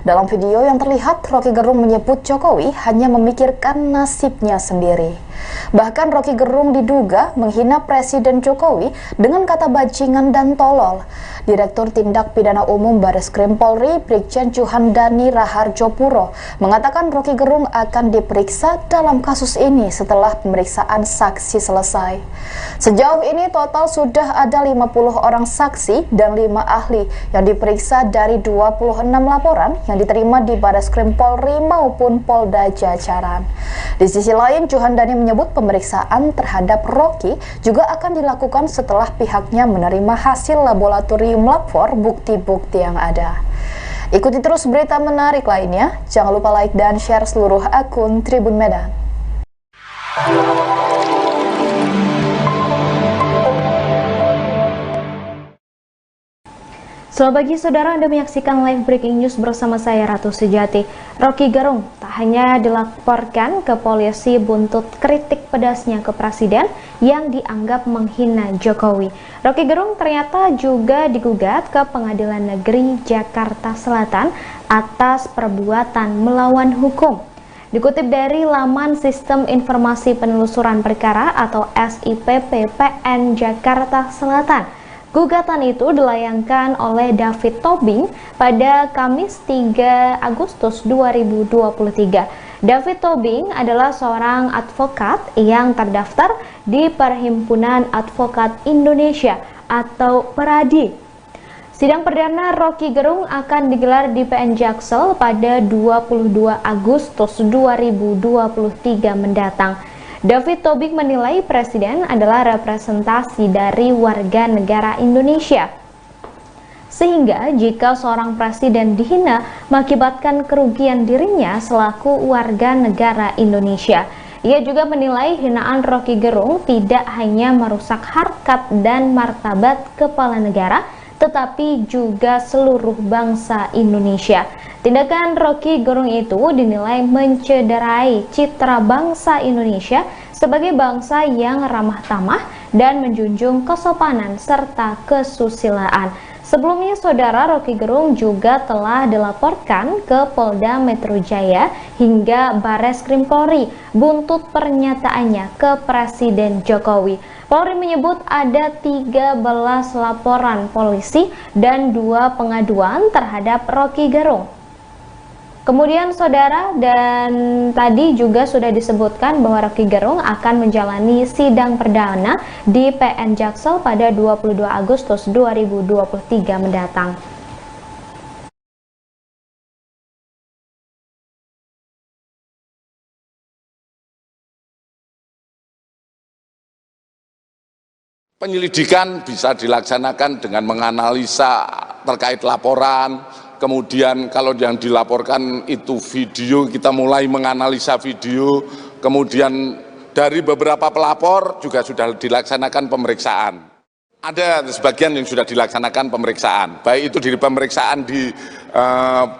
Dalam video yang terlihat, Roky Gerung menyebut Jokowi hanya memikirkan nasibnya sendiri. Bahkan Roky Gerung diduga menghina Presiden Jokowi dengan kata bajingan dan tolol. Direktur Tindak Pidana Umum Bareskrim Polri, Brigjen Juhandani Raharjopuro, mengatakan Roky Gerung akan diperiksa dalam kasus ini setelah pemeriksaan saksi selesai. Sejauh ini total sudah ada 50 orang saksi dan 5 ahli yang diperiksa dari 26 laporan yang diterima di Bareskrim Polri maupun Polda Jajaran. Di sisi lain, Juhandani menyebut pemeriksaan terhadap Roky juga akan dilakukan setelah pihaknya menerima hasil laboratorium lapor bukti-bukti yang ada. Ikuti terus berita menarik lainnya. Jangan lupa like dan share seluruh akun Tribun Medan. Selamat pagi saudara, Anda menyaksikan live breaking news bersama saya Ratu Sejati. Roky Gerung tak hanya dilaporkan ke polisi buntut kritik pedasnya ke Presiden yang dianggap menghina Jokowi. Roky Gerung ternyata juga digugat ke Pengadilan Negeri Jakarta Selatan atas perbuatan melawan hukum. Dikutip dari laman Sistem Informasi Penelusuran Perkara atau SIPP PN Jakarta Selatan, gugatan itu dilayangkan oleh David Tobing pada Kamis 3 Agustus 2023. David Tobing adalah seorang advokat yang terdaftar di Perhimpunan Advokat Indonesia atau PERADI. Sidang perdana Roky Gerung akan digelar di PN Jaksel pada 22 Agustus 2023 mendatang. David Tobing menilai Presiden adalah representasi dari warga negara Indonesia. Sehingga jika seorang presiden dihina mengakibatkan kerugian dirinya selaku warga negara Indonesia. Ia juga menilai hinaan Roky Gerung tidak hanya merusak harkat dan martabat kepala negara, tetapi juga seluruh bangsa Indonesia. Tindakan Roky Gerung itu dinilai mencederai citra bangsa Indonesia sebagai bangsa yang ramah tamah dan menjunjung kesopanan serta kesusilaan. Sebelumnya, saudara, Roky Gerung juga telah dilaporkan ke Polda Metro Jaya hingga Bareskrim Polri buntut pernyataannya ke Presiden Jokowi. Polri menyebut ada 13 laporan polisi dan 2 pengaduan terhadap Roky Gerung. Kemudian saudara, dan tadi juga sudah disebutkan bahwa Roky Gerung akan menjalani sidang perdana di PN Jaksel pada 22 Agustus 2023 mendatang. Penyelidikan bisa dilaksanakan dengan menganalisa terkait laporan, kemudian kalau yang dilaporkan itu video, kita mulai menganalisa video, kemudian dari beberapa pelapor juga sudah dilaksanakan pemeriksaan. Ada sebagian yang sudah dilaksanakan pemeriksaan, baik itu di pemeriksaan di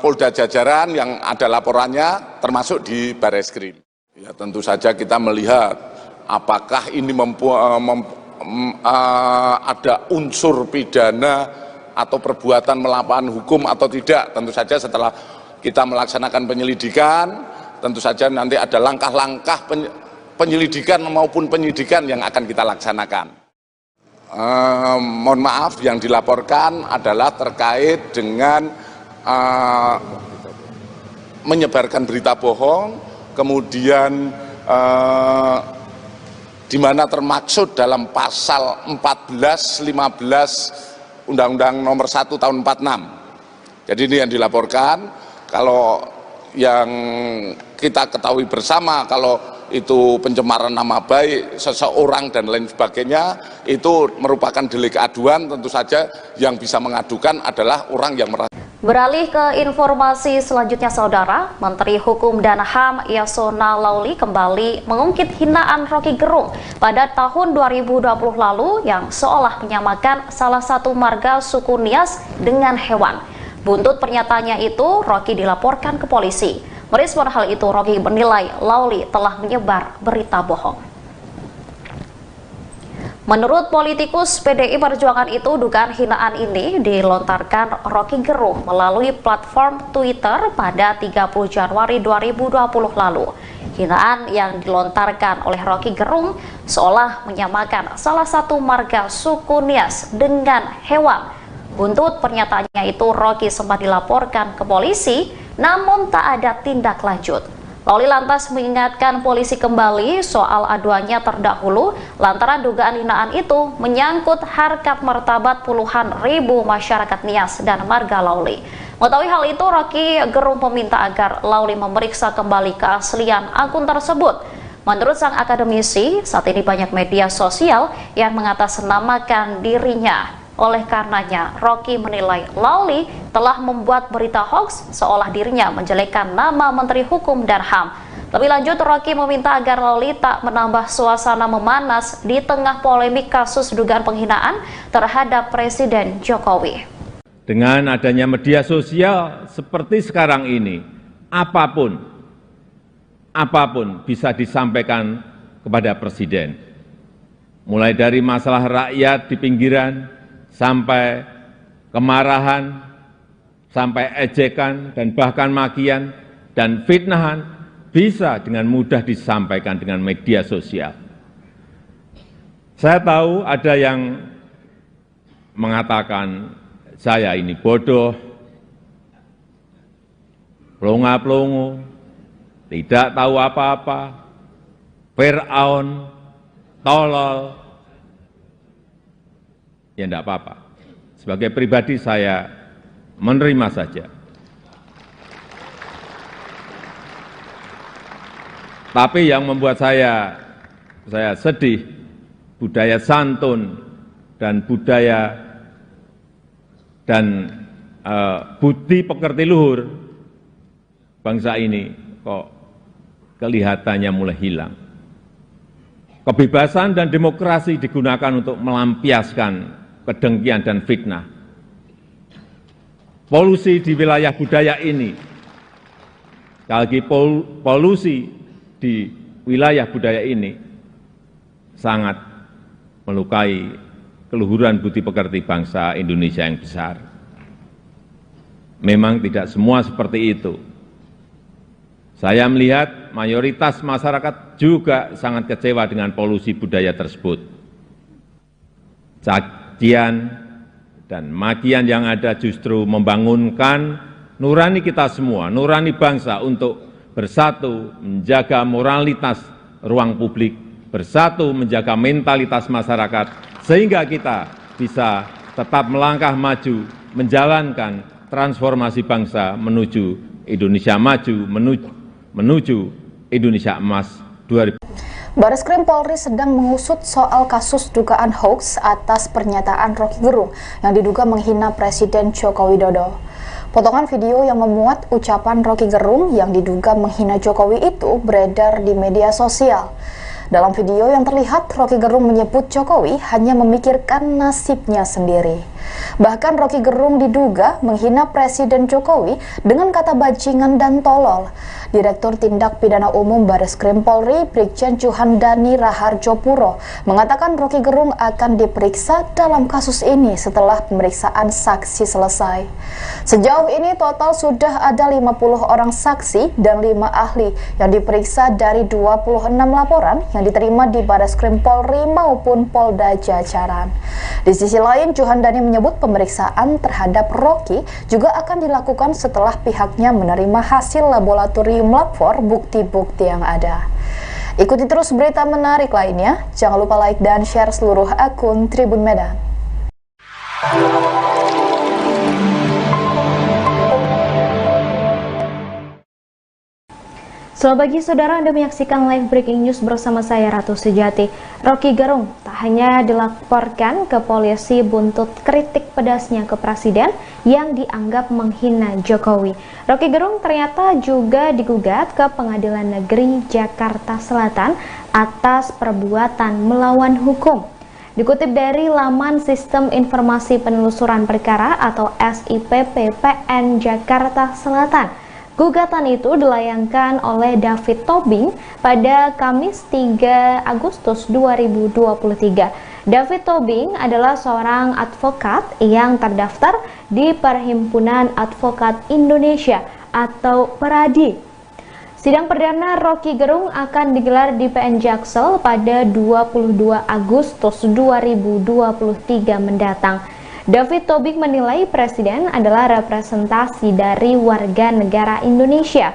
Polda Jajaran yang ada laporannya, termasuk di Bareskrim. Ya, tentu saja kita melihat apakah ini ada unsur pidana atau perbuatan melawan hukum atau tidak. Tentu saja setelah kita melaksanakan penyelidikan, tentu saja nanti ada langkah-langkah penyelidikan maupun penyidikan yang akan kita laksanakan. Mohon maaf, yang dilaporkan adalah terkait dengan menyebarkan berita bohong, kemudian di mana termaksud dalam pasal 14, 15 Undang-Undang Nomor 1 Tahun 46. Jadi ini yang dilaporkan. Kalau yang kita ketahui bersama, kalau itu pencemaran nama baik seseorang dan lain sebagainya, itu merupakan delik aduan. Tentu saja yang bisa mengadukan adalah orang yang merasa. Beralih ke informasi selanjutnya, saudara, Menteri Hukum dan HAM Yasona Lauli kembali mengungkit hinaan Roky Gerung pada tahun 2020 lalu yang seolah menyamakan salah satu marga suku Nias dengan hewan. Buntut pernyataannya itu, Rocky dilaporkan ke polisi. Merespon hal itu, Rocky menilai Lawli telah menyebar berita bohong. Menurut politikus PDI Perjuangan itu, dugaan hinaan ini dilontarkan Rocky Gerung melalui platform Twitter pada 30 Januari 2020 lalu. Hinaan yang dilontarkan oleh Rocky Gerung seolah menyamakan salah satu marga suku Nias dengan hewan. Buntut pernyataannya itu, Rocky sempat dilaporkan ke polisi, namun tak ada tindak lanjut. Lawli lantas mengingatkan polisi kembali soal aduannya terdahulu lantaran dugaan hinaan itu menyangkut harkat martabat puluhan ribu masyarakat Nias dan marga Lawli. Mengetahui hal itu, Rocky Gerung meminta agar Lawli memeriksa kembali keaslian akun tersebut. Menurut sang akademisi, saat ini banyak media sosial yang mengatasnamakan dirinya. Oleh karenanya, Rocky menilai Lawli telah membuat berita hoax seolah dirinya menjelekkan nama Menteri Hukum dan HAM. Lebih lanjut, Rocky meminta agar Lawli tak menambah suasana memanas di tengah polemik kasus dugaan penghinaan terhadap Presiden Jokowi. Dengan adanya media sosial seperti sekarang ini, apapun bisa disampaikan kepada Presiden. Mulai dari masalah rakyat di pinggiran, sampai kemarahan, sampai ejekan, dan bahkan makian dan fitnahan bisa dengan mudah disampaikan dengan media sosial. Saya tahu ada yang mengatakan saya ini bodoh, pelongo-pelongo, tidak tahu apa-apa, Fir'aun, tolol. Ya enggak apa-apa. Sebagai pribadi saya menerima saja. Tapi yang membuat saya sedih, budaya santun dan budaya dan budi pekerti luhur bangsa ini kok kelihatannya mulai hilang. Kebebasan dan demokrasi digunakan untuk melampiaskan kedengkian dan fitnah. Polusi di wilayah budaya ini, sekali lagi polusi di wilayah budaya ini sangat melukai keluhuran budi pekerti bangsa Indonesia yang besar. Memang tidak semua seperti itu. Saya melihat mayoritas masyarakat juga sangat kecewa dengan polusi budaya tersebut. Cacian dan makian yang ada justru membangunkan nurani kita semua, nurani bangsa untuk bersatu menjaga moralitas ruang publik, bersatu menjaga mentalitas masyarakat, sehingga kita bisa tetap melangkah maju, menjalankan transformasi bangsa menuju Indonesia maju, menuju Indonesia Emas 2000. Bareskrim Polri sedang mengusut soal kasus dugaan hoax atas pernyataan Rocky Gerung yang diduga menghina Presiden Joko Widodo. Potongan video yang memuat ucapan Rocky Gerung yang diduga menghina Jokowi itu beredar di media sosial. Dalam video yang terlihat, Rocky Gerung menyebut Jokowi hanya memikirkan nasibnya sendiri. Bahkan Rocky Gerung diduga menghina Presiden Jokowi dengan kata bajingan dan tolol. Direktur Tindak Pidana Umum Bareskrim Polri, Brigjen Juhandani Raharjo Puro, mengatakan Rocky Gerung akan diperiksa dalam kasus ini setelah pemeriksaan saksi selesai. Sejauh ini total sudah ada 50 orang saksi dan 5 ahli yang diperiksa dari 26 laporan yang diterima di Bareskrim Polri maupun Polda Jajaran. Di sisi lain, Juhandani menyebut pemeriksaan terhadap Rocky juga akan dilakukan setelah pihaknya menerima hasil laboratorium lapor bukti-bukti yang ada. Ikuti terus berita menarik lainnya. Jangan lupa like dan share seluruh akun Tribun Medan. Selamat pagi saudara, Anda menyaksikan live breaking news bersama saya Ratu Sejati. Rocky Gerung tak hanya dilaporkan ke polisi buntut kritik pedasnya ke Presiden yang dianggap menghina Jokowi. Rocky Gerung ternyata juga digugat ke Pengadilan Negeri Jakarta Selatan atas perbuatan melawan hukum. Dikutip dari laman Sistem Informasi Penelusuran Perkara atau SIPP PN Jakarta Selatan, gugatan itu dilayangkan oleh David Tobing pada Kamis 3 Agustus 2023. David Tobing adalah seorang advokat yang terdaftar di Perhimpunan Advokat Indonesia atau Peradi. Sidang perdana Roky Gerung akan digelar di PN Jaksel pada 22 Agustus 2023 mendatang. David Tobing menilai Presiden adalah representasi dari warga negara Indonesia.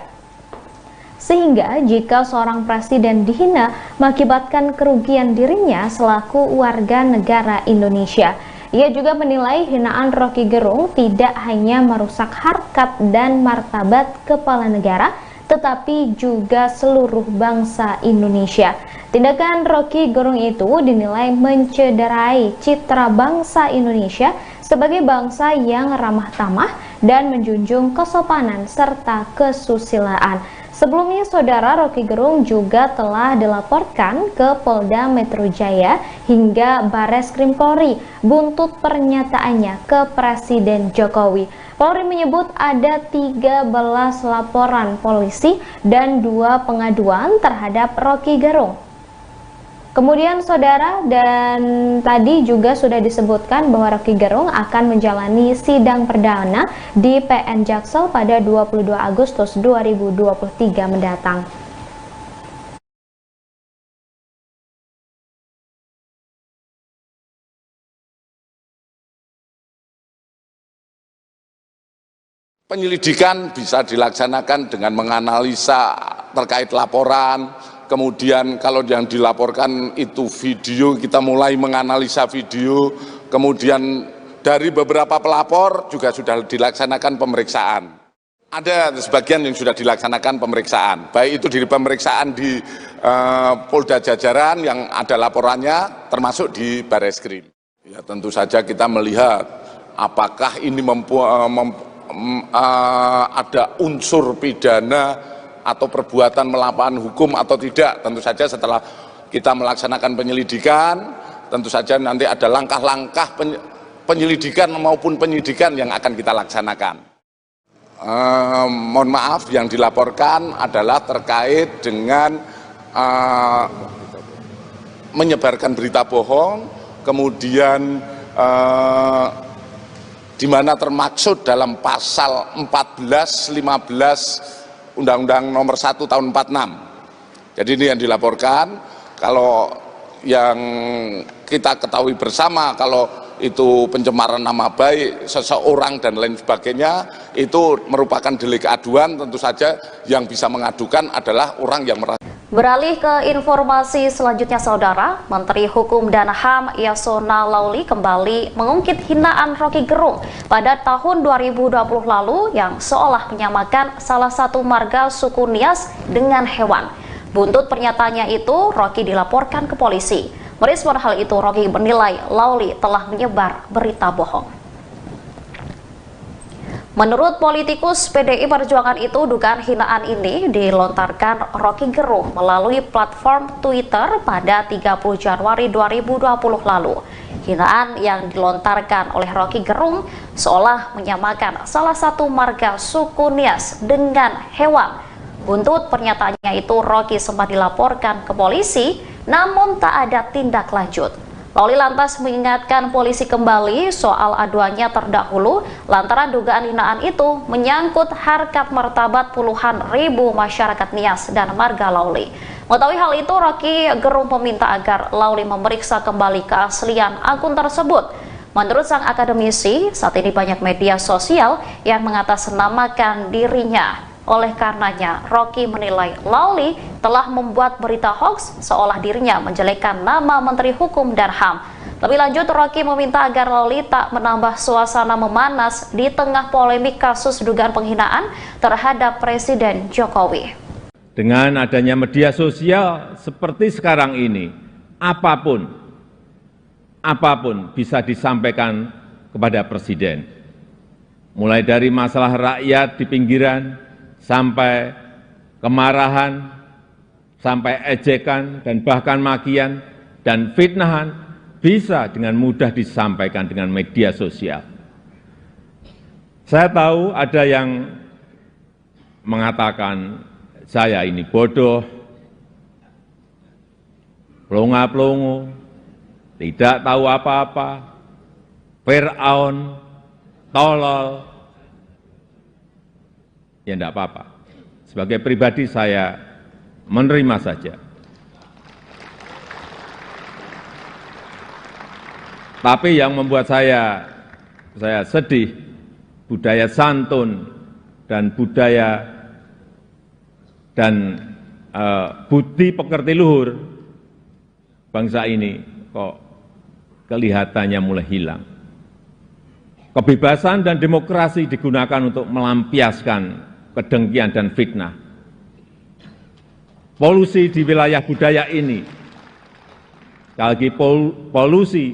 Sehingga jika seorang presiden dihina mengakibatkan kerugian dirinya selaku warga negara Indonesia. Ia juga menilai hinaan Roky Gerung tidak hanya merusak harkat dan martabat kepala negara, tetapi juga seluruh bangsa Indonesia. Tindakan Roky Gerung itu dinilai mencederai citra bangsa Indonesia sebagai bangsa yang ramah tamah dan menjunjung kesopanan serta kesusilaan. Sebelumnya, saudara, Roky Gerung juga telah dilaporkan ke Polda Metro Jaya hingga Barreskrim Polri buntut pernyataannya ke Presiden Jokowi. Polri menyebut ada 13 laporan polisi dan 2 pengaduan terhadap Roky Gerung. Kemudian saudara, dan tadi juga sudah disebutkan bahwa Roky Gerung akan menjalani sidang perdana di PN Jaksel pada 22 Agustus 2023 mendatang. Penyelidikan bisa dilaksanakan dengan menganalisa terkait laporan. Kemudian kalau yang dilaporkan itu video, kita mulai menganalisa video. Kemudian dari beberapa pelapor juga sudah dilaksanakan pemeriksaan. Ada sebagian yang sudah dilaksanakan pemeriksaan, baik itu di pemeriksaan di Polda Jajaran yang ada laporannya, termasuk di Barreskrim. Ya, tentu saja kita melihat apakah ini ada unsur pidana atau perbuatan melawan hukum atau tidak. Tentu saja setelah kita melaksanakan penyelidikan, tentu saja nanti ada langkah-langkah penyelidikan maupun penyidikan yang akan kita laksanakan. Mohon maaf, yang dilaporkan adalah terkait dengan menyebarkan berita bohong, kemudian di mana termaksud dalam pasal 14, 15 Undang-Undang Nomor 1 Tahun 46. Jadi ini yang dilaporkan. Kalau yang kita ketahui bersama, kalau itu pencemaran nama baik seseorang dan lain sebagainya, itu merupakan delik aduan. Tentu saja yang bisa mengadukan adalah orang yang merasa. Beralih ke informasi selanjutnya, saudara, Menteri Hukum dan HAM Yasona Lauli kembali mengungkit hinaan Roky Gerung pada tahun 2020 lalu yang seolah menyamakan salah satu marga suku Nias dengan hewan. Buntut pernyataannya itu, Roky dilaporkan ke polisi. Merespon hal itu, Roky menilai Lauli telah menyebar berita bohong. Menurut politikus PDI Perjuangan itu, dugaan hinaan ini dilontarkan Roky Gerung melalui platform Twitter pada 30 Januari 2020 lalu. Hinaan yang dilontarkan oleh Roky Gerung seolah menyamakan salah satu marga suku Nias dengan hewan. Buntut pernyataannya itu, Roky sempat dilaporkan ke polisi, namun tak ada tindak lanjut. Lauli lantas mengingatkan polisi kembali soal aduannya terdahulu lantaran dugaan hinaan itu menyangkut harkat martabat puluhan ribu masyarakat Nias dan marga Lauli. Mengetahui hal itu, Roky Gerung meminta agar Lauli memeriksa kembali keaslian akun tersebut. Menurut sang akademisi, saat ini banyak media sosial yang mengatasnamakan dirinya. Oleh karenanya, Roky menilai Lauli telah membuat berita hoax seolah dirinya menjelekkan nama Menteri Hukum dan HAM. Lebih lanjut, Roky meminta agar Lauli tak menambah suasana memanas di tengah polemik kasus dugaan penghinaan terhadap Presiden Jokowi. Dengan adanya media sosial seperti sekarang ini, apapun bisa disampaikan kepada Presiden. Mulai dari masalah rakyat di pinggiran, sampai kemarahan, sampai ejekan, dan bahkan makian dan fitnahan bisa dengan mudah disampaikan dengan media sosial. Saya tahu ada yang mengatakan saya ini bodoh, pelongo-pelongo, tidak tahu apa-apa, Fir'aun, tolol. Ya enggak apa-apa. Sebagai pribadi saya menerima saja. Tapi yang membuat saya sedih, budaya santun dan budaya dan budi pekerti luhur bangsa ini kok kelihatannya mulai hilang. Kebebasan dan demokrasi digunakan untuk melampiaskan kedengkian dan fitnah. Polusi di wilayah budaya ini, sekali lagi polusi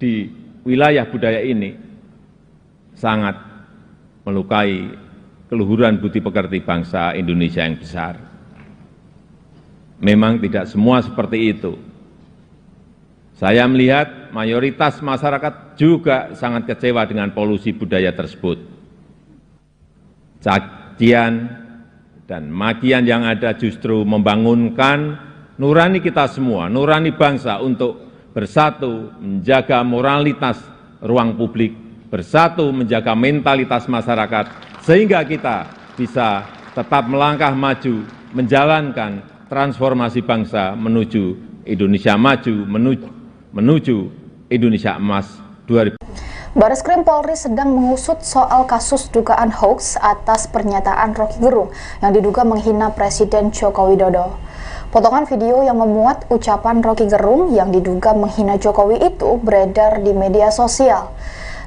di wilayah budaya ini sangat melukai keluhuran budi pekerti bangsa Indonesia yang besar. Memang tidak semua seperti itu. Saya melihat mayoritas masyarakat juga sangat kecewa dengan polusi budaya tersebut. Cacian dan makian yang ada justru membangunkan nurani kita semua, nurani bangsa untuk bersatu menjaga moralitas ruang publik, bersatu menjaga mentalitas masyarakat, sehingga kita bisa tetap melangkah maju, menjalankan transformasi bangsa menuju Indonesia maju, menuju Indonesia emas 2000. Bareskrim Polri sedang mengusut soal kasus dugaan hoaks atas pernyataan Roky Gerung yang diduga menghina Presiden Joko Widodo. Potongan video yang memuat ucapan Roky Gerung yang diduga menghina Jokowi itu beredar di media sosial.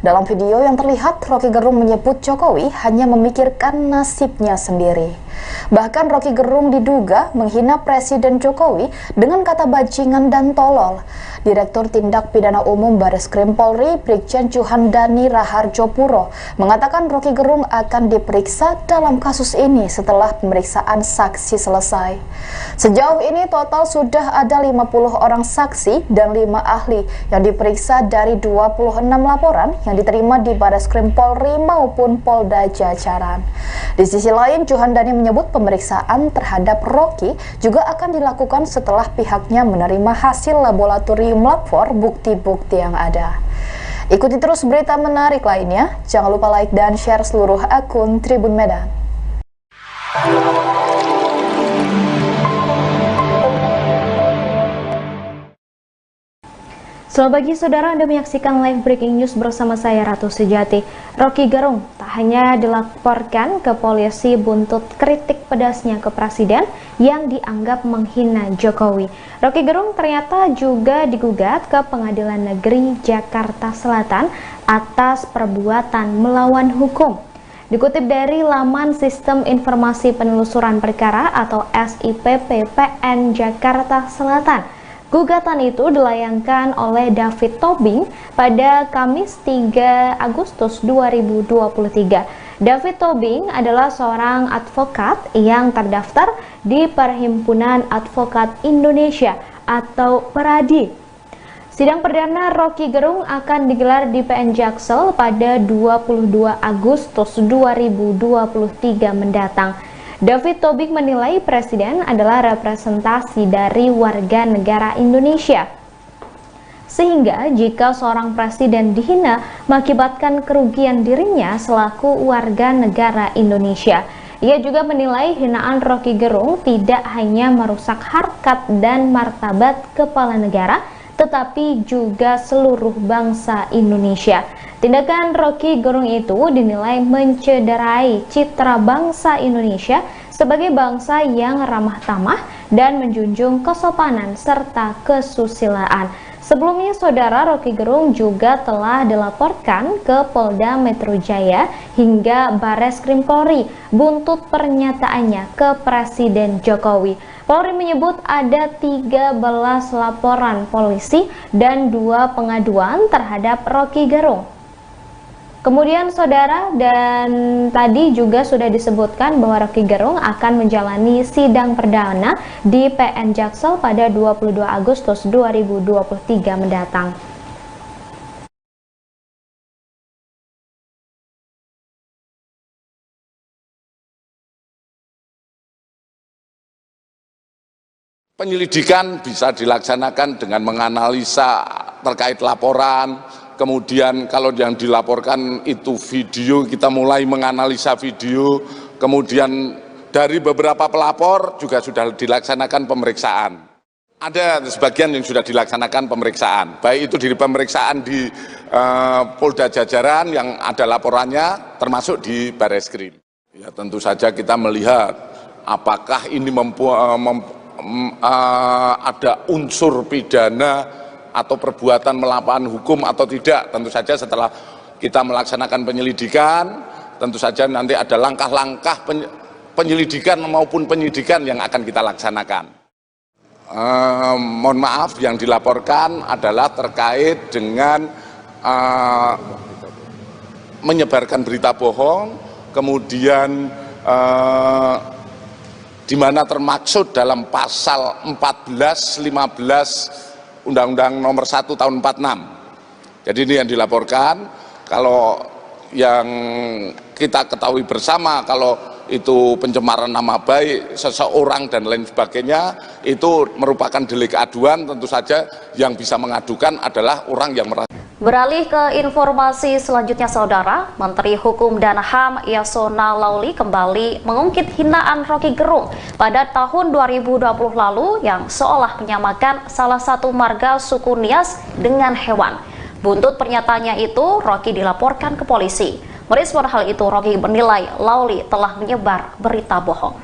Dalam video yang terlihat, Roky Gerung menyebut Jokowi hanya memikirkan nasibnya sendiri. Bahkan Roky Gerung diduga menghina Presiden Jokowi dengan kata bajingan dan tolol. Direktur Tindak Pidana Umum Bareskrim Polri, Brigjen Juhandani Raharjopuro, mengatakan Roky Gerung akan diperiksa dalam kasus ini setelah pemeriksaan saksi selesai. Sejauh ini total sudah ada 50 orang saksi dan 5 ahli yang diperiksa dari 26 laporan yang diterima di Bareskrim Polri maupun Polda Jajaran. Di sisi lain, Juhandani menyebut pemeriksaan terhadap Roky juga akan dilakukan setelah pihaknya menerima hasil laboratorium lapor bukti-bukti yang ada. Ikuti terus berita menarik lainnya. Jangan lupa like dan share seluruh akun Tribun Medan. Selamat pagi saudara, Anda menyaksikan live breaking news bersama saya Ratu Sejati. Roky Gerung tak hanya dilaporkan ke polisi buntut kritik pedasnya ke Presiden yang dianggap menghina Jokowi. Roky Gerung ternyata juga digugat ke Pengadilan Negeri Jakarta Selatan atas perbuatan melawan hukum. Dikutip dari laman Sistem Informasi Penelusuran Perkara atau SIPP PN Jakarta Selatan, gugatan itu dilayangkan oleh David Tobing pada Kamis 3 Agustus 2023. David Tobing adalah seorang advokat yang terdaftar di Perhimpunan Advokat Indonesia atau PERADI. Sidang perdana Roky Gerung akan digelar di PN Jaksel pada 22 Agustus 2023 mendatang. David Tobing menilai Presiden adalah representasi dari warga negara Indonesia. Sehingga jika seorang presiden dihina mengakibatkan kerugian dirinya selaku warga negara Indonesia. Ia juga menilai hinaan Roky Gerung tidak hanya merusak harkat dan martabat kepala negara, tetapi juga seluruh bangsa Indonesia. Tindakan Roky Gerung itu dinilai mencederai citra bangsa Indonesia sebagai bangsa yang ramah tamah dan menjunjung kesopanan serta kesusilaan. Sebelumnya, saudara, Roky Gerung juga telah dilaporkan ke Polda Metro Jaya hingga Bareskrim Polri buntut pernyataannya ke Presiden Jokowi. Polri menyebut ada 13 laporan polisi dan 2 pengaduan terhadap Roky Gerung. Kemudian saudara, dan tadi juga sudah disebutkan bahwa Roky Gerung akan menjalani sidang perdana di PN Jaksel pada 22 Agustus 2023 mendatang. Penyelidikan bisa dilaksanakan dengan menganalisa terkait laporan, kemudian kalau yang dilaporkan itu video, kita mulai menganalisa video, kemudian dari beberapa pelapor juga sudah dilaksanakan pemeriksaan. Ada sebagian yang sudah dilaksanakan pemeriksaan, baik itu di pemeriksaan di Polda Jajaran yang ada laporannya, termasuk di Barreskrim. Ya, tentu saja kita melihat apakah ini ada unsur pidana atau perbuatan melawan hukum atau tidak. Tentu saja setelah kita melaksanakan penyelidikan, tentu saja nanti ada langkah-langkah penyelidikan maupun penyidikan yang akan kita laksanakan. Mohon maaf, yang dilaporkan adalah terkait dengan menyebarkan berita bohong, kemudian di mana termaksud dalam pasal 14, 15 Undang-Undang Nomor 1 Tahun 46. Jadi ini yang dilaporkan. Kalau yang kita ketahui bersama, kalau itu pencemaran nama baik seseorang dan lain sebagainya, itu merupakan delik aduan. Tentu saja yang bisa mengadukan adalah orang yang merasa. Beralih ke informasi selanjutnya, Saudara, Menteri Hukum dan HAM Yasona Lauli kembali mengungkit hinaan Roky Gerung pada tahun 2020 lalu yang seolah menyamakan salah satu marga suku Nias dengan hewan. Buntut pernyataannya itu, Roky dilaporkan ke polisi. Merespon hal itu, Roky menilai Lauli telah menyebar berita bohong.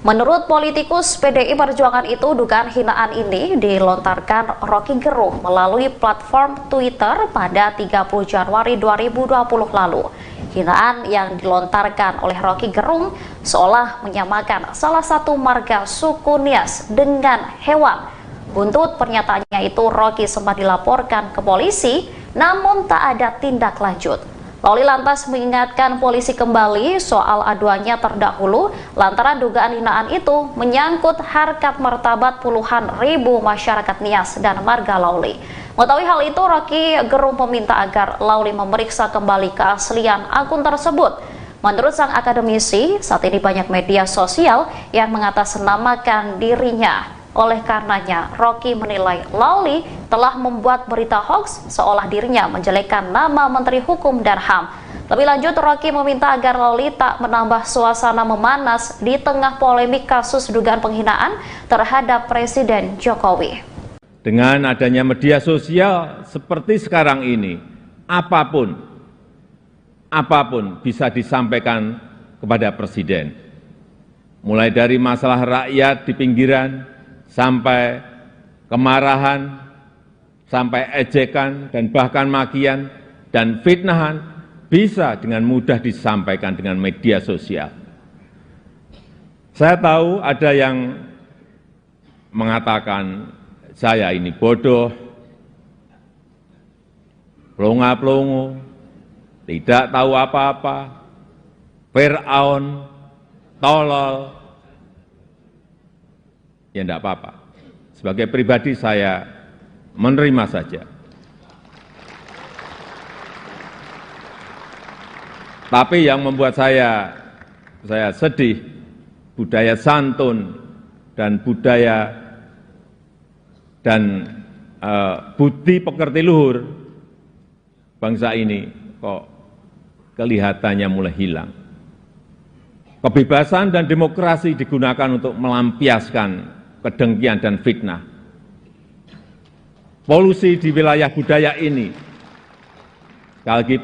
Menurut politikus PDI Perjuangan itu, dugaan hinaan ini dilontarkan Roky Gerung melalui platform Twitter pada 30 Januari 2020 lalu. Hinaan yang dilontarkan oleh Roky Gerung seolah menyamakan salah satu marga suku Nias dengan hewan. Buntut pernyataannya itu, Roky sempat dilaporkan ke polisi, namun tak ada tindak lanjut. Lauli lantas mengingatkan polisi kembali soal aduannya terdahulu lantaran dugaan hinaan itu menyangkut harkat martabat puluhan ribu masyarakat Nias dan marga Lauli. Mengetahui hal itu, Roky Gerung meminta agar Lauli memeriksa kembali keaslian akun tersebut. Menurut sang akademisi, saat ini banyak media sosial yang mengatasnamakan dirinya. Oleh karenanya, Roky menilai Lauli telah membuat berita hoax seolah dirinya menjelekkan nama Menteri Hukum dan HAM. Lebih lanjut, Roky meminta agar Lauli tak menambah suasana memanas di tengah polemik kasus dugaan penghinaan terhadap Presiden Jokowi. Dengan adanya media sosial seperti sekarang ini, apapun bisa disampaikan kepada Presiden. Mulai dari masalah rakyat di pinggiran, sampai kemarahan, sampai ejekan, dan bahkan makian dan fitnahan bisa dengan mudah disampaikan dengan media sosial. Saya tahu ada yang mengatakan saya ini bodoh, pelongo-pelongo, tidak tahu apa-apa, Fir'aun, tolol. Ya enggak apa-apa. Sebagai pribadi saya menerima saja. Tapi yang membuat saya sedih, budaya santun dan budaya dan budi pekerti luhur bangsa ini kok kelihatannya mulai hilang. Kebebasan dan demokrasi digunakan untuk melampiaskan kedengkian dan fitnah. Polusi di wilayah budaya ini, sekali lagi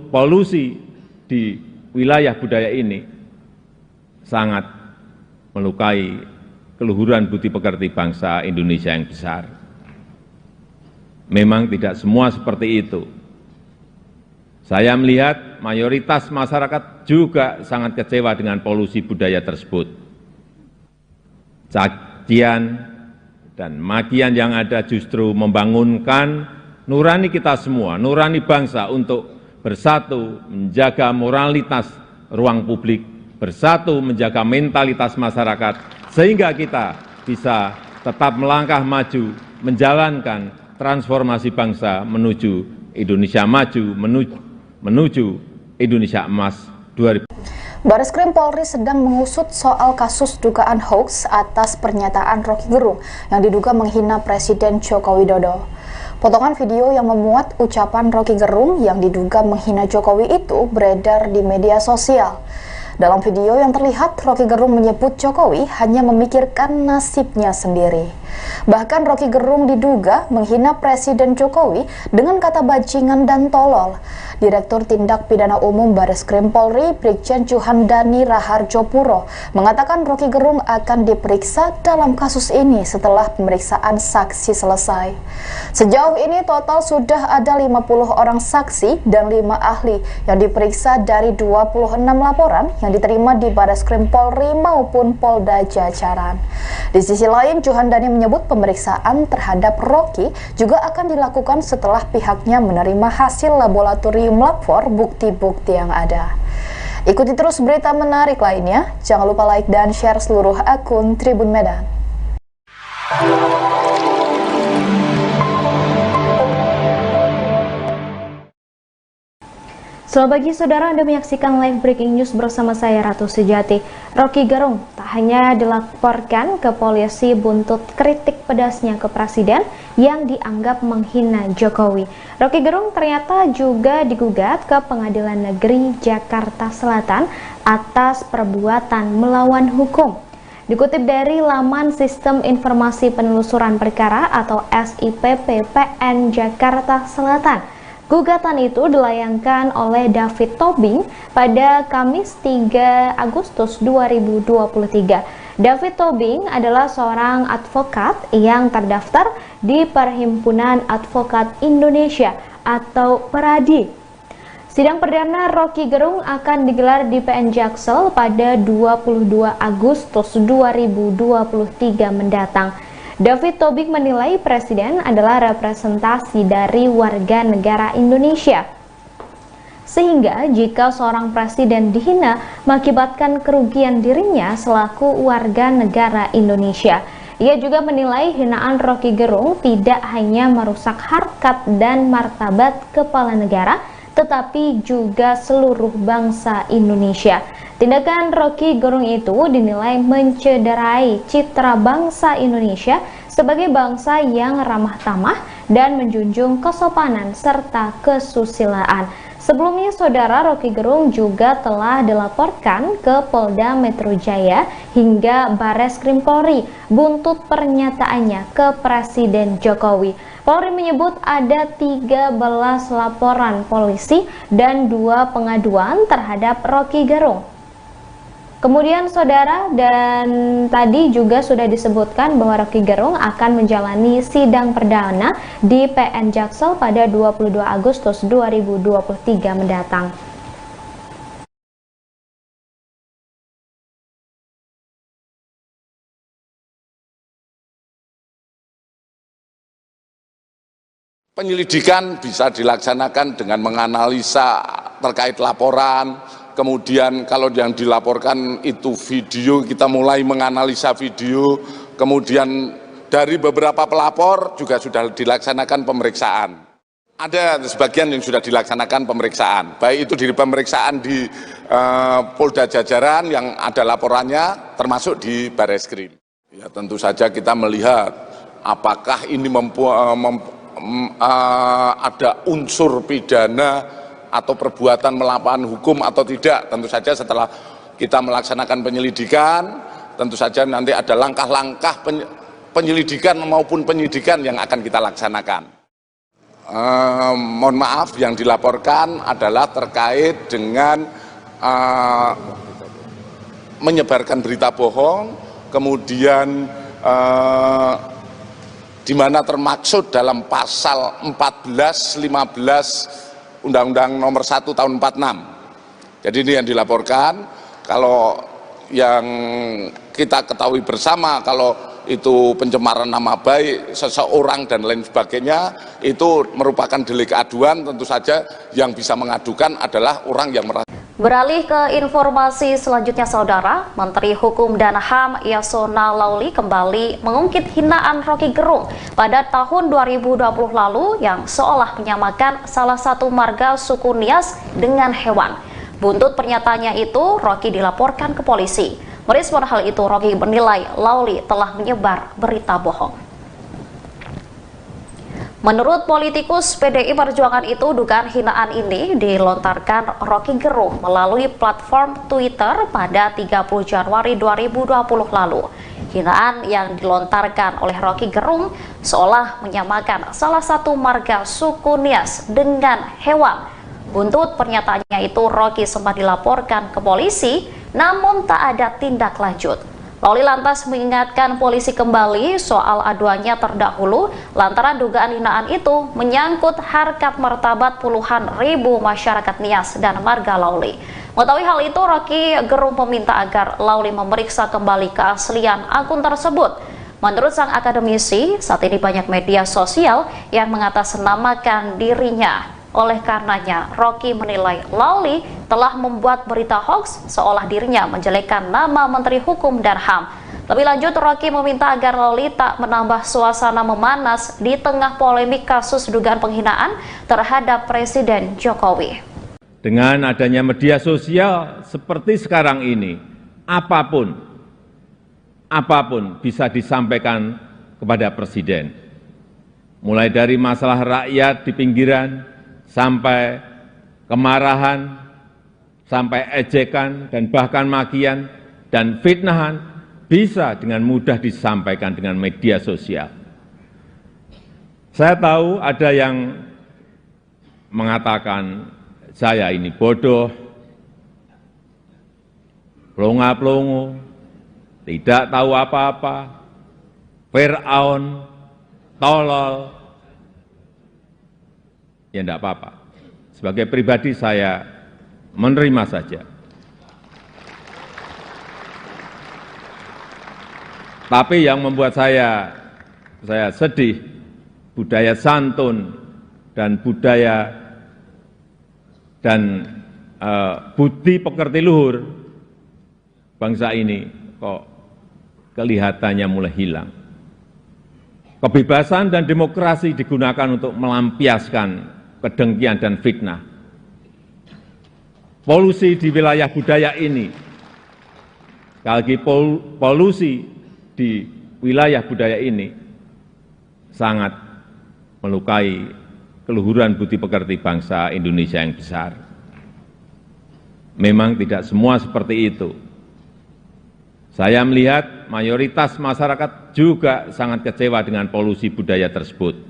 polusi di wilayah budaya ini sangat melukai keluhuran budi pekerti bangsa Indonesia yang besar. Memang tidak semua seperti itu. Saya melihat mayoritas masyarakat juga sangat kecewa dengan polusi budaya tersebut. Cacian dan makian yang ada justru membangunkan nurani kita semua, nurani bangsa untuk bersatu menjaga moralitas ruang publik, bersatu menjaga mentalitas masyarakat, sehingga kita bisa tetap melangkah maju, menjalankan transformasi bangsa menuju Indonesia maju, menuju Indonesia Emas 2000. Bareskrim Polri sedang mengusut soal kasus dugaan hoaks atas pernyataan Roky Gerung yang diduga menghina Presiden Joko Widodo. Potongan video yang memuat ucapan Roky Gerung yang diduga menghina Jokowi itu beredar di media sosial. Dalam video yang terlihat, Roky Gerung menyebut Jokowi hanya memikirkan nasibnya sendiri. Bahkan Roky Gerung diduga menghina Presiden Jokowi dengan kata bajingan dan tolol. Direktur Tindak Pidana Umum Bareskrim Polri, Brigjen Juhandani Raharjo Puro, mengatakan Roky Gerung akan diperiksa dalam kasus ini setelah pemeriksaan saksi selesai. Sejauh ini total sudah ada 50 orang saksi dan 5 ahli yang diperiksa dari 26 laporan yang diterima di Bareskrim Polri maupun Polda Jajaran. Di sisi lain, Juhandani menyebut pemeriksaan terhadap Roky juga akan dilakukan setelah pihaknya menerima hasil laboratorium lapor bukti-bukti yang ada. Ikuti terus berita menarik lainnya. Jangan lupa like dan share seluruh akun Tribun Medan. Selamat pagi saudara, Anda menyaksikan live breaking news bersama saya Ratu Sejati. Roky Gerung tak hanya dilaporkan ke polisi buntut kritik pedasnya ke Presiden yang dianggap menghina Jokowi. Roky Gerung ternyata juga digugat ke Pengadilan Negeri Jakarta Selatan atas perbuatan melawan hukum. Dikutip dari laman Sistem Informasi Penelusuran Perkara atau SIPP PN Jakarta Selatan, gugatan itu dilayangkan oleh David Tobing pada Kamis 3 Agustus 2023. David Tobing adalah seorang advokat yang terdaftar di Perhimpunan Advokat Indonesia atau PERADI. Sidang perdana Roky Gerung akan digelar di PN Jaksel pada 22 Agustus 2023 mendatang. David Tobing menilai Presiden adalah representasi dari warga negara Indonesia. Sehingga jika seorang presiden dihina mengakibatkan kerugian dirinya selaku warga negara Indonesia. Ia juga menilai hinaan Roky Gerung tidak hanya merusak harkat dan martabat kepala negara, tetapi juga seluruh bangsa Indonesia. Tindakan Roky Gerung itu dinilai mencederai citra bangsa Indonesia sebagai bangsa yang ramah tamah dan menjunjung kesopanan serta kesusilaan. Sebelumnya, saudara, Roky Gerung juga telah dilaporkan ke Polda Metro Jaya hingga Bareskrim Polri buntut pernyataannya ke Presiden Jokowi. Polri menyebut ada 13 laporan polisi dan 2 pengaduan terhadap Roky Gerung. Kemudian saudara, dan tadi juga sudah disebutkan bahwa Roky Gerung akan menjalani sidang perdana di PN Jaksel pada 22 Agustus 2023 mendatang. Penyelidikan bisa dilaksanakan dengan menganalisa terkait laporan, kemudian kalau yang dilaporkan itu video, kita mulai menganalisa video, kemudian dari beberapa pelapor juga sudah dilaksanakan pemeriksaan. Ada sebagian yang sudah dilaksanakan pemeriksaan, baik itu di pemeriksaan di Polda Jajaran yang ada laporannya, termasuk di Bareskrim. Ya, tentu saja kita melihat apakah ini ada unsur pidana atau perbuatan melawan hukum atau tidak. Tentu saja setelah kita melaksanakan penyelidikan, tentu saja nanti ada langkah-langkah penyelidikan maupun penyidikan yang akan kita laksanakan. Mohon maaf, yang dilaporkan adalah terkait dengan menyebarkan berita bohong, kemudian di mana termaksud dalam pasal 14, 15 Undang-Undang Nomor 1 Tahun 46. Jadi ini yang dilaporkan. Kalau yang kita ketahui bersama, kalau itu pencemaran nama baik seseorang dan lain sebagainya, itu merupakan delik aduan. Tentu saja yang bisa mengadukan adalah orang yang merasa. Beralih ke informasi selanjutnya, saudara, Menteri Hukum dan HAM Yasona Lauli kembali mengungkit hinaan Roky Gerung pada tahun 2020 lalu yang seolah menyamakan salah satu marga suku Nias dengan hewan. Buntut pernyataannya itu, Rocky dilaporkan ke polisi. Merespon hal itu, Rocky menilai Lawli telah menyebar berita bohong. Menurut politikus PDI Perjuangan itu, dugaan hinaan ini dilontarkan Rocky Gerung melalui platform Twitter pada 30 Januari 2020 lalu. Hinaan yang dilontarkan oleh Rocky Gerung seolah menyamakan salah satu marga suku Nias dengan hewan. Buntut pernyataannya itu, Rocky sempat dilaporkan ke polisi, namun tak ada tindak lanjut. Lawli lantas mengingatkan polisi kembali soal aduannya terdahulu lantaran dugaan hinaan itu menyangkut harkat martabat puluhan ribu masyarakat Nias dan marga Lawli. Mengetahui hal itu, Rocky Gerung meminta agar Lawli memeriksa kembali keaslian akun tersebut. Menurut sang akademisi, saat ini banyak media sosial yang mengatasnamakan dirinya. Oleh karenanya, Rocky menilai Lawli telah membuat berita hoax seolah dirinya menjelekkan nama Menteri Hukum dan HAM. Lebih lanjut, Rocky meminta agar Lawli tak menambah suasana memanas di tengah polemik kasus dugaan penghinaan terhadap Presiden Jokowi. Dengan adanya media sosial seperti sekarang ini, apapun bisa disampaikan kepada Presiden. Mulai dari masalah rakyat di pinggiran, sampai kemarahan, sampai ejekan, dan bahkan makian dan fitnahan bisa dengan mudah disampaikan dengan media sosial. Saya tahu ada yang mengatakan saya ini bodoh, pelongo-pelongo, tidak tahu apa-apa, Fir'aun, tolol. Ya enggak apa-apa. Sebagai pribadi saya menerima saja. Tapi yang membuat saya sedih, budaya santun dan budaya dan budi pekerti luhur bangsa ini kok kelihatannya mulai hilang. Kebebasan dan demokrasi digunakan untuk melampiaskan kedengkian dan fitnah. Polusi di wilayah budaya ini, sekali lagi polusi di wilayah budaya ini sangat melukai keluhuran budi pekerti bangsa Indonesia yang besar. Memang tidak semua seperti itu. Saya melihat mayoritas masyarakat juga sangat kecewa dengan polusi budaya tersebut.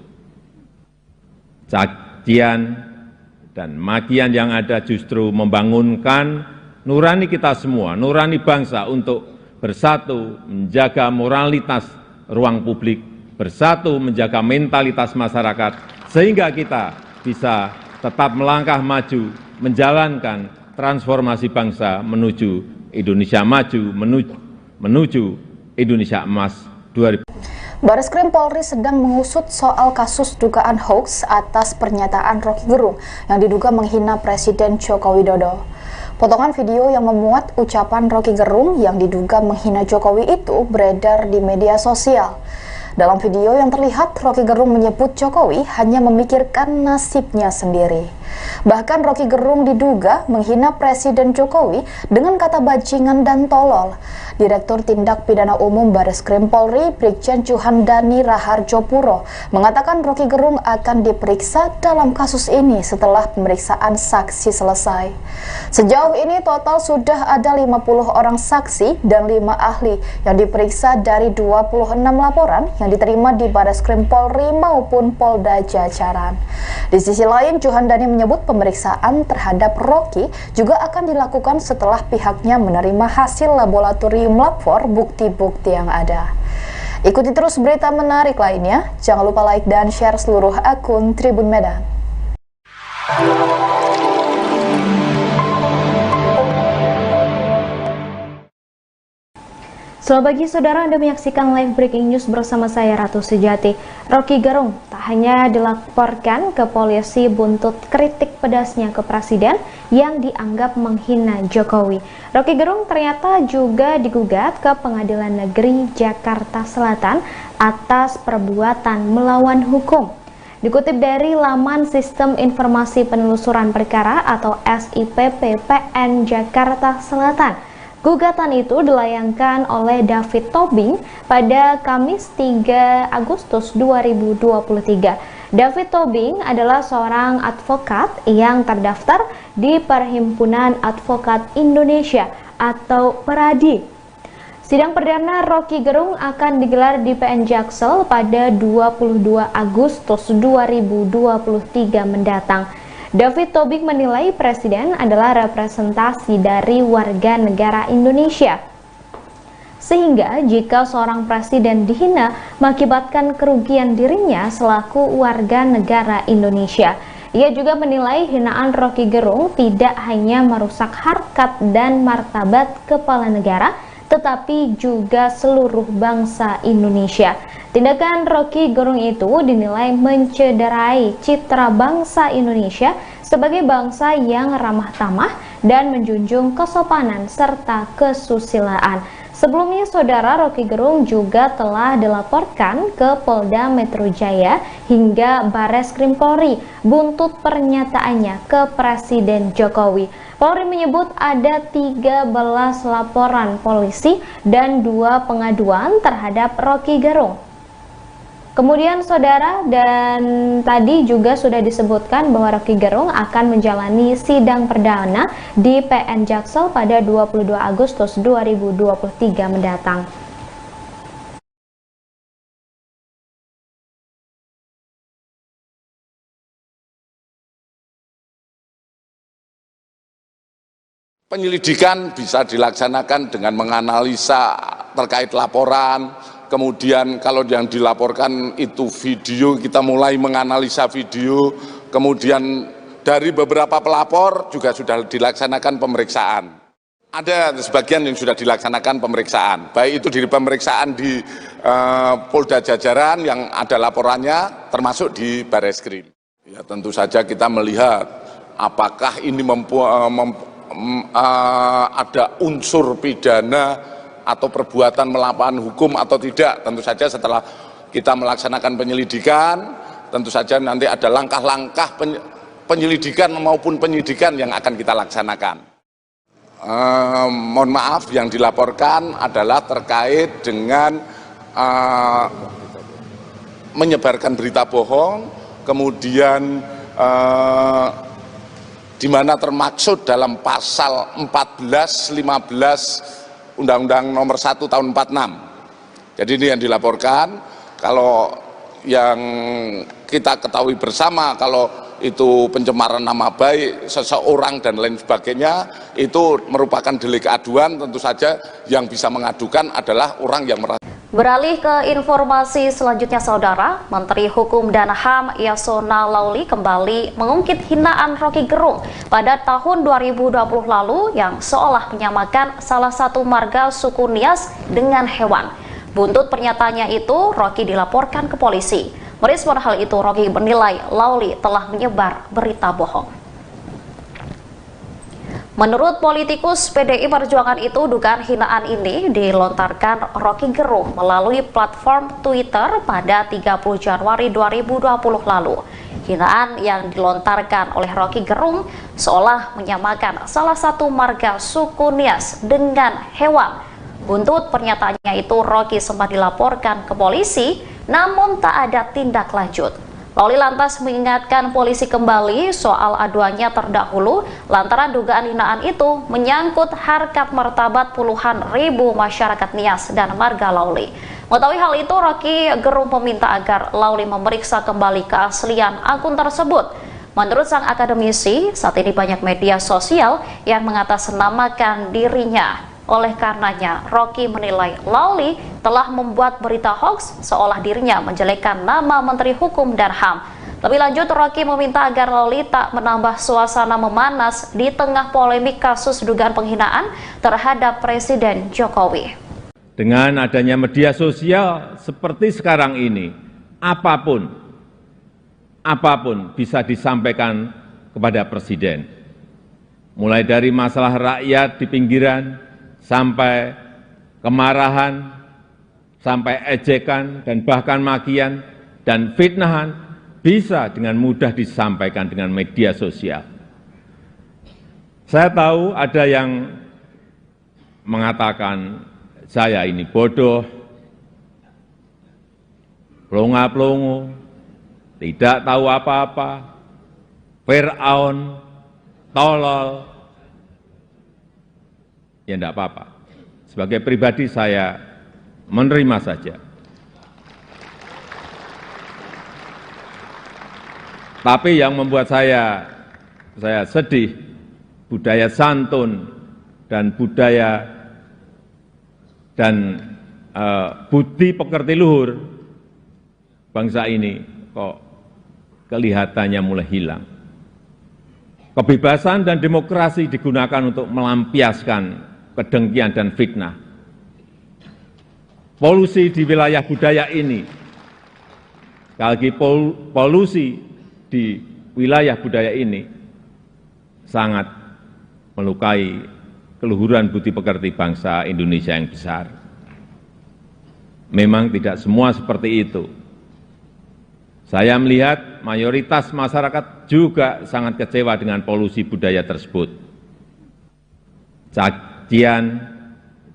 Cacian dan makian yang ada justru membangunkan nurani kita semua, nurani bangsa untuk bersatu menjaga moralitas ruang publik, bersatu menjaga mentalitas masyarakat, sehingga kita bisa tetap melangkah maju, menjalankan transformasi bangsa menuju Indonesia maju, menuju Indonesia emas 2000. Bareskrim Polri sedang mengusut soal kasus dugaan hoaks atas pernyataan Rocky Gerung yang diduga menghina Presiden Joko Widodo. Potongan video yang memuat ucapan Rocky Gerung yang diduga menghina Jokowi itu beredar di media sosial. Dalam video yang terlihat, Rocky Gerung menyebut Jokowi hanya memikirkan nasibnya sendiri. Bahkan Rocky Gerung diduga menghina Presiden Jokowi dengan kata bajingan dan tolol. Direktur Tindak Pidana Umum Bareskrim Polri, Brigjen Juhandani Raharjopuro, mengatakan Rocky Gerung akan diperiksa dalam kasus ini setelah pemeriksaan saksi selesai. Sejauh ini total sudah ada 50 orang saksi dan 5 ahli yang diperiksa dari 26 laporan yang diterima di Bareskrim Polri maupun Polda Jajaran. Di sisi lain, Juhandani menyebut pemeriksaan terhadap Rocky juga akan dilakukan setelah pihaknya menerima hasil laboratorium lapor bukti-bukti yang ada. Ikuti terus berita menarik lainnya. Jangan lupa like dan share seluruh akun Tribun Medan. Selamat pagi saudara, Anda menyaksikan live breaking news bersama saya Ratu Sejati. Rocky Gerung tak hanya dilaporkan ke polisi buntut kritik pedasnya ke Presiden yang dianggap menghina Jokowi. Rocky Gerung ternyata juga digugat ke Pengadilan Negeri Jakarta Selatan atas perbuatan melawan hukum. Dikutip dari laman Sistem Informasi Penelusuran Perkara atau SIPP PN Jakarta Selatan, gugatan itu dilayangkan oleh David Tobing pada Kamis 3 Agustus 2023. David Tobing adalah seorang advokat yang terdaftar di Perhimpunan Advokat Indonesia atau PERADI. Sidang perdana Roky Gerung akan digelar di PN Jaksel pada 22 Agustus 2023 mendatang. David Tobing menilai Presiden adalah representasi dari warga negara Indonesia. Sehingga jika seorang presiden dihina mengakibatkan kerugian dirinya selaku warga negara Indonesia. Ia juga menilai hinaan Roky Gerung tidak hanya merusak harkat dan martabat kepala negara, tetapi juga seluruh bangsa Indonesia. Tindakan Roky Gerung itu dinilai mencederai citra bangsa Indonesia sebagai bangsa yang ramah tamah dan menjunjung kesopanan serta kesusilaan. Sebelumnya, saudara, Roky Gerung juga telah dilaporkan ke Polda Metro Jaya hingga Bareskrim Polri buntut pernyataannya ke Presiden Jokowi. Polri menyebut ada 13 laporan polisi dan 2 pengaduan terhadap Roky Gerung. Kemudian, saudara, dan tadi juga sudah disebutkan bahwa Roky Gerung akan menjalani sidang perdana di PN Jaksel pada 22 Agustus 2023 mendatang. Penyelidikan bisa dilaksanakan dengan menganalisa terkait laporan. Kemudian kalau yang dilaporkan itu video, kita mulai menganalisa video. Kemudian dari beberapa pelapor juga sudah dilaksanakan pemeriksaan. Ada sebagian yang sudah dilaksanakan pemeriksaan, baik itu di pemeriksaan di Polda Jajaran yang ada laporannya, termasuk di Bareskrim. Ya, tentu saja kita melihat apakah ini ada unsur pidana atau perbuatan melawan hukum atau tidak. Tentu saja setelah kita melaksanakan penyelidikan, tentu saja nanti ada langkah-langkah penyelidikan maupun penyidikan yang akan kita laksanakan. Mohon maaf, yang dilaporkan adalah terkait dengan menyebarkan berita bohong, kemudian di mana termaksud dalam pasal 14, 15 Undang-Undang Nomor 1 Tahun 46. Jadi ini yang dilaporkan. Kalau yang kita ketahui bersama, kalau itu pencemaran nama baik seseorang dan lain sebagainya, itu merupakan delik aduan. Tentu saja yang bisa mengadukan adalah orang yang merasa. Beralih ke informasi selanjutnya, saudara, Menteri Hukum dan HAM Yasona Lauli kembali mengungkit hinaan Roky Gerung pada tahun 2020 lalu yang seolah menyamakan salah satu marga suku Nias dengan hewan. Buntut pernyataannya itu, Roky dilaporkan ke polisi. Merespon hal itu, Roky menilai Lauli telah menyebar berita bohong. Menurut politikus PDI Perjuangan itu, dugaan hinaan ini dilontarkan Roky Gerung melalui platform Twitter pada 30 Januari 2020 lalu. Hinaan yang dilontarkan oleh Roky Gerung seolah menyamakan salah satu marga suku Nias dengan hewan. Buntut pernyataannya itu, Roky sempat dilaporkan ke polisi, namun tak ada tindak lanjut. Lauli lantas mengingatkan polisi kembali soal aduannya terdahulu lantaran dugaan hinaan itu menyangkut harkat martabat puluhan ribu masyarakat Nias dan marga Lauli. Mengetahui hal itu, Roky Gerung meminta agar Lauli memeriksa kembali keaslian akun tersebut. Menurut sang akademisi, saat ini banyak media sosial yang mengatasnamakan dirinya. Oleh karenanya, Roky menilai Lauli telah membuat berita hoax seolah dirinya menjelekkan nama Menteri Hukum dan HAM. Lebih lanjut, Roky meminta agar Lauli tak menambah suasana memanas di tengah polemik kasus dugaan penghinaan terhadap Presiden Jokowi. Dengan adanya media sosial seperti sekarang ini, apapun bisa disampaikan kepada Presiden. Mulai dari masalah rakyat di pinggiran, sampai kemarahan, sampai ejekan, dan bahkan makian dan fitnahan, bisa dengan mudah disampaikan dengan media sosial. Saya tahu ada yang mengatakan saya ini bodoh, pelongo-pelongo, tidak tahu apa-apa, Fir'aun, tolol. Ya enggak apa-apa. Sebagai pribadi saya menerima saja. Tapi yang membuat saya sedih, budaya santun dan budaya dan budi pekerti luhur bangsa ini kok kelihatannya mulai hilang. Kebebasan dan demokrasi digunakan untuk melampiaskan kedengkian dan fitnah. Polusi di wilayah budaya ini, sekali lagi polusi di wilayah budaya ini sangat melukai keluhuran budi pekerti bangsa Indonesia yang besar. Memang tidak semua seperti itu. Saya melihat mayoritas masyarakat juga sangat kecewa dengan polusi budaya tersebut. Cacian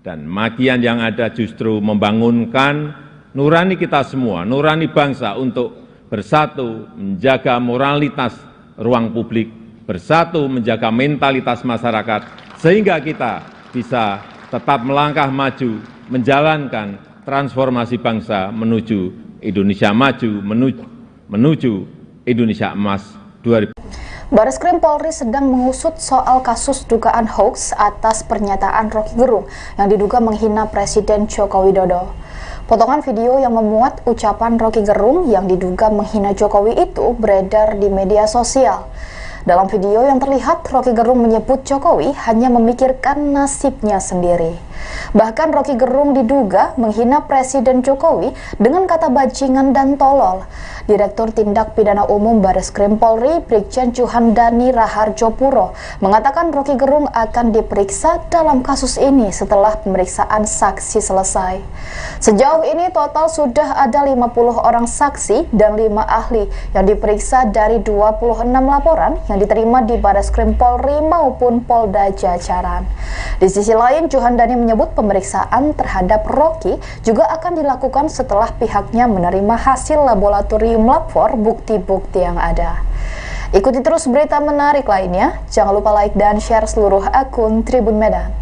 dan makian yang ada justru membangunkan nurani kita semua, nurani bangsa untuk bersatu menjaga moralitas ruang publik, bersatu menjaga mentalitas masyarakat, sehingga kita bisa tetap melangkah maju, menjalankan transformasi bangsa menuju Indonesia maju, menuju Indonesia emas 2000. Bareskrim Polri sedang mengusut soal kasus dugaan hoaks atas pernyataan Roky Gerung yang diduga menghina Presiden Joko Widodo. Potongan video yang memuat ucapan Roky Gerung yang diduga menghina Jokowi itu beredar di media sosial. Dalam video yang terlihat, Roky Gerung menyebut Jokowi hanya memikirkan nasibnya sendiri. Bahkan Roky Gerung diduga menghina Presiden Jokowi dengan kata bajingan dan tolol. Direktur Tindak Pidana Umum Bareskrim Polri, Brigjen Juhandani Raharjo Puro, mengatakan Roky Gerung akan diperiksa dalam kasus ini setelah pemeriksaan saksi selesai. Sejauh ini total sudah ada 50 orang saksi dan 5 ahli yang diperiksa dari 26 laporan yang diterima di Bareskrim Polri maupun Polda Jajaran. Di sisi lain, Juhandani menyebut pemeriksaan terhadap Roky juga akan dilakukan setelah pihaknya menerima hasil laboratorium lapor bukti-bukti yang ada. Ikuti terus berita menarik lainnya. Jangan lupa like dan share seluruh akun Tribun Medan.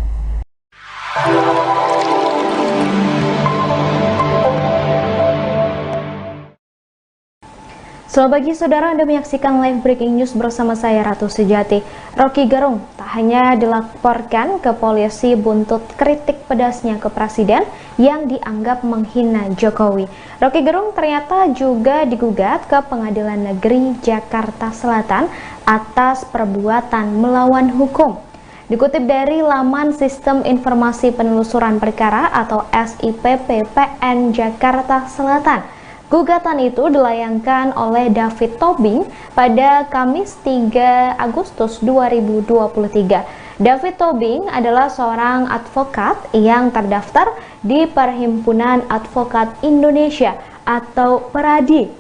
Selamat pagi saudara, Anda menyaksikan live breaking news bersama saya Ratu Sejati. Roky Gerung tak hanya dilaporkan ke polisi buntut kritik pedasnya ke presiden yang dianggap menghina Jokowi. Roky Gerung ternyata juga digugat ke Pengadilan Negeri Jakarta Selatan atas perbuatan melawan hukum. Dikutip dari laman Sistem Informasi Penelusuran Perkara atau SIPP PN Jakarta Selatan, gugatan itu dilayangkan oleh David Tobing pada Kamis 3 Agustus 2023. David Tobing adalah seorang advokat yang terdaftar di Perhimpunan Advokat Indonesia atau PERADI.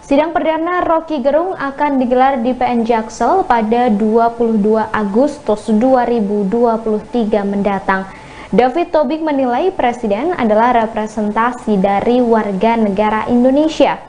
Sidang perdana Roky Gerung akan digelar di PN Jaksel pada 22 Agustus 2023 mendatang. David Tobing menilai presiden adalah representasi dari warga negara Indonesia.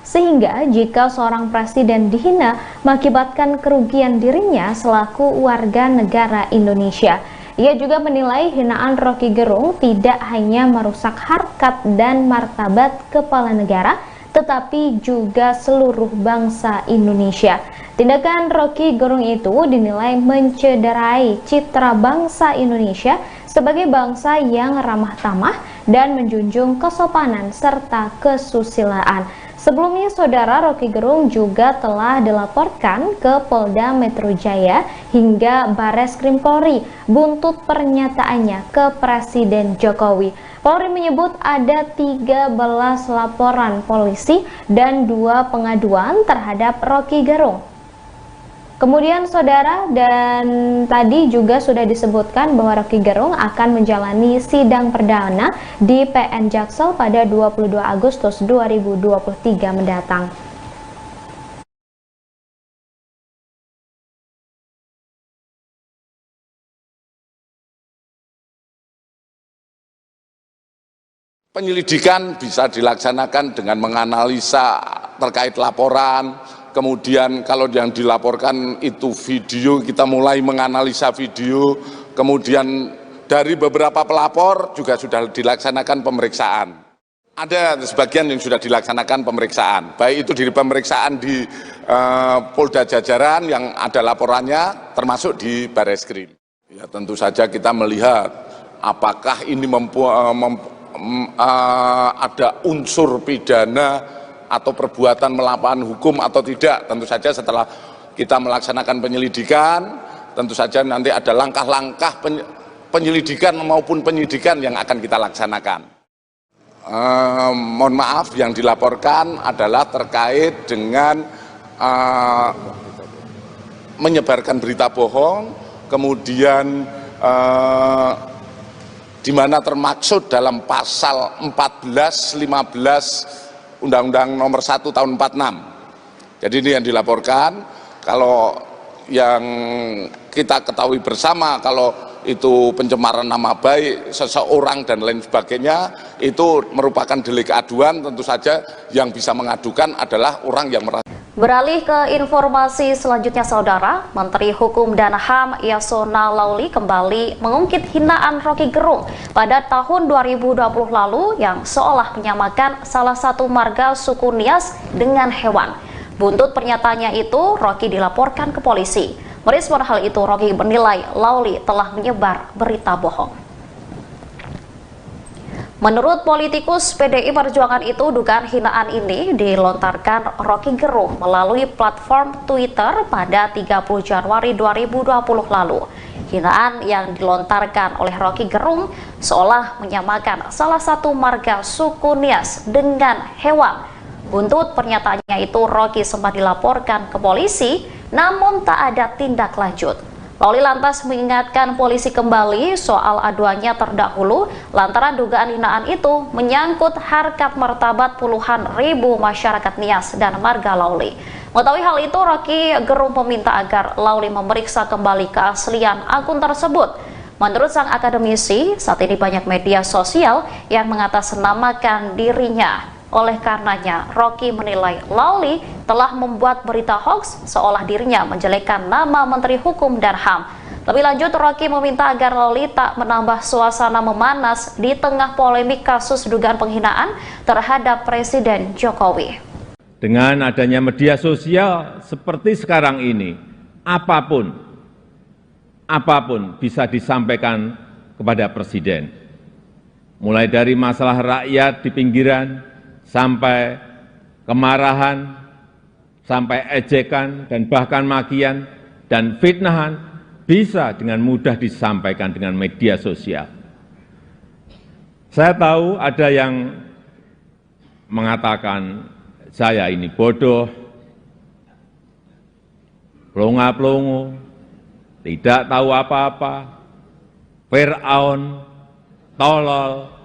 Sehingga jika seorang presiden dihina mengakibatkan kerugian dirinya selaku warga negara Indonesia. Ia juga menilai hinaan Roky Gerung tidak hanya merusak harkat dan martabat kepala negara, tetapi juga seluruh bangsa Indonesia. Tindakan Roky Gerung itu dinilai mencederai citra bangsa Indonesia sebagai bangsa yang ramah tamah dan menjunjung kesopanan serta kesusilaan. Sebelumnya, saudara, Roky Gerung juga telah dilaporkan ke Polda Metro Jaya hingga Bareskrim Polri buntut pernyataannya ke Presiden Jokowi. Polri menyebut ada 13 laporan polisi dan 2 pengaduan terhadap Roky Gerung. Kemudian saudara, dan tadi juga sudah disebutkan bahwa Roky Gerung akan menjalani sidang perdana di PN Jaksel pada 22 Agustus 2023 mendatang. Penyelidikan bisa dilaksanakan dengan menganalisa terkait laporan, kemudian kalau yang dilaporkan itu video, kita mulai menganalisa video, kemudian dari beberapa pelapor juga sudah dilaksanakan pemeriksaan. Ada sebagian yang sudah dilaksanakan pemeriksaan, baik itu di pemeriksaan di Polda Jajaran yang ada laporannya, termasuk di Bareskrim. Ya, tentu saja kita melihat apakah ini ada unsur pidana atau perbuatan melawan hukum atau tidak. Tentu saja setelah kita melaksanakan penyelidikan, tentu saja nanti ada langkah-langkah penyelidikan maupun penyidikan yang akan kita laksanakan. Mohon maaf, yang dilaporkan adalah terkait dengan menyebarkan berita bohong, kemudian di mana termaksud dalam pasal 14, 15 Undang-Undang Nomor 1 Tahun 46. Jadi ini yang dilaporkan. Kalau yang kita ketahui bersama, kalau itu pencemaran nama baik seseorang dan lain sebagainya, itu merupakan delik aduan. Tentu saja yang bisa mengadukan adalah orang yang merasa. Beralih ke informasi selanjutnya, Saudara, Menteri Hukum dan HAM Yasona Lauli kembali mengungkit hinaan Roky Gerung pada tahun 2020 lalu yang seolah menyamakan salah satu marga suku Nias dengan hewan. Buntut pernyataannya itu, Roky dilaporkan ke polisi. Merespon hal itu, Roky menilai Lauli telah menyebar berita bohong. Menurut politikus PDI Perjuangan itu, dugaan hinaan ini dilontarkan Roky Gerung melalui platform Twitter pada 30 Januari 2020 lalu. Hinaan yang dilontarkan oleh Roky Gerung seolah menyamakan salah satu marga suku Nias dengan hewan. Buntut pernyataannya itu, Roky sempat dilaporkan ke polisi, namun tak ada tindak lanjut. Lauli lantas mengingatkan polisi kembali soal aduannya terdahulu lantaran dugaan hinaan itu menyangkut harkat martabat puluhan ribu masyarakat Nias dan marga Lauli. Mengetahui hal itu, Roky Gerung meminta agar Lauli memeriksa kembali keaslian akun tersebut. Menurut sang akademisi, saat ini banyak media sosial yang mengatasnamakan dirinya. Oleh karenanya, Roky menilai Lauli telah membuat berita hoax seolah dirinya menjelekkan nama Menteri Hukum dan HAM. Lebih lanjut, Roky meminta agar Lauli tak menambah suasana memanas di tengah polemik kasus dugaan penghinaan terhadap Presiden Jokowi. Dengan adanya media sosial seperti sekarang ini, apapun bisa disampaikan kepada Presiden. Mulai dari masalah rakyat di pinggiran, sampai kemarahan, sampai ejekan, dan bahkan makian dan fitnahan bisa dengan mudah disampaikan dengan media sosial. Saya tahu ada yang mengatakan saya ini bodoh, pelongo-pelongo, tidak tahu apa-apa, Fir'aun, tolol.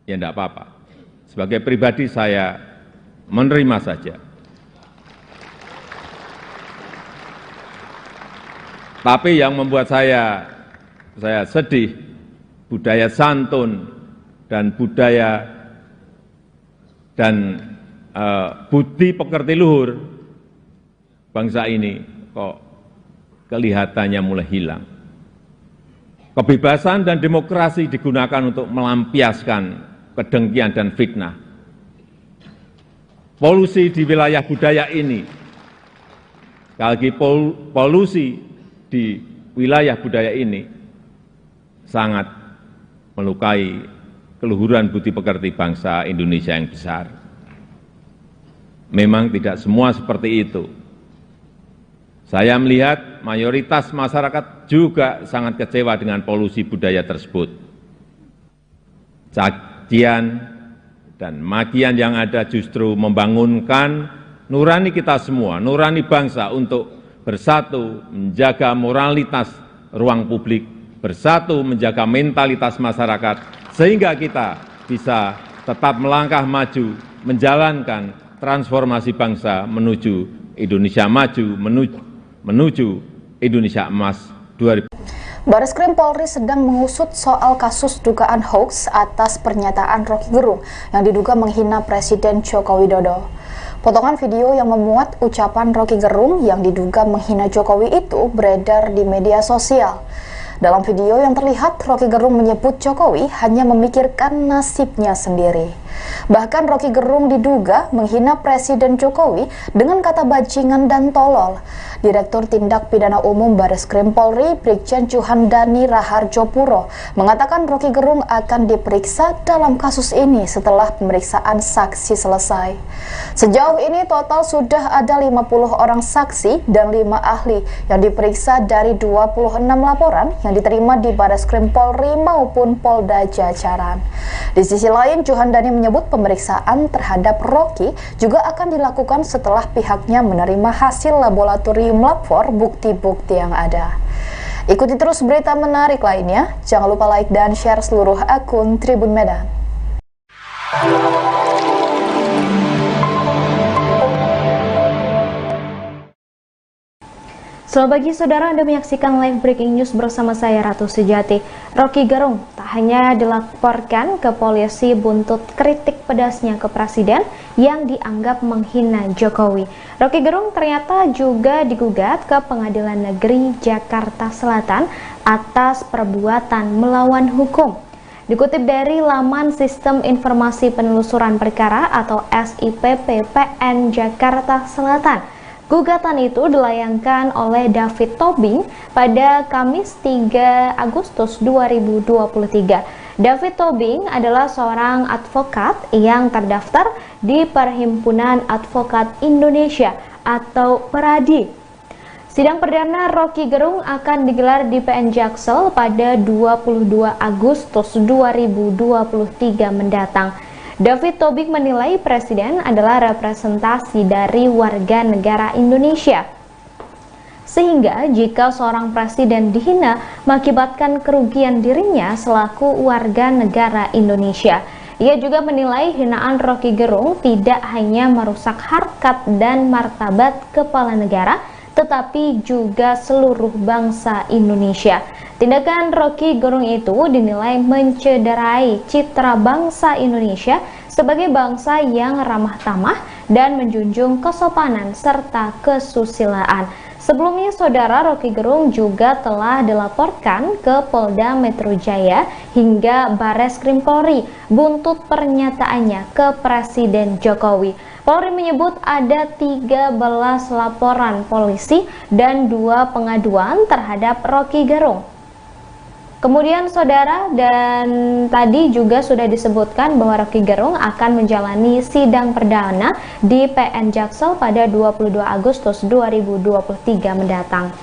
Ya enggak apa-apa. Sebagai pribadi saya menerima saja. Tapi yang membuat saya sedih, budaya santun dan budaya dan budi pekerti luhur bangsa ini kok kelihatannya mulai hilang. Kebebasan dan demokrasi digunakan untuk melampiaskan kedengkian dan fitnah. Polusi di wilayah budaya ini, sekali lagi polusi di wilayah budaya ini sangat melukai keluhuran budi pekerti bangsa Indonesia yang besar. Memang tidak semua seperti itu. Saya melihat mayoritas masyarakat juga sangat kecewa dengan polusi budaya tersebut. Cacian dan makian yang ada justru membangunkan nurani kita semua, nurani bangsa untuk bersatu menjaga moralitas ruang publik, bersatu menjaga mentalitas masyarakat, sehingga kita bisa tetap melangkah maju, menjalankan transformasi bangsa menuju Indonesia maju, menuju Indonesia Emas 2000. Bareskrim Polri sedang mengusut soal kasus dugaan hoaks atas pernyataan Roky Gerung yang diduga menghina Presiden Joko Widodo. Potongan video yang memuat ucapan Roky Gerung yang diduga menghina Jokowi itu beredar di media sosial. Dalam video yang terlihat, Roky Gerung menyebut Jokowi hanya memikirkan nasibnya sendiri. Bahkan Roky Gerung diduga menghina Presiden Jokowi dengan kata bajingan dan tolol. Direktur Tindak Pidana Umum Bareskrim Polri, Brigjen Juhandani Raharjopuro, mengatakan Roky Gerung akan diperiksa dalam kasus ini setelah pemeriksaan saksi selesai. Sejauh ini total sudah ada 50 orang saksi dan 5 ahli yang diperiksa dari 26 laporan yang diterima di Bareskrim Polri maupun Polda Jajaran. Di sisi lain, Juhandani menyebut pemeriksaan terhadap Roky juga akan dilakukan setelah pihaknya menerima hasil laboratorium lapor bukti-bukti yang ada. Ikuti terus berita menarik lainnya. Jangan lupa like dan share seluruh akun Tribun Medan. Selamat pagi saudara, Anda menyaksikan live breaking news bersama saya Ratu Sejati. Roky Gerung tak hanya dilaporkan ke polisi buntut kritik pedasnya ke Presiden yang dianggap menghina Jokowi. Roky Gerung ternyata juga digugat ke Pengadilan Negeri Jakarta Selatan atas perbuatan melawan hukum. Dikutip dari laman Sistem Informasi Penelusuran Perkara atau SIPP PN Jakarta Selatan, gugatan itu dilayangkan oleh David Tobing pada Kamis 3 Agustus 2023. David Tobing adalah seorang advokat yang terdaftar di Perhimpunan Advokat Indonesia atau PERADI. Sidang perdana Roky Gerung akan digelar di PN Jaksel pada 22 Agustus 2023 mendatang. David Tobing menilai Presiden adalah representasi dari warga negara Indonesia. Sehingga jika seorang presiden dihina mengakibatkan kerugian dirinya selaku warga negara Indonesia. Ia juga menilai hinaan Roky Gerung tidak hanya merusak harkat dan martabat kepala negara, tetapi juga seluruh bangsa Indonesia. Tindakan Roky Gerung itu dinilai mencederai citra bangsa Indonesia sebagai bangsa yang ramah tamah dan menjunjung kesopanan serta kesusilaan. Sebelumnya, saudara, Roky Gerung juga telah dilaporkan ke Polda Metro Jaya hingga Bareskrim Polri buntut pernyataannya ke Presiden Jokowi. Polri menyebut ada 13 laporan polisi dan 2 pengaduan terhadap Roky Gerung. Kemudian saudara, dan tadi juga sudah disebutkan bahwa Roky Gerung akan menjalani sidang perdana di PN Jaksel pada 22 Agustus 2023 mendatang.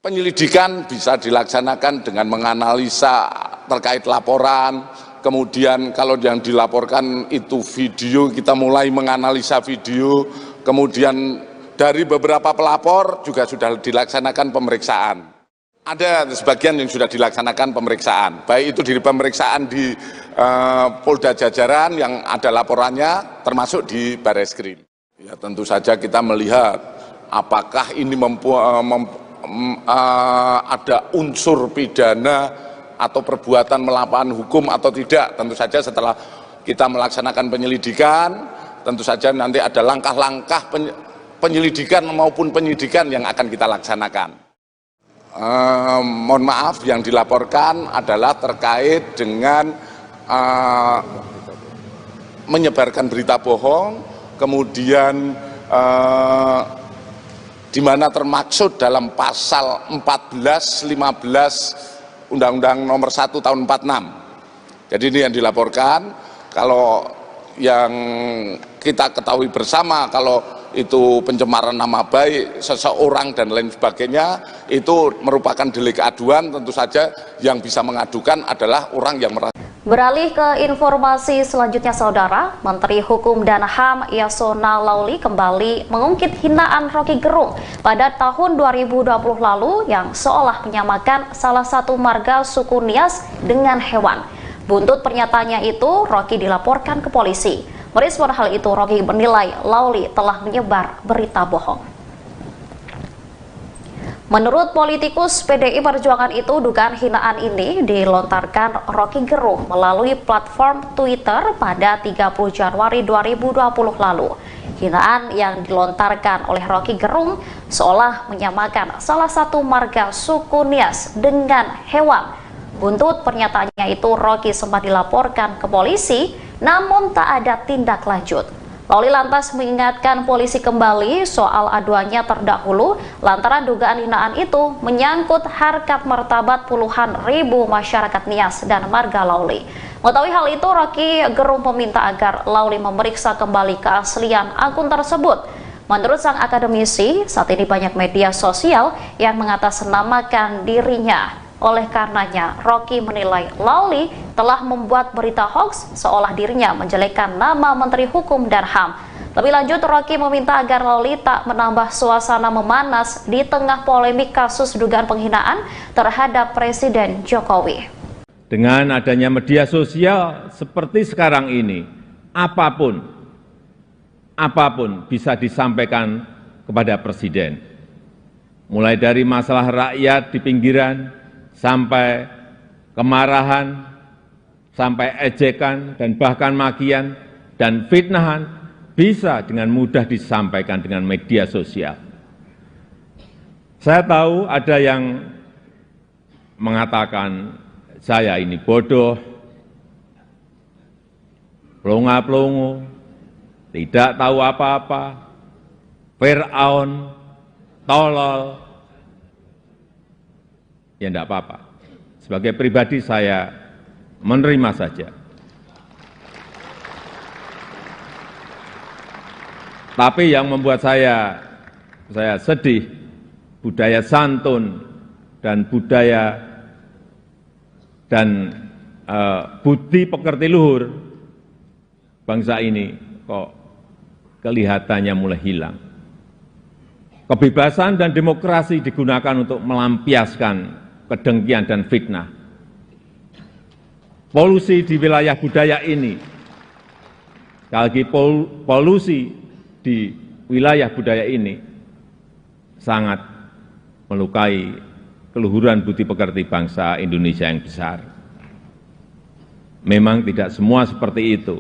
Penyelidikan bisa dilaksanakan dengan menganalisa terkait laporan. Kemudian kalau yang dilaporkan itu video, kita mulai menganalisa video. Kemudian dari beberapa pelapor juga sudah dilaksanakan pemeriksaan. Ada sebagian yang sudah dilaksanakan pemeriksaan, baik itu di pemeriksaan di Polda Jajaran yang ada laporannya, termasuk di Bareskrim. Ya, tentu saja kita melihat apakah ini ada unsur pidana atau perbuatan melawan hukum atau tidak. Tentu saja setelah kita melaksanakan penyelidikan, tentu saja nanti ada langkah-langkah penyelidikan maupun penyidikan yang akan kita laksanakan. Mohon maaf, yang dilaporkan adalah terkait dengan menyebarkan berita bohong, kemudian di mana termaksud dalam pasal 14, 15 Undang-Undang Nomor 1 Tahun 46. Jadi ini yang dilaporkan. Kalau yang kita ketahui bersama, kalau itu pencemaran nama baik seseorang dan lain sebagainya, itu merupakan delik aduan. Tentu saja yang bisa mengadukan adalah orang yang merasa. Beralih ke informasi selanjutnya, saudara, Menteri Hukum dan HAM Yasona Lauli kembali mengungkit hinaan Roky Gerung pada tahun 2020 lalu yang seolah menyamakan salah satu marga suku Nias dengan hewan. Buntut pernyataannya itu, Rocky dilaporkan ke polisi. Merespon hal itu, Rocky menilai Lawli telah menyebar berita bohong. Menurut politikus PDI Perjuangan itu, dugaan hinaan ini dilontarkan Rocky Gerung melalui platform Twitter pada 30 Januari 2020 lalu. Hinaan yang dilontarkan oleh Rocky Gerung seolah menyamakan salah satu marga suku Nias dengan hewan. Buntut pernyataannya itu, Rocky sempat dilaporkan ke polisi, namun tak ada tindak lanjut. Lawli lantas mengingatkan polisi kembali soal aduannya terdahulu lantaran dugaan hinaan itu menyangkut harkat martabat puluhan ribu masyarakat Nias dan marga Lawli. Mengetahui hal itu, Rocky Gerung meminta agar Lawli memeriksa kembali keaslian akun tersebut. Menurut sang akademisi, saat ini banyak media sosial yang mengatasnamakan dirinya. Oleh karenanya, Rocky menilai Lawli telah membuat berita hoax seolah dirinya menjelekkan nama Menteri Hukum dan HAM. Lebih lanjut, Rocky meminta agar Lawli tak menambah suasana memanas di tengah polemik kasus dugaan penghinaan terhadap Presiden Jokowi. Dengan adanya media sosial seperti sekarang ini, apapun bisa disampaikan kepada Presiden. Mulai dari masalah rakyat di pinggiran, sampai kemarahan, sampai ejekan, dan bahkan makian dan fitnahan bisa dengan mudah disampaikan dengan media sosial. Saya tahu ada yang mengatakan saya ini bodoh, pelongo-pelongo, tidak tahu apa-apa, Fir'aun, tolol. Ya enggak apa-apa. Sebagai pribadi saya menerima saja. Tapi yang membuat saya sedih, budaya santun dan budaya dan budi pekerti luhur bangsa ini kok kelihatannya mulai hilang. Kebebasan dan demokrasi digunakan untuk melampiaskan kedengkian dan fitnah. Polusi di wilayah budaya ini, sekali lagi polusi di wilayah budaya ini sangat melukai keluhuran budi pekerti bangsa Indonesia yang besar. Memang tidak semua seperti itu.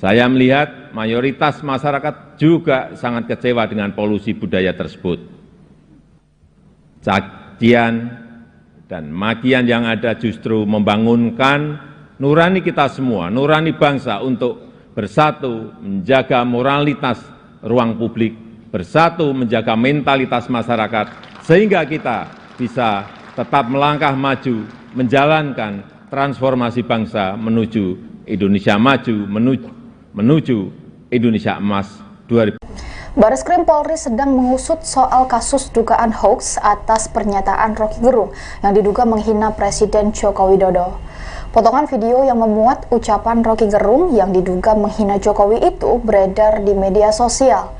Saya melihat mayoritas masyarakat juga sangat kecewa dengan polusi budaya tersebut. Cacian dan makian yang ada justru membangunkan nurani kita semua, nurani bangsa untuk bersatu menjaga moralitas ruang publik, bersatu menjaga mentalitas masyarakat, sehingga kita bisa tetap melangkah maju, menjalankan transformasi bangsa menuju Indonesia maju, menuju Indonesia Emas 2000. Bareskrim Polri sedang mengusut soal kasus dugaan hoax atas pernyataan Rocky Gerung yang diduga menghina Presiden Joko Widodo. Potongan video yang memuat ucapan Rocky Gerung yang diduga menghina Jokowi itu beredar di media sosial.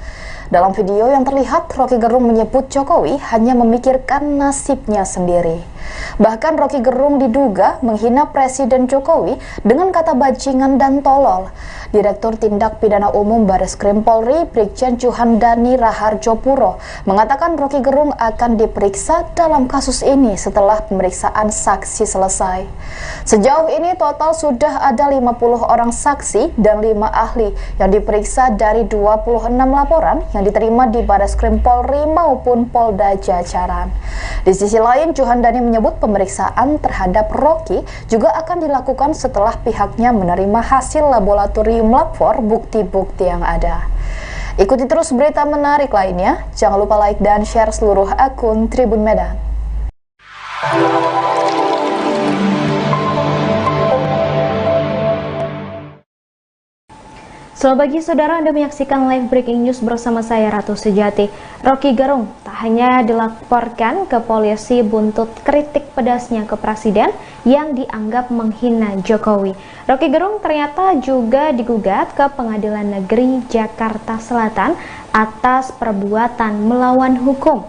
Dalam video yang terlihat, Rocky Gerung menyebut Jokowi hanya memikirkan nasibnya sendiri. Bahkan Rocky Gerung diduga menghina Presiden Jokowi dengan kata bajingan dan tolol. Direktur Tindak Pidana Umum Bareskrim Polri, Brigjen Juhandani Raharjo Puro, mengatakan Rocky Gerung akan diperiksa dalam kasus ini setelah pemeriksaan saksi selesai. Sejauh ini total sudah ada 50 orang saksi dan 5 ahli yang diperiksa dari 26 laporan yang diterima di Bareskrim Polri maupun Polda Jajaran. Di sisi lain, Juhandani menyebut pemeriksaan terhadap Rocky juga akan dilakukan setelah pihaknya menerima hasil laboratorium lapor bukti-bukti yang ada. Ikuti terus berita menarik lainnya. Jangan lupa like dan share seluruh akun Tribun Medan. Selamat pagi saudara, Anda menyaksikan live breaking news bersama saya Ratu Sejati. Rocky Gerung tak hanya dilaporkan ke polisi buntut kritik pedasnya ke Presiden yang dianggap menghina Jokowi. Rocky Gerung ternyata juga digugat ke Pengadilan Negeri Jakarta Selatan atas perbuatan melawan hukum.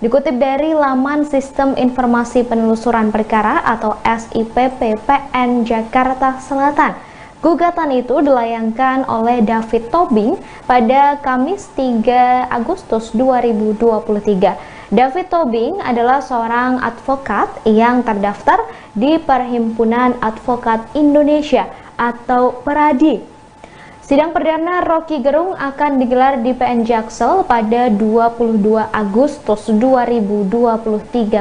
Dikutip dari laman Sistem Informasi Penelusuran Perkara atau SIPP PN Jakarta Selatan, gugatan itu dilayangkan oleh David Tobing pada Kamis 3 Agustus 2023. David Tobing adalah seorang advokat yang terdaftar di Perhimpunan Advokat Indonesia atau PERADI. Sidang perdana Roky Gerung akan digelar di PN Jaksel pada 22 Agustus 2023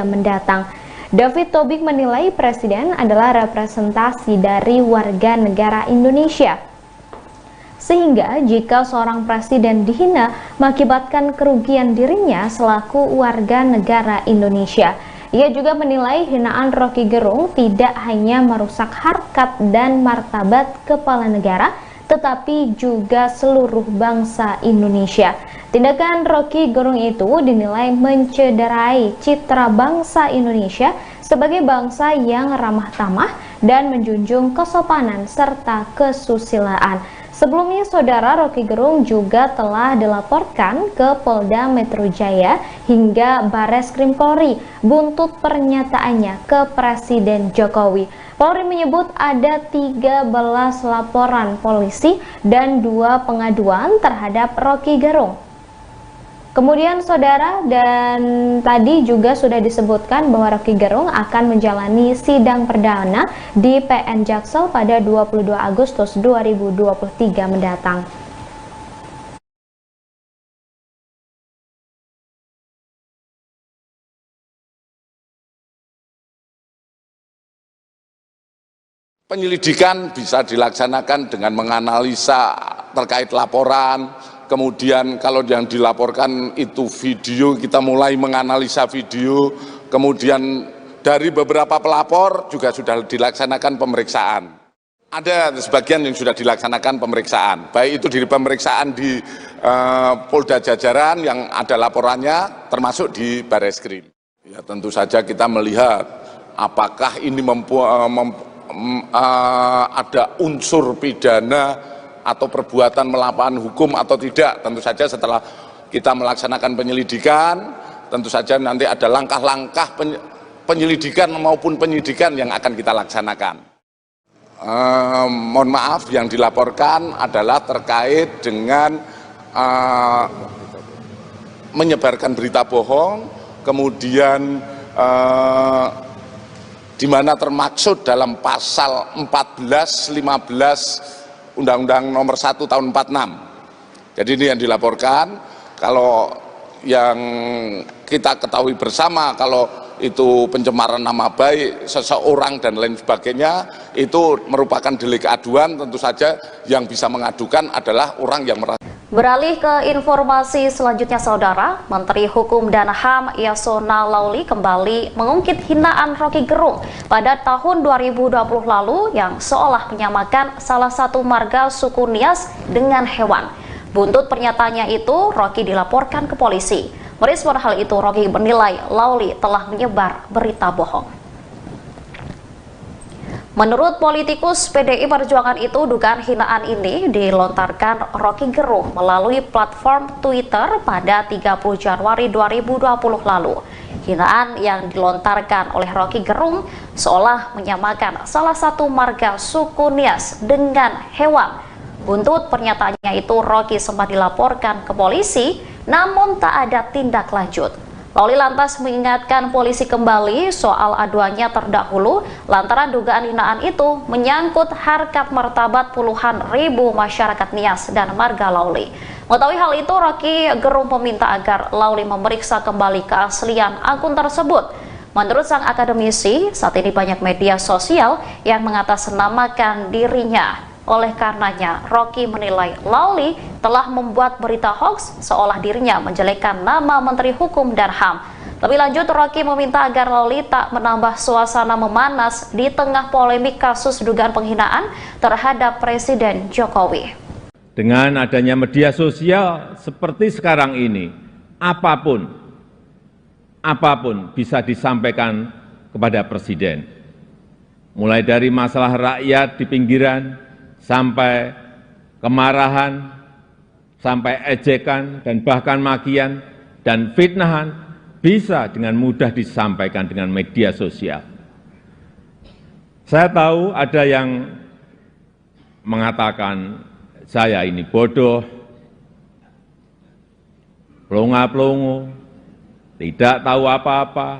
mendatang. David Tobing menilai Presiden adalah representasi dari warga negara Indonesia. Sehingga jika seorang presiden dihina mengakibatkan kerugian dirinya selaku warga negara Indonesia. Ia juga menilai hinaan Roky Gerung tidak hanya merusak harkat dan martabat kepala negara, tetapi juga seluruh bangsa Indonesia. Tindakan Roky Gerung itu dinilai mencederai citra bangsa Indonesia sebagai bangsa yang ramah tamah dan menjunjung kesopanan serta kesusilaan. Sebelumnya, Saudara, Roky Gerung juga telah dilaporkan ke Polda Metro Jaya hingga Barreskrim Polri buntut pernyataannya ke Presiden Jokowi. Polri menyebut ada 13 laporan polisi dan 2 pengaduan terhadap Roky Gerung. Kemudian Saudara, dan tadi juga sudah disebutkan bahwa Roky Gerung akan menjalani sidang perdana di PN Jaksel pada 22 Agustus 2023 mendatang. Penyelidikan bisa dilaksanakan dengan menganalisa terkait laporan. Kemudian kalau yang dilaporkan itu video, kita mulai menganalisa video. Kemudian dari beberapa pelapor juga sudah dilaksanakan pemeriksaan. Ada sebagian yang sudah dilaksanakan pemeriksaan, baik itu di pemeriksaan di Polda Jajaran yang ada laporannya, termasuk di Barreskrim. Ya, tentu saja kita melihat apakah ini ada unsur pidana atau perbuatan melawan hukum atau tidak. Tentu saja setelah kita melaksanakan penyelidikan, tentu saja nanti ada langkah-langkah penyelidikan maupun penyidikan yang akan kita laksanakan. Mohon maaf, yang dilaporkan adalah terkait dengan menyebarkan berita bohong, kemudian di mana termaksud dalam pasal 14, 15 Undang-Undang Nomor 1 Tahun 46. Jadi ini yang dilaporkan. Kalau yang kita ketahui bersama, kalau itu pencemaran nama baik seseorang dan lain sebagainya, itu merupakan delik aduan. Tentu saja yang bisa mengadukan adalah orang yang merasa. Beralih ke informasi selanjutnya, Saudara, Menteri Hukum dan HAM Yasona Lauli kembali mengungkit hinaan Roky Gerung pada tahun 2020 lalu yang seolah menyamakan salah satu marga suku Nias dengan hewan. Buntut pernyataannya itu, Roky dilaporkan ke polisi. Merespon hal itu, Roky menilai Lauli telah menyebar berita bohong. Menurut politikus PDI Perjuangan itu, dugaan hinaan ini dilontarkan Roky Gerung melalui platform Twitter pada 30 Januari 2020 lalu. Hinaan yang dilontarkan oleh Roky Gerung seolah menyamakan salah satu marga suku Nias dengan hewan. Buntut pernyataannya itu, Roky sempat dilaporkan ke polisi, namun tak ada tindak lanjut. Lauli lantas mengingatkan polisi kembali soal aduannya terdahulu lantaran dugaan hinaan itu menyangkut harkat martabat puluhan ribu masyarakat Nias dan marga Lauli. Mengetahui hal itu, Roky Gerung meminta agar Lauli memeriksa kembali keaslian akun tersebut. Menurut sang akademisi, saat ini banyak media sosial yang mengatasnamakan dirinya. Oleh karenanya, Roky menilai Lauli telah membuat berita hoax seolah dirinya menjelekkan nama Menteri Hukum dan HAM. Lebih lanjut, Roky meminta agar Lauli tak menambah suasana memanas di tengah polemik kasus dugaan penghinaan terhadap Presiden Jokowi. Dengan adanya media sosial seperti sekarang ini, apapun bisa disampaikan kepada Presiden. Mulai dari masalah rakyat di pinggiran, sampai kemarahan, sampai ejekan, dan bahkan makian dan fitnahan, bisa dengan mudah disampaikan dengan media sosial. Saya tahu ada yang mengatakan saya ini bodoh, pelongo-pelongo, tidak tahu apa-apa,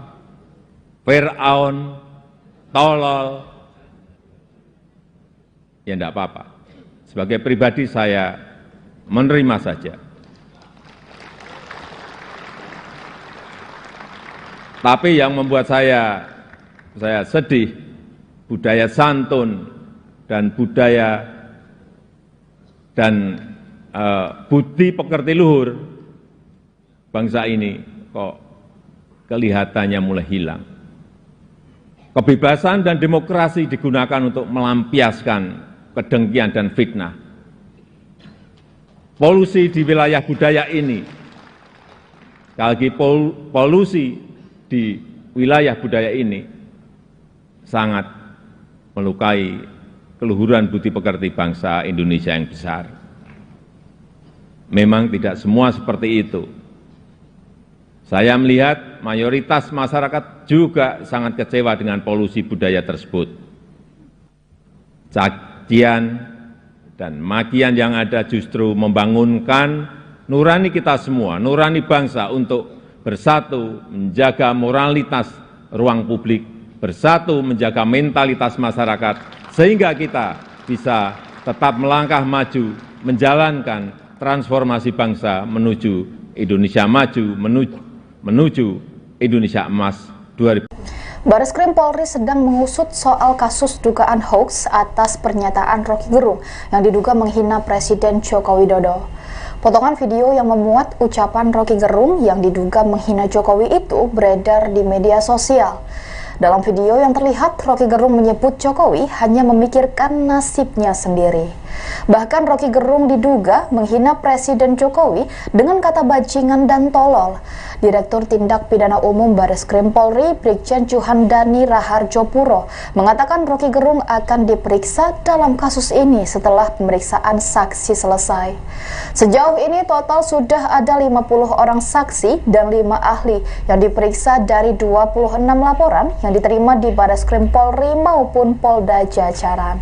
Fir'aun, tolol. Ya enggak apa-apa. Sebagai pribadi saya menerima saja. Tapi yang membuat saya sedih, budaya santun dan budaya dan budi pekerti luhur bangsa ini kok kelihatannya mulai hilang. Kebebasan dan demokrasi digunakan untuk melampiaskan kedengkian dan fitnah. Polusi di wilayah budaya ini, sekali lagi polusi di wilayah budaya ini sangat melukai keluhuran budi pekerti bangsa Indonesia yang besar. Memang tidak semua seperti itu. Saya melihat mayoritas masyarakat juga sangat kecewa dengan polusi budaya tersebut. Cacian dan makian yang ada justru membangunkan nurani kita semua, nurani bangsa untuk bersatu menjaga moralitas ruang publik, bersatu menjaga mentalitas masyarakat, sehingga kita bisa tetap melangkah maju, menjalankan transformasi bangsa menuju Indonesia maju, menuju Indonesia emas 2000. Bareskrim Polri sedang mengusut soal kasus dugaan hoaks atas pernyataan Roky Gerung yang diduga menghina Presiden Joko Widodo. Potongan video yang memuat ucapan Roky Gerung yang diduga menghina Jokowi itu beredar di media sosial. Dalam video yang terlihat, Roky Gerung menyebut Jokowi hanya memikirkan nasibnya sendiri. Bahkan Roky Gerung diduga menghina Presiden Jokowi dengan kata bajingan dan tolol. Direktur Tindak Pidana Umum Bareskrim Polri, Brigjen Juhandani Raharjopuro, mengatakan Roky Gerung akan diperiksa dalam kasus ini setelah pemeriksaan saksi selesai. Sejauh ini total sudah ada 50 orang saksi dan 5 ahli yang diperiksa dari 26 laporan yang diterima di Bareskrim Polri maupun Polda Jajaran.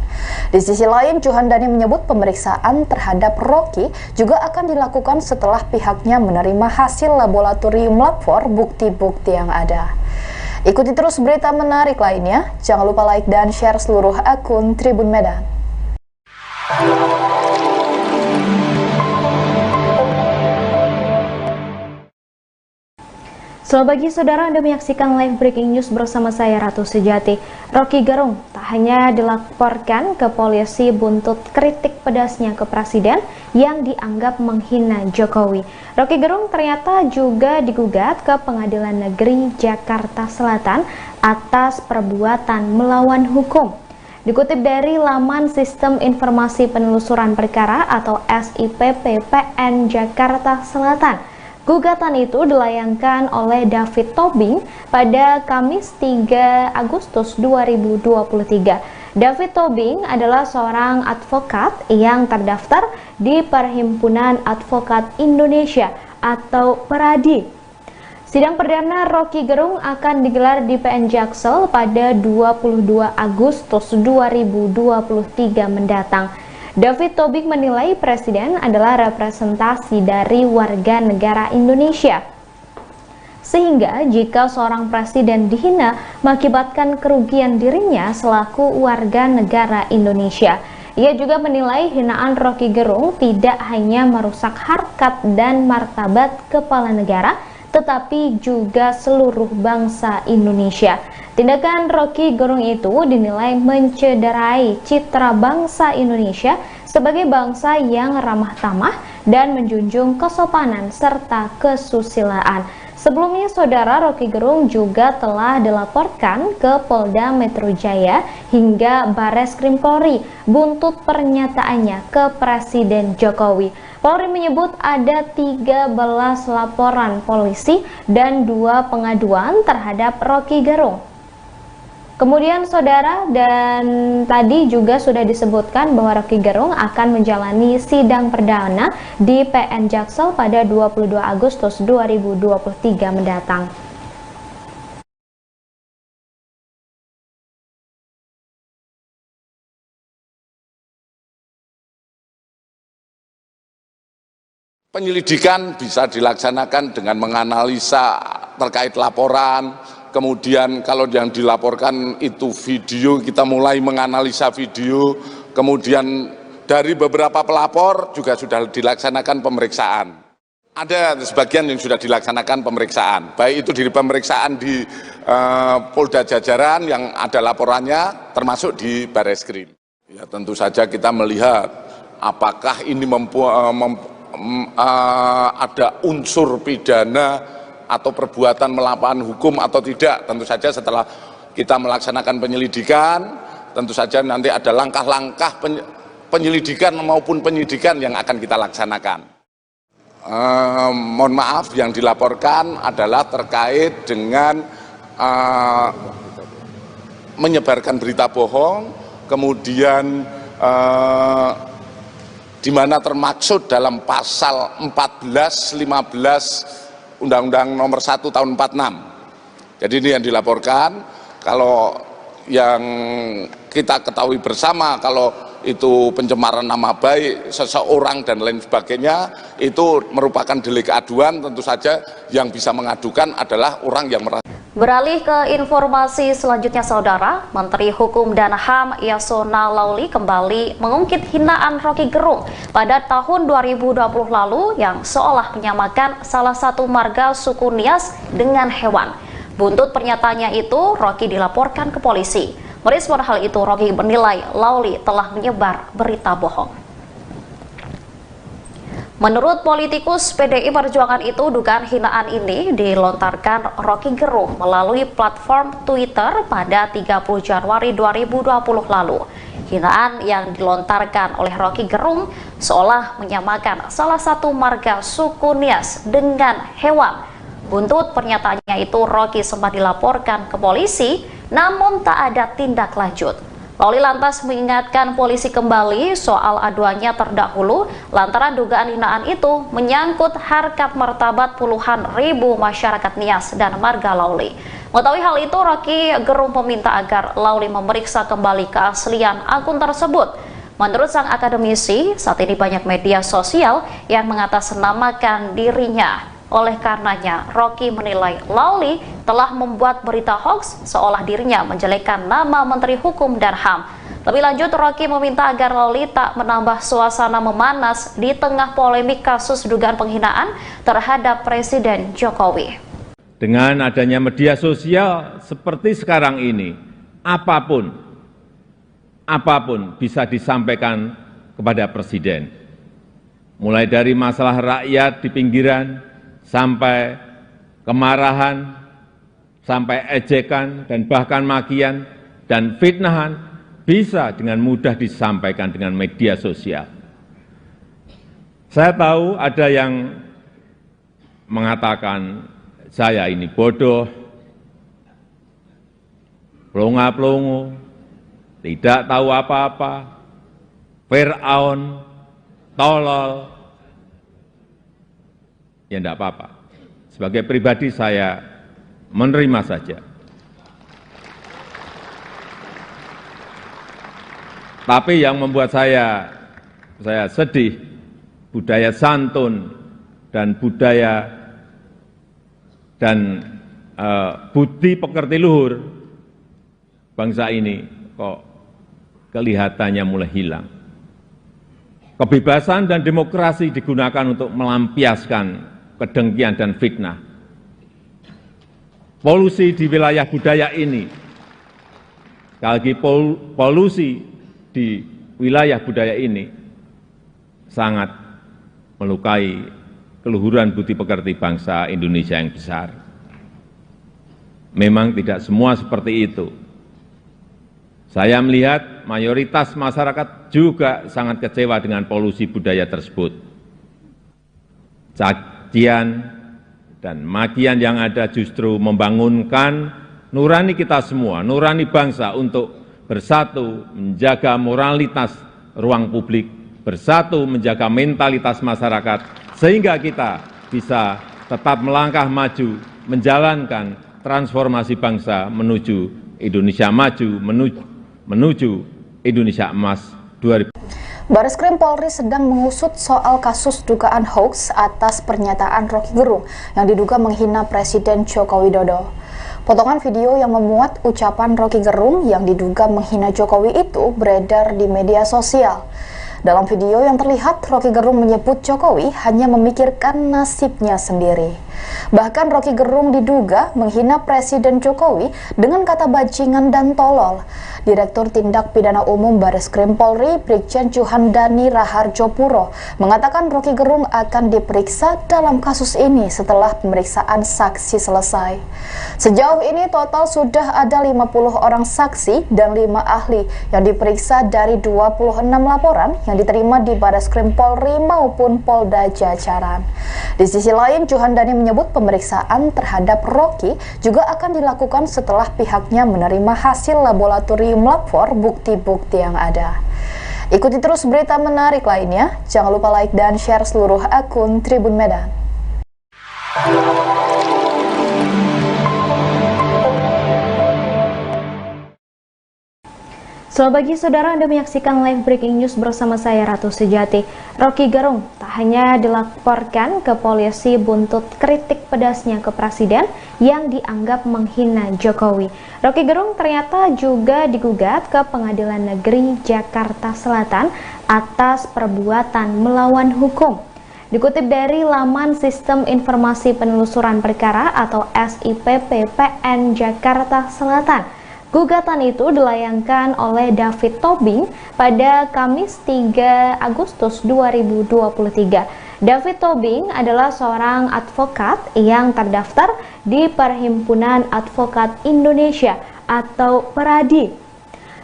Di sisi lain, Juhandani menyebut pemeriksaan terhadap Roky juga akan dilakukan setelah pihaknya menerima hasil laboratorium lapor bukti-bukti yang ada. Ikuti terus berita menarik lainnya. Jangan lupa like dan share seluruh akun Tribun Medan. Selamat pagi saudara, Anda menyaksikan live breaking news bersama saya Ratu Sejati. Roky Gerung tak hanya dilaporkan ke polisi buntut kritik pedasnya ke Presiden yang dianggap menghina Jokowi. Roky Gerung ternyata juga digugat ke Pengadilan Negeri Jakarta Selatan atas perbuatan melawan hukum. Dikutip dari laman Sistem Informasi Penelusuran Perkara atau SIPP PN Jakarta Selatan, gugatan itu dilayangkan oleh David Tobing pada Kamis 3 Agustus 2023. David Tobing adalah seorang advokat yang terdaftar di Perhimpunan Advokat Indonesia atau PERADI. Sidang perdana Roky Gerung akan digelar di PN Jaksel pada 22 Agustus 2023 mendatang. David Tobing menilai Presiden adalah representasi dari warga negara Indonesia. Sehingga jika seorang presiden dihina mengakibatkan kerugian dirinya selaku warga negara Indonesia. Ia juga menilai hinaan Roky Gerung tidak hanya merusak harkat dan martabat kepala negara, tetapi juga seluruh bangsa Indonesia. Tindakan Roky Gerung itu dinilai mencederai citra bangsa Indonesia sebagai bangsa yang ramah tamah dan menjunjung kesopanan serta kesusilaan. Sebelumnya, saudara, Roky Gerung juga telah dilaporkan ke Polda Metro Jaya hingga Bareskrim Polri buntut pernyataannya ke Presiden Jokowi. Polri menyebut ada 13 laporan polisi dan 2 pengaduan terhadap Roky Gerung. Kemudian saudara, dan tadi juga sudah disebutkan bahwa Roky Gerung akan menjalani sidang perdana di PN Jaksel pada 22 Agustus 2023 mendatang. Penyelidikan bisa dilaksanakan dengan menganalisa terkait laporan, kemudian kalau yang dilaporkan itu video, kita mulai menganalisa video, kemudian dari beberapa pelapor juga sudah dilaksanakan pemeriksaan. Ada sebagian yang sudah dilaksanakan pemeriksaan, baik itu di pemeriksaan di Polda Jajaran yang ada laporannya, termasuk di Bareskrim. Ya, tentu saja kita melihat apakah ini ada unsur pidana atau perbuatan melawan hukum atau tidak. Tentu saja setelah kita melaksanakan penyelidikan, tentu saja nanti ada langkah-langkah penyelidikan maupun penyidikan yang akan kita laksanakan. Mohon maaf, yang dilaporkan adalah terkait dengan menyebarkan berita bohong, kemudian di mana termaksud dalam pasal 14, 15 Undang-Undang Nomor 1 Tahun 46. Jadi ini yang dilaporkan. Kalau yang kita ketahui bersama, kalau itu pencemaran nama baik seseorang dan lain sebagainya, itu merupakan delik aduan. Tentu saja yang bisa mengadukan adalah orang yang merasa. Beralih ke informasi selanjutnya, Saudara, Menteri Hukum dan HAM Yasona Lauli kembali mengungkit hinaan Roky Gerung pada tahun 2020 lalu yang seolah menyamakan salah satu marga suku Nias dengan hewan. Buntut pernyataannya itu, Roky dilaporkan ke polisi. Merespon hal itu, Roky menilai Lauli telah menyebar berita bohong. Menurut politikus PDI Perjuangan itu, dugaan hinaan ini dilontarkan Roky Gerung melalui platform Twitter pada 30 Januari 2020 lalu. Hinaan yang dilontarkan oleh Roky Gerung seolah menyamakan salah satu marga suku Nias dengan hewan. Buntut pernyataannya itu, Roky sempat dilaporkan ke polisi, namun tak ada tindak lanjut. Lauli lantas mengingatkan polisi kembali soal aduannya terdahulu lantaran dugaan hinaan itu menyangkut harkat martabat puluhan ribu masyarakat Nias dan marga Lauli. Mengetahui hal itu, Roky Gerung meminta agar Lauli memeriksa kembali keaslian akun tersebut. Menurut sang akademisi, saat ini banyak media sosial yang mengatasnamakan dirinya. Oleh karenanya, Roky menilai Lauli telah membuat berita hoax seolah dirinya menjelekkan nama Menteri Hukum dan HAM. Lebih lanjut, Roky meminta agar Lauli tak menambah suasana memanas di tengah polemik kasus dugaan penghinaan terhadap Presiden Jokowi. Dengan adanya media sosial seperti sekarang ini, apapun bisa disampaikan kepada Presiden. Mulai dari masalah rakyat di pinggiran, sampai kemarahan, sampai ejekan, dan bahkan makian dan fitnahan bisa dengan mudah disampaikan dengan media sosial. Saya tahu ada yang mengatakan saya ini bodoh, pelongo-pelongo, tidak tahu apa-apa, Fir'aun, tolol. Ya enggak apa-apa. Sebagai pribadi saya menerima saja. Tapi yang membuat saya sedih, budaya santun dan budaya dan budi pekerti luhur bangsa ini kok kelihatannya mulai hilang. Kebebasan dan demokrasi digunakan untuk melampiaskan kedengkian dan fitnah. Polusi di wilayah budaya ini, sekali lagi polusi di wilayah budaya ini sangat melukai keluhuran budi pekerti bangsa Indonesia yang besar. Memang tidak semua seperti itu. Saya melihat mayoritas masyarakat juga sangat kecewa dengan polusi budaya tersebut. Cacian dan makian yang ada justru membangunkan nurani kita semua, nurani bangsa untuk bersatu menjaga moralitas ruang publik, bersatu menjaga mentalitas masyarakat, sehingga kita bisa tetap melangkah maju, menjalankan transformasi bangsa menuju Indonesia maju, menuju Indonesia Emas 2000. Bareskrim Polri sedang mengusut soal kasus dugaan hoaks atas pernyataan Roky Gerung yang diduga menghina Presiden Joko Widodo. Potongan video yang memuat ucapan Roky Gerung yang diduga menghina Jokowi itu beredar di media sosial. Dalam video yang terlihat, Roky Gerung menyebut Jokowi hanya memikirkan nasibnya sendiri. Bahkan Roky Gerung diduga menghina Presiden Jokowi dengan kata bajingan dan tolol. Direktur Tindak Pidana Umum Bareskrim Polri, Brigjen Juhandani Raharjo Puro, mengatakan Roky Gerung akan diperiksa dalam kasus ini setelah pemeriksaan saksi selesai. Sejauh ini total sudah ada 50 orang saksi dan 5 ahli yang diperiksa dari 26 laporan yang diterima di Bareskrim Polri maupun Polda Jajaran. Di sisi lain, Juhandani menyebut pemeriksaan terhadap Roky juga akan dilakukan setelah pihaknya menerima hasil laboratorium lapor bukti-bukti yang ada. Ikuti terus berita menarik lainnya. Jangan lupa like dan share seluruh akun Tribun Medan. Selamat pagi saudara, Anda menyaksikan live breaking news bersama saya Ratu Sejati. Roky Gerung tak hanya dilaporkan ke polisi buntut kritik pedasnya ke Presiden yang dianggap menghina Jokowi. Roky Gerung ternyata juga digugat ke Pengadilan Negeri Jakarta Selatan atas perbuatan melawan hukum. Dikutip dari laman Sistem Informasi Penelusuran Perkara atau SIPP PN Jakarta Selatan, gugatan itu dilayangkan oleh David Tobing pada Kamis 3 Agustus 2023. David Tobing adalah seorang advokat yang terdaftar di Perhimpunan Advokat Indonesia atau PERADI.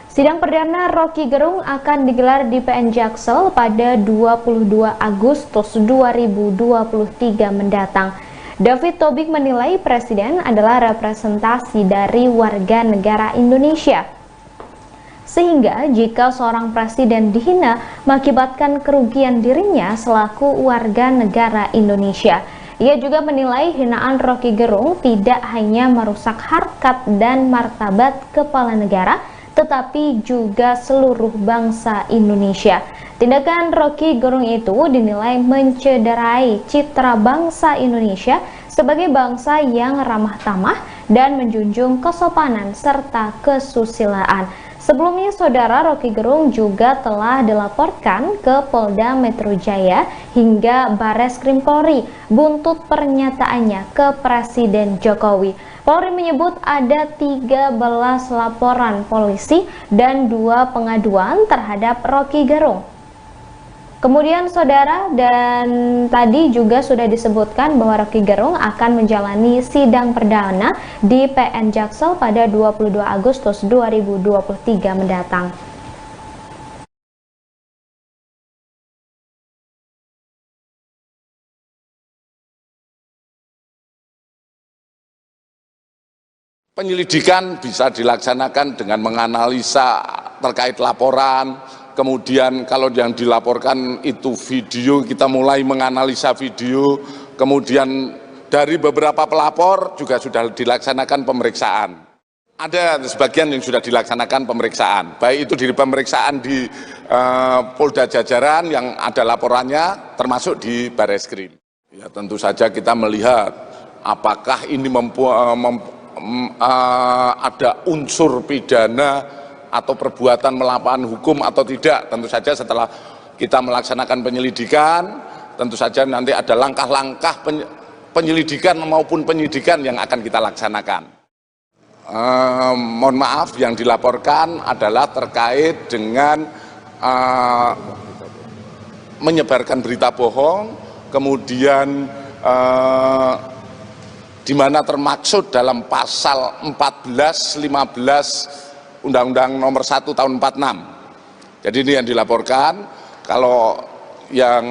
Sidang perdana Roky Gerung akan digelar di PN Jaksel pada 22 Agustus 2023 mendatang. David Tobing menilai Presiden adalah representasi dari warga negara Indonesia. Sehingga jika seorang presiden dihina mengakibatkan kerugian dirinya selaku warga negara Indonesia. Ia juga menilai hinaan Roky Gerung tidak hanya merusak harkat dan martabat kepala negara, tetapi juga seluruh bangsa Indonesia. Tindakan Roky Gerung itu dinilai mencederai citra bangsa Indonesia sebagai bangsa yang ramah tamah dan menjunjung kesopanan serta kesusilaan. Sebelumnya, saudara, Roky Gerung juga telah dilaporkan ke Polda Metro Jaya hingga Bareskrim Polri buntut pernyataannya ke Presiden Jokowi. Polri menyebut ada 13 laporan polisi dan 2 pengaduan terhadap Roky Gerung. Kemudian saudara, dan tadi juga sudah disebutkan bahwa Roky Gerung akan menjalani sidang perdana di PN Jaksel pada 22 Agustus 2023 mendatang. Penyelidikan bisa dilaksanakan dengan menganalisa terkait laporan, kemudian kalau yang dilaporkan itu video, kita mulai menganalisa video, kemudian dari beberapa pelapor juga sudah dilaksanakan pemeriksaan. Ada sebagian yang sudah dilaksanakan pemeriksaan, baik itu di pemeriksaan di Polda Jajaran yang ada laporannya, termasuk di Bareskrim. Ya, tentu saja kita melihat apakah ini ada unsur pidana atau perbuatan melawan hukum atau tidak. Tentu saja setelah kita melaksanakan penyelidikan, tentu saja nanti ada langkah-langkah penyelidikan maupun penyidikan yang akan kita laksanakan. Mohon maaf, yang dilaporkan adalah terkait dengan menyebarkan berita bohong, kemudian di mana termaksud dalam pasal 14, 15 Undang-Undang Nomor 1 Tahun 46. Jadi ini yang dilaporkan. Kalau yang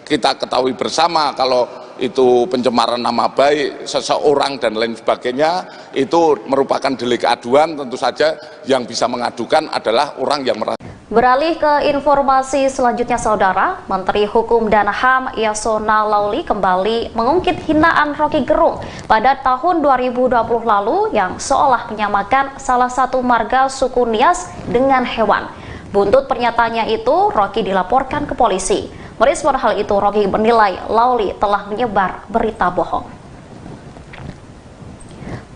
kita ketahui bersama, kalau itu pencemaran nama baik seseorang dan lain sebagainya, itu merupakan delik aduan. Tentu saja yang bisa mengadukan adalah orang yang merasa. Beralih ke informasi selanjutnya, saudara, Menteri Hukum dan HAM Yasona Lauli kembali mengungkit hinaan Roky Gerung pada tahun 2020 lalu yang seolah menyamakan salah satu marga suku Nias dengan hewan. Buntut pernyataannya itu, Rocky dilaporkan ke polisi. Merespon hal itu, Rocky menilai Lawli telah menyebar berita bohong.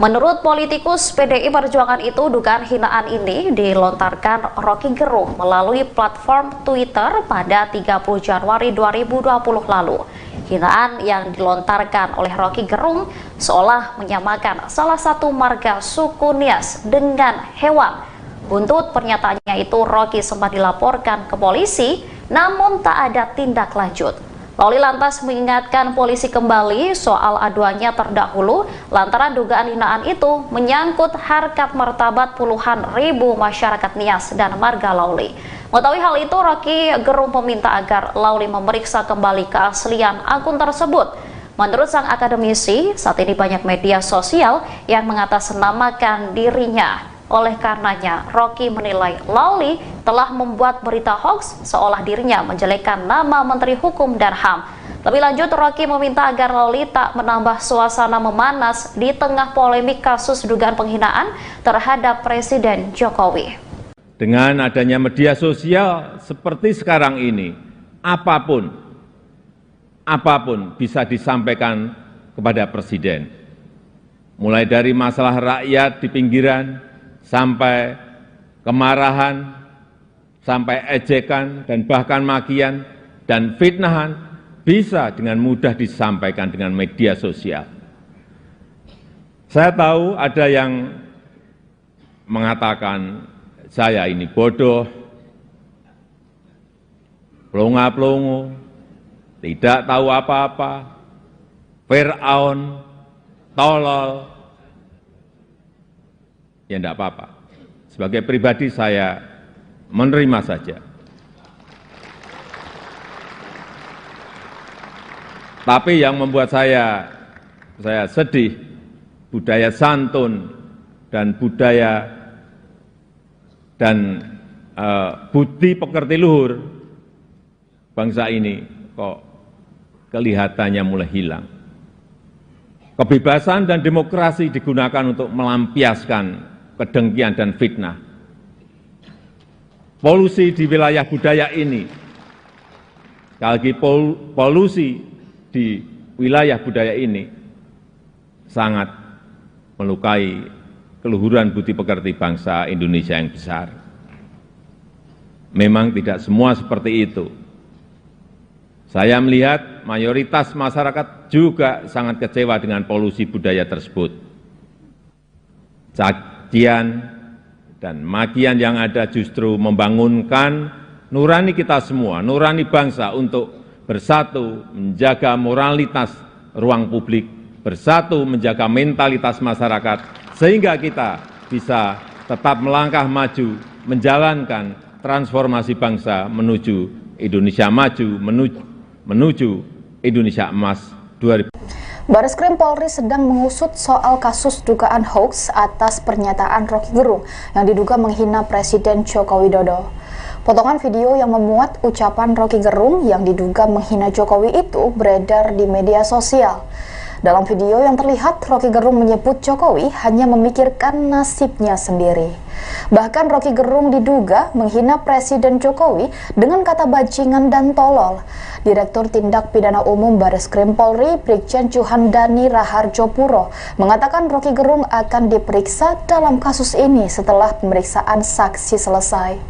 Menurut politikus PDI Perjuangan itu, dugaan hinaan ini dilontarkan Rocky Gerung melalui platform Twitter pada 30 Januari 2020 lalu. Hinaan yang dilontarkan oleh Rocky Gerung seolah menyamakan salah satu marga suku Nias dengan hewan. Buntut pernyataannya itu, Rocky sempat dilaporkan ke polisi, namun tak ada tindak lanjut. Lawli lantas mengingatkan polisi kembali soal aduannya terdahulu lantaran dugaan hinaan itu menyangkut harkat martabat puluhan ribu masyarakat Nias dan marga Lawli. Mengetahui hal itu, Rocky Gerung meminta agar Lawli memeriksa kembali keaslian akun tersebut. Menurut sang akademisi, saat ini banyak media sosial yang mengatasnamakan dirinya. Oleh karenanya, Rocky menilai Lawli telah membuat berita hoax seolah dirinya menjelekkan nama Menteri Hukum dan HAM. Lebih lanjut, Rocky meminta agar Lawli tak menambah suasana memanas di tengah polemik kasus dugaan penghinaan terhadap Presiden Jokowi. Dengan adanya media sosial seperti sekarang ini, apapun bisa disampaikan kepada Presiden. Mulai dari masalah rakyat di pinggiran, sampai kemarahan, sampai ejekan, dan bahkan makian dan fitnahan bisa dengan mudah disampaikan dengan media sosial. Saya tahu ada yang mengatakan saya ini bodoh, pelongo-pelongo, tidak tahu apa-apa, Fir'aun, tolol. Ya enggak apa-apa. Sebagai pribadi saya menerima saja. Tapi yang membuat saya sedih, budaya santun dan budaya dan budi pekerti luhur bangsa ini kok kelihatannya mulai hilang. Kebebasan dan demokrasi digunakan untuk melampiaskan kedengkian dan fitnah. Polusi di wilayah budaya ini, sekali lagi polusi di wilayah budaya ini sangat melukai keluhuran budi pekerti bangsa Indonesia yang besar. Memang tidak semua seperti itu. Saya melihat mayoritas masyarakat juga sangat kecewa dengan polusi budaya tersebut. Cacian dan makian yang ada justru membangunkan nurani kita semua, nurani bangsa untuk bersatu menjaga moralitas ruang publik, bersatu menjaga mentalitas masyarakat, sehingga kita bisa tetap melangkah maju, menjalankan transformasi bangsa menuju Indonesia maju, menuju Indonesia emas 2000. Bareskrim Polri sedang mengusut soal kasus dugaan hoax atas pernyataan Rocky Gerung yang diduga menghina Presiden Joko Widodo. Potongan video yang memuat ucapan Rocky Gerung yang diduga menghina Jokowi itu beredar di media sosial. Dalam video yang terlihat, Rocky Gerung menyebut Jokowi hanya memikirkan nasibnya sendiri. Bahkan Rocky Gerung diduga menghina Presiden Jokowi dengan kata bajingan dan tolol. Direktur Tindak Pidana Umum Bareskrim Polri, Brigjen Juhandani Raharjopuro, mengatakan Rocky Gerung akan diperiksa dalam kasus ini setelah pemeriksaan saksi selesai.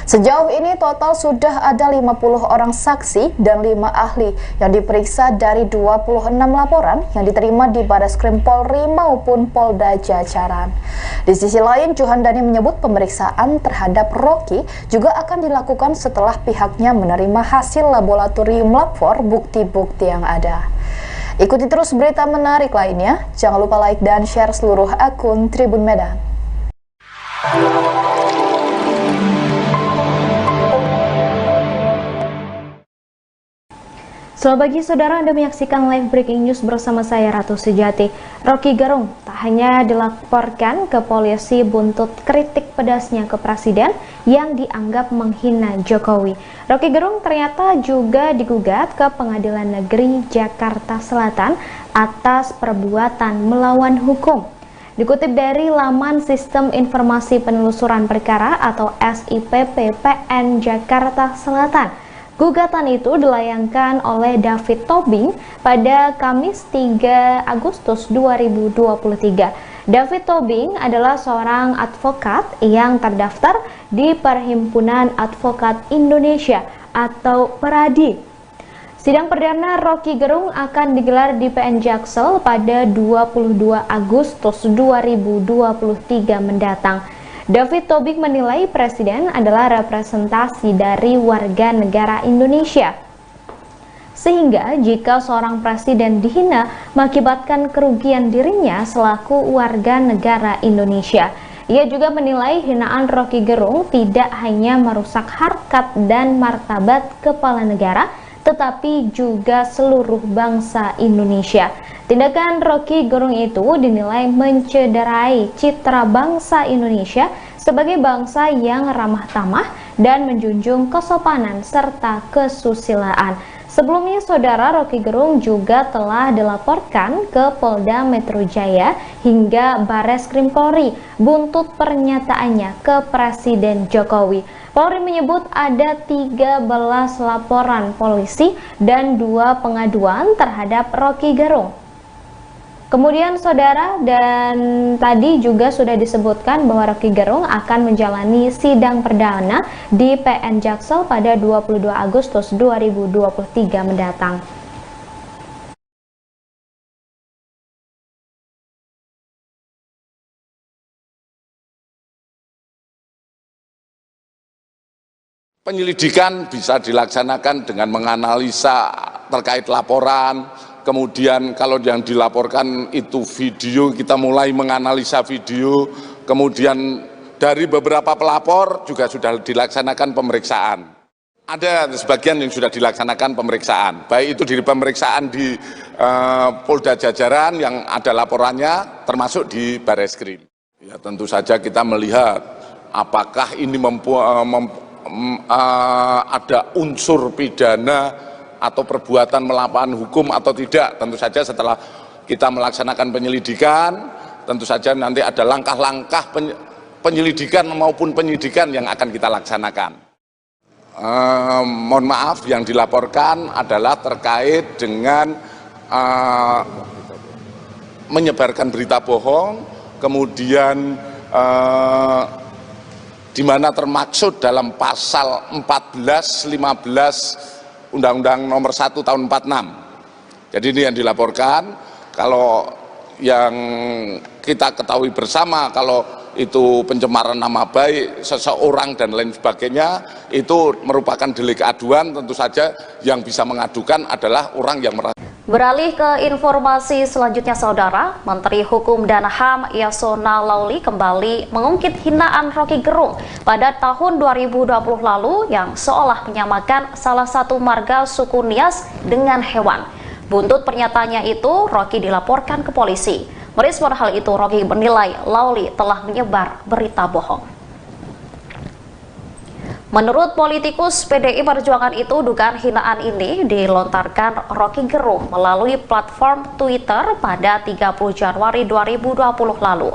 Sejauh ini total sudah ada 50 orang saksi dan 5 ahli yang diperiksa dari 26 laporan yang diterima di Bareskrim Polri maupun Polda Jajaran. Di sisi lain, Juhandani menyebut pemeriksaan terhadap Rocky juga akan dilakukan setelah pihaknya menerima hasil laboratorium lapor bukti-bukti yang ada. Ikuti terus berita menarik lainnya. Jangan lupa like dan share seluruh akun Tribun Medan. Selamat pagi saudara, Anda menyaksikan live breaking news bersama saya Ratu Sejati. Rocky Gerung tak hanya dilaporkan ke polisi buntut kritik pedasnya ke Presiden yang dianggap menghina Jokowi. Rocky Gerung ternyata juga digugat ke Pengadilan Negeri Jakarta Selatan atas perbuatan melawan hukum. Dikutip dari laman Sistem Informasi Penelusuran Perkara atau SIPP PN Jakarta Selatan, gugatan itu dilayangkan oleh David Tobing pada Kamis 3 Agustus 2023. David Tobing adalah seorang advokat yang terdaftar di Perhimpunan Advokat Indonesia atau PERADI. Sidang perdana Roky Gerung akan digelar di PN Jaksel pada 22 Agustus 2023 mendatang. David Tobing menilai Presiden adalah representasi dari warga negara Indonesia. Sehingga jika seorang presiden dihina mengakibatkan kerugian dirinya selaku warga negara Indonesia. Ia juga menilai hinaan Roky Gerung tidak hanya merusak harkat dan martabat kepala negara, tetapi juga seluruh bangsa Indonesia. Tindakan Roky Gerung itu dinilai mencederai citra bangsa Indonesia sebagai bangsa yang ramah tamah dan menjunjung kesopanan serta kesusilaan. Sebelumnya, saudara, Roky Gerung juga telah dilaporkan ke Polda Metro Jaya hingga Barreskrim Polri buntut pernyataannya ke Presiden Jokowi. Polri menyebut ada 13 laporan polisi dan 2 pengaduan terhadap Roky Gerung. Kemudian saudara, dan tadi juga sudah disebutkan bahwa Roky Gerung akan menjalani sidang perdana di PN Jaksel pada 22 Agustus 2023 mendatang. Penyelidikan bisa dilaksanakan dengan menganalisa terkait laporan, kemudian kalau yang dilaporkan itu video, kita mulai menganalisa video, kemudian dari beberapa pelapor juga sudah dilaksanakan pemeriksaan. Ada sebagian yang sudah dilaksanakan pemeriksaan, baik itu di pemeriksaan di Polda Jajaran yang ada laporannya, termasuk di Barreskrim. Ya, tentu saja kita melihat apakah ini ada unsur pidana atau perbuatan melawan hukum atau tidak. Tentu saja setelah kita melaksanakan penyelidikan, tentu saja nanti ada langkah-langkah penyelidikan maupun penyidikan yang akan kita laksanakan. Mohon maaf, yang dilaporkan adalah terkait dengan menyebarkan berita bohong, kemudian di mana termaksud dalam pasal 14, 15 Undang-Undang Nomor 1 Tahun 46. Jadi ini yang dilaporkan. Kalau yang kita ketahui bersama, kalau itu pencemaran nama baik seseorang dan lain sebagainya, itu merupakan delik aduan. Tentu saja yang bisa mengadukan adalah orang yang merasa. Beralih ke informasi selanjutnya, saudara, Menteri Hukum dan HAM Yasona Lauli kembali mengungkit hinaan Roky Gerung pada tahun 2020 lalu yang seolah menyamakan salah satu marga suku Nias dengan hewan. Buntut pernyataannya itu, Roky dilaporkan ke polisi. Merespon hal itu, Roky menilai Lauli telah menyebar berita bohong. Menurut politikus PDI Perjuangan itu, dugaan hinaan ini dilontarkan Roky Gerung melalui platform Twitter pada 30 Januari 2020 lalu.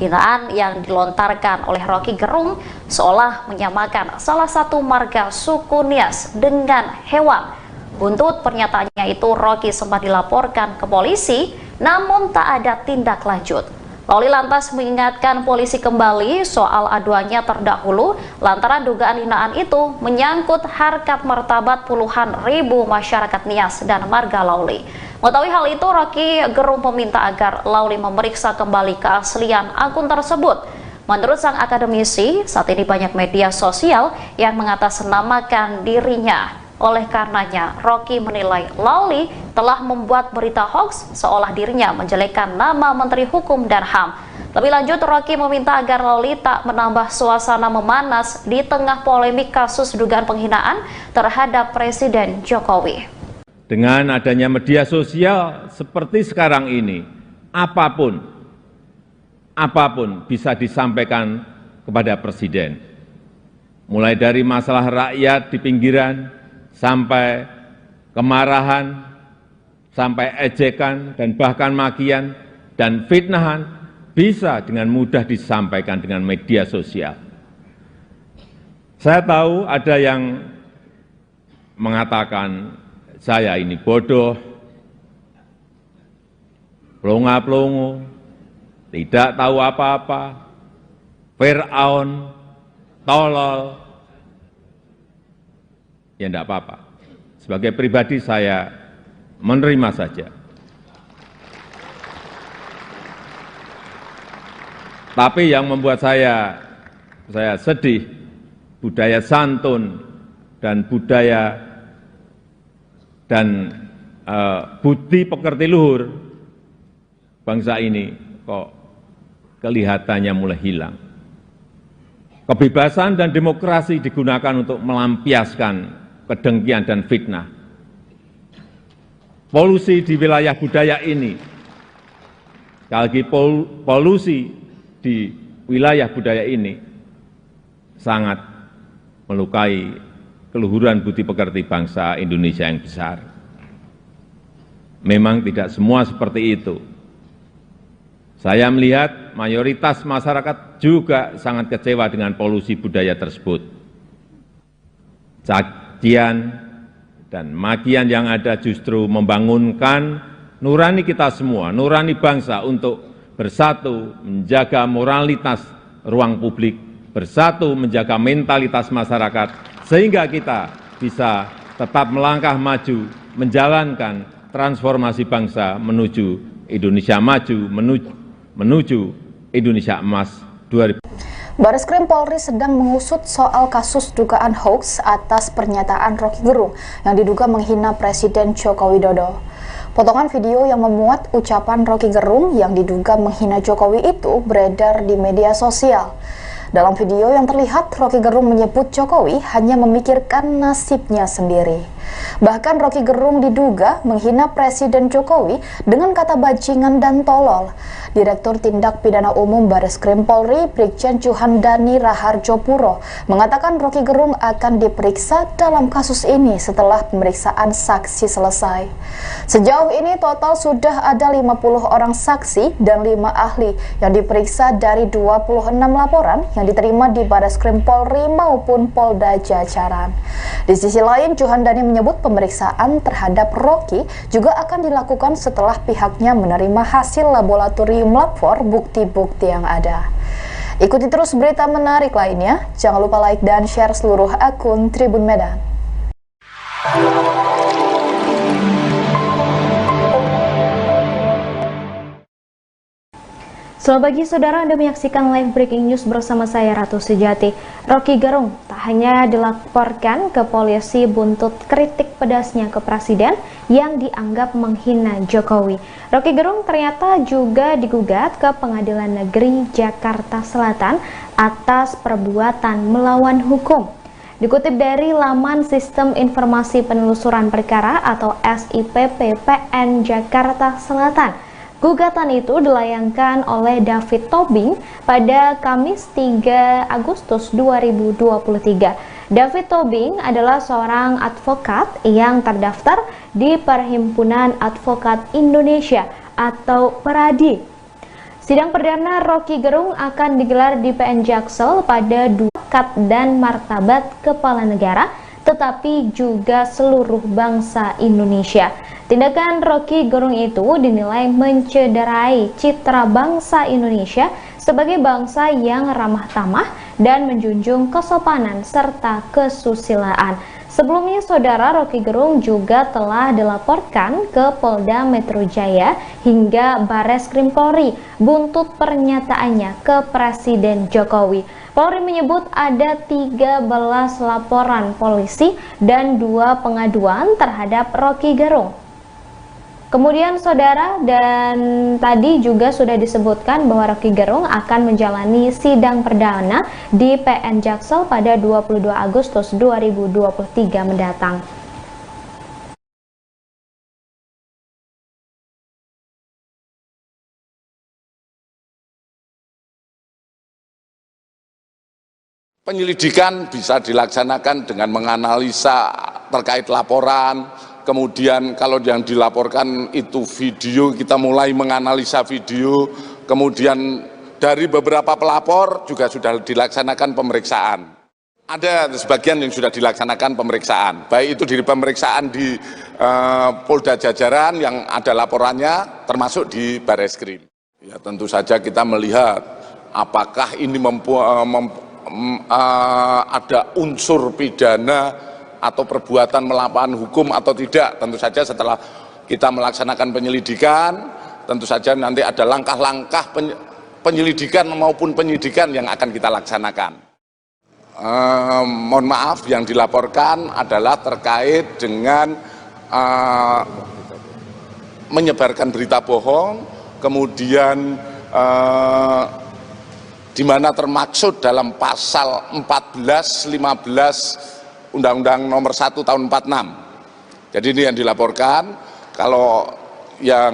Hinaan yang dilontarkan oleh Roky Gerung seolah menyamakan salah satu marga suku Nias dengan hewan. Buntut pernyataannya itu, Roky sempat dilaporkan ke polisi, namun tak ada tindak lanjut. Lauli lantas mengingatkan polisi kembali soal aduannya terdahulu lantaran dugaan hinaan itu menyangkut harkat martabat puluhan ribu masyarakat Nias dan marga Lauli. Mengetahui hal itu, Roky Gerung meminta agar Lauli memeriksa kembali keaslian akun tersebut. Menurut sang akademisi, saat ini banyak media sosial yang mengatasnamakan dirinya. Oleh karenanya, Roky menilai Lauli telah membuat berita hoax seolah dirinya menjelekkan nama Menteri Hukum dan HAM. Lebih lanjut, Roky meminta agar Lauli tak menambah suasana memanas di tengah polemik kasus dugaan penghinaan terhadap Presiden Jokowi. Dengan adanya media sosial seperti sekarang ini, apapun bisa disampaikan kepada Presiden. Mulai dari masalah rakyat di pinggiran, sampai kemarahan, sampai ejekan, dan bahkan makian dan fitnahan, bisa dengan mudah disampaikan dengan media sosial. Saya tahu ada yang mengatakan saya ini bodoh, pelongo-pelongo, tidak tahu apa-apa, Fir'aun, tolol. Ya enggak apa-apa. Sebagai pribadi saya menerima saja. Tapi yang membuat saya sedih, budaya santun dan budaya dan budi pekerti luhur bangsa ini kok kelihatannya mulai hilang. Kebebasan dan demokrasi digunakan untuk melampiaskan kedengkian dan fitnah. Polusi di wilayah budaya ini, sekali lagi polusi di wilayah budaya ini sangat melukai keluhuran budi pekerti bangsa Indonesia yang besar. Memang tidak semua seperti itu. Saya melihat mayoritas masyarakat juga sangat kecewa dengan polusi budaya tersebut. Cacian dan makian yang ada justru membangunkan nurani kita semua, nurani bangsa untuk bersatu menjaga moralitas ruang publik, bersatu menjaga mentalitas masyarakat, sehingga kita bisa tetap melangkah maju, menjalankan transformasi bangsa menuju Indonesia maju, menuju Indonesia emas 2000. Bareskrim Polri sedang mengusut soal kasus dugaan hoaks atas pernyataan Roky Gerung yang diduga menghina Presiden Joko Widodo. Potongan video yang memuat ucapan Roky Gerung yang diduga menghina Jokowi itu beredar di media sosial. Dalam video yang terlihat, Roky Gerung menyebut Jokowi hanya memikirkan nasibnya sendiri. Bahkan Roky Gerung diduga menghina Presiden Jokowi dengan kata bajingan dan tolol. Direktur Tindak Pidana Umum Bareskrim Polri, Brigjen Juhandani Raharjo Puro, mengatakan Roky Gerung akan diperiksa dalam kasus ini setelah pemeriksaan saksi selesai. Sejauh ini total sudah ada 50 orang saksi dan 5 ahli yang diperiksa dari 26 laporan yang diterima di Bareskrim Polri maupun Polda Jajaran. Di sisi lain, Juhandani menyebut pemeriksaan terhadap Roky juga akan dilakukan setelah pihaknya menerima hasil laboratorium lapor bukti-bukti yang ada. Ikuti terus berita menarik lainnya. Jangan lupa like dan share seluruh akun Tribun Medan. Selamat pagi saudara, Anda menyaksikan live breaking news bersama saya Ratu Sejati. Roky Gerung tak hanya dilaporkan ke polisi buntut kritik pedasnya ke Presiden yang dianggap menghina Jokowi. Roky Gerung ternyata juga digugat ke Pengadilan Negeri Jakarta Selatan atas perbuatan melawan hukum. Dikutip dari laman Sistem Informasi Penelusuran Perkara atau SIPP PN Jakarta Selatan, gugatan itu dilayangkan oleh David Tobing pada Kamis 3 Agustus 2023. David Tobing adalah seorang advokat yang terdaftar di Perhimpunan Advokat Indonesia atau PERADI. Sidang perdana Roky Gerung akan digelar di PN Jaksel pada 2 Harkat dan Martabat Kepala Negara, tetapi juga seluruh bangsa Indonesia. Tindakan Roky Gerung itu dinilai mencederai citra bangsa Indonesia sebagai bangsa yang ramah tamah dan menjunjung kesopanan serta kesusilaan. Sebelumnya, saudara, Roky Gerung juga telah dilaporkan ke Polda Metro Jaya hingga Bareskrim Polri buntut pernyataannya ke Presiden Jokowi. Polri menyebut ada 13 laporan polisi dan 2 pengaduan terhadap Roky Gerung. Kemudian saudara, dan tadi juga sudah disebutkan bahwa Roky Gerung akan menjalani sidang perdana di PN Jaksel pada 22 Agustus 2023 mendatang. Penyelidikan bisa dilaksanakan dengan menganalisa terkait laporan, kemudian kalau yang dilaporkan itu video, kita mulai menganalisa video, kemudian dari beberapa pelapor juga sudah dilaksanakan pemeriksaan. Ada sebagian yang sudah dilaksanakan pemeriksaan, baik itu di pemeriksaan di Polda Jajaran yang ada laporannya, termasuk di Bareskrim. Ya, tentu saja kita melihat apakah ini ada unsur pidana atau perbuatan melawan hukum atau tidak. Tentu saja setelah kita melaksanakan penyelidikan, tentu saja nanti ada langkah-langkah penyelidikan maupun penyidikan yang akan kita laksanakan. Mohon maaf, yang dilaporkan adalah terkait dengan menyebarkan berita bohong, kemudian di mana termaksud dalam pasal 14, 15 Undang-Undang Nomor 1 Tahun 46. Jadi ini yang dilaporkan. Kalau yang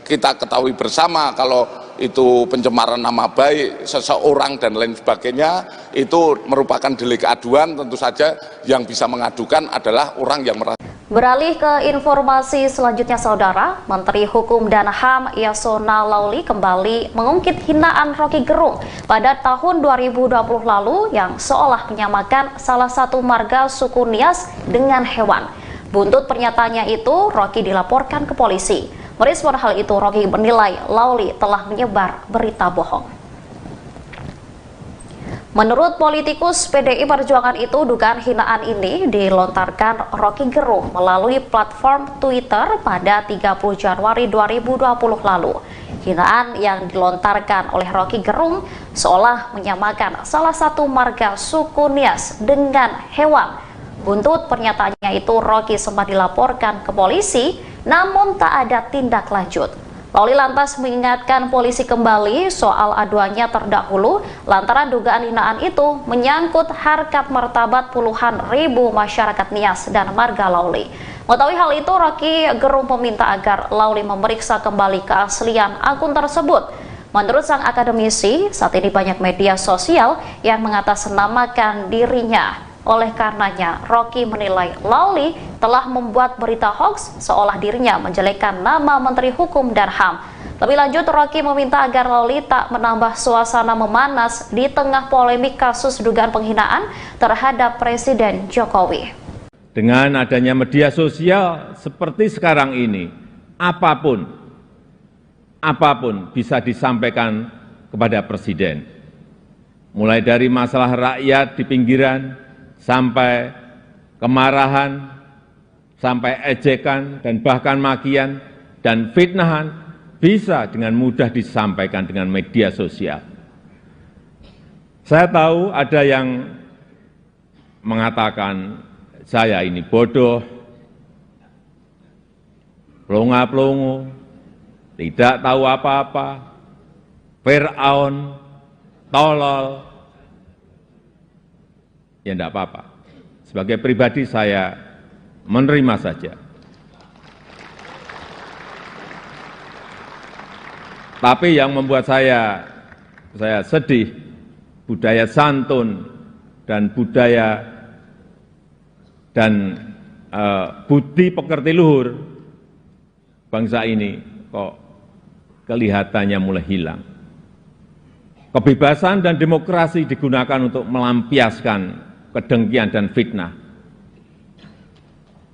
kita ketahui bersama, kalau itu pencemaran nama baik seseorang dan lain sebagainya, itu merupakan delik aduan. Tentu saja yang bisa mengadukan adalah orang yang merasa. Beralih ke informasi selanjutnya, Saudara, Menteri Hukum dan HAM Yasona Lauli kembali mengungkit hinaan Roky Gerung pada tahun 2020 lalu yang seolah menyamakan salah satu marga suku Nias dengan hewan. Buntut pernyataannya itu, Roky dilaporkan ke polisi. Merespon hal itu, Roky menilai Lauli telah menyebar berita bohong. Menurut politikus PDI Perjuangan itu, dugaan hinaan ini dilontarkan Roky Gerung melalui platform Twitter pada 30 Januari 2020 lalu. Hinaan yang dilontarkan oleh Roky Gerung seolah menyamakan salah satu marga suku Nias dengan hewan. Buntut pernyataannya itu, Roky sempat dilaporkan ke polisi, namun tak ada tindak lanjut. Lauli lantas mengingatkan polisi kembali soal aduannya terdahulu lantaran dugaan hinaan itu menyangkut harkat martabat puluhan ribu masyarakat Nias dan marga Lauli. Mengetahui hal itu, Roky Gerung meminta agar Lauli memeriksa kembali keaslian akun tersebut. Menurut sang akademisi, saat ini banyak media sosial yang mengatasnamakan dirinya. Oleh karenanya, Roky menilai Lauli telah membuat berita hoax seolah dirinya menjelekkan nama Menteri Hukum dan HAM. Lebih lanjut, Roky meminta agar Lauli tak menambah suasana memanas di tengah polemik kasus dugaan penghinaan terhadap Presiden Jokowi. Dengan adanya media sosial seperti sekarang ini, apapun bisa disampaikan kepada Presiden. Mulai dari masalah rakyat di pinggiran, sampai kemarahan, sampai ejekan, dan bahkan makian dan fitnahan bisa dengan mudah disampaikan dengan media sosial. Saya tahu ada yang mengatakan saya ini bodoh, pelongo-pelongo, tidak tahu apa-apa, Fir'aun, tolol. Ya enggak apa-apa. Sebagai pribadi saya menerima saja. Tapi yang membuat saya sedih, budaya santun dan budaya dan budi pekerti luhur bangsa ini kok kelihatannya mulai hilang. Kebebasan dan demokrasi digunakan untuk melampiaskan kedengkian dan fitnah.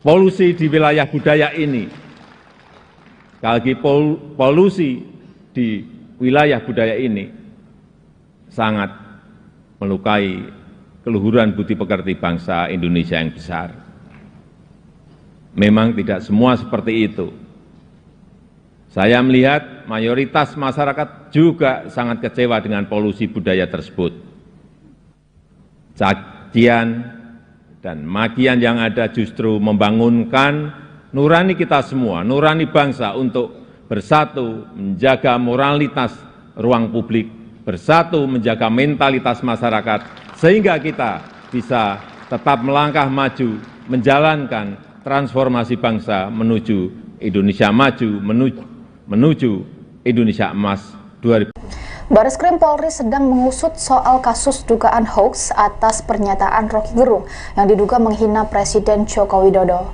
Polusi di wilayah budaya ini, sekali lagi polusi di wilayah budaya ini sangat melukai keluhuran budi pekerti bangsa Indonesia yang besar. Memang tidak semua seperti itu. Saya melihat mayoritas masyarakat juga sangat kecewa dengan polusi budaya tersebut. Cacian dan makian yang ada justru membangunkan nurani kita semua, nurani bangsa untuk bersatu menjaga moralitas ruang publik, bersatu menjaga mentalitas masyarakat, sehingga kita bisa tetap melangkah maju, menjalankan transformasi bangsa menuju Indonesia maju, menuju Indonesia Emas 2000. Bareskrim Polri sedang mengusut soal kasus dugaan hoax atas pernyataan Roky Gerung yang diduga menghina Presiden Joko Widodo.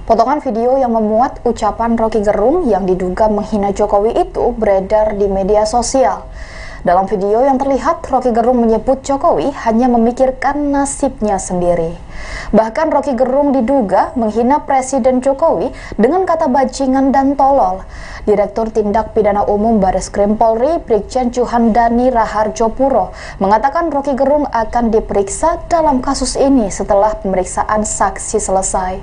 Potongan video yang memuat ucapan Roky Gerung yang diduga menghina Jokowi itu beredar di media sosial. Dalam video yang terlihat, Roky Gerung menyebut Jokowi hanya memikirkan nasibnya sendiri. Bahkan Roky Gerung diduga menghina Presiden Jokowi dengan kata bajingan dan tolol. Direktur Tindak Pidana Umum Bareskrim Polri, Brigjen Juhandani Raharjopuro, mengatakan Roky Gerung akan diperiksa dalam kasus ini setelah pemeriksaan saksi selesai.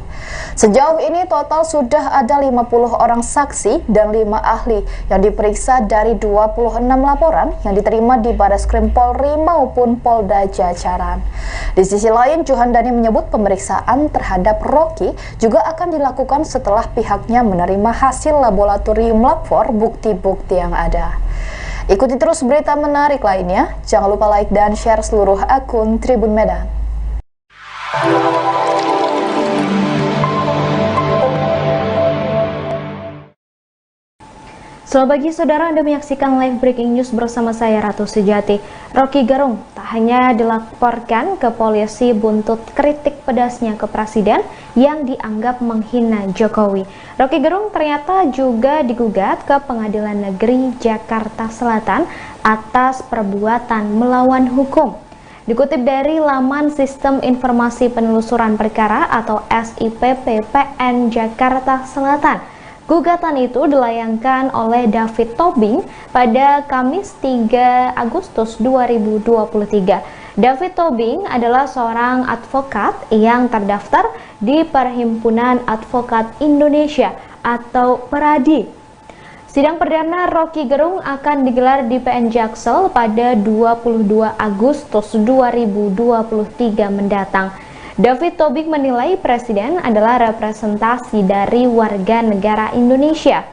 Sejauh ini total sudah ada 50 orang saksi dan 5 ahli yang diperiksa dari 26 laporan yang diterima di Bareskrim Polri maupun Polda Jajaran. Di sisi lain, Juhandani menyebut pemeriksaan terhadap Roky juga akan dilakukan setelah pihaknya menerima hasil laboratorium lapor bukti-bukti yang ada. Ikuti terus berita menarik lainnya. Jangan lupa like dan share seluruh akun Tribun Medan. Selamat pagi saudara, Anda menyaksikan live breaking news bersama saya Ratu Sejati. Roky Gerung tak hanya dilaporkan ke polisi buntut kritik pedasnya ke presiden yang dianggap menghina Jokowi. Roky Gerung ternyata juga digugat ke Pengadilan Negeri Jakarta Selatan atas perbuatan melawan hukum. Dikutip dari laman Sistem Informasi Penelusuran Perkara atau SIPP PN Jakarta Selatan, gugatan itu dilayangkan oleh David Tobing pada Kamis 3 Agustus 2023. David Tobing adalah seorang advokat yang terdaftar di Perhimpunan Advokat Indonesia atau PERADI. Sidang perdana Roky Gerung akan digelar di PN Jaksel pada 22 Agustus 2023 mendatang. David Tobing menilai presiden adalah representasi dari warga negara Indonesia.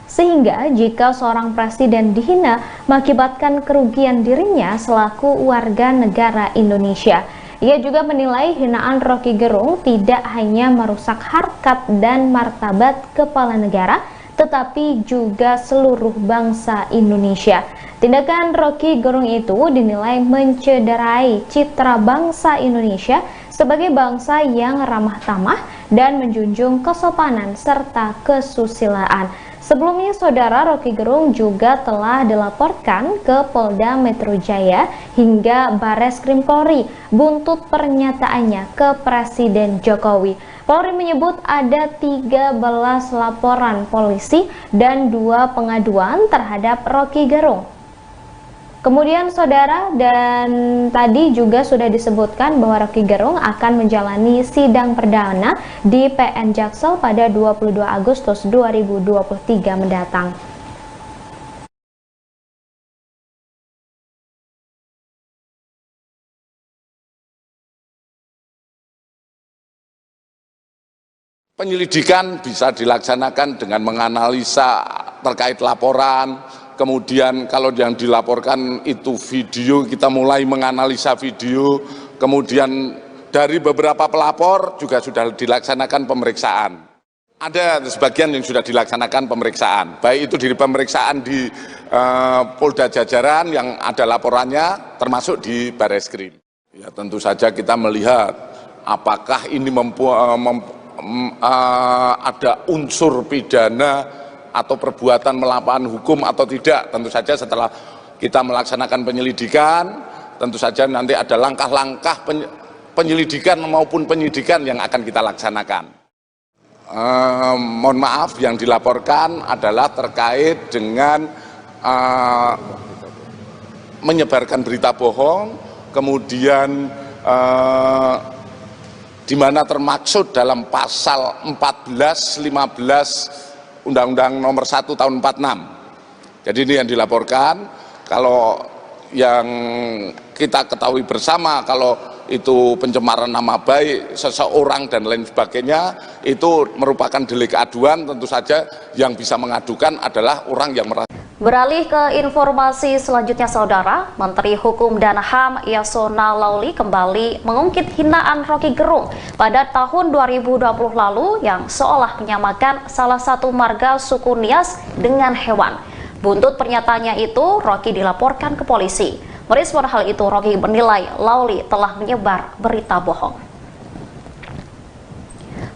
Sehingga jika seorang presiden dihina mengakibatkan kerugian dirinya selaku warga negara Indonesia. Ia juga menilai hinaan Roky Gerung tidak hanya merusak harkat dan martabat kepala negara, tetapi juga seluruh bangsa Indonesia. Tindakan Roky Gerung itu dinilai mencederai citra bangsa Indonesia sebagai bangsa yang ramah tamah dan menjunjung kesopanan serta kesusilaan. Sebelumnya, saudara, Roky Gerung juga telah dilaporkan ke Polda Metro Jaya hingga Bareskrim Polri buntut pernyataannya ke Presiden Jokowi. Polri menyebut ada 13 laporan polisi dan 2 pengaduan terhadap Roky Gerung. Kemudian saudara, dan tadi juga sudah disebutkan bahwa Roky Gerung akan menjalani sidang perdana di PN Jaksel pada 22 Agustus 2023 mendatang. Penyelidikan bisa dilaksanakan dengan menganalisa terkait laporan. Kemudian kalau yang dilaporkan itu video, kita mulai menganalisa video. Kemudian dari beberapa pelapor juga sudah dilaksanakan pemeriksaan. Ada sebagian yang sudah dilaksanakan pemeriksaan, baik itu di pemeriksaan di Polda Jajaran yang ada laporannya, termasuk di Bareskrim. Ya, tentu saja kita melihat apakah ini ada unsur pidana atau perbuatan melawan hukum atau tidak. Tentu saja setelah kita melaksanakan penyelidikan, tentu saja nanti ada langkah-langkah penyelidikan maupun penyidikan yang akan kita laksanakan. Mohon maaf, yang dilaporkan adalah terkait dengan menyebarkan berita bohong, kemudian di mana termaksud dalam pasal 14, 15 Undang-Undang Nomor 1 Tahun 46. Jadi ini yang dilaporkan. Kalau yang kita ketahui bersama, kalau itu pencemaran nama baik seseorang dan lain sebagainya, itu merupakan delik aduan. Tentu saja yang bisa mengadukan adalah orang yang merasa. Beralih ke informasi selanjutnya, saudara, Menteri Hukum dan HAM Yasona Lauli kembali mengungkit hinaan Roky Gerung pada tahun 2020 lalu yang seolah menyamakan salah satu marga suku Nias dengan hewan. Buntut pernyataannya itu, Roky dilaporkan ke polisi. Merespon hal itu, Roky menilai Lauli telah menyebar berita bohong.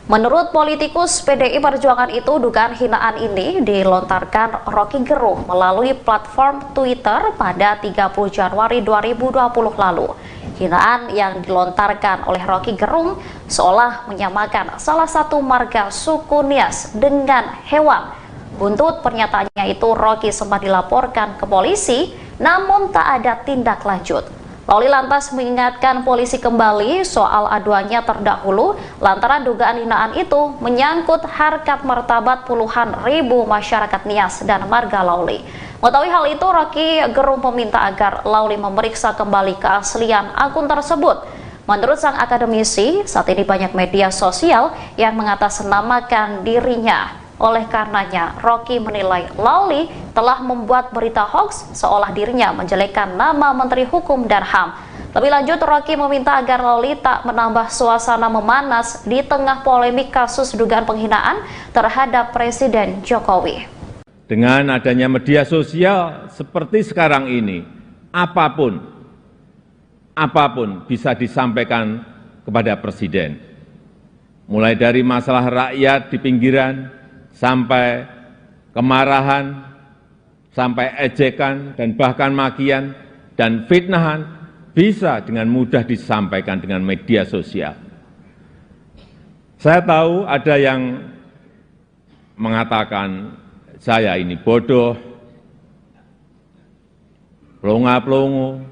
Menurut politikus PDI Perjuangan itu, dugaan hinaan ini dilontarkan Roky Gerung melalui platform Twitter pada 30 Januari 2020 lalu. Hinaan yang dilontarkan oleh Roky Gerung seolah menyamakan salah satu marga suku Nias dengan hewan. Buntut pernyataannya itu, Roky sempat dilaporkan ke polisi, namun tak ada tindak lanjut. Lauli lantas mengingatkan polisi kembali soal aduannya terdahulu lantaran dugaan hinaan itu menyangkut harkat martabat puluhan ribu masyarakat Nias dan marga Lauli. Mengetahui hal itu, Roky Gerung meminta agar Lauli memeriksa kembali keaslian akun tersebut. Menurut sang akademisi, saat ini banyak media sosial yang mengatasnamakan dirinya. Oleh karenanya, Roky menilai Lauli telah membuat berita hoax seolah dirinya menjelekkan nama Menteri Hukum dan HAM. Lebih lanjut, Roky meminta agar Lauli tak menambah suasana memanas di tengah polemik kasus dugaan penghinaan terhadap Presiden Jokowi. Dengan adanya media sosial seperti sekarang ini, apapun bisa disampaikan kepada Presiden. Mulai dari masalah rakyat di pinggiran, sampai kemarahan, sampai ejekan, dan bahkan makian dan fitnahan bisa dengan mudah disampaikan dengan media sosial. Saya tahu ada yang mengatakan saya ini bodoh, pelongo-pelongo,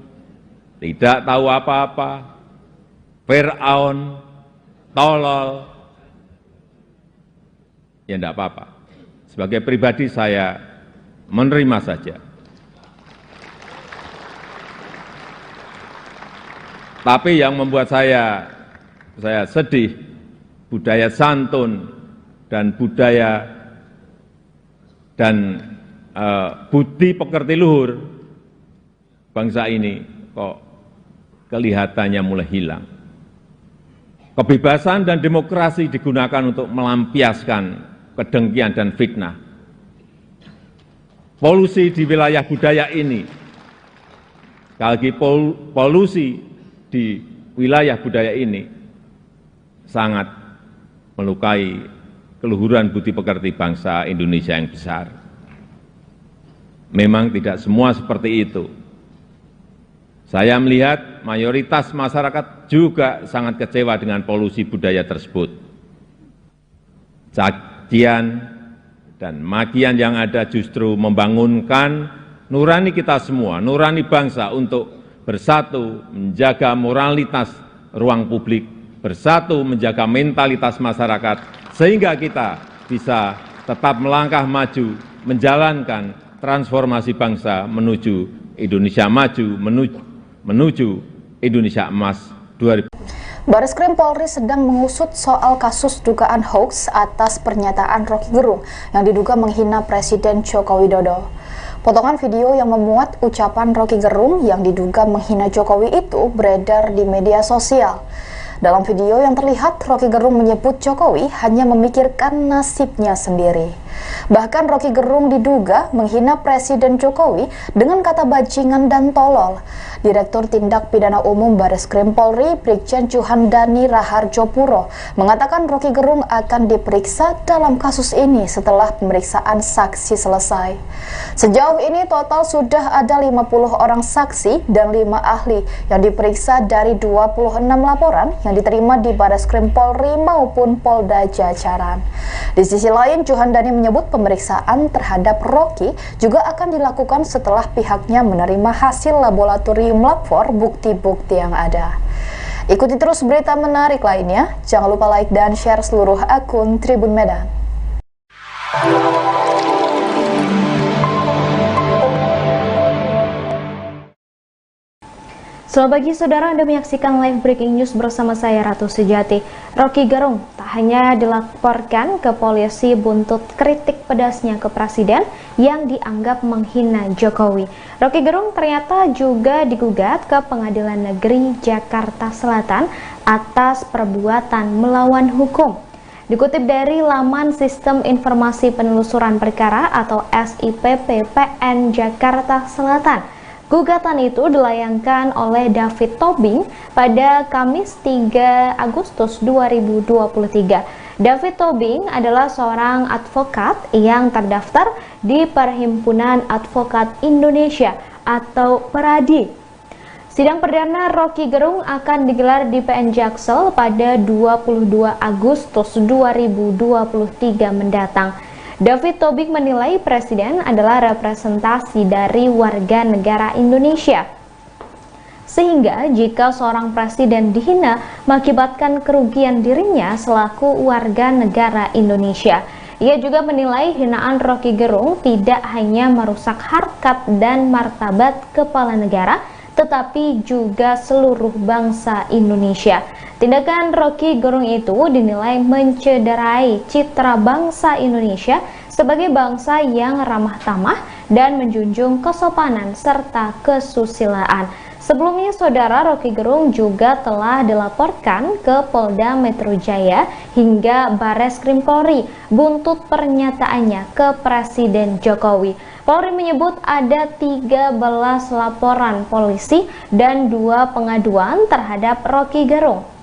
tidak tahu apa-apa, Fir'aun, tolol. Ya enggak apa-apa. Sebagai pribadi saya menerima saja. Tapi yang membuat saya sedih, budaya santun dan budaya dan budi pekerti luhur bangsa ini kok kelihatannya mulai hilang. Kebebasan dan demokrasi digunakan untuk melampiaskan kedengkian dan fitnah. Polusi di wilayah budaya ini, sekali lagi polusi di wilayah budaya ini sangat melukai keluhuran budi pekerti bangsa Indonesia yang besar. Memang tidak semua seperti itu. Saya melihat mayoritas masyarakat juga sangat kecewa dengan polusi budaya tersebut. Cacian dan makian yang ada justru membangunkan nurani kita semua, nurani bangsa untuk bersatu menjaga moralitas ruang publik, bersatu menjaga mentalitas masyarakat, sehingga kita bisa tetap melangkah maju, menjalankan transformasi bangsa menuju Indonesia maju, menuju Indonesia Emas 2000. Bareskrim Polri sedang mengusut soal kasus dugaan hoax atas pernyataan Roky Gerung yang diduga menghina Presiden Joko Widodo. Potongan video yang memuat ucapan Roky Gerung yang diduga menghina Jokowi itu beredar di media sosial. Dalam video yang terlihat, Roky Gerung menyebut Jokowi hanya memikirkan nasibnya sendiri. Bahkan Roky Gerung diduga menghina Presiden Jokowi dengan kata bajingan dan tolol. Direktur Tindak Pidana Umum Bareskrim Polri, Brigjen Juhandani Raharjopuro, mengatakan Roky Gerung akan diperiksa dalam kasus ini setelah pemeriksaan saksi selesai. Sejauh ini total sudah ada 50 orang saksi dan 5 ahli yang diperiksa dari 26 laporan yang diterima di Bareskrim Polri maupun Polda Jajaran. Di sisi lain, Juhandani menyebut pemeriksaan terhadap Roky juga akan dilakukan setelah pihaknya menerima hasil laboratorium lapor bukti-bukti yang ada. Ikuti terus berita menarik lainnya. Jangan lupa like dan share seluruh akun Tribun Medan. Selamat pagi saudara, Anda menyaksikan live breaking news bersama saya Ratu Sejati. Roky Gerung tak hanya dilaporkan ke polisi buntut kritik pedasnya ke Presiden yang dianggap menghina Jokowi. Roky Gerung ternyata juga digugat ke Pengadilan Negeri Jakarta Selatan atas perbuatan melawan hukum. Dikutip dari laman Sistem Informasi Penelusuran Perkara atau SIPP PN Jakarta Selatan, gugatan itu dilayangkan oleh David Tobing pada Kamis 3 Agustus 2023. David Tobing adalah seorang advokat yang terdaftar di Perhimpunan Advokat Indonesia atau PERADI. Sidang perdana Roky Gerung akan digelar di PN Jaksel pada 22 Agustus 2023 mendatang. David Tobing menilai Presiden adalah representasi dari warga negara Indonesia. Sehingga jika seorang presiden dihina mengakibatkan kerugian dirinya selaku warga negara Indonesia. Ia juga menilai hinaan Roky Gerung tidak hanya merusak harkat dan martabat kepala negara, tetapi juga seluruh bangsa Indonesia. Tindakan Roky Gerung itu dinilai mencederai citra bangsa Indonesia sebagai bangsa yang ramah tamah dan menjunjung kesopanan serta kesusilaan. Sebelumnya, Saudara, Roky Gerung juga telah dilaporkan ke Polda Metro Jaya hingga Barreskrim Polri buntut pernyataannya ke Presiden Jokowi. Polri menyebut ada 13 laporan polisi dan 2 pengaduan terhadap Roky Gerung.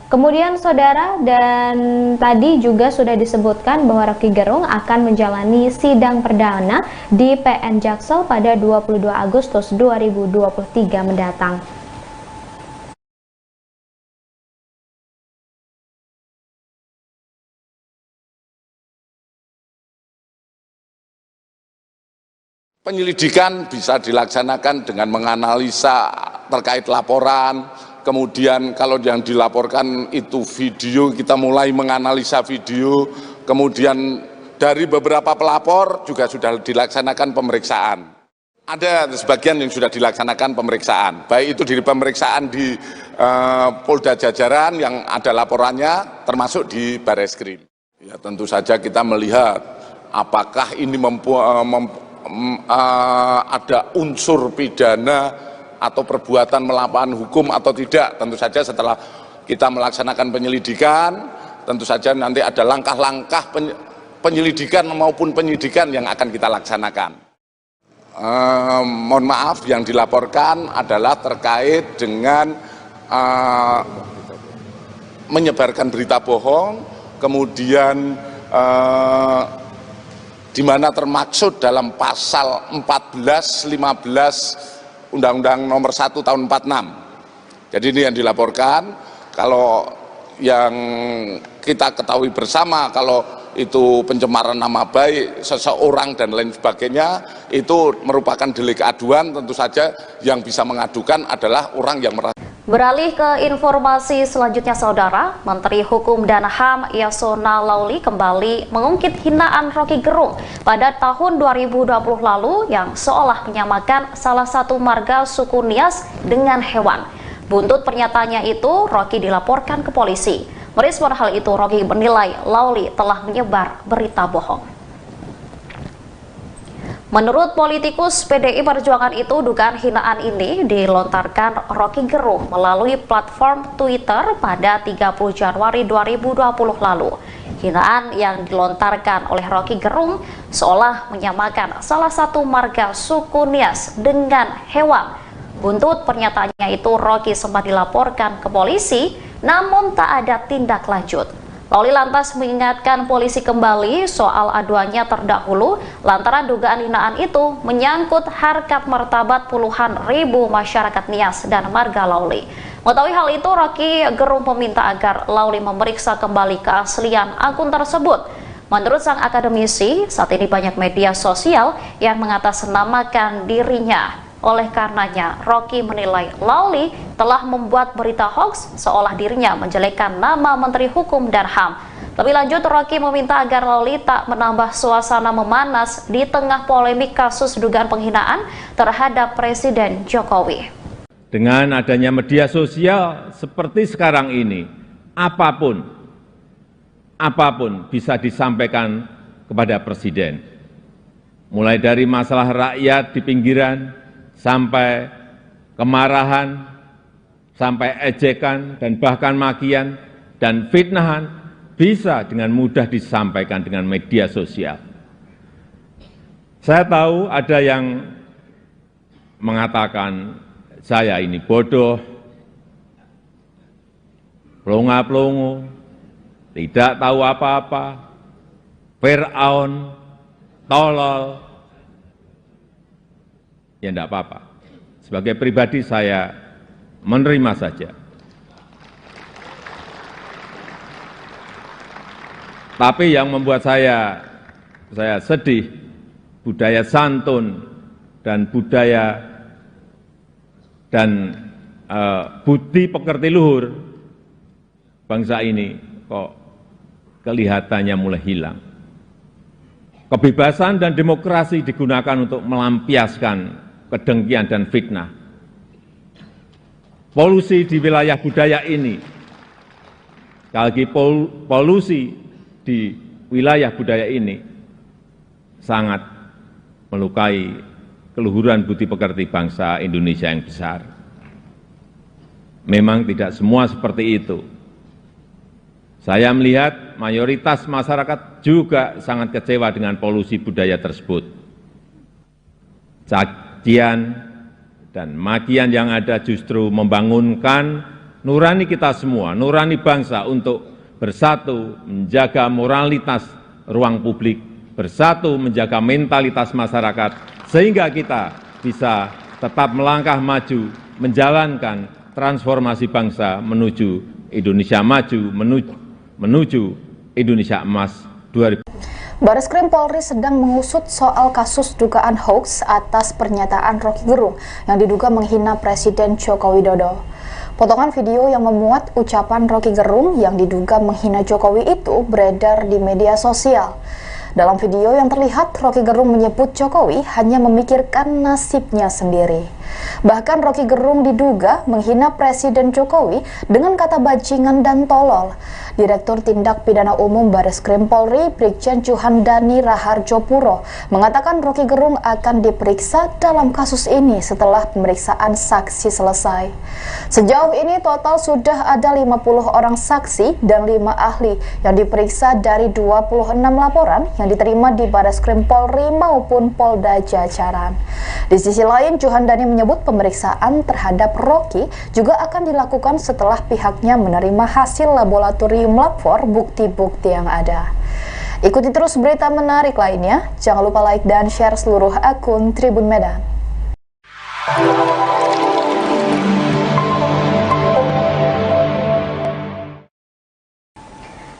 Kemudian Saudara, dan tadi juga sudah disebutkan bahwa Roky Gerung akan menjalani sidang perdana di PN Jaksel pada 22 Agustus 2023 mendatang. Penyelidikan bisa dilaksanakan dengan menganalisa terkait laporan. Kemudian kalau yang dilaporkan itu video, kita mulai menganalisa video. Kemudian dari beberapa pelapor juga sudah dilaksanakan pemeriksaan. Ada sebagian yang sudah dilaksanakan pemeriksaan, baik itu di pemeriksaan di Polda Jajaran yang ada laporannya, termasuk di Barreskrim. Ya, tentu saja kita melihat apakah ini ada unsur pidana atau perbuatan melawan hukum atau tidak. Tentu saja setelah kita melaksanakan penyelidikan, tentu saja nanti ada langkah-langkah penyelidikan maupun penyidikan yang akan kita laksanakan. Mohon maaf, yang dilaporkan adalah terkait dengan menyebarkan berita bohong, kemudian di mana termaksud dalam pasal 14, 15 Undang-Undang Nomor 1 Tahun 46. Jadi ini yang dilaporkan. Kalau yang kita ketahui bersama, kalau itu pencemaran nama baik seseorang dan lain sebagainya, itu merupakan delik aduan. Tentu saja yang bisa mengadukan adalah orang yang merasa. Beralih ke informasi selanjutnya, Saudara, Menteri Hukum dan HAM Yasona Lauli kembali mengungkit hinaan Roky Gerung pada tahun 2020 lalu yang seolah menyamakan salah satu marga suku Nias dengan hewan. Buntut pernyataannya itu, Roky dilaporkan ke polisi. Merespon hal itu, Roky menilai Lauli telah menyebar berita bohong. Menurut politikus PDI Perjuangan itu, dugaan hinaan ini dilontarkan Roky Gerung melalui platform Twitter pada 30 Januari 2020 lalu. Hinaan yang dilontarkan oleh Roky Gerung seolah menyamakan salah satu marga suku Nias dengan hewan. Buntut pernyataannya itu, Roky sempat dilaporkan ke polisi, namun tak ada tindak lanjut. Lauli lantas mengingatkan polisi kembali soal aduannya terdahulu lantaran dugaan hinaan itu menyangkut harkat martabat puluhan ribu masyarakat Nias dan marga Lauli. Mengetahui hal itu, Roky Gerung meminta agar Lauli memeriksa kembali keaslian akun tersebut. Menurut sang akademisi, saat ini banyak media sosial yang mengatasnamakan dirinya. Oleh karenanya, Roky menilai Lauli telah membuat berita hoax seolah dirinya menjelekkan nama Menteri Hukum dan HAM. Lebih lanjut, Roky meminta agar Lauli tak menambah suasana memanas di tengah polemik kasus dugaan penghinaan terhadap Presiden Jokowi. Dengan adanya media sosial seperti sekarang ini, apapun bisa disampaikan kepada Presiden. Mulai dari masalah rakyat di pinggiran, sampai kemarahan, sampai ejekan, dan bahkan makian dan fitnahan bisa dengan mudah disampaikan dengan media sosial. Saya tahu ada yang mengatakan saya ini bodoh, pelongo-pelongo, tidak tahu apa-apa, Fir'aun, tolol, ya enggak apa-apa. Sebagai pribadi saya menerima saja. Tapi yang membuat saya sedih, budaya santun dan budaya dan budi pekerti luhur bangsa ini kok kelihatannya mulai hilang. Kebebasan dan demokrasi digunakan untuk melampiaskan kedengkian dan fitnah. Polusi di wilayah budaya ini, sekali lagi polusi di wilayah budaya ini sangat melukai keluhuran budi pekerti bangsa Indonesia yang besar. Memang tidak semua seperti itu. Saya melihat mayoritas masyarakat juga sangat kecewa dengan polusi budaya tersebut. Cacian dan makian yang ada justru membangunkan nurani kita semua, nurani bangsa untuk bersatu menjaga moralitas ruang publik, bersatu menjaga mentalitas masyarakat, sehingga kita bisa tetap melangkah maju, menjalankan transformasi bangsa menuju Indonesia maju, menuju Indonesia emas 2000. Bareskrim Polri sedang mengusut soal kasus dugaan hoaks atas pernyataan Roky Gerung yang diduga menghina Presiden Joko Widodo. Potongan video yang memuat ucapan Roky Gerung yang diduga menghina Jokowi itu beredar di media sosial. Dalam video yang terlihat, Roky Gerung menyebut Jokowi hanya memikirkan nasibnya sendiri. Bahkan Roky Gerung diduga menghina Presiden Jokowi dengan kata bajingan dan tolol. Direktur Tindak Pidana Umum Bareskrim Polri, Brigjen Juhandani Raharjopuro, mengatakan Roky Gerung akan diperiksa dalam kasus ini setelah pemeriksaan saksi selesai. Sejauh ini total sudah ada 50 orang saksi dan 5 ahli yang diperiksa dari 26 laporan yang diterima di Bareskrim Polri maupun Polda Jajaran. Di sisi lain, Juhandani menyebut pemeriksaan terhadap Roky juga akan dilakukan setelah pihaknya menerima hasil laboratorium lapor bukti-bukti yang ada. Ikuti terus berita menarik lainnya. Jangan lupa like dan share seluruh akun Tribun Medan.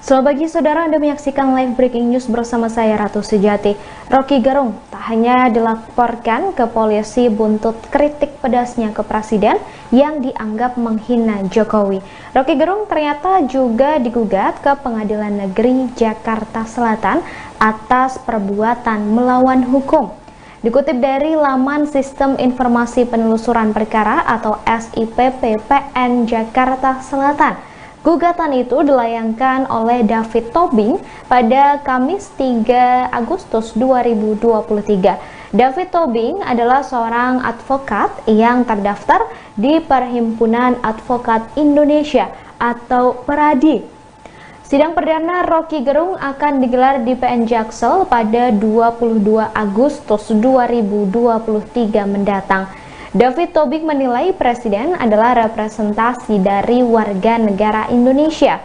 Selamat pagi saudara, Anda menyaksikan live breaking news bersama saya Ratu Sejati. Roky Gerung tak hanya dilaporkan ke polisi buntut kritik pedasnya ke Presiden yang dianggap menghina Jokowi. Roky Gerung ternyata juga digugat ke Pengadilan Negeri Jakarta Selatan atas perbuatan melawan hukum. Dikutip dari laman Sistem Informasi Penelusuran Perkara atau SIPP PN Jakarta Selatan, gugatan itu dilayangkan oleh David Tobing pada Kamis 3 Agustus 2023. David Tobing adalah seorang advokat yang terdaftar di Perhimpunan Advokat Indonesia atau PERADI. Sidang perdana Roky Gerung akan digelar di PN Jaksel pada 22 Agustus 2023 mendatang. David Tobing menilai Presiden adalah representasi dari warga negara Indonesia.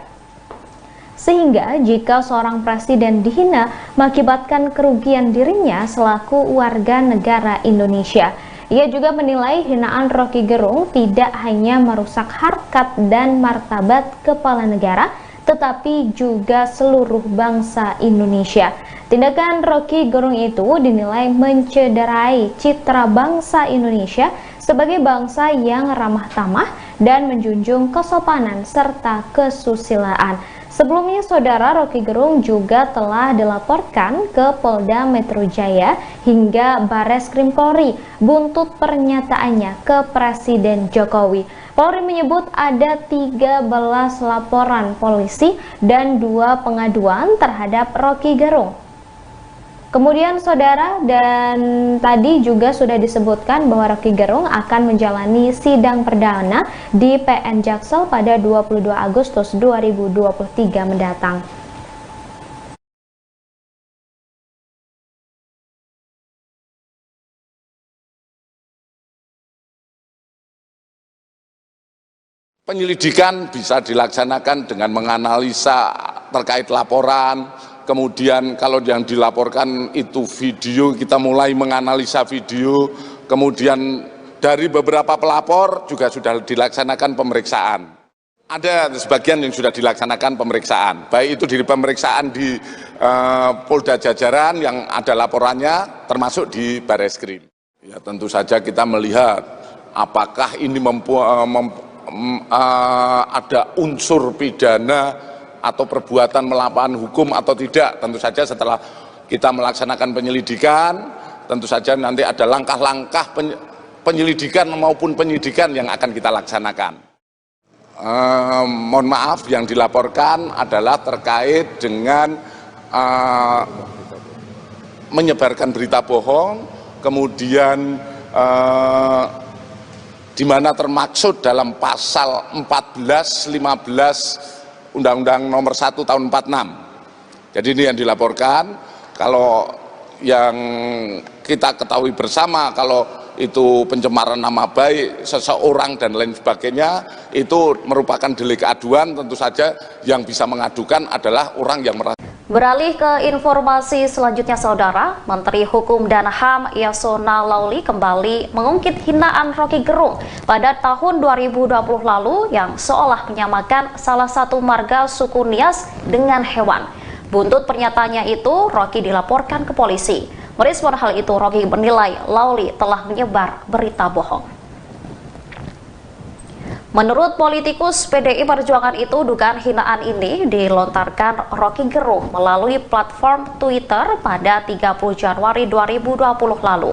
Sehingga jika seorang presiden dihina mengakibatkan kerugian dirinya selaku warga negara Indonesia. Ia juga menilai hinaan Roky Gerung tidak hanya merusak harkat dan martabat kepala negara, tetapi juga seluruh bangsa Indonesia. Tindakan Roky Gerung itu dinilai mencederai citra bangsa Indonesia sebagai bangsa yang ramah tamah dan menjunjung kesopanan serta kesusilaan. Sebelumnya, saudara, Roky Gerung juga telah dilaporkan ke Polda Metro Jaya hingga Bareskrim Polri buntut pernyataannya ke Presiden Jokowi. Polri menyebut ada 13 laporan polisi dan 2 pengaduan terhadap Roky Gerung. Kemudian saudara, dan tadi juga sudah disebutkan bahwa Roky Gerung akan menjalani sidang perdana di PN Jaksel pada 22 Agustus 2023 mendatang. Penyelidikan bisa dilaksanakan dengan menganalisa terkait laporan, kemudian kalau yang dilaporkan itu video, kita mulai menganalisa video, kemudian dari beberapa pelapor juga sudah dilaksanakan pemeriksaan. Ada sebagian yang sudah dilaksanakan pemeriksaan, baik itu di pemeriksaan di Polda Jajaran yang ada laporannya, termasuk di Bareskrim. Ya, tentu saja kita melihat apakah ini ada unsur pidana atau perbuatan melawan hukum atau tidak. Tentu saja setelah kita melaksanakan penyelidikan, tentu saja nanti ada langkah-langkah penyelidikan maupun penyidikan yang akan kita laksanakan. Mohon maaf, yang dilaporkan adalah terkait dengan menyebarkan berita bohong, kemudian di mana termaksud dalam pasal 14, 15 Undang-Undang Nomor 1 Tahun 46. Jadi ini yang dilaporkan. Kalau yang kita ketahui bersama, kalau itu pencemaran nama baik seseorang dan lain sebagainya, itu merupakan delik aduan. Tentu saja yang bisa mengadukan adalah orang yang merasa. Beralih ke informasi selanjutnya, Saudara, Menteri Hukum dan HAM Yasona Lauli kembali mengungkit hinaan Roky Gerung pada tahun 2020 lalu yang seolah menyamakan salah satu marga suku Nias dengan hewan. Buntut pernyataannya itu, Roky dilaporkan ke polisi. Merespon hal itu, Roky menilai Lauli telah menyebar berita bohong. Menurut politikus PDI Perjuangan itu, dugaan hinaan ini dilontarkan Roky Gerung melalui platform Twitter pada 30 Januari 2020 lalu.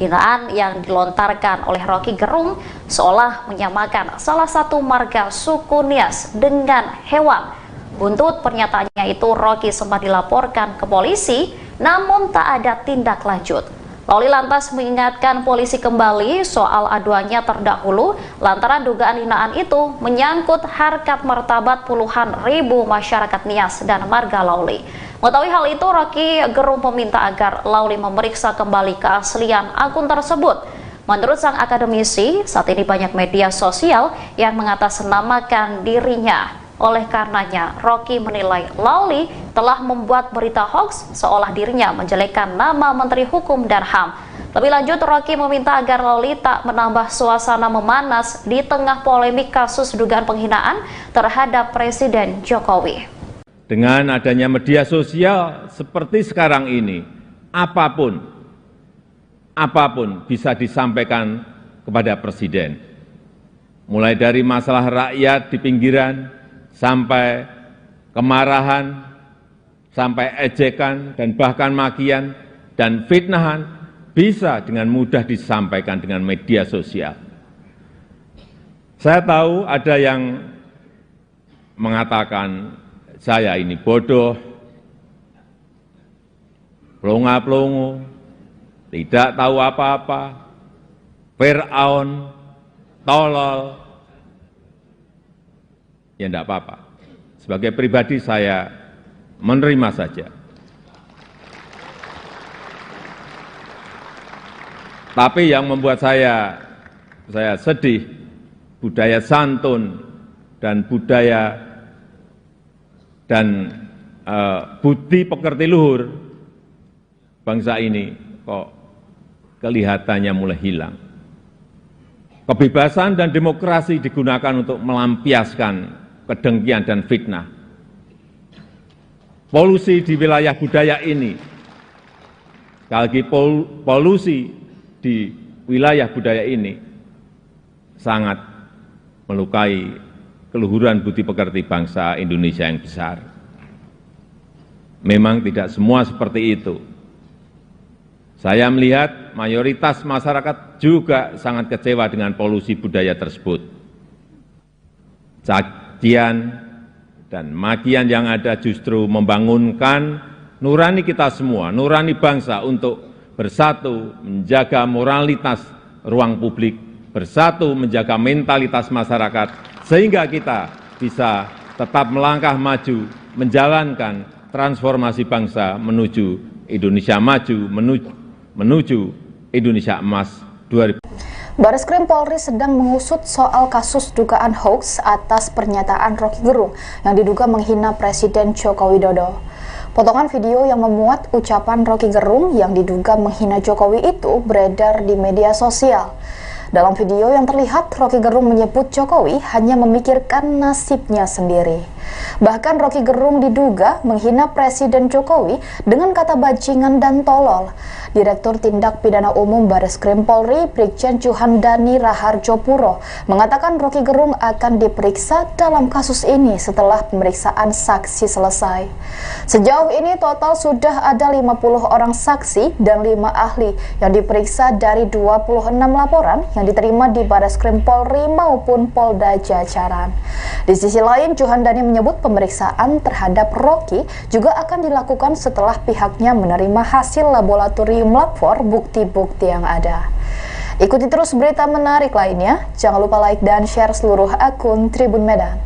Hinaan yang dilontarkan oleh Roky Gerung seolah menyamakan salah satu marga suku Nias dengan hewan. Buntut pernyataannya itu, Roky sempat dilaporkan ke polisi, namun tak ada tindak lanjut. Lauli lantas mengingatkan polisi kembali soal aduannya terdahulu lantaran dugaan hinaan itu menyangkut harkat martabat puluhan ribu masyarakat Nias dan marga Lauli. Mengetahui hal itu, Roky Gerung meminta agar Lauli memeriksa kembali keaslian akun tersebut. Menurut sang akademisi, saat ini banyak media sosial yang mengatasnamakan dirinya. Oleh karenanya, Roky menilai Lauli telah membuat berita hoax seolah dirinya menjelekkan nama Menteri Hukum dan HAM. Lebih lanjut, Roky meminta agar Lauli tak menambah suasana memanas di tengah polemik kasus dugaan penghinaan terhadap Presiden Jokowi. Dengan adanya media sosial seperti sekarang ini, apapun bisa disampaikan kepada Presiden. Mulai dari masalah rakyat di pinggiran, sampai kemarahan, sampai ejekan, dan bahkan makian dan fitnahan bisa dengan mudah disampaikan dengan media sosial. Saya tahu ada yang mengatakan saya ini bodoh, pelongo-pelongo, tidak tahu apa-apa, Fir'aun, tolol. Ya enggak apa-apa. Sebagai pribadi saya menerima saja. Tapi yang membuat saya sedih, budaya santun dan budaya dan budi pekerti luhur bangsa ini kok kelihatannya mulai hilang. Kebebasan dan demokrasi digunakan untuk melampiaskan kedengkian dan fitnah. Polusi di wilayah budaya ini, sekali lagi polusi di wilayah budaya ini sangat melukai keluhuran budi pekerti bangsa Indonesia yang besar. Memang tidak semua seperti itu. Saya melihat mayoritas masyarakat juga sangat kecewa dengan polusi budaya tersebut. Cacian dan makian yang ada justru membangunkan nurani kita semua, nurani bangsa untuk bersatu menjaga moralitas ruang publik, bersatu menjaga mentalitas masyarakat, sehingga kita bisa tetap melangkah maju, menjalankan transformasi bangsa menuju Indonesia maju, menuju Indonesia Emas 2000. Bareskrim Polri sedang mengusut soal kasus dugaan hoaks atas pernyataan Roky Gerung yang diduga menghina Presiden Joko Widodo. Potongan video yang memuat ucapan Roky Gerung yang diduga menghina Jokowi itu beredar di media sosial. Dalam video yang terlihat, Roky Gerung menyebut Jokowi hanya memikirkan nasibnya sendiri. Bahkan Roky Gerung diduga menghina Presiden Jokowi dengan kata bajingan dan tolol. Direktur Tindak Pidana Umum Bareskrim Polri, Brigjen Juhandani Raharjo Puro, mengatakan Roky Gerung akan diperiksa dalam kasus ini setelah pemeriksaan saksi selesai. Sejauh ini total sudah ada 50 orang saksi dan 5 ahli yang diperiksa dari 26 laporan yang diterima di Bareskrim Polri maupun Polda Jajaran. Di sisi lain, Juhandani menyebut pemeriksaan terhadap Roky juga akan dilakukan setelah pihaknya menerima hasil laboratorium lapor bukti-bukti yang ada. Ikuti terus berita menarik lainnya. Jangan lupa like dan share seluruh akun Tribun Medan.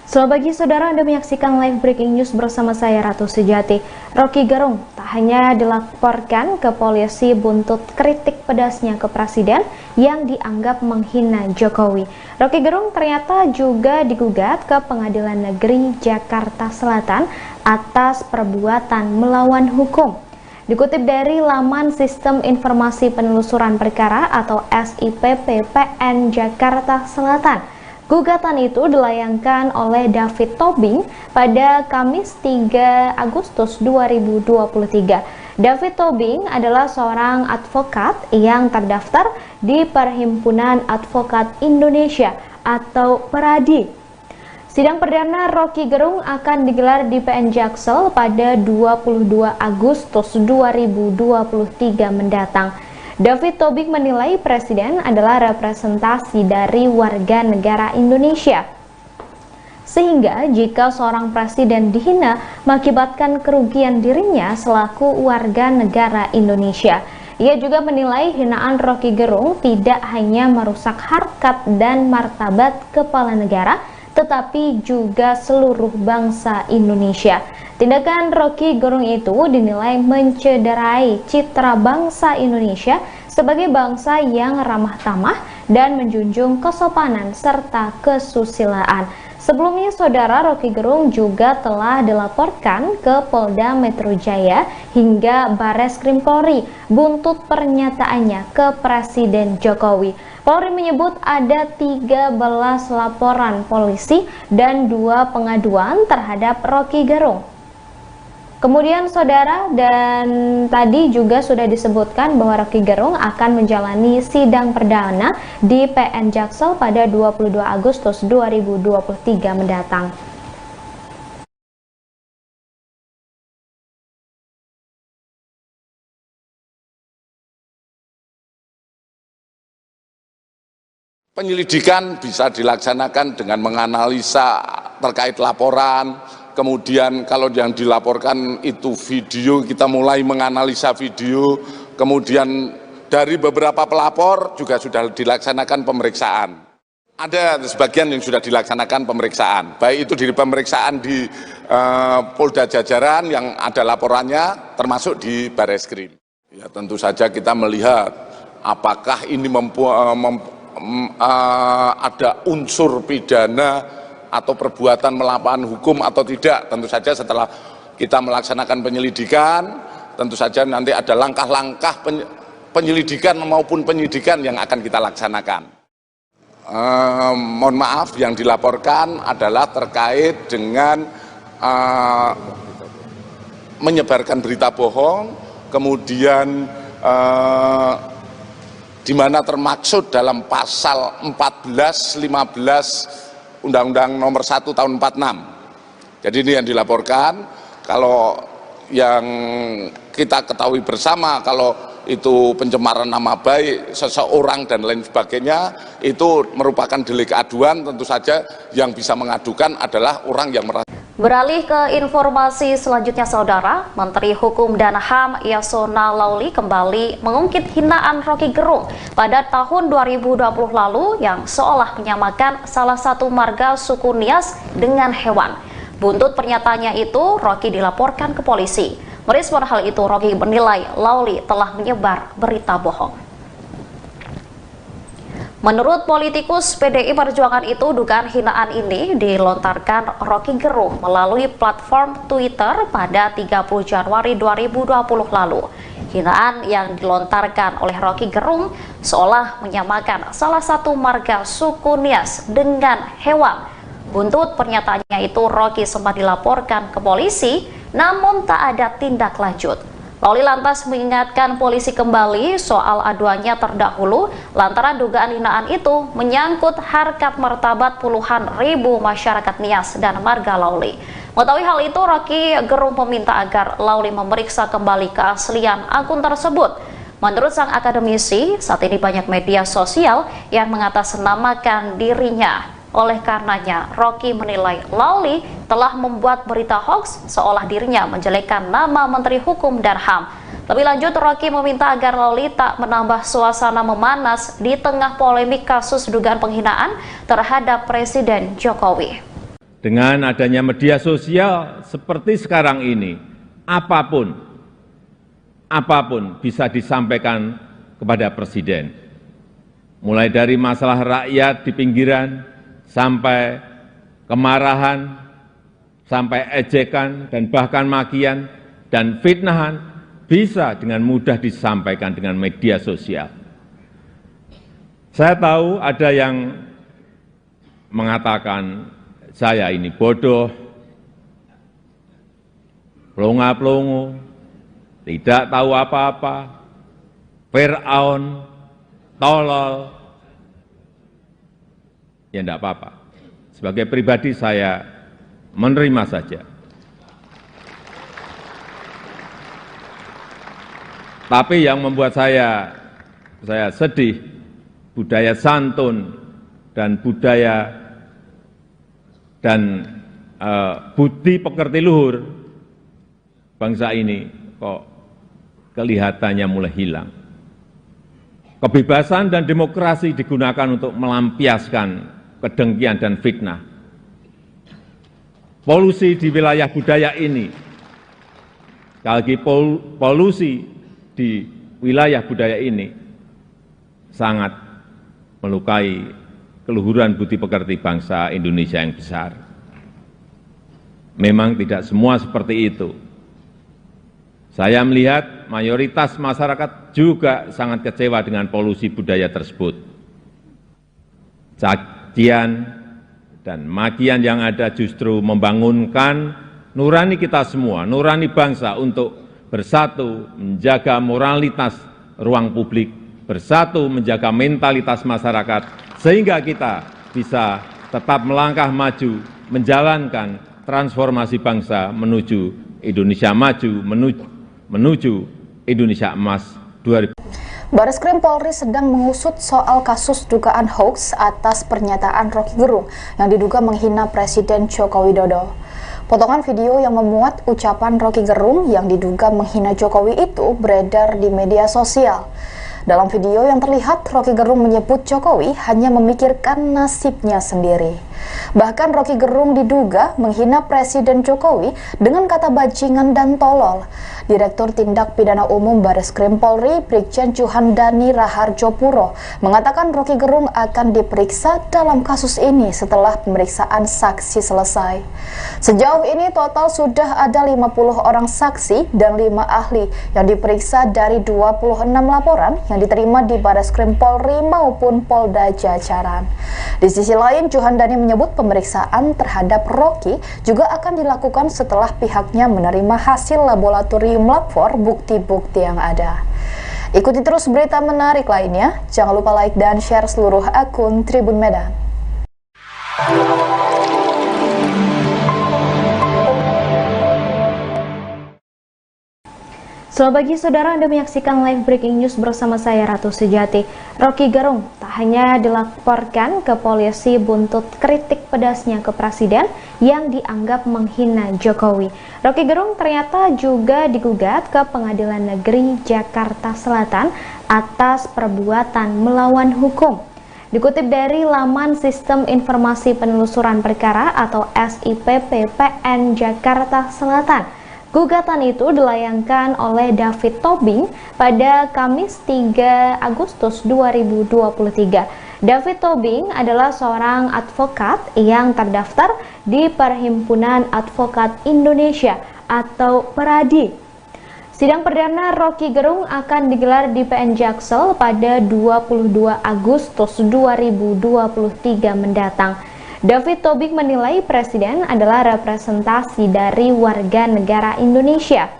Selamat pagi saudara, Anda menyaksikan live breaking news bersama saya Ratu Sejati. Roky Gerung tak hanya dilaporkan ke polisi buntut kritik pedasnya ke Presiden yang dianggap menghina Jokowi. Roky Gerung ternyata juga digugat ke Pengadilan Negeri Jakarta Selatan atas perbuatan melawan hukum. Dikutip dari laman Sistem Informasi Penelusuran Perkara atau SIPP PN Jakarta Selatan, gugatan itu dilayangkan oleh David Tobing pada Kamis 3 Agustus 2023. David Tobing adalah seorang advokat yang terdaftar di Perhimpunan Advokat Indonesia atau PERADI. Sidang perdana Roky Gerung akan digelar di PN Jaksel pada 22 Agustus 2023 mendatang. David Tobing menilai Presiden adalah representasi dari warga negara Indonesia. Sehingga jika seorang presiden dihina mengakibatkan kerugian dirinya selaku warga negara Indonesia. Ia juga menilai hinaan Roky Gerung tidak hanya merusak harkat dan martabat kepala negara, tetapi juga seluruh bangsa Indonesia. Tindakan Roky Gerung itu dinilai mencederai citra bangsa Indonesia sebagai bangsa yang ramah tamah dan menjunjung kesopanan serta kesusilaan. Sebelumnya, saudara, Roky Gerung juga telah dilaporkan ke Polda Metro Jaya hingga Bareskrim Polri buntut pernyataannya ke Presiden Jokowi. Polri menyebut ada 13 laporan polisi dan 2 pengaduan terhadap Roky Gerung. Kemudian saudara, dan tadi juga sudah disebutkan bahwa Roky Gerung akan menjalani sidang perdana di PN Jaksel pada 22 Agustus 2023 mendatang. Penyelidikan bisa dilaksanakan dengan menganalisa terkait laporan. Kemudian kalau yang dilaporkan itu video, kita mulai menganalisa video. Kemudian dari beberapa pelapor juga sudah dilaksanakan pemeriksaan. Ada sebagian yang sudah dilaksanakan pemeriksaan, baik itu di pemeriksaan di Polda Jajaran yang ada laporannya, termasuk di Bareskrim. Ya, tentu saja kita melihat apakah ini ada unsur pidana atau perbuatan melawan hukum atau tidak. Tentu saja setelah kita melaksanakan penyelidikan, tentu saja nanti ada langkah-langkah penyelidikan maupun penyidikan yang akan kita laksanakan. Mohon maaf, yang dilaporkan adalah terkait dengan menyebarkan berita bohong, kemudian di mana termaksud dalam pasal 14, 15 Undang-Undang Nomor 1 Tahun 46. Jadi ini yang dilaporkan. Kalau yang kita ketahui bersama, kalau itu pencemaran nama baik seseorang dan lain sebagainya, itu merupakan delik aduan. Tentu saja yang bisa mengadukan adalah orang yang merasa. Beralih ke informasi selanjutnya, saudara, Menteri Hukum dan HAM Yasona Lauli kembali mengungkit hinaan Roky Gerung pada tahun 2020 lalu yang seolah menyamakan salah satu marga suku Nias dengan hewan. Buntut pernyataannya itu, Rocky dilaporkan ke polisi. Merespon hal itu, Rocky menilai Lawli telah menyebar berita bohong. Menurut politikus PDI Perjuangan itu, dugaan hinaan ini dilontarkan Rocky Gerung melalui platform Twitter pada 30 Januari 2020 lalu. Hinaan yang dilontarkan oleh Rocky Gerung seolah menyamakan salah satu marga suku Nias dengan hewan. Buntut pernyataannya itu, Rocky sempat dilaporkan ke polisi, namun tak ada tindak lanjut. Lawli lantas mengingatkan polisi kembali soal aduannya terdahulu lantaran dugaan hinaan itu menyangkut harkat martabat puluhan ribu masyarakat Nias dan marga Lawli. Mengetahui hal itu, Rocky Gerung meminta agar Lawli memeriksa kembali keaslian akun tersebut. Menurut sang akademisi, saat ini banyak media sosial yang mengatasnamakan dirinya. Oleh karenanya, Rocky menilai Lawli telah membuat berita hoax seolah dirinya menjelekkan nama Menteri Hukum dan HAM. Lebih lanjut, Rocky meminta agar Lawli tak menambah suasana memanas di tengah polemik kasus dugaan penghinaan terhadap Presiden Jokowi. Dengan adanya media sosial seperti sekarang ini, apapun bisa disampaikan kepada Presiden. Mulai dari masalah rakyat di pinggiran, sampai kemarahan, sampai ejekan, dan bahkan makian dan fitnahan bisa dengan mudah disampaikan dengan media sosial. Saya tahu ada yang mengatakan saya ini bodoh, pelongo-pelongo, tidak tahu apa-apa, Fir'aun, tolol. Ya enggak apa-apa. Sebagai pribadi saya menerima saja. Tapi yang membuat saya sedih, budaya santun dan budaya dan budi pekerti luhur bangsa ini kok kelihatannya mulai hilang. Kebebasan dan demokrasi digunakan untuk melampiaskan kedengkian dan fitnah. Polusi di wilayah budaya ini, sekali lagi polusi di wilayah budaya ini sangat melukai keluhuran budi pekerti bangsa Indonesia yang besar. Memang tidak semua seperti itu. Saya melihat mayoritas masyarakat juga sangat kecewa dengan polusi budaya tersebut. Cacian dan makian yang ada justru membangunkan nurani kita semua, nurani bangsa untuk bersatu menjaga moralitas ruang publik, bersatu menjaga mentalitas masyarakat, sehingga kita bisa tetap melangkah maju, menjalankan transformasi bangsa menuju Indonesia maju, menuju Indonesia Emas 2000. Bareskrim Polri sedang mengusut soal kasus dugaan hoax atas pernyataan Rocky Gerung yang diduga menghina Presiden Joko Widodo. Potongan video yang memuat ucapan Rocky Gerung yang diduga menghina Jokowi itu beredar di media sosial. Dalam video yang terlihat, Rocky Gerung menyebut Jokowi hanya memikirkan nasibnya sendiri. Bahkan Rocky Gerung diduga menghina Presiden Jokowi dengan kata bajingan dan tolol. Direktur Tindak Pidana Umum Bareskrim Polri, Brigjen Juhandani Raharjopuro, mengatakan Rocky Gerung akan diperiksa dalam kasus ini setelah pemeriksaan saksi selesai. Sejauh ini total sudah ada 50 orang saksi dan 5 ahli yang diperiksa dari 26 laporan yang diterima di Bareskrim Polri maupun Polda Jajaran. Di sisi lain, Juhandani menyebut pemeriksaan terhadap Rocky juga akan dilakukan setelah pihaknya menerima hasil laboratorium lapor bukti-bukti yang ada. Ikuti terus berita menarik lainnya. Jangan lupa like dan share seluruh akun Tribun Medan. Selamat pagi saudara, Anda menyaksikan live breaking news bersama saya Ratu Sejati. Rocky Gerung tak hanya dilaporkan ke polisi buntut kritik pedasnya ke Presiden yang dianggap menghina Jokowi. Rocky Gerung ternyata juga digugat ke Pengadilan Negeri Jakarta Selatan atas perbuatan melawan hukum. Dikutip dari laman Sistem Informasi Penelusuran Perkara atau SIPP PN Jakarta Selatan, gugatan itu dilayangkan oleh David Tobing pada Kamis 3 Agustus 2023. David Tobing adalah seorang advokat yang terdaftar di Perhimpunan Advokat Indonesia atau PERADI. Sidang perdana Roky Gerung akan digelar di PN Jaksel pada 22 Agustus 2023 mendatang. David Tobing menilai Presiden adalah representasi dari warga negara Indonesia.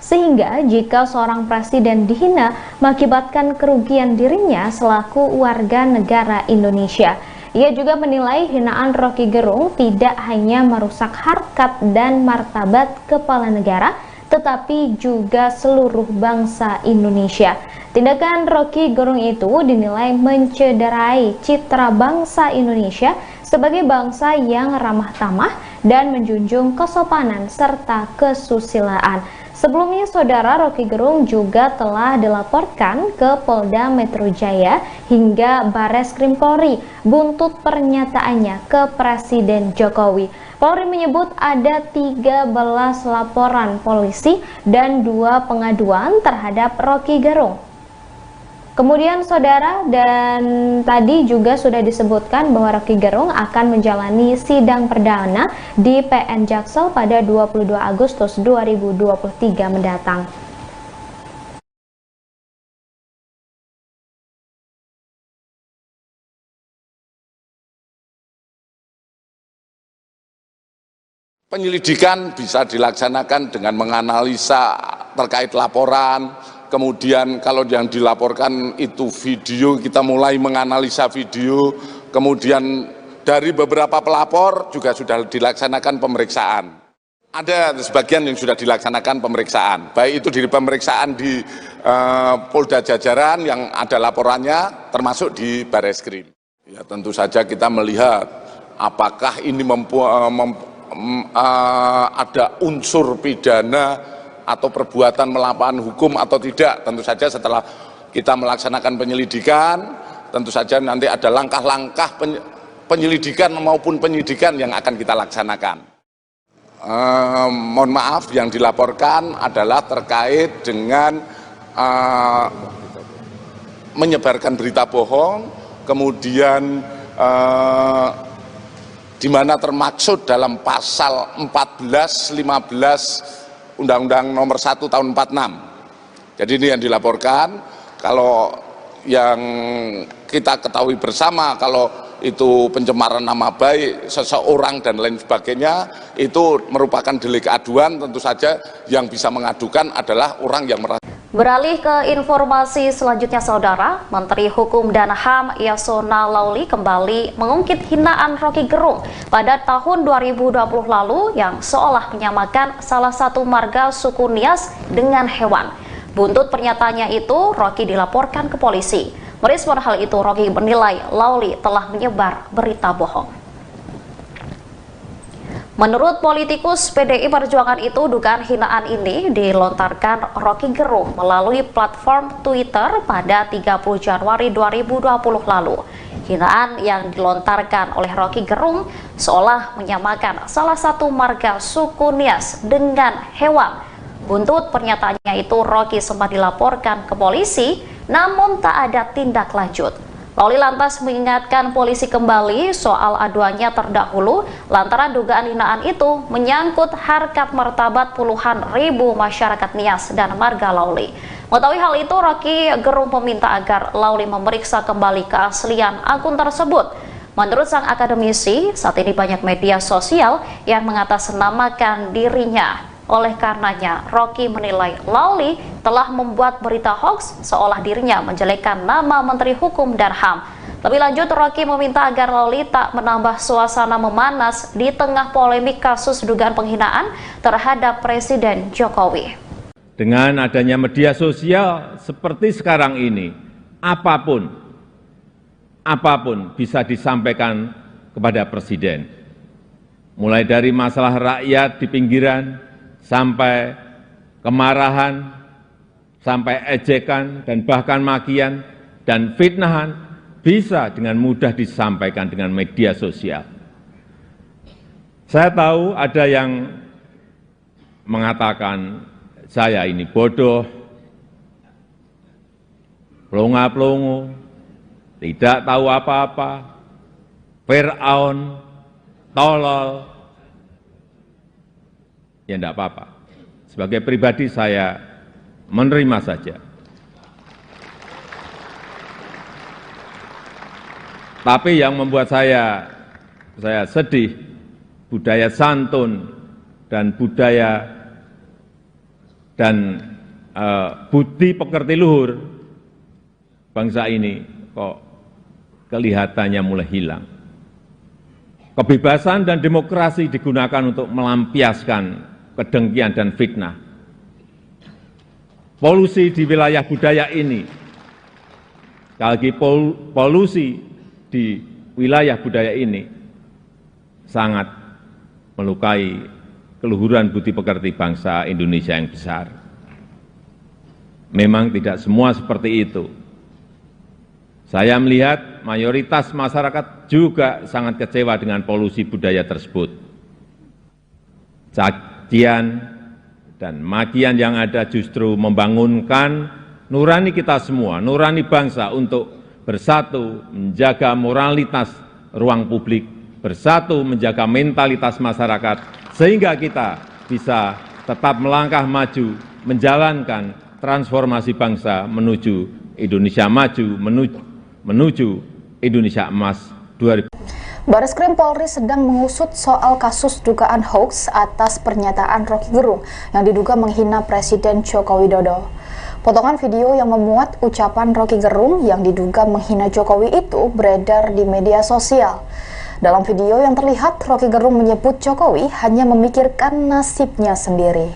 Sehingga jika seorang presiden dihina mengakibatkan kerugian dirinya selaku warga negara Indonesia. Ia juga menilai hinaan Roky Gerung tidak hanya merusak harkat dan martabat kepala negara, tetapi juga seluruh bangsa Indonesia. Tindakan Roky Gerung itu dinilai mencederai citra bangsa Indonesia sebagai bangsa yang ramah tamah dan menjunjung kesopanan serta kesusilaan. Sebelumnya, Saudara, Roky Gerung juga telah dilaporkan ke Polda Metro Jaya hingga Barreskrim Polri buntut pernyataannya ke Presiden Jokowi. Polri menyebut ada 13 laporan polisi dan 2 pengaduan terhadap Roky Gerung. Kemudian Saudara, dan tadi juga sudah disebutkan bahwa Roky Gerung akan menjalani sidang perdana di PN Jaksel pada 22 Agustus 2023 mendatang. Penyelidikan bisa dilaksanakan dengan menganalisa terkait laporan. Kemudian kalau yang dilaporkan itu video, kita mulai menganalisa video. Kemudian dari beberapa pelapor juga sudah dilaksanakan pemeriksaan. Ada sebagian yang sudah dilaksanakan pemeriksaan, baik itu di pemeriksaan di Polda Jajaran yang ada laporannya, termasuk di Barreskrim. Ya, tentu saja kita melihat apakah ini ada unsur pidana atau perbuatan melawan hukum atau tidak. Tentu saja setelah kita melaksanakan penyelidikan, tentu saja nanti ada langkah-langkah penyelidikan maupun penyidikan yang akan kita laksanakan. Mohon maaf, yang dilaporkan adalah terkait dengan menyebarkan berita bohong, kemudian di mana termaksud dalam pasal 14, 15 Undang-Undang Nomor 1 Tahun 46. Jadi ini yang dilaporkan. Kalau yang kita ketahui bersama, kalau itu pencemaran nama baik seseorang dan lain sebagainya, itu merupakan delik aduan. Tentu saja yang bisa mengadukan adalah orang yang merasa. Beralih ke informasi selanjutnya, Saudara, Menteri Hukum dan HAM Yasona Lauli kembali mengungkit hinaan Roky Gerung pada tahun 2020 lalu yang seolah menyamakan salah satu marga suku Nias dengan hewan. Buntut pernyataannya itu, Roky dilaporkan ke polisi. Merespon hal itu, Roky menilai Lauli telah menyebar berita bohong. Menurut politikus PDI Perjuangan itu, dugaan hinaan ini dilontarkan Roky Gerung melalui platform Twitter pada 30 Januari 2020 lalu. Hinaan yang dilontarkan oleh Roky Gerung seolah menyamakan salah satu marga suku Nias dengan hewan. Buntut pernyataannya itu, Roky sempat dilaporkan ke polisi, namun tak ada tindak lanjut. Lauli lantas mengingatkan polisi kembali soal aduannya terdahulu lantaran dugaan hinaan itu menyangkut harkat martabat puluhan ribu masyarakat Nias dan marga Lauli. Mengetahui hal itu, Roky Gerung meminta agar Lauli memeriksa kembali keaslian akun tersebut. Menurut sang akademisi, saat ini banyak media sosial yang mengatasnamakan dirinya. Oleh karenanya, Roky menilai Lauli telah membuat berita hoax seolah dirinya menjelekkan nama Menteri Hukum dan HAM. Lebih lanjut, Roky meminta agar Lauli tak menambah suasana memanas di tengah polemik kasus dugaan penghinaan terhadap Presiden Jokowi. Dengan adanya media sosial seperti sekarang ini, apapun bisa disampaikan kepada Presiden. Mulai dari masalah rakyat di pinggiran, sampai kemarahan, sampai ejekan, dan bahkan makian dan fitnahan, bisa dengan mudah disampaikan dengan media sosial. Saya tahu ada yang mengatakan saya ini bodoh, pelongo-pelongo, tidak tahu apa-apa, Fir'aun, tolol. Ya enggak apa-apa. Sebagai pribadi saya menerima saja. Tapi yang membuat saya sedih, budaya santun dan budaya dan budi pekerti luhur bangsa ini kok kelihatannya mulai hilang. Kebebasan dan demokrasi digunakan untuk melampiaskan kedengkian dan fitnah. Polusi di wilayah budaya ini, sekali lagi polusi di wilayah budaya ini sangat melukai keluhuran budi pekerti bangsa Indonesia yang besar. Memang tidak semua seperti itu. Saya melihat mayoritas masyarakat juga sangat kecewa dengan polusi budaya tersebut. Cacian dan makian yang ada justru membangunkan nurani kita semua, nurani bangsa untuk bersatu menjaga moralitas ruang publik, bersatu menjaga mentalitas masyarakat, sehingga kita bisa tetap melangkah maju, menjalankan transformasi bangsa menuju Indonesia maju, menuju Indonesia emas 2000. Bareskrim Polri sedang mengusut soal kasus dugaan hoaks atas pernyataan Roky Gerung yang diduga menghina Presiden Joko Widodo. Potongan video yang memuat ucapan Roky Gerung yang diduga menghina Jokowi itu beredar di media sosial. Dalam video yang terlihat, Roky Gerung menyebut Jokowi hanya memikirkan nasibnya sendiri.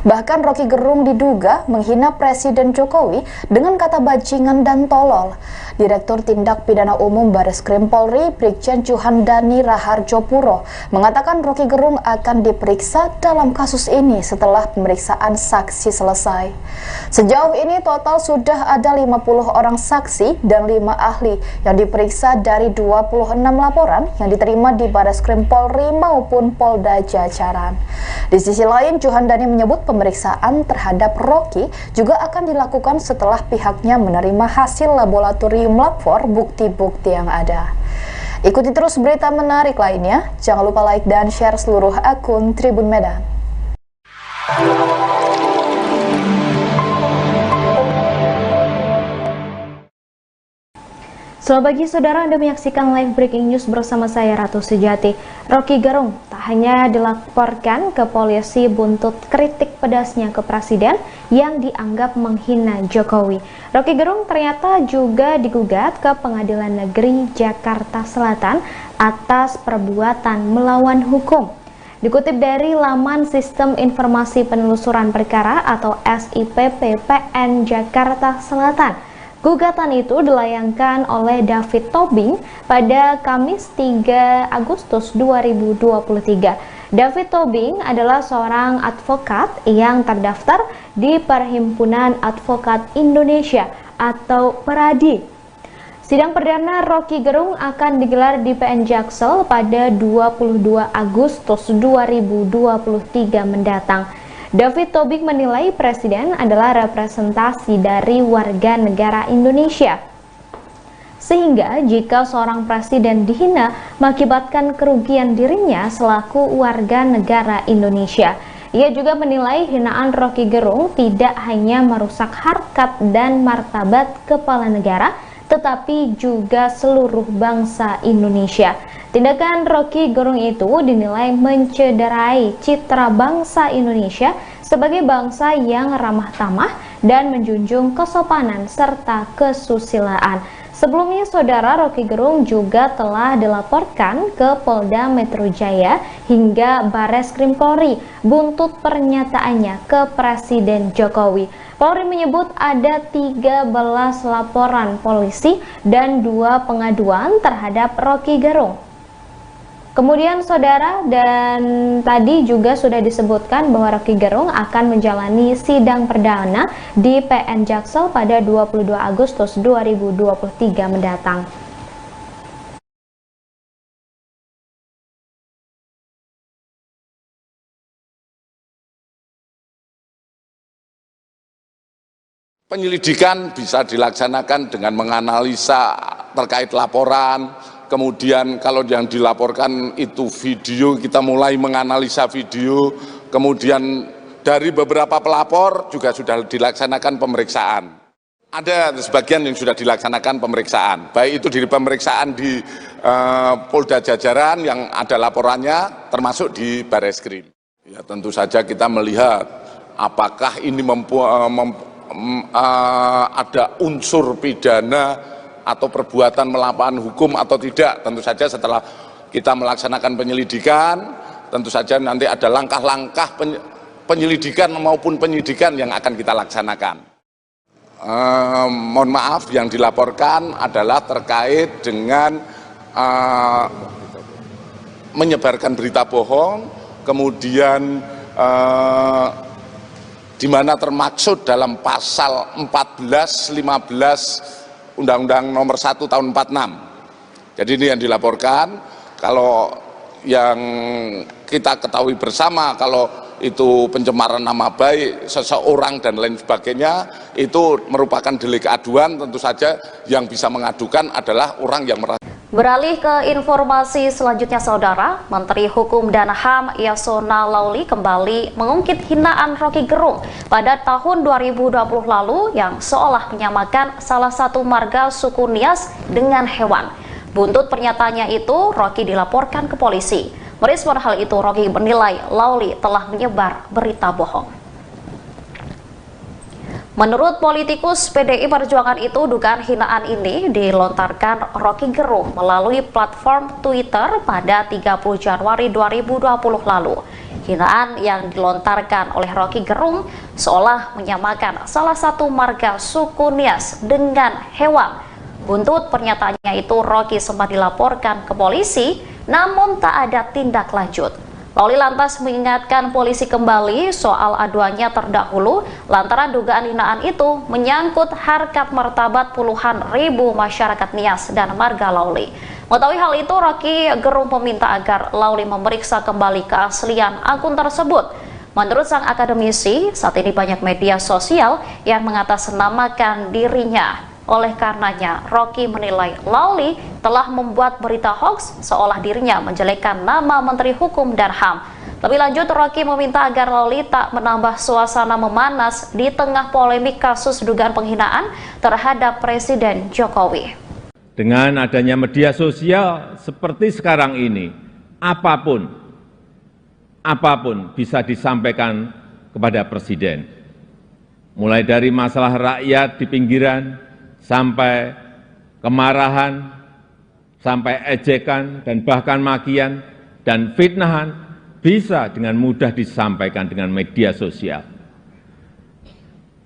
Bahkan Roky Gerung diduga menghina Presiden Jokowi dengan kata bajingan dan tolol. Direktur Tindak Pidana Umum Bareskrim Polri, Brigjen Juhandani Raharjopuro, mengatakan Roky Gerung akan diperiksa dalam kasus ini setelah pemeriksaan saksi selesai. Sejauh ini total sudah ada 50 orang saksi dan 5 ahli yang diperiksa dari 26 laporan yang diterima di Bareskrim Polri maupun Polda Jajaran. Di sisi lain, Juhandani menyebut pemeriksaan terhadap Roky juga akan dilakukan setelah pihaknya menerima hasil laboratorium lapor bukti-bukti yang ada. Ikuti terus berita menarik lainnya. Jangan lupa like dan share seluruh akun Tribun Medan. Selamat pagi saudara, Anda menyaksikan live breaking news bersama saya Ratu Sejati. Roky Gerung tak hanya dilaporkan ke polisi buntut kritik pedasnya ke Presiden yang dianggap menghina Jokowi. Roky Gerung ternyata juga digugat ke Pengadilan Negeri Jakarta Selatan atas perbuatan melawan hukum. Dikutip dari laman Sistem Informasi Penelusuran Perkara atau SIPP PN Jakarta Selatan, gugatan itu dilayangkan oleh David Tobing pada Kamis 3 Agustus 2023. David Tobing adalah seorang advokat yang terdaftar di Perhimpunan Advokat Indonesia atau PERADI. Sidang perdana Roky Gerung akan digelar di PN Jaksel pada 22 Agustus 2023 mendatang. David Tobing menilai Presiden adalah representasi dari warga negara Indonesia. Sehingga jika seorang presiden dihina mengakibatkan kerugian dirinya selaku warga negara Indonesia. Ia juga menilai hinaan Roky Gerung tidak hanya merusak harkat dan martabat kepala negara, tetapi juga seluruh bangsa Indonesia. Tindakan Roky Gerung itu dinilai mencederai citra bangsa Indonesia sebagai bangsa yang ramah tamah dan menjunjung kesopanan serta kesusilaan. Sebelumnya, saudara, Roky Gerung juga telah dilaporkan ke Polda Metro Jaya hingga Bareskrim Polri buntut pernyataannya ke Presiden Jokowi. Polri menyebut ada 13 laporan polisi dan 2 pengaduan terhadap Roky Gerung. Kemudian saudara, dan tadi juga sudah disebutkan bahwa Roky Gerung akan menjalani sidang perdana di PN Jaksel pada 22 Agustus 2023 mendatang. Penyelidikan bisa dilaksanakan dengan menganalisa terkait laporan, kemudian kalau yang dilaporkan itu video, kita mulai menganalisa video, kemudian dari beberapa pelapor juga sudah dilaksanakan pemeriksaan. Ada sebagian yang sudah dilaksanakan pemeriksaan, baik itu di pemeriksaan di Polda Jajaran yang ada laporannya, termasuk di Bareskrim. Ya, tentu saja kita melihat apakah ini ada unsur pidana atau perbuatan melawan hukum atau tidak. Tentu saja setelah kita melaksanakan penyelidikan, tentu saja nanti ada langkah-langkah penyelidikan maupun penyidikan yang akan kita laksanakan. Mohon maaf, yang dilaporkan adalah terkait dengan menyebarkan berita bohong, kemudian di mana termaksud dalam pasal 14, 15 Undang-Undang Nomor 1 Tahun 46. Jadi ini yang dilaporkan. Kalau yang kita ketahui bersama, kalau itu pencemaran nama baik seseorang dan lain sebagainya, itu merupakan delik aduan. Tentu saja yang bisa mengadukan adalah orang yang merasa. Beralih ke informasi selanjutnya, Saudara, Menteri Hukum dan HAM Yasona Lauli kembali mengungkit hinaan Roky Gerung pada tahun 2020 lalu yang seolah menyamakan salah satu marga suku Nias dengan hewan. Buntut pernyataannya itu, Roky dilaporkan ke polisi. Merespon hal itu, Roky menilai Lauli telah menyebar berita bohong. Menurut politikus PDI Perjuangan itu, dugaan hinaan ini dilontarkan Roky Gerung melalui platform Twitter pada 30 Januari 2020 lalu. Hinaan yang dilontarkan oleh Roky Gerung seolah menyamakan salah satu marga suku Nias dengan hewan. Buntut pernyataannya itu, Roky sempat dilaporkan ke polisi, namun tak ada tindak lanjut. Lauli lantas mengingatkan polisi kembali soal aduannya terdahulu lantaran dugaan hinaan itu menyangkut harkat martabat puluhan ribu masyarakat Nias dan marga Lauli. Mengetahui hal itu, Roky Gerung meminta agar Lauli memeriksa kembali keaslian akun tersebut. Menurut sang akademisi, saat ini banyak media sosial yang mengatasnamakan dirinya. Oleh karenanya, Roky menilai Lauli telah membuat berita hoax seolah dirinya menjelekkan nama Menteri Hukum dan HAM. Lebih lanjut, Roky meminta agar Lauli tak menambah suasana memanas di tengah polemik kasus dugaan penghinaan terhadap Presiden Jokowi. Dengan adanya media sosial seperti sekarang ini, apapun bisa disampaikan kepada Presiden. Mulai dari masalah rakyat di pinggiran, sampai kemarahan, sampai ejekan, dan bahkan makian dan fitnahan bisa dengan mudah disampaikan dengan media sosial.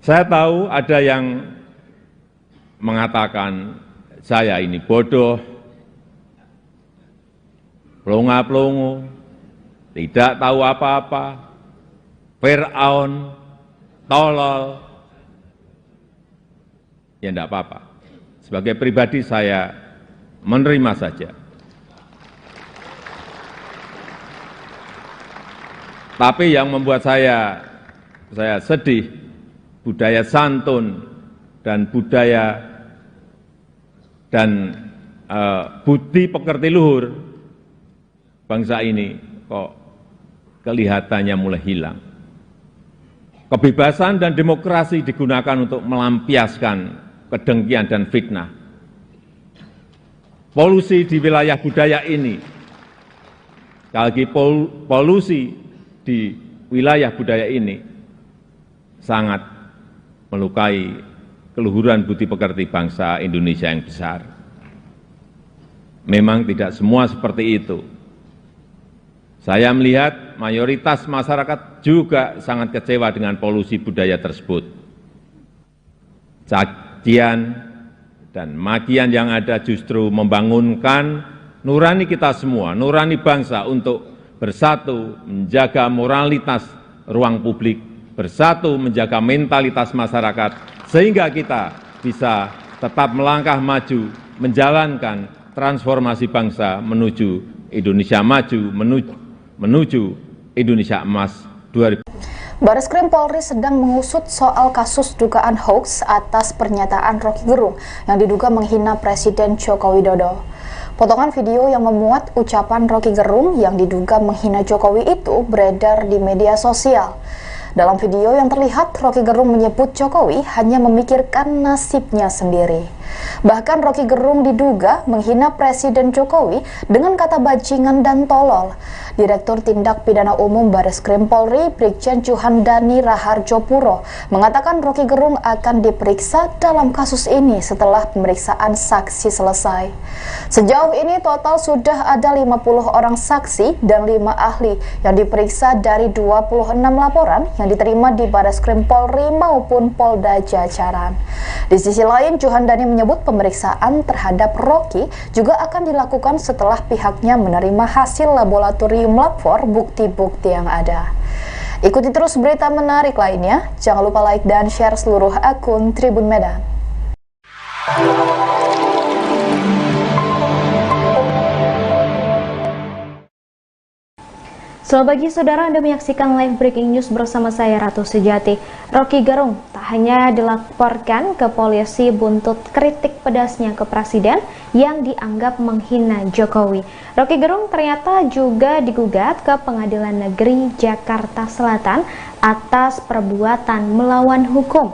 Saya tahu ada yang mengatakan saya ini bodoh, pelongo-pelongo, tidak tahu apa-apa, Fir'aun, tolol. Ya enggak apa-apa. Sebagai pribadi saya menerima saja. Tapi yang membuat saya sedih, budaya santun dan budaya dan budi pekerti luhur bangsa ini kok kelihatannya mulai hilang. Kebebasan dan demokrasi digunakan untuk melampiaskan kedengkian dan fitnah. Polusi di wilayah budaya ini, sekali lagi polusi di wilayah budaya ini sangat melukai keluhuran budi pekerti bangsa Indonesia yang besar. Memang tidak semua seperti itu. Saya melihat mayoritas masyarakat juga sangat kecewa dengan polusi budaya tersebut. Cacian dan makian yang ada justru membangunkan nurani kita semua, nurani bangsa untuk bersatu menjaga moralitas ruang publik, bersatu menjaga mentalitas masyarakat, sehingga kita bisa tetap melangkah maju, menjalankan transformasi bangsa menuju Indonesia maju, menuju Indonesia Emas 2000. Bareskrim Polri sedang mengusut soal kasus dugaan hoaks atas pernyataan Roky Gerung yang diduga menghina Presiden Joko Widodo. Potongan video yang memuat ucapan Roky Gerung yang diduga menghina Jokowi itu beredar di media sosial. Dalam video yang terlihat, Roky Gerung menyebut Jokowi hanya memikirkan nasibnya sendiri. Bahkan Roky Gerung diduga menghina Presiden Jokowi dengan kata bajingan dan tolol. Direktur Tindak Pidana Umum Bareskrim Polri, Brigjen Juhandani Raharjo Puro, mengatakan Roky Gerung akan diperiksa dalam kasus ini setelah pemeriksaan saksi selesai. Sejauh ini total sudah ada 50 orang saksi dan 5 ahli yang diperiksa dari 26 laporan yang diterima di Bareskrim Polri maupun Polda Jajaran. Di sisi lain, Juhandani menyebut pemeriksaan terhadap Roky juga akan dilakukan setelah pihaknya menerima hasil laboratorium lapor bukti-bukti yang ada. Ikuti terus berita menarik lainnya. Jangan lupa like dan share seluruh akun Tribun Medan. Selamat pagi saudara, Anda menyaksikan live breaking news bersama saya Ratu Sejati. Roky Gerung tak hanya dilaporkan ke polisi buntut kritik pedasnya ke Presiden yang dianggap menghina Jokowi. Roky Gerung ternyata juga digugat ke Pengadilan Negeri Jakarta Selatan atas perbuatan melawan hukum.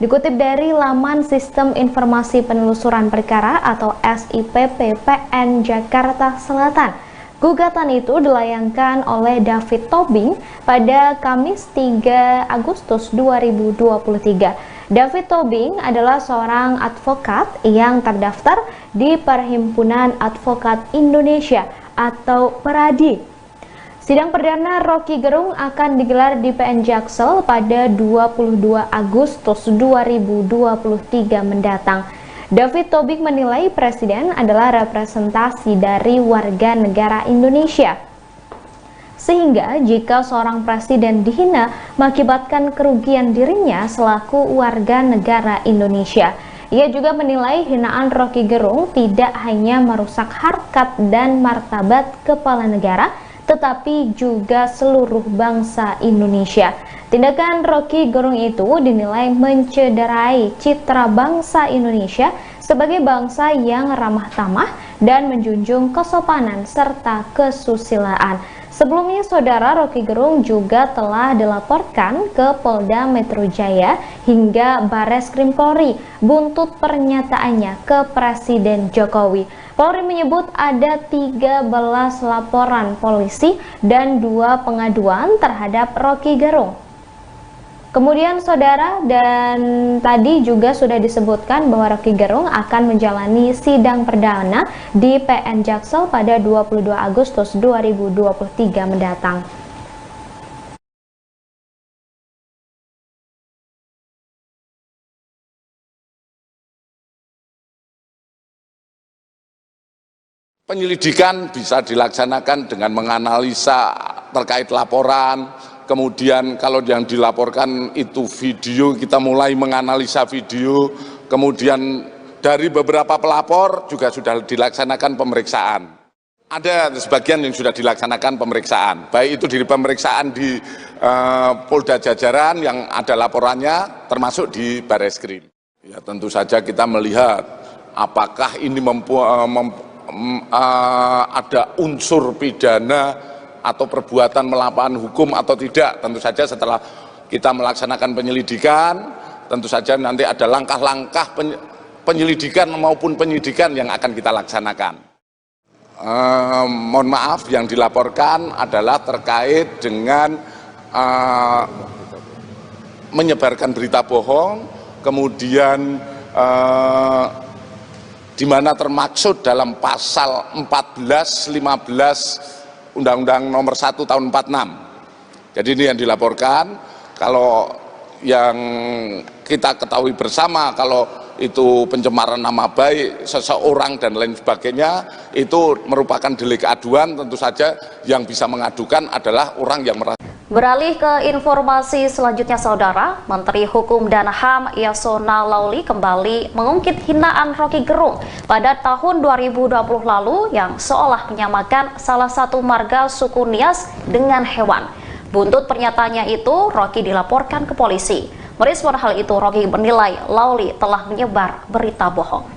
Dikutip dari laman Sistem Informasi Penelusuran Perkara atau SIPP PN Jakarta Selatan, gugatan itu dilayangkan oleh David Tobing pada Kamis 3 Agustus 2023. David Tobing adalah seorang advokat yang terdaftar di Perhimpunan Advokat Indonesia atau PERADI. Sidang perdana Roky Gerung akan digelar di PN Jaksel pada 22 Agustus 2023 mendatang. David Tobing menilai Presiden adalah representasi dari warga negara Indonesia. Sehingga jika seorang presiden dihina mengakibatkan kerugian dirinya selaku warga negara Indonesia. Ia juga menilai hinaan Roky Gerung tidak hanya merusak harkat dan martabat kepala negara, tetapi juga seluruh bangsa Indonesia. Tindakan Roky Gerung itu dinilai mencederai citra bangsa Indonesia sebagai bangsa yang ramah tamah dan menjunjung kesopanan serta kesusilaan. Sebelumnya, saudara, Roky Gerung juga telah dilaporkan ke Polda Metro Jaya hingga Bareskrim Polri buntut pernyataannya ke Presiden Jokowi. Polri menyebut ada 13 laporan polisi dan 2 pengaduan terhadap Roky Gerung. Kemudian saudara, dan tadi juga sudah disebutkan bahwa Roky Gerung akan menjalani sidang perdana di PN Jaksel pada 22 Agustus 2023 mendatang. Penyelidikan bisa dilaksanakan dengan menganalisa terkait laporan. Kemudian kalau yang dilaporkan itu video, kita mulai menganalisa video. Kemudian dari beberapa pelapor juga sudah dilaksanakan pemeriksaan. Ada sebagian yang sudah dilaksanakan pemeriksaan, baik itu di pemeriksaan di Polda Jajaran yang ada laporannya, termasuk di Bareskrim. Ya, tentu saja kita melihat apakah ini ada unsur pidana atau perbuatan melawan hukum atau tidak. Tentu saja setelah kita melaksanakan penyelidikan, tentu saja nanti ada langkah-langkah penyelidikan maupun penyidikan yang akan kita laksanakan. Mohon maaf, yang dilaporkan adalah terkait dengan menyebarkan berita bohong, kemudian di mana termaksud dalam pasal 14, 15 Undang-Undang Nomor 1 Tahun 46. Jadi ini yang dilaporkan. Kalau yang kita ketahui bersama, kalau itu pencemaran nama baik seseorang dan lain sebagainya, itu merupakan delik aduan. Tentu saja yang bisa mengadukan adalah orang yang merasa. Beralih ke informasi selanjutnya, saudara, Menteri Hukum dan HAM Yasona Lauli kembali mengungkit hinaan Roky Gerung pada tahun 2020 lalu yang seolah menyamakan salah satu marga suku Nias dengan hewan. Buntut pernyataannya itu, Rocky dilaporkan ke polisi. Merespon hal itu, Rocky menilai Lawli telah menyebar berita bohong.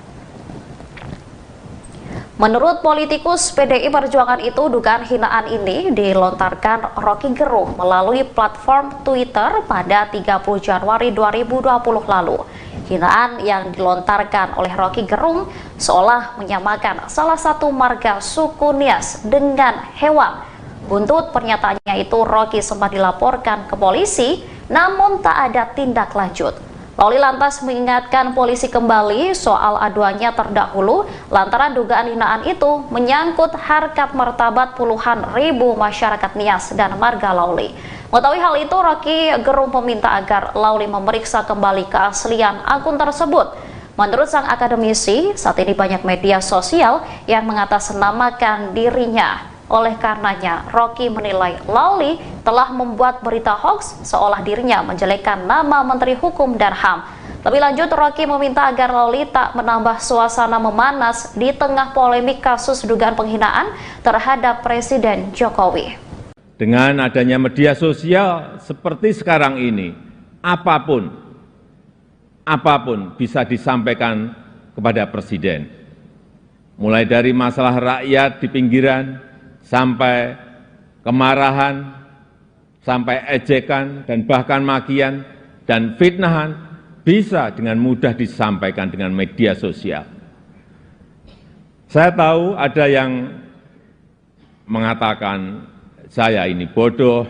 Menurut politikus PDI Perjuangan itu, dugaan hinaan ini dilontarkan Rocky Gerung melalui platform Twitter pada 30 Januari 2020 lalu. Hinaan yang dilontarkan oleh Rocky Gerung seolah menyamakan salah satu marga suku Nias dengan hewan. Buntut pernyataannya itu, Rocky sempat dilaporkan ke polisi, namun tak ada tindak lanjut. Lawli lantas mengingatkan polisi kembali soal aduannya terdahulu lantaran dugaan hinaan itu menyangkut harkat martabat puluhan ribu masyarakat Nias dan marga Lawli. Mengetahui hal itu, Rocky Gerung meminta agar Lawli memeriksa kembali keaslian akun tersebut. Menurut sang akademisi, saat ini banyak media sosial yang mengatasnamakan dirinya. Oleh karenanya, Rocky menilai Lawli telah membuat berita hoax seolah dirinya menjelekkan nama Menteri Hukum dan HAM. Lebih lanjut, Rocky meminta agar Lawli tak menambah suasana memanas di tengah polemik kasus dugaan penghinaan terhadap Presiden Jokowi. Dengan adanya media sosial seperti sekarang ini, apapun bisa disampaikan kepada Presiden. Mulai dari masalah rakyat di pinggiran, sampai kemarahan, sampai ejekan, dan bahkan makian dan fitnahan bisa dengan mudah disampaikan dengan media sosial. Saya tahu ada yang mengatakan saya ini bodoh,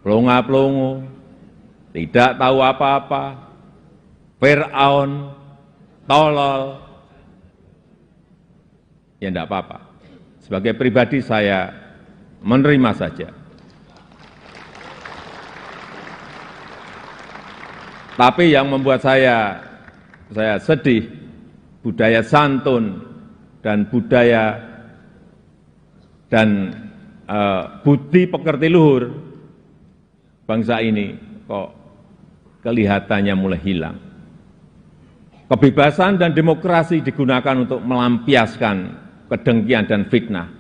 pelongo-pelongo, tidak tahu apa-apa, Fir'aun, tolol. Ya enggak apa-apa. Sebagai pribadi saya menerima saja. Tapi yang membuat saya sedih, budaya santun dan budaya dan budi pekerti luhur bangsa ini kok kelihatannya mulai hilang. Kebebasan dan demokrasi digunakan untuk melampiaskan kedengkian dan fitnah.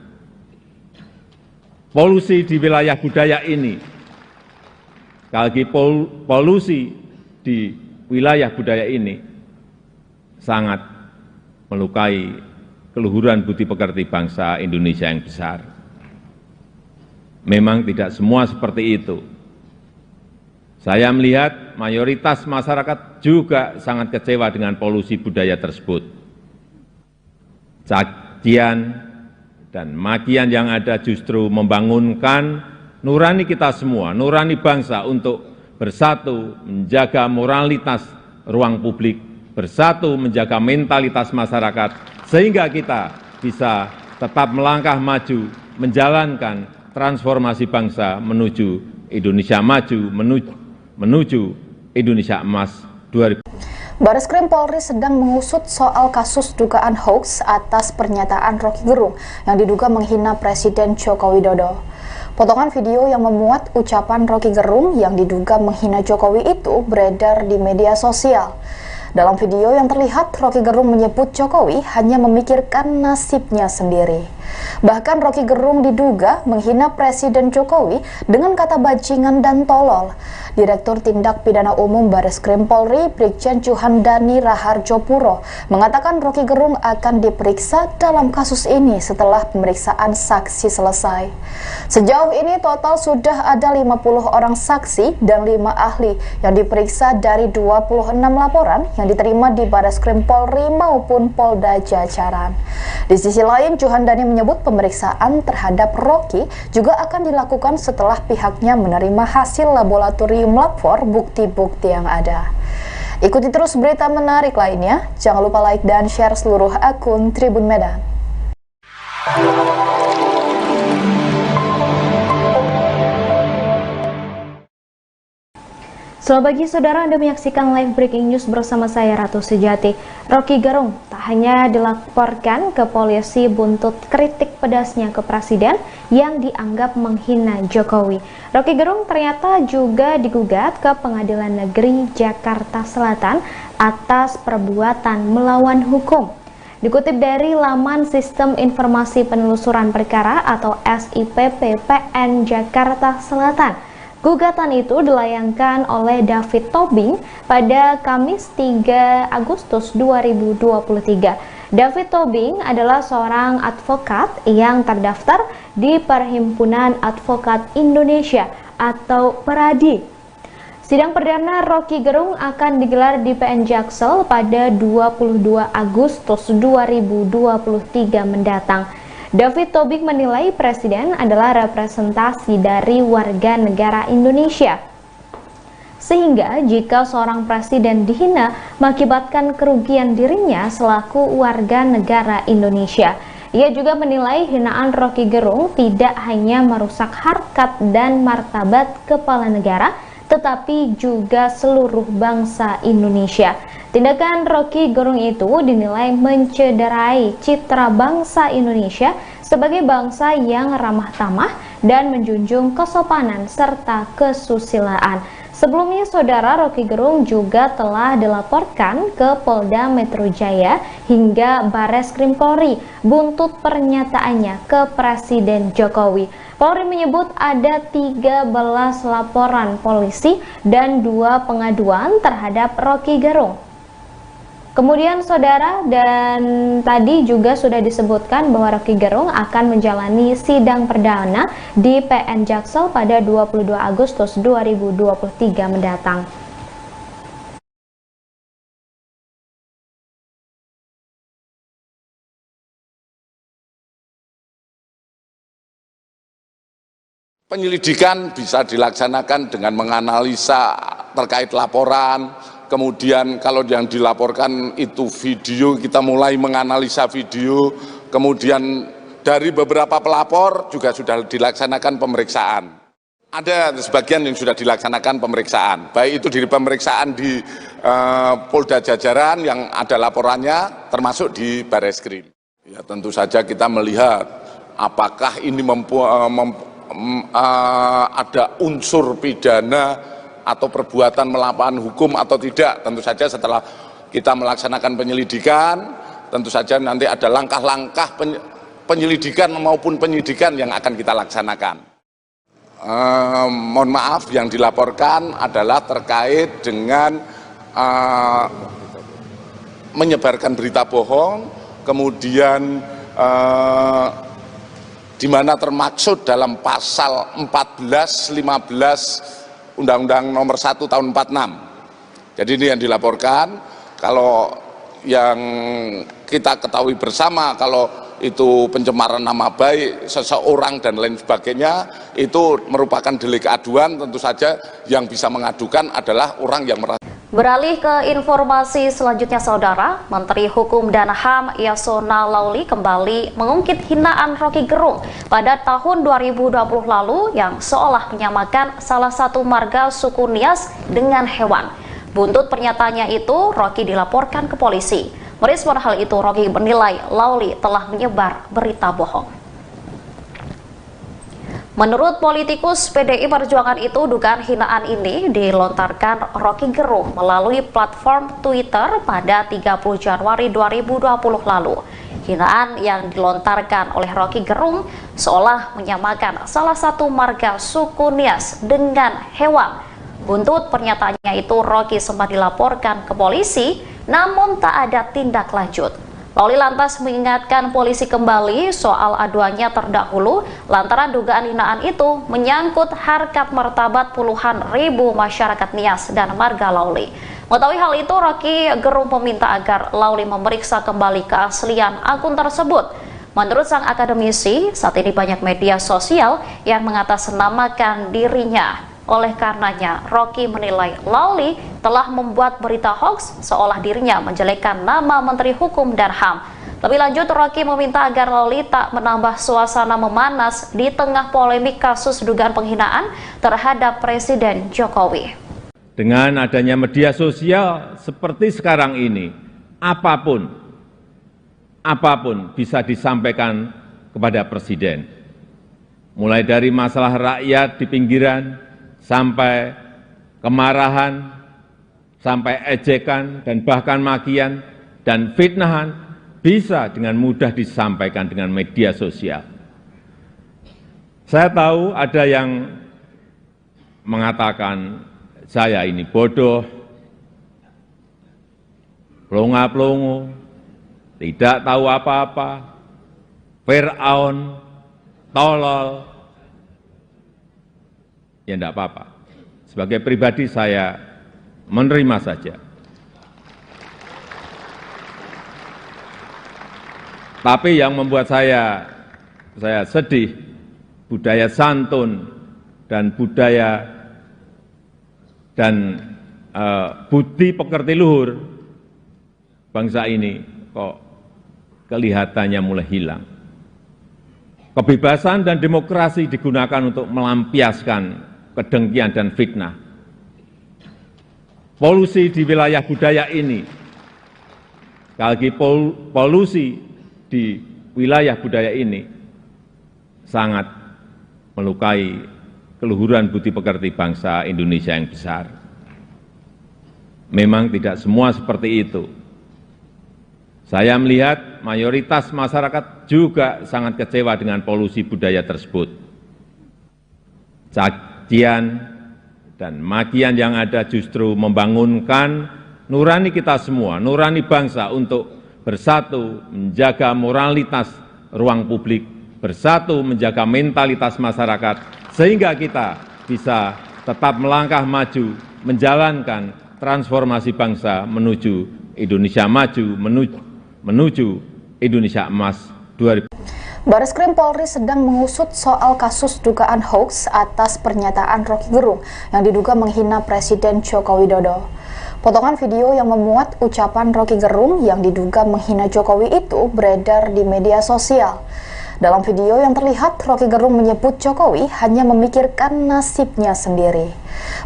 Polusi di wilayah budaya ini, sekali lagi polusi di wilayah budaya ini sangat melukai keluhuran budi pekerti bangsa Indonesia yang besar. Memang tidak semua seperti itu. Saya melihat mayoritas masyarakat juga sangat kecewa dengan polusi budaya tersebut. Cacian dan makian yang ada justru membangunkan nurani kita semua, nurani bangsa untuk bersatu menjaga moralitas ruang publik, bersatu menjaga mentalitas masyarakat, sehingga kita bisa tetap melangkah maju, menjalankan transformasi bangsa menuju Indonesia maju, menuju Indonesia Emas 2000. Bareskrim Polri sedang mengusut soal kasus dugaan hoax atas pernyataan Rocky Gerung yang diduga menghina Presiden Joko Widodo. Potongan video yang memuat ucapan Rocky Gerung yang diduga menghina Jokowi itu beredar di media sosial. Dalam video yang terlihat, Rocky Gerung menyebut Jokowi hanya memikirkan nasibnya sendiri. Bahkan Rocky Gerung diduga menghina Presiden Jokowi dengan kata bajingan dan tolol. Direktur Tindak Pidana Umum Bareskrim Polri, Brigjen Juhandani Raharjo Puro, mengatakan Rocky Gerung akan diperiksa dalam kasus ini setelah pemeriksaan saksi selesai. Sejauh ini total sudah ada 50 orang saksi dan 5 ahli yang diperiksa dari 26 laporan yang diterima di Bareskrim Polri maupun Polda Jajaran. Di sisi lain, Juhandani menyebut pemeriksaan terhadap Rocky juga akan dilakukan setelah pihaknya menerima hasil laboratorium lapor bukti-bukti yang ada. Ikuti terus berita menarik lainnya. Jangan lupa like dan share seluruh akun Tribun Medan. Selamat pagi saudara, Anda menyaksikan live breaking news bersama saya Ratu Sejati. Rocky Gerung tak hanya dilaporkan ke polisi buntut kritik pedasnya ke Presiden yang dianggap menghina Jokowi. Rocky Gerung ternyata juga digugat ke Pengadilan Negeri Jakarta Selatan atas perbuatan melawan hukum. Dikutip dari laman Sistem Informasi Penelusuran Perkara atau SIPP PN Jakarta Selatan, gugatan itu dilayangkan oleh David Tobing pada Kamis 3 Agustus 2023. David Tobing adalah seorang advokat yang terdaftar di Perhimpunan Advokat Indonesia atau Peradi. Sidang perdana Roky Gerung akan digelar di PN Jaksel pada 22 Agustus 2023 mendatang. David Tobing menilai Presiden adalah representasi dari warga negara Indonesia. Sehingga jika seorang presiden dihina mengakibatkan kerugian dirinya selaku warga negara Indonesia. Ia juga menilai hinaan Roky Gerung tidak hanya merusak harkat dan martabat kepala negara, tetapi juga seluruh bangsa Indonesia. Tindakan Roky Gerung itu dinilai mencederai citra bangsa Indonesia sebagai bangsa yang ramah tamah dan menjunjung kesopanan serta kesusilaan. Sebelumnya, Saudara, Roky Gerung juga telah dilaporkan ke Polda Metro Jaya hingga Barreskrim Polri buntut pernyataannya ke Presiden Jokowi. Polri menyebut ada 13 laporan polisi dan 2 pengaduan terhadap Roky Gerung. Kemudian Saudara, dan tadi juga sudah disebutkan bahwa Roky Gerung akan menjalani sidang perdana di PN Jaksel pada 22 Agustus 2023 mendatang. Penyelidikan bisa dilaksanakan dengan menganalisa terkait laporan. Kemudian kalau yang dilaporkan itu video, kita mulai menganalisa video. Kemudian dari beberapa pelapor juga sudah dilaksanakan pemeriksaan. Ada sebagian yang sudah dilaksanakan pemeriksaan, baik itu di pemeriksaan di Polda Jajaran yang ada laporannya, termasuk di Barreskrim. Ya, tentu saja kita melihat apakah ini ada unsur pidana atau perbuatan melawan hukum atau tidak. Tentu saja setelah kita melaksanakan penyelidikan, tentu saja nanti ada langkah-langkah penyelidikan maupun penyidikan yang akan kita laksanakan. Mohon maaf, yang dilaporkan adalah terkait dengan menyebarkan berita bohong, kemudian di mana termaksud dalam pasal 14, 15 Undang-Undang Nomor 1 Tahun 46. Jadi ini yang dilaporkan. Kalau yang kita ketahui bersama, kalau itu pencemaran nama baik seseorang dan lain sebagainya, itu merupakan delik aduan. Tentu saja yang bisa mengadukan adalah orang yang merasa. Beralih ke informasi selanjutnya, Saudara, Menteri Hukum dan HAM Yasona Lauli kembali mengungkit hinaan Roky Gerung pada tahun 2020 lalu yang seolah menyamakan salah satu marga suku Nias dengan hewan. Buntut pernyataannya itu, Roky dilaporkan ke polisi. Merespon hal itu, Roky menilai Lauli telah menyebar berita bohong. Menurut politikus PDI Perjuangan itu, dugaan hinaan ini dilontarkan Roky Gerung melalui platform Twitter pada 30 Januari 2020 lalu. Hinaan yang dilontarkan oleh Roky Gerung seolah menyamakan salah satu marga suku Nias dengan hewan. Buntut pernyataannya itu, Roky sempat dilaporkan ke polisi, namun tak ada tindak lanjut. Lauli lantas mengingatkan polisi kembali soal aduannya terdahulu lantaran dugaan hinaan itu menyangkut harkat martabat puluhan ribu masyarakat Nias dan marga Lauli. Mengetahui hal itu, Roky Gerung meminta agar Lauli memeriksa kembali keaslian akun tersebut. Menurut sang akademisi, saat ini banyak media sosial yang mengatasnamakan dirinya. Oleh karenanya, Roky menilai Lauli telah membuat berita hoax seolah dirinya menjelekkan nama Menteri Hukum dan HAM. Lebih lanjut, Roky meminta agar Lauli tak menambah suasana memanas di tengah polemik kasus dugaan penghinaan terhadap Presiden Jokowi. Dengan adanya media sosial seperti sekarang ini, apapun bisa disampaikan kepada Presiden. Mulai dari masalah rakyat di pinggiran, sampai kemarahan, sampai ejekan, dan bahkan makian dan fitnahan, bisa dengan mudah disampaikan dengan media sosial. Saya tahu ada yang mengatakan saya ini bodoh, pelongo-pelongo, tidak tahu apa-apa, Fir'aun, tolol. Ya enggak apa-apa. Sebagai pribadi saya menerima saja. Tapi yang membuat saya sedih, budaya santun dan budaya dan budi pekerti luhur bangsa ini kok kelihatannya mulai hilang. Kebebasan dan demokrasi digunakan untuk melampiaskan kedengkian dan fitnah. Polusi di wilayah budaya ini, sekali lagi polusi di wilayah budaya ini sangat melukai keluhuran budi pekerti bangsa Indonesia yang besar. Memang tidak semua seperti itu. Saya melihat mayoritas masyarakat juga sangat kecewa dengan polusi budaya tersebut. Cacian dan makian yang ada justru membangunkan nurani kita semua, nurani bangsa untuk bersatu menjaga moralitas ruang publik, bersatu menjaga mentalitas masyarakat, sehingga kita bisa tetap melangkah maju, menjalankan transformasi bangsa menuju Indonesia maju, menuju Indonesia emas 2000. Bareskrim Polri sedang mengusut soal kasus dugaan hoaks atas pernyataan Roky Gerung yang diduga menghina Presiden Joko Widodo. Potongan video yang memuat ucapan Roky Gerung yang diduga menghina Jokowi itu beredar di media sosial. Dalam video yang terlihat, Roky Gerung menyebut Jokowi hanya memikirkan nasibnya sendiri.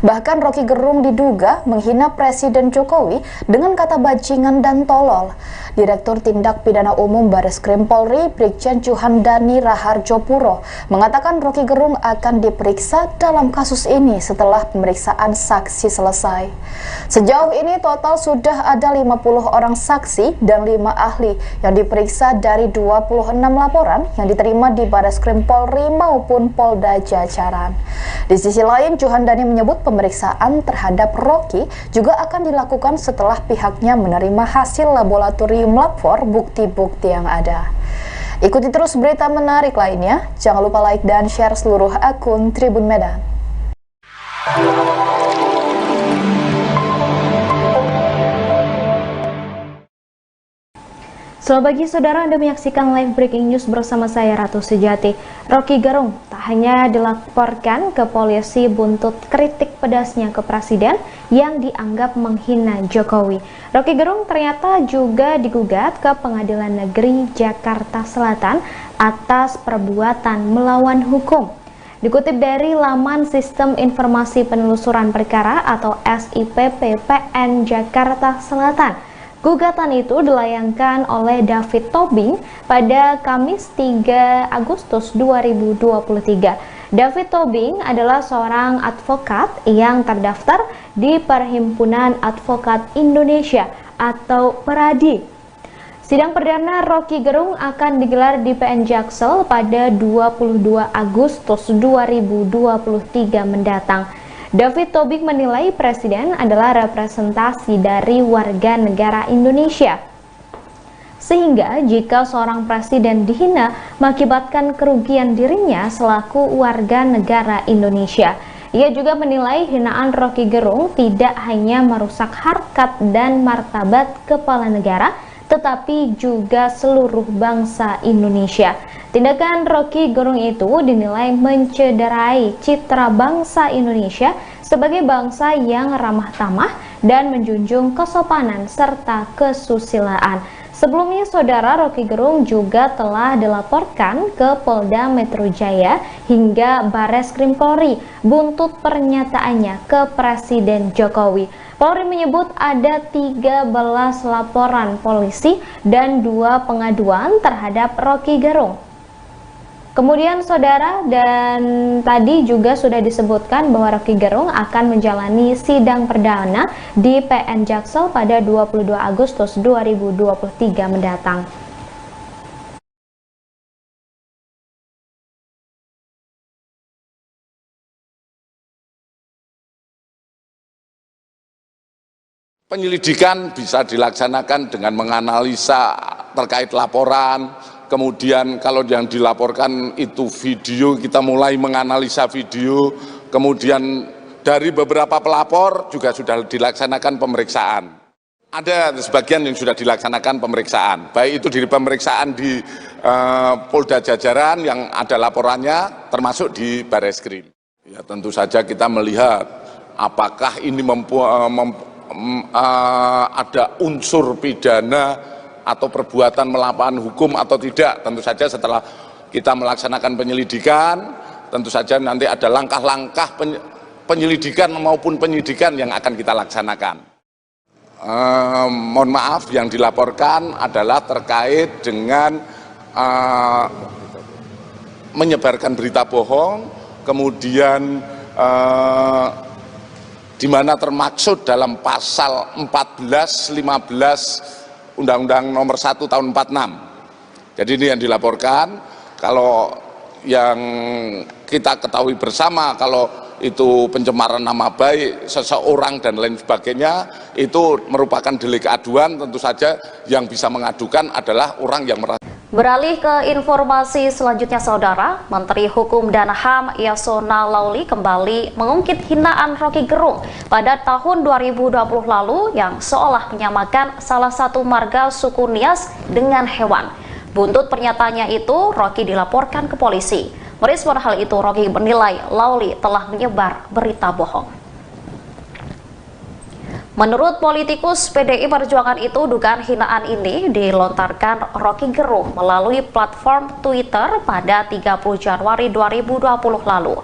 Bahkan Roky Gerung diduga menghina Presiden Jokowi dengan kata bajingan dan tolol. Direktur Tindak Pidana Umum Bareskrim Polri, Brigjen Juhandani Raharjopuro, mengatakan Roky Gerung akan diperiksa dalam kasus ini setelah pemeriksaan saksi selesai. Sejauh ini total sudah ada 50 orang saksi dan 5 ahli yang diperiksa dari 26 laporan yang diterima di Bareskrim Polri maupun Polda Jajaran. Di sisi lain, Juhandani menyebut pemeriksaan terhadap Roky juga akan dilakukan setelah pihaknya menerima hasil laboratorium lapor bukti-bukti yang ada. Ikuti terus berita menarik lainnya. Jangan lupa like dan share seluruh akun Tribun Medan. Selamat pagi saudara, Anda menyaksikan live breaking news bersama saya Ratu Sejati. Roky Gerung tak hanya dilaporkan ke polisi buntut kritik pedasnya ke Presiden yang dianggap menghina Jokowi. Roky Gerung ternyata juga digugat ke Pengadilan Negeri Jakarta Selatan atas perbuatan melawan hukum. Dikutip dari laman Sistem Informasi Penelusuran Perkara atau SIPP PN Jakarta Selatan, gugatan itu dilayangkan oleh David Tobing pada Kamis 3 Agustus 2023. David Tobing adalah seorang advokat yang terdaftar di Perhimpunan Advokat Indonesia atau PERADI. Sidang perdana Roky Gerung akan digelar di PN Jaksel pada 22 Agustus 2023 mendatang. David Tobing menilai Presiden adalah representasi dari warga negara Indonesia. Sehingga jika seorang presiden dihina mengakibatkan kerugian dirinya selaku warga negara Indonesia. Ia juga menilai hinaan Roky Gerung tidak hanya merusak harkat dan martabat kepala negara, tetapi juga seluruh bangsa Indonesia. Tindakan Roky Gerung itu dinilai mencederai citra bangsa Indonesia sebagai bangsa yang ramah tamah dan menjunjung kesopanan serta kesusilaan. Sebelumnya, saudara, Roky Gerung juga telah dilaporkan ke Polda Metro Jaya hingga Bareskrim Polri buntut pernyataannya ke Presiden Jokowi. Polri menyebut ada 13 laporan polisi dan 2 pengaduan terhadap Roky Gerung. Kemudian saudara, dan tadi juga sudah disebutkan bahwa Roky Gerung akan menjalani sidang perdana di PN Jaksel pada 22 Agustus 2023 mendatang. Penyelidikan bisa dilaksanakan dengan menganalisa terkait laporan, kemudian kalau yang dilaporkan itu video, kita mulai menganalisa video, kemudian dari beberapa pelapor juga sudah dilaksanakan pemeriksaan. Ada sebagian yang sudah dilaksanakan pemeriksaan, baik itu di pemeriksaan di Polda Jajaran yang ada laporannya, termasuk di Bareskrim. Ya, tentu saja kita melihat apakah ini ada unsur pidana atau perbuatan melawan hukum atau tidak. Tentu saja setelah kita melaksanakan penyelidikan, tentu saja nanti ada langkah-langkah penyelidikan maupun penyidikan yang akan kita laksanakan. Mohon maaf, yang dilaporkan adalah terkait dengan menyebarkan berita bohong, kemudian di mana termaksud dalam pasal 14, 15 Undang-Undang Nomor 1 Tahun 46. Jadi ini yang dilaporkan. Kalau yang kita ketahui bersama, kalau itu pencemaran nama baik seseorang dan lain sebagainya, itu merupakan delik aduan. Tentu saja yang bisa mengadukan adalah orang yang merasa. Beralih ke informasi selanjutnya, Saudara, Menteri Hukum dan HAM Yasona Lauli kembali mengungkit hinaan Roky Gerung pada tahun 2020 lalu yang seolah menyamakan salah satu marga suku Nias dengan hewan. Buntut pernyataannya itu, Roky dilaporkan ke polisi. Merespon hal itu, Roky menilai Lauli telah menyebar berita bohong. Menurut politikus PDI Perjuangan itu, dugaan hinaan ini dilontarkan Roky Gerung melalui platform Twitter pada 30 Januari 2020 lalu.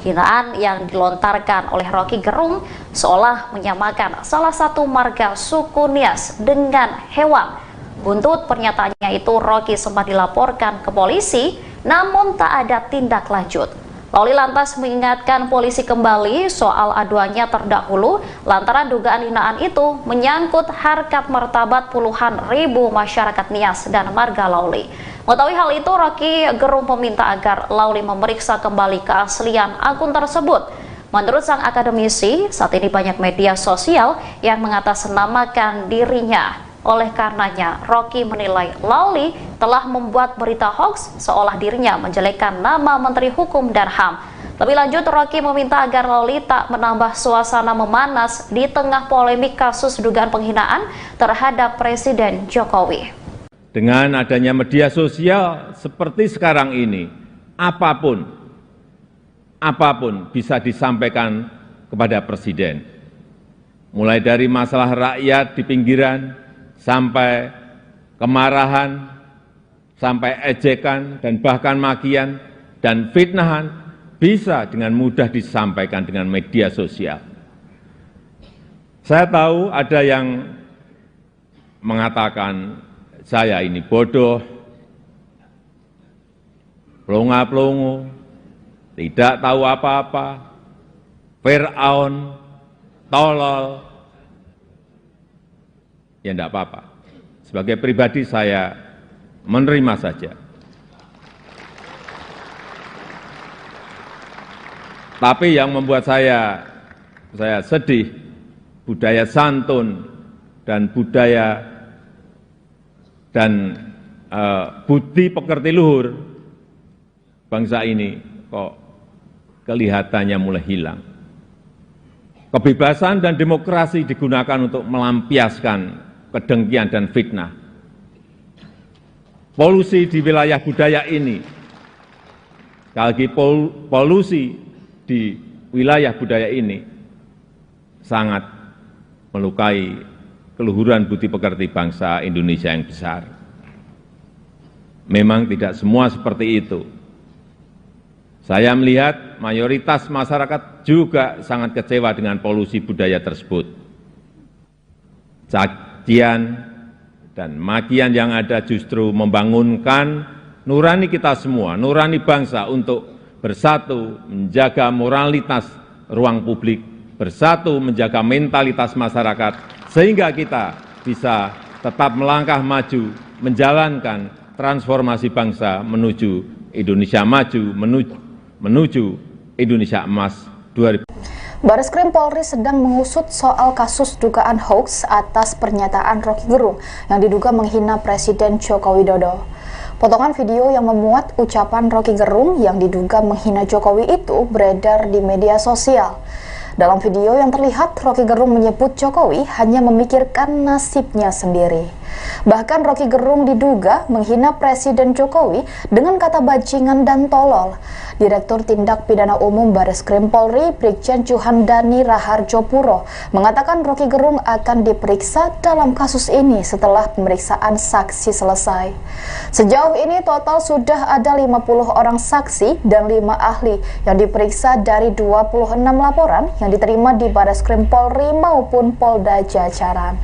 Hinaan yang dilontarkan oleh Roky Gerung seolah menyamakan salah satu marga suku Nias dengan hewan. Buntut pernyataannya itu, Roky sempat dilaporkan ke polisi, namun tak ada tindak lanjut. Lauli lantas mengingatkan polisi kembali soal aduannya terdahulu lantaran dugaan hinaan itu menyangkut harkat martabat puluhan ribu masyarakat Nias dan marga Lauli. Mengetahui hal itu, Roky Gerung meminta agar Lauli memeriksa kembali keaslian akun tersebut. Menurut sang akademisi, saat ini banyak media sosial yang mengatasnamakan dirinya. Oleh karenanya, Roky menilai Lauli telah membuat berita hoax seolah dirinya menjelekkan nama Menteri Hukum dan HAM. Lebih lanjut, Roky meminta agar Lauli tak menambah suasana memanas di tengah polemik kasus dugaan penghinaan terhadap Presiden Jokowi. Dengan adanya media sosial seperti sekarang ini, apapun bisa disampaikan kepada Presiden. Mulai dari masalah rakyat di pinggiran, sampai kemarahan, sampai ejekan, dan bahkan makian dan fitnahan bisa dengan mudah disampaikan dengan media sosial. Saya tahu ada yang mengatakan saya ini bodoh, pelongo-pelongo, tidak tahu apa-apa, Fir'aun, tolol. Ya enggak apa-apa. Sebagai pribadi saya menerima saja. Tapi yang membuat saya sedih, budaya santun dan budaya dan budi pekerti luhur bangsa ini kok kelihatannya mulai hilang. Kebebasan dan demokrasi digunakan untuk melampiaskan kedengkian dan fitnah. Polusi di wilayah budaya ini, sekali lagi polusi di wilayah budaya ini sangat melukai keluhuran budi pekerti bangsa Indonesia yang besar. Memang tidak semua seperti itu. Saya melihat mayoritas masyarakat juga sangat kecewa dengan polusi budaya tersebut. Cacian dan makian yang ada justru membangunkan nurani kita semua, nurani bangsa untuk bersatu menjaga moralitas ruang publik, bersatu menjaga mentalitas masyarakat, sehingga kita bisa tetap melangkah maju, menjalankan transformasi bangsa menuju Indonesia maju, menuju Indonesia Emas 2000. Bareskrim Polri sedang mengusut soal kasus dugaan hoaks atas pernyataan Roky Gerung yang diduga menghina Presiden Joko Widodo. Potongan video yang memuat ucapan Roky Gerung yang diduga menghina Jokowi itu beredar di media sosial. Dalam video yang terlihat, Roky Gerung menyebut Jokowi hanya memikirkan nasibnya sendiri. Bahkan Roky Gerung diduga menghina Presiden Jokowi dengan kata bajingan dan tolol. Direktur Tindak Pidana Umum Bareskrim Polri, Brigjen Juhandani Raharjo Puro, mengatakan Roky Gerung akan diperiksa dalam kasus ini setelah pemeriksaan saksi selesai. Sejauh ini total sudah ada 50 orang saksi dan 5 ahli yang diperiksa dari 26 laporan yang diterima di Bareskrim Polri maupun Polda Jajaran.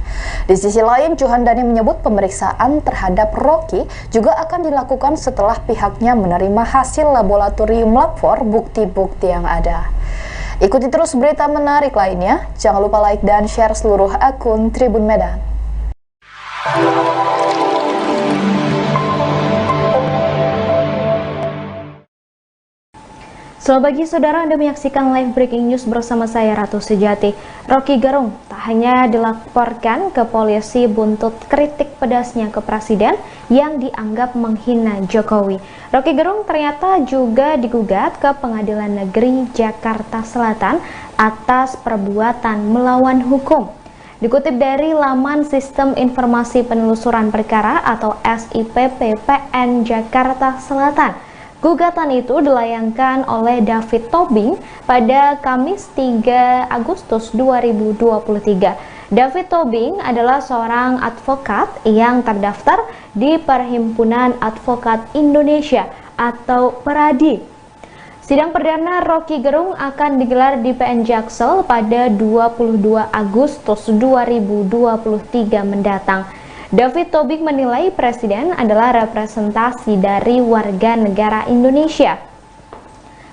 Di sisi lain, Juhandani menyebut pemeriksaan terhadap Roky juga akan dilakukan setelah pihaknya menerima hasil laboratorium lapor bukti-bukti yang ada. Ikuti terus berita menarik lainnya. Jangan lupa like dan share seluruh akun Tribun Medan. Selamat pagi saudara, Anda menyaksikan live breaking news bersama saya Ratu Sejati. Roky Gerung tak hanya dilaporkan ke polisi buntut kritik pedasnya ke Presiden yang dianggap menghina Jokowi. Roky Gerung ternyata juga digugat ke Pengadilan Negeri Jakarta Selatan atas perbuatan melawan hukum. Dikutip dari laman Sistem Informasi Penelusuran Perkara atau SIPP PN Jakarta Selatan, gugatan itu dilayangkan oleh David Tobing pada Kamis 3 Agustus 2023. David Tobing adalah seorang advokat yang terdaftar di Perhimpunan Advokat Indonesia atau PERADI. Sidang perdana Roky Gerung akan digelar di PN Jaksel pada 22 Agustus 2023 mendatang. David Tobing menilai Presiden adalah representasi dari warga negara Indonesia.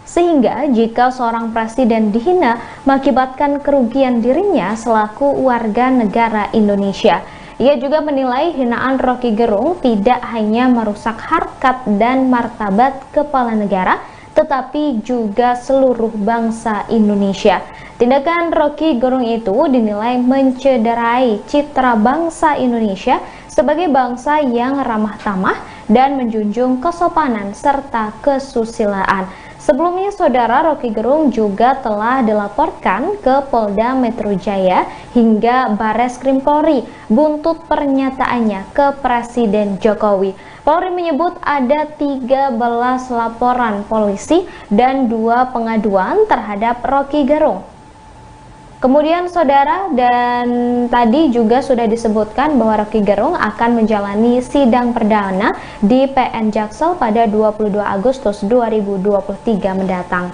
Sehingga jika seorang presiden dihina mengakibatkan kerugian dirinya selaku warga negara Indonesia. Ia juga menilai hinaan Roky Gerung tidak hanya merusak harkat dan martabat kepala negara, tetapi juga seluruh bangsa Indonesia. Tindakan Roky Gerung itu dinilai mencederai citra bangsa Indonesia sebagai bangsa yang ramah tamah dan menjunjung kesopanan serta kesusilaan. Sebelumnya, saudara, Roky Gerung juga telah dilaporkan ke Polda Metro Jaya hingga Bareskrim Polri buntut pernyataannya ke Presiden Jokowi. Polri menyebut ada 13 laporan polisi dan 2 pengaduan terhadap Roky Gerung. Kemudian saudara, dan tadi juga sudah disebutkan bahwa Roky Gerung akan menjalani sidang perdana di PN Jaksel pada 22 Agustus 2023 mendatang.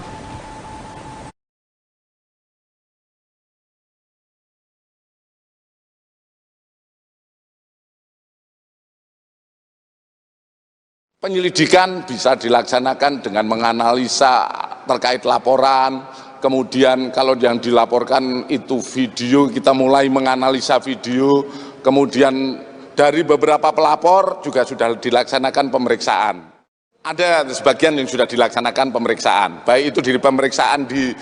Penyelidikan bisa dilaksanakan dengan menganalisa terkait laporan. Kemudian kalau yang dilaporkan itu video, kita mulai menganalisa video. Kemudian dari beberapa pelapor juga sudah dilaksanakan pemeriksaan. Ada sebagian yang sudah dilaksanakan pemeriksaan, baik itu dari pemeriksaan di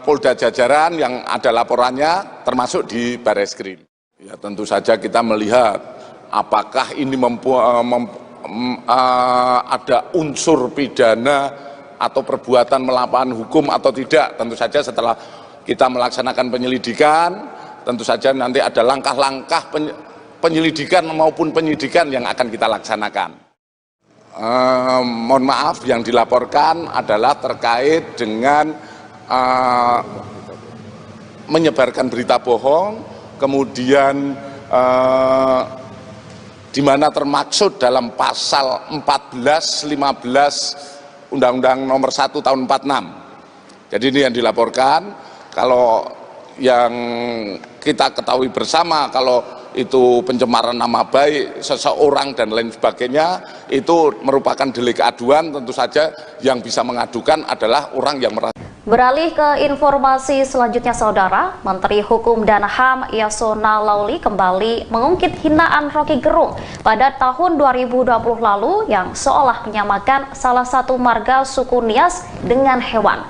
Polda Jajaran yang ada laporannya, termasuk di Bareskrim. Ya, tentu saja kita melihat apakah ini ada unsur pidana atau perbuatan melawan hukum atau tidak. Tentu saja setelah kita melaksanakan penyelidikan, tentu saja nanti ada langkah-langkah penyelidikan maupun penyidikan yang akan kita laksanakan. Mohon maaf, yang dilaporkan adalah terkait dengan menyebarkan berita bohong, kemudian di mana termaksud dalam pasal 14, 15 Undang-Undang Nomor 1 Tahun 46. Jadi ini yang dilaporkan. Kalau yang kita ketahui bersama, kalau itu pencemaran nama baik seseorang dan lain sebagainya, itu merupakan delik aduan. Tentu saja yang bisa mengadukan adalah orang yang merasa. Beralih ke informasi selanjutnya, saudara, Menteri Hukum dan HAM Yasona Lauli kembali mengungkit hinaan Roky Gerung pada tahun 2020 lalu yang seolah menyamakan salah satu marga suku Nias dengan hewan.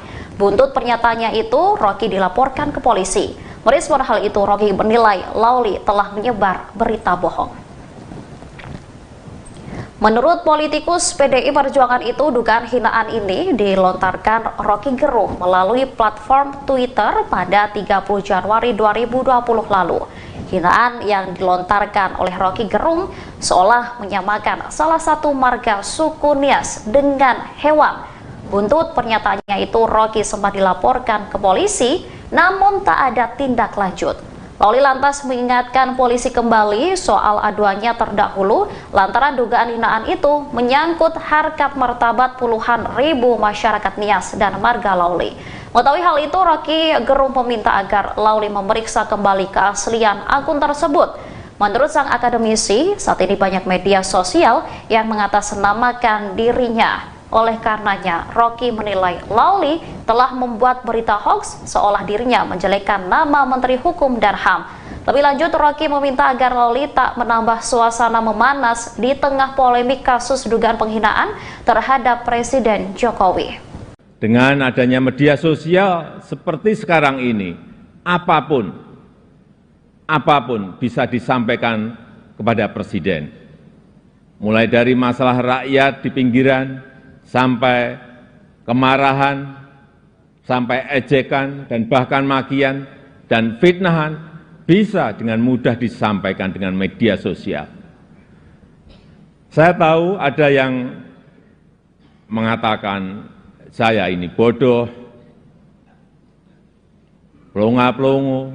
Buntut pernyataannya itu, Rocky dilaporkan ke polisi. Merespon hal itu, Rocky menilai Lawli telah menyebar berita bohong. Menurut politikus PDI Perjuangan itu, dugaan hinaan ini dilontarkan Rocky Gerung melalui platform Twitter pada 30 Januari 2020 lalu. Hinaan yang dilontarkan oleh Rocky Gerung seolah menyamakan salah satu marga suku Nias dengan hewan. Buntut pernyataannya itu, Rocky sempat dilaporkan ke polisi, namun tak ada tindak lanjut. Lawli lantas mengingatkan polisi kembali soal aduannya terdahulu lantaran dugaan hinaan itu menyangkut harkat martabat puluhan ribu masyarakat Nias dan marga Lawli. Mengetahui hal itu, Rocky Gerung meminta agar Lawli memeriksa kembali keaslian akun tersebut. Menurut sang akademisi, saat ini banyak media sosial yang mengatasnamakan dirinya. Oleh karenanya, Rocky menilai Lawli telah membuat berita hoax seolah dirinya menjelekkan nama Menteri Hukum dan HAM. Lebih lanjut, Rocky meminta agar Lawli tak menambah suasana memanas di tengah polemik kasus dugaan penghinaan terhadap Presiden Jokowi. Dengan adanya media sosial seperti sekarang ini, apapun bisa disampaikan kepada Presiden. Mulai dari masalah rakyat di pinggiran, sampai kemarahan, sampai ejekan, dan bahkan makian dan fitnahan bisa dengan mudah disampaikan dengan media sosial. Saya tahu ada yang mengatakan saya ini bodoh, pelongo-pelongo,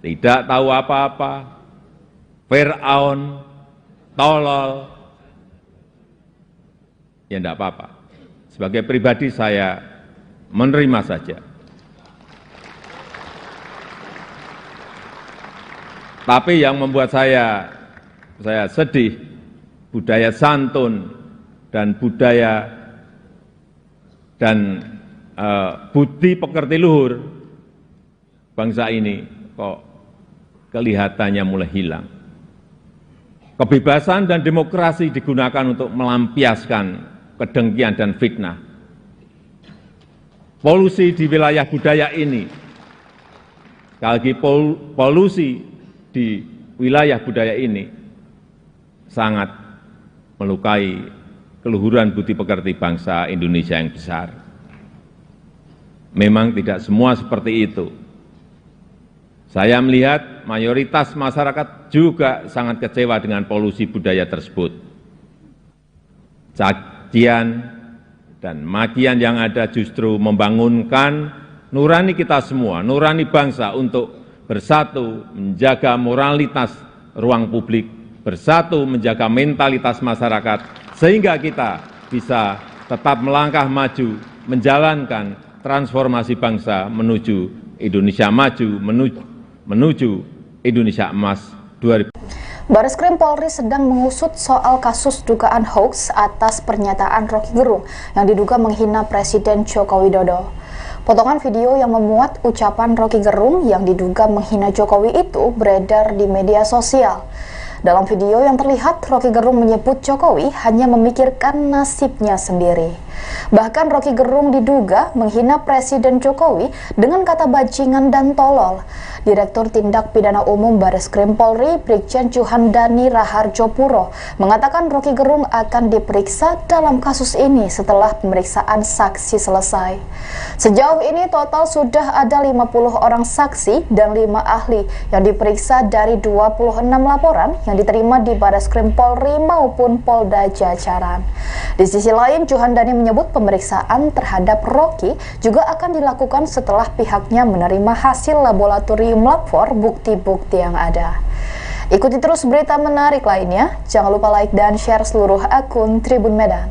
tidak tahu apa-apa, Fir'aun, tolol. Ya enggak apa-apa. Sebagai pribadi saya menerima saja. Tapi yang membuat saya sedih, budaya santun dan budaya dan budi pekerti luhur bangsa ini kok kelihatannya mulai hilang. Kebebasan dan demokrasi digunakan untuk melampiaskan kedengkian dan fitnah. Polusi di wilayah budaya ini, sekali lagi polusi di wilayah budaya ini sangat melukai keluhuran budi pekerti bangsa Indonesia yang besar. Memang tidak semua seperti itu. Saya melihat mayoritas masyarakat juga sangat kecewa dengan polusi budaya tersebut. Cacian dan makian yang ada justru membangunkan nurani kita semua, nurani bangsa untuk bersatu menjaga moralitas ruang publik, bersatu menjaga mentalitas masyarakat, sehingga kita bisa tetap melangkah maju, menjalankan transformasi bangsa menuju Indonesia maju, menuju Indonesia Emas 2000. Bareskrim Polri sedang mengusut soal kasus dugaan hoax atas pernyataan Rocky Gerung yang diduga menghina Presiden Joko Widodo. Potongan video yang memuat ucapan Rocky Gerung yang diduga menghina Jokowi itu beredar di media sosial. Dalam video yang terlihat, Rocky Gerung menyebut Jokowi hanya memikirkan nasibnya sendiri. Bahkan Rocky Gerung diduga menghina Presiden Jokowi dengan kata bajingan dan tolol. Direktur Tindak Pidana Umum Bareskrim Polri, Brigjen Juhandani Raharjopuro, mengatakan Rocky Gerung akan diperiksa dalam kasus ini setelah pemeriksaan saksi selesai. Sejauh ini total sudah ada 50 orang saksi dan 5 ahli yang diperiksa dari 26 laporan yang diterima di Bareskrim Polri maupun Polda Jajaran. Di sisi lain, Juhandani menyebut pemeriksaan terhadap Rocky juga akan dilakukan setelah pihaknya menerima hasil laboratorium lapor bukti-bukti yang ada. Ikuti terus berita menarik lainnya. Jangan lupa like dan share seluruh akun Tribun Medan.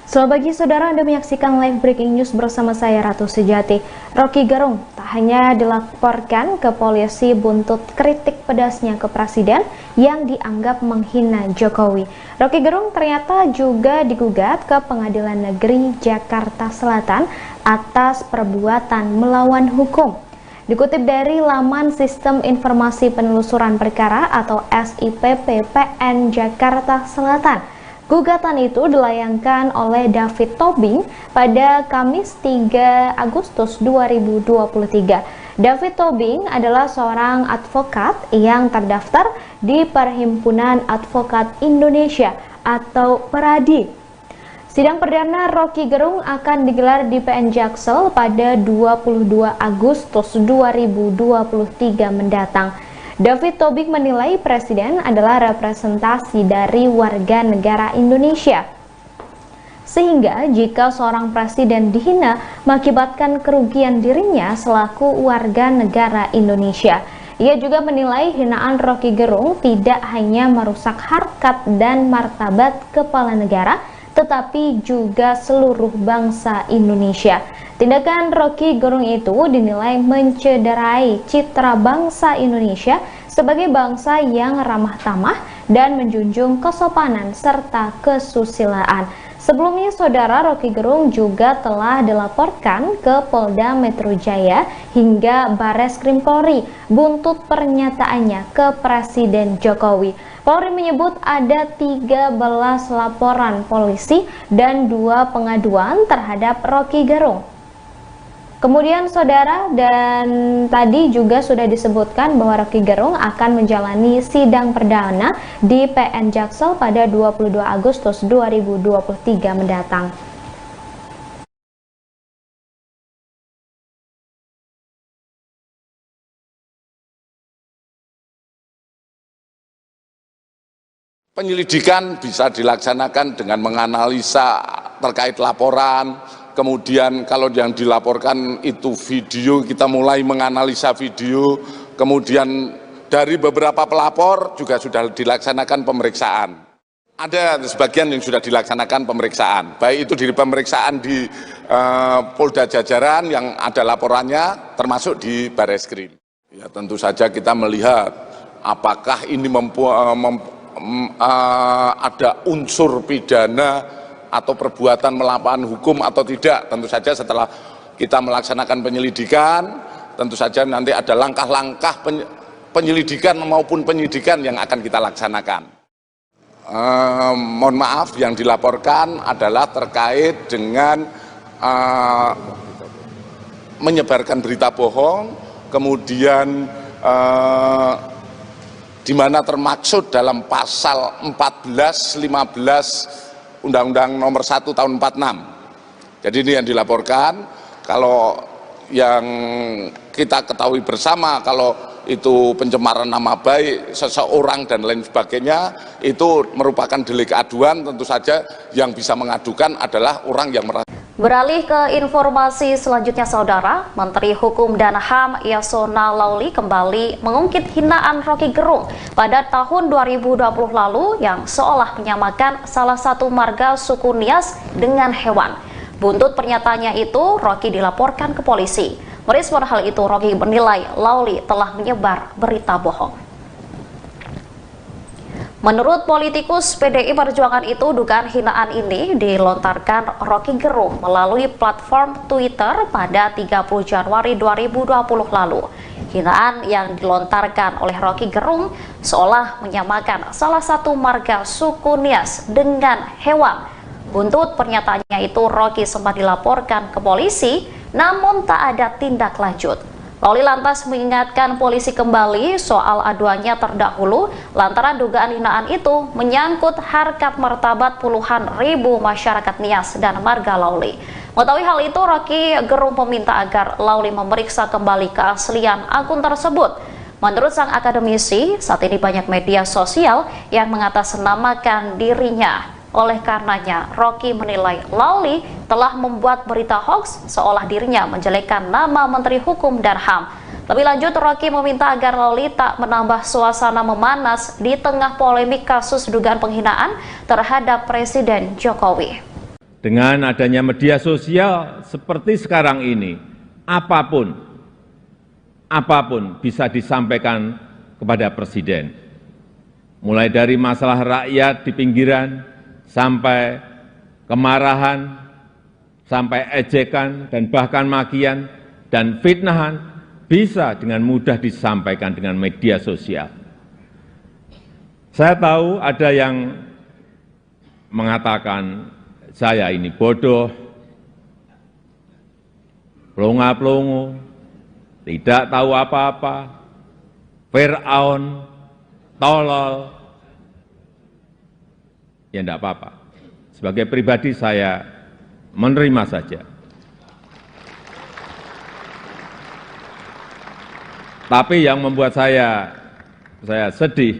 Selamat pagi saudara, Anda menyaksikan live breaking news bersama saya Ratu Sejati. Rocky Gerung tak hanya dilaporkan ke polisi buntut kritik pedasnya ke Presiden yang dianggap menghina Jokowi. Rocky Gerung ternyata juga digugat ke Pengadilan Negeri Jakarta Selatan atas perbuatan melawan hukum. Dikutip dari laman Sistem Informasi Penelusuran Perkara atau SIPP PN Jakarta Selatan, gugatan itu dilayangkan oleh David Tobing pada Kamis 3 Agustus 2023. David Tobing adalah seorang advokat yang terdaftar di Perhimpunan Advokat Indonesia atau PERADI. Sidang perdana Roky Gerung akan digelar di PN Jaksel pada 22 Agustus 2023 mendatang. David Tobing menilai Presiden adalah representasi dari warga negara Indonesia. Sehingga jika seorang presiden dihina mengakibatkan kerugian dirinya selaku warga negara Indonesia. Ia juga menilai hinaan Roky Gerung tidak hanya merusak harkat dan martabat kepala negara, tetapi juga seluruh bangsa Indonesia. Tindakan Roky Gerung itu dinilai mencederai citra bangsa Indonesia sebagai bangsa yang ramah tamah dan menjunjung kesopanan serta kesusilaan. Sebelumnya, saudara, Roky Gerung juga telah dilaporkan ke Polda Metro Jaya hingga Barreskrim Polri buntut pernyataannya ke Presiden Jokowi. Polri menyebut ada 13 laporan polisi dan 2 pengaduan terhadap Roky Gerung. Kemudian, saudara, dan tadi juga sudah disebutkan bahwa Roky Gerung akan menjalani sidang perdana di PN Jaksel pada 22 Agustus 2023 mendatang. Penyelidikan bisa dilaksanakan dengan menganalisa terkait laporan, kemudian kalau yang dilaporkan itu video, kita mulai menganalisa video, kemudian dari beberapa pelapor juga sudah dilaksanakan pemeriksaan. Ada sebagian yang sudah dilaksanakan pemeriksaan, baik itu di pemeriksaan di Polda Jajaran yang ada laporannya, termasuk di Barreskrim. Ya, tentu saja kita melihat apakah ini ada unsur pidana atau perbuatan melawan hukum atau tidak. Tentu saja setelah kita melaksanakan penyelidikan, tentu saja nanti ada langkah-langkah penyelidikan maupun penyidikan yang akan kita laksanakan. Mohon maaf, yang dilaporkan adalah terkait dengan menyebarkan berita bohong, kemudian di mana termaksud dalam pasal 14, 15 Undang-Undang Nomor 1 Tahun 46. Jadi ini yang dilaporkan. Kalau yang kita ketahui bersama, kalau itu pencemaran nama baik seseorang dan lain sebagainya, itu merupakan delik aduan. Tentu saja yang bisa mengadukan adalah orang yang merasa. Beralih ke informasi selanjutnya, saudara, Menteri Hukum dan HAM Yasona Lauli kembali mengungkit hinaan Roky Gerung pada tahun 2020 lalu yang seolah menyamakan salah satu marga suku Nias dengan hewan. Buntut pernyataannya itu, Roky dilaporkan ke polisi. Merespon hal itu, Roky menilai Lauli telah menyebar berita bohong. Menurut politikus PDI Perjuangan itu, dugaan hinaan ini dilontarkan Roky Gerung melalui platform Twitter pada 30 Januari 2020 lalu. Hinaan yang dilontarkan oleh Roky Gerung seolah menyamakan salah satu marga suku Nias dengan hewan. Buntut pernyataannya itu, Roky sempat dilaporkan ke polisi, namun tak ada tindak lanjut. Lauli lantas mengingatkan polisi kembali soal aduannya terdahulu lantaran dugaan hinaan itu menyangkut harkat martabat puluhan ribu masyarakat Nias dan marga Lauli. Mengetahui hal itu, Roky Gerung meminta agar Lauli memeriksa kembali keaslian akun tersebut. Menurut sang akademisi, saat ini banyak media sosial yang mengatasnamakan dirinya. Oleh karenanya, Roky menilai Lauli telah membuat berita hoax seolah dirinya menjelekkan nama Menteri Hukum dan HAM. Lebih lanjut, Roky meminta agar Lauli tak menambah suasana memanas di tengah polemik kasus dugaan penghinaan terhadap Presiden Jokowi. Dengan adanya media sosial seperti sekarang ini, apapun bisa disampaikan kepada Presiden. Mulai dari masalah rakyat di pinggiran, sampai kemarahan, sampai ejekan, dan bahkan makian dan fitnahan, bisa dengan mudah disampaikan dengan media sosial. Saya tahu ada yang mengatakan saya ini bodoh, pelongo-pelongo, tidak tahu apa-apa, Fir'aun, tolol. Ya enggak apa-apa. Sebagai pribadi saya menerima saja. Tapi yang membuat saya sedih,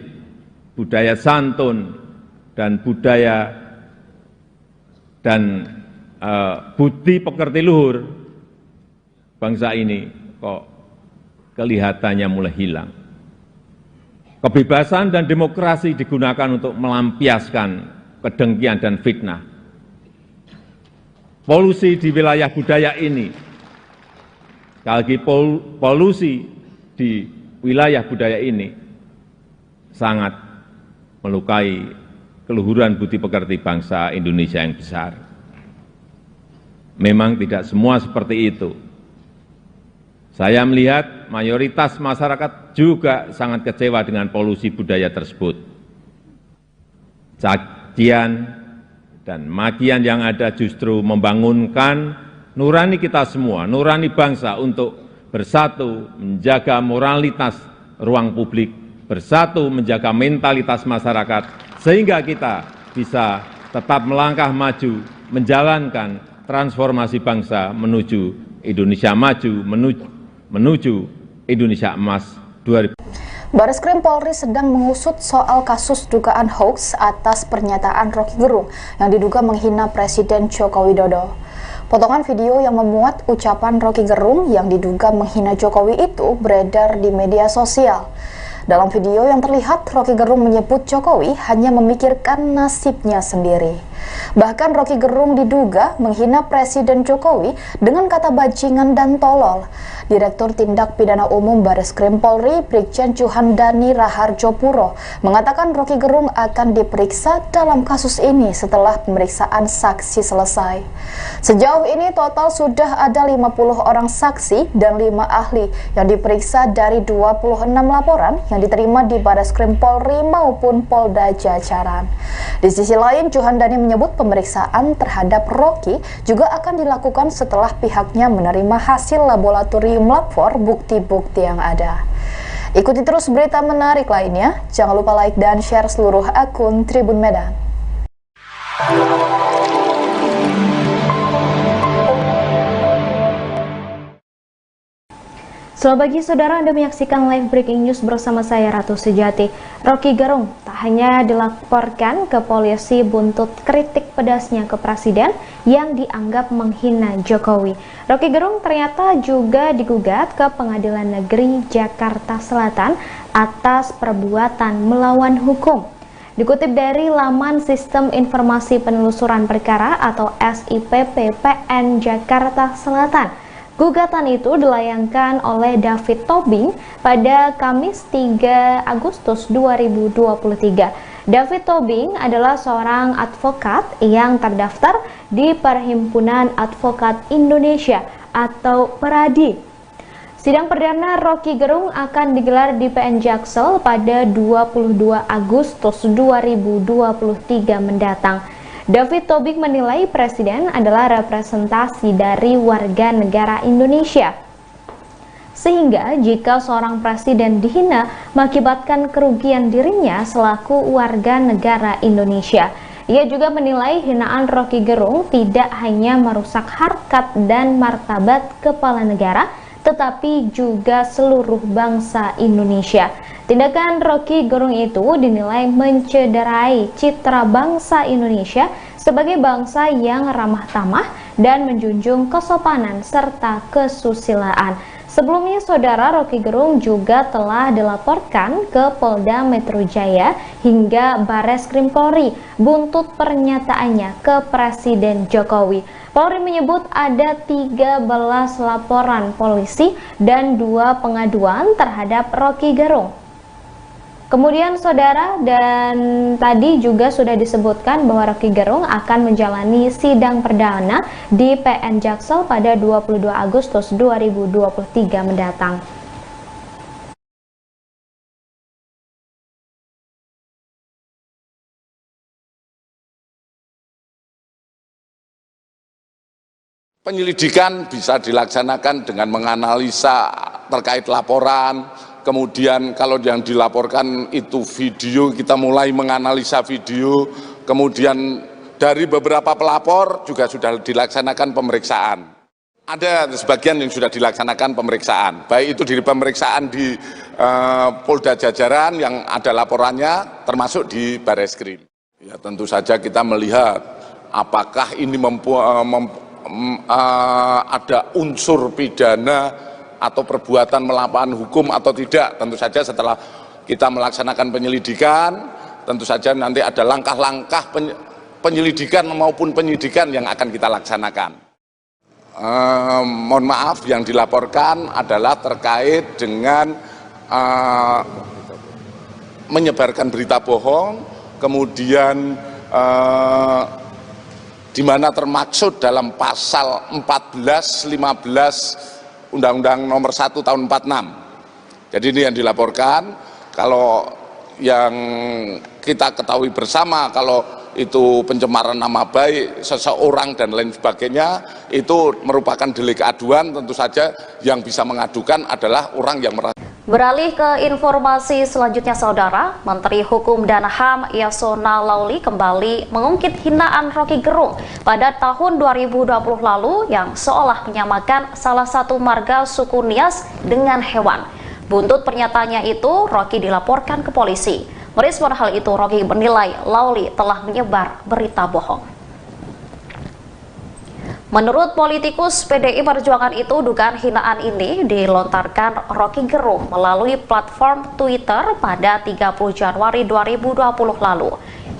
budaya santun dan budaya dan budi pekerti luhur bangsa ini kok kelihatannya mulai hilang. Kebebasan dan demokrasi digunakan untuk melampiaskan kedengkian dan fitnah. Polusi di wilayah budaya ini, sekali lagi polusi di wilayah budaya ini sangat melukai keluhuran budi pekerti bangsa Indonesia yang besar. Memang tidak semua seperti itu. Saya melihat mayoritas masyarakat juga sangat kecewa dengan polusi budaya tersebut. Cacian dan makian yang ada justru membangunkan nurani kita semua, nurani bangsa untuk bersatu menjaga moralitas ruang publik, bersatu menjaga mentalitas masyarakat, sehingga kita bisa tetap melangkah maju, menjalankan transformasi bangsa menuju Indonesia maju, menuju Indonesia emas 2000. Bareskrim Polri sedang mengusut soal kasus dugaan hoaks atas pernyataan Roky Gerung yang diduga menghina Presiden Joko Widodo. Potongan video yang memuat ucapan Roky Gerung yang diduga menghina Jokowi itu beredar di media sosial. Dalam video yang terlihat, Roky Gerung menyebut Jokowi hanya memikirkan nasibnya sendiri. Bahkan Roky Gerung diduga menghina Presiden Jokowi dengan kata bajingan dan tolol. Direktur Tindak Pidana Umum Bareskrim Polri, Brigjen Juhandani Raharjopuro, mengatakan Roky Gerung akan diperiksa dalam kasus ini setelah pemeriksaan saksi selesai. Sejauh ini total sudah ada 50 orang saksi dan 5 ahli yang diperiksa dari 26 laporan yang diterima di Bareskrim Polri maupun Polda Jajaran. Di sisi lain, Juhandani menyebut pemeriksaan terhadap Roky juga akan dilakukan setelah pihaknya menerima hasil laboratorium lapor bukti-bukti yang ada. Ikuti terus berita menarik lainnya. Jangan lupa like dan share seluruh akun Tribun Medan. Selamat pagi saudara, Anda menyaksikan live breaking news bersama saya Ratu Sejati. Roky Gerung tak hanya dilaporkan ke polisi buntut kritik pedasnya ke Presiden yang dianggap menghina Jokowi. Roky Gerung ternyata juga digugat ke Pengadilan Negeri Jakarta Selatan atas perbuatan melawan hukum. Dikutip dari laman Sistem Informasi Penelusuran Perkara atau SIPP PN Jakarta Selatan, gugatan itu dilayangkan oleh David Tobing pada Kamis 3 Agustus 2023. David Tobing adalah seorang advokat yang terdaftar di Perhimpunan Advokat Indonesia atau PERADI. Sidang perdana Roky Gerung akan digelar di PN Jaksel pada 22 Agustus 2023 mendatang. David Tobing menilai Presiden adalah representasi dari warga negara Indonesia. Sehingga jika seorang presiden dihina mengakibatkan kerugian dirinya selaku warga negara Indonesia. Ia juga menilai hinaan Roky Gerung tidak hanya merusak harkat dan martabat kepala negara, tetapi juga seluruh bangsa Indonesia. Tindakan Roky Gerung itu dinilai mencederai citra bangsa Indonesia sebagai bangsa yang ramah tamah dan menjunjung kesopanan serta kesusilaan. Sebelumnya, saudara, Roky Gerung juga telah dilaporkan ke Polda Metro Jaya hingga Bareskrim Polri buntut pernyataannya ke Presiden Jokowi. Polri menyebut ada 13 laporan polisi dan 2 pengaduan terhadap Roky Gerung. Kemudian saudara, dan tadi juga sudah disebutkan bahwa Roky Gerung akan menjalani sidang perdana di PN Jaksel pada 22 Agustus 2023 mendatang. Penyelidikan bisa dilaksanakan dengan menganalisa terkait laporan, kemudian kalau yang dilaporkan itu video, kita mulai menganalisa video, kemudian dari beberapa pelapor juga sudah dilaksanakan pemeriksaan. Ada sebagian yang sudah dilaksanakan pemeriksaan, baik itu di pemeriksaan di Polda Jajaran yang ada laporannya, termasuk di Bareskrim. Ya, tentu saja kita melihat apakah ini ada unsur pidana atau perbuatan melawan hukum atau tidak. Tentu saja setelah kita melaksanakan penyelidikan, tentu saja nanti ada langkah-langkah penyelidikan maupun penyidikan yang akan kita laksanakan. Mohon maaf, yang dilaporkan adalah terkait dengan menyebarkan berita bohong, kemudian di mana termaksud dalam pasal 14, 15 Undang-Undang Nomor 1 Tahun 46. Jadi ini yang dilaporkan. Kalau yang kita ketahui bersama, kalau itu pencemaran nama baik seseorang dan lain sebagainya, itu merupakan delik aduan. Tentu saja yang bisa mengadukan adalah orang yang merasa. Beralih ke informasi selanjutnya, Saudara, Menteri Hukum dan HAM Yasona Lauli kembali mengungkit hinaan Roky Gerung pada tahun 2020 lalu yang seolah menyamakan salah satu marga suku Nias dengan hewan. Buntut pernyataannya itu, Roky dilaporkan ke polisi. Merespon hal itu, Roky menilai Lauli telah menyebar berita bohong. Menurut politikus PDI Perjuangan itu, dugaan hinaan ini dilontarkan Roky Gerung melalui platform Twitter pada 30 Januari 2020 lalu.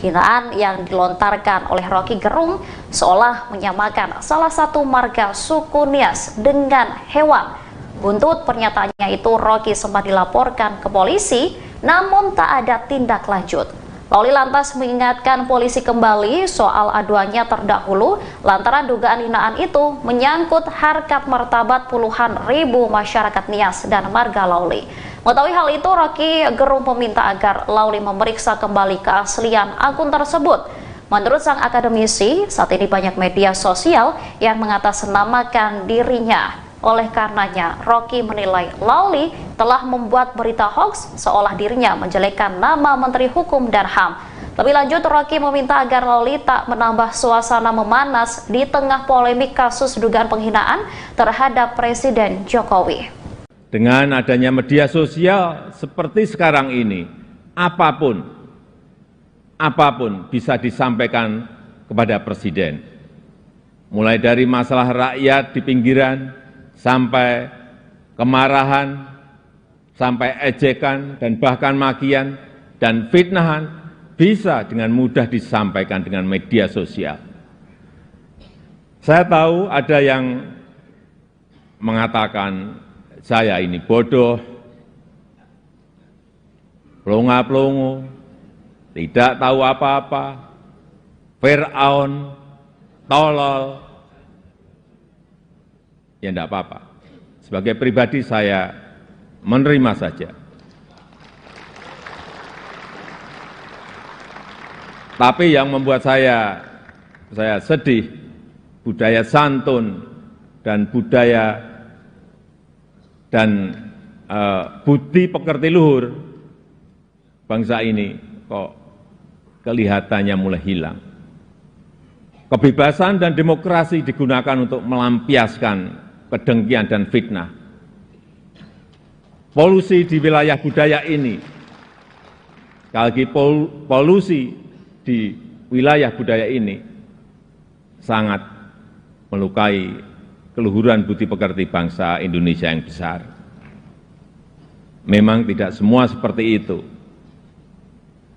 Hinaan yang dilontarkan oleh Roky Gerung seolah menyamakan salah satu marga suku Nias dengan hewan. Buntut pernyataannya itu, Roky sempat dilaporkan ke polisi, namun tak ada tindak lanjut. Lauli lantas mengingatkan polisi kembali soal aduannya terdahulu lantaran dugaan hinaan itu menyangkut harkat martabat puluhan ribu masyarakat Nias dan marga Lauli. Mengetahui hal itu, Roky Gerung meminta agar Lauli memeriksa kembali keaslian akun tersebut. Menurut sang akademisi, saat ini banyak media sosial yang mengatasnamakan dirinya. Oleh karenanya, Roky menilai Lauli telah membuat berita hoax seolah dirinya menjelekkan nama Menteri Hukum dan HAM. Lebih lanjut, Roky meminta agar Lauli tak menambah suasana memanas di tengah polemik kasus dugaan penghinaan terhadap Presiden Jokowi. Dengan adanya media sosial seperti sekarang ini, apapun bisa disampaikan kepada Presiden. Mulai dari masalah rakyat di pinggiran, sampai kemarahan, sampai ejekan, dan bahkan makian dan fitnahan bisa dengan mudah disampaikan dengan media sosial. Saya tahu ada yang mengatakan saya ini bodoh, pelongo-pelongo, tidak tahu apa-apa, Fir'aun, tolol. Ya enggak apa-apa. Sebagai pribadi saya menerima saja. Tapi yang membuat saya sedih, budaya santun dan budaya dan budi pekerti luhur bangsa ini kok kelihatannya mulai hilang. Kebebasan dan demokrasi digunakan untuk melampiaskan kedengkian dan fitnah. Polusi di wilayah budaya ini, sekali lagi polusi di wilayah budaya ini sangat melukai keluhuran budi pekerti bangsa Indonesia yang besar. Memang tidak semua seperti itu.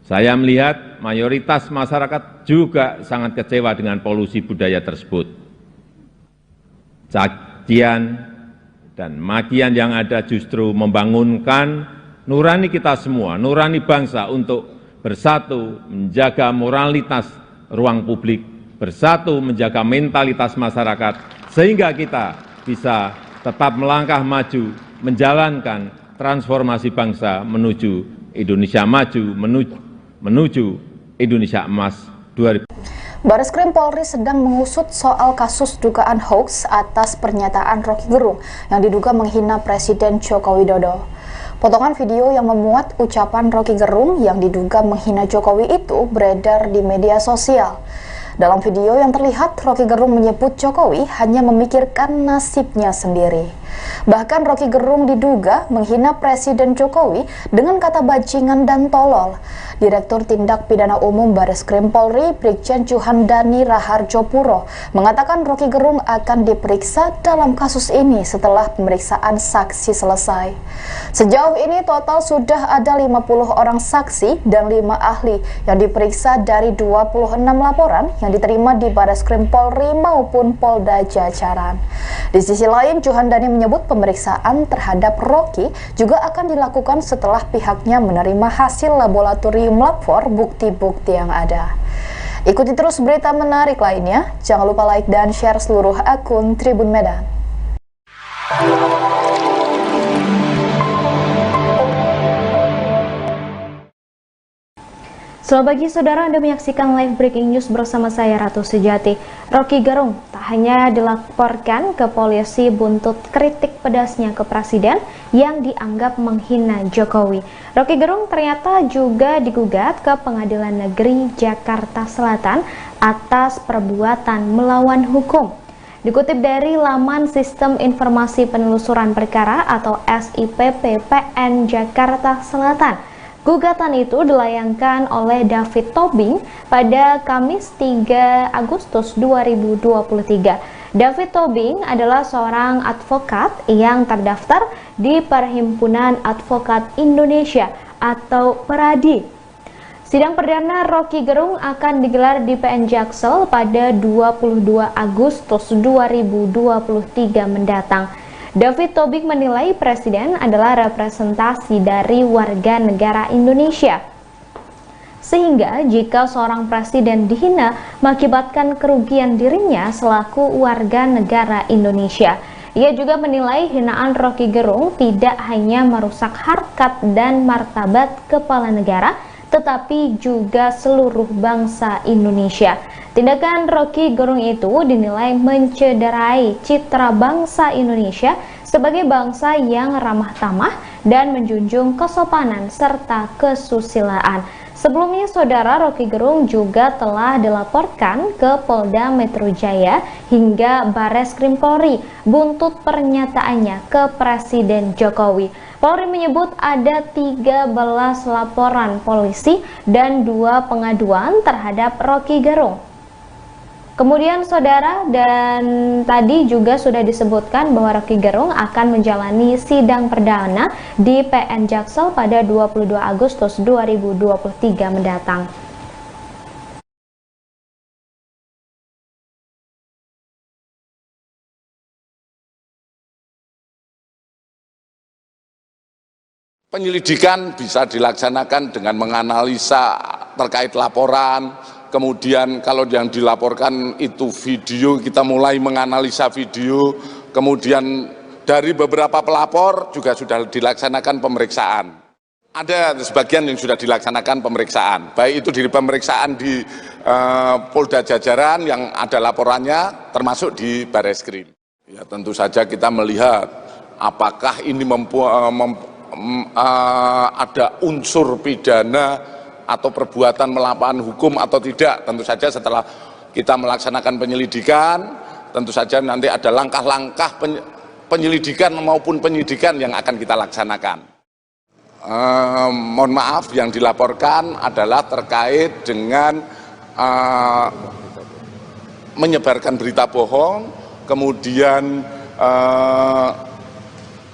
Saya melihat mayoritas masyarakat juga sangat kecewa dengan polusi budaya tersebut. Cacian dan makian yang ada justru membangunkan nurani kita semua, nurani bangsa untuk bersatu menjaga moralitas ruang publik, bersatu menjaga mentalitas masyarakat, sehingga kita bisa tetap melangkah maju, menjalankan transformasi bangsa menuju Indonesia maju, menuju Indonesia Emas 2000. Bareskrim Polri sedang mengusut soal kasus dugaan hoaks atas pernyataan Roky Gerung yang diduga menghina Presiden Joko Widodo. Potongan video yang memuat ucapan Roky Gerung yang diduga menghina Jokowi itu beredar di media sosial. Dalam video yang terlihat, Roky Gerung menyebut Jokowi hanya memikirkan nasibnya sendiri. Bahkan Roky Gerung diduga menghina Presiden Jokowi dengan kata bajingan dan tolol. Direktur Tindak Pidana Umum Bareskrim Polri, Brigjen Juhandani Raharjo Puro, mengatakan Roky Gerung akan diperiksa dalam kasus ini setelah pemeriksaan saksi selesai. Sejauh ini total sudah ada 50 orang saksi dan 5 ahli yang diperiksa dari 26 laporan yang diterima di Bareskrim Polri maupun Polda Jajaran. Di sisi lain, Juhandani menyebut pemeriksaan terhadap Roky juga akan dilakukan setelah pihaknya menerima hasil laboratorium lapor bukti-bukti yang ada. Ikuti terus berita menarik lainnya. Jangan lupa like dan share seluruh akun Tribun Medan. Selamat pagi saudara, Anda menyaksikan live breaking news bersama saya Ratu Sejati. Roky Gerung tak hanya dilaporkan ke polisi buntut kritik pedasnya ke Presiden yang dianggap menghina Jokowi. Roky Gerung ternyata juga digugat ke Pengadilan Negeri Jakarta Selatan atas perbuatan melawan hukum. Dikutip dari laman Sistem Informasi Penelusuran Perkara atau SIPP PN Jakarta Selatan, gugatan itu dilayangkan oleh David Tobing pada Kamis 3 Agustus 2023. David Tobing adalah seorang advokat yang terdaftar di Perhimpunan Advokat Indonesia atau PERADI. Sidang perdana Roky Gerung akan digelar di PN Jaksel pada 22 Agustus 2023 mendatang. David Tobing menilai Presiden adalah representasi dari warga negara Indonesia. Sehingga jika seorang presiden dihina mengakibatkan kerugian dirinya selaku warga negara Indonesia. Ia juga menilai hinaan Roky Gerung tidak hanya merusak harkat dan martabat kepala negara, tetapi juga seluruh bangsa Indonesia. Tindakan Roky Gerung itu dinilai mencederai citra bangsa Indonesia sebagai bangsa yang ramah tamah dan menjunjung kesopanan serta kesusilaan. Sebelumnya, saudara, Roky Gerung juga telah dilaporkan ke Polda Metro Jaya hingga Bareskrim Polri buntut pernyataannya ke Presiden Jokowi. Polri menyebut ada 13 laporan polisi dan 2 pengaduan terhadap Roky Gerung. Kemudian saudara, dan tadi juga sudah disebutkan bahwa Roky Gerung akan menjalani sidang perdana di PN Jaksel pada 22 Agustus 2023 mendatang. Penyelidikan bisa dilaksanakan dengan menganalisa terkait laporan. Kemudian kalau yang dilaporkan itu video, kita mulai menganalisa video. Kemudian dari beberapa pelapor juga sudah dilaksanakan pemeriksaan. Ada sebagian yang sudah dilaksanakan pemeriksaan, baik itu di pemeriksaan di Polda Jajaran yang ada laporannya, termasuk di Bareskrim. Ya, tentu saja kita melihat apakah ini ada unsur pidana atau perbuatan melawan hukum atau tidak. Tentu saja setelah kita melaksanakan penyelidikan, tentu saja nanti ada langkah-langkah penyelidikan maupun penyidikan yang akan kita laksanakan. Mohon maaf, yang dilaporkan adalah terkait dengan menyebarkan berita bohong, kemudian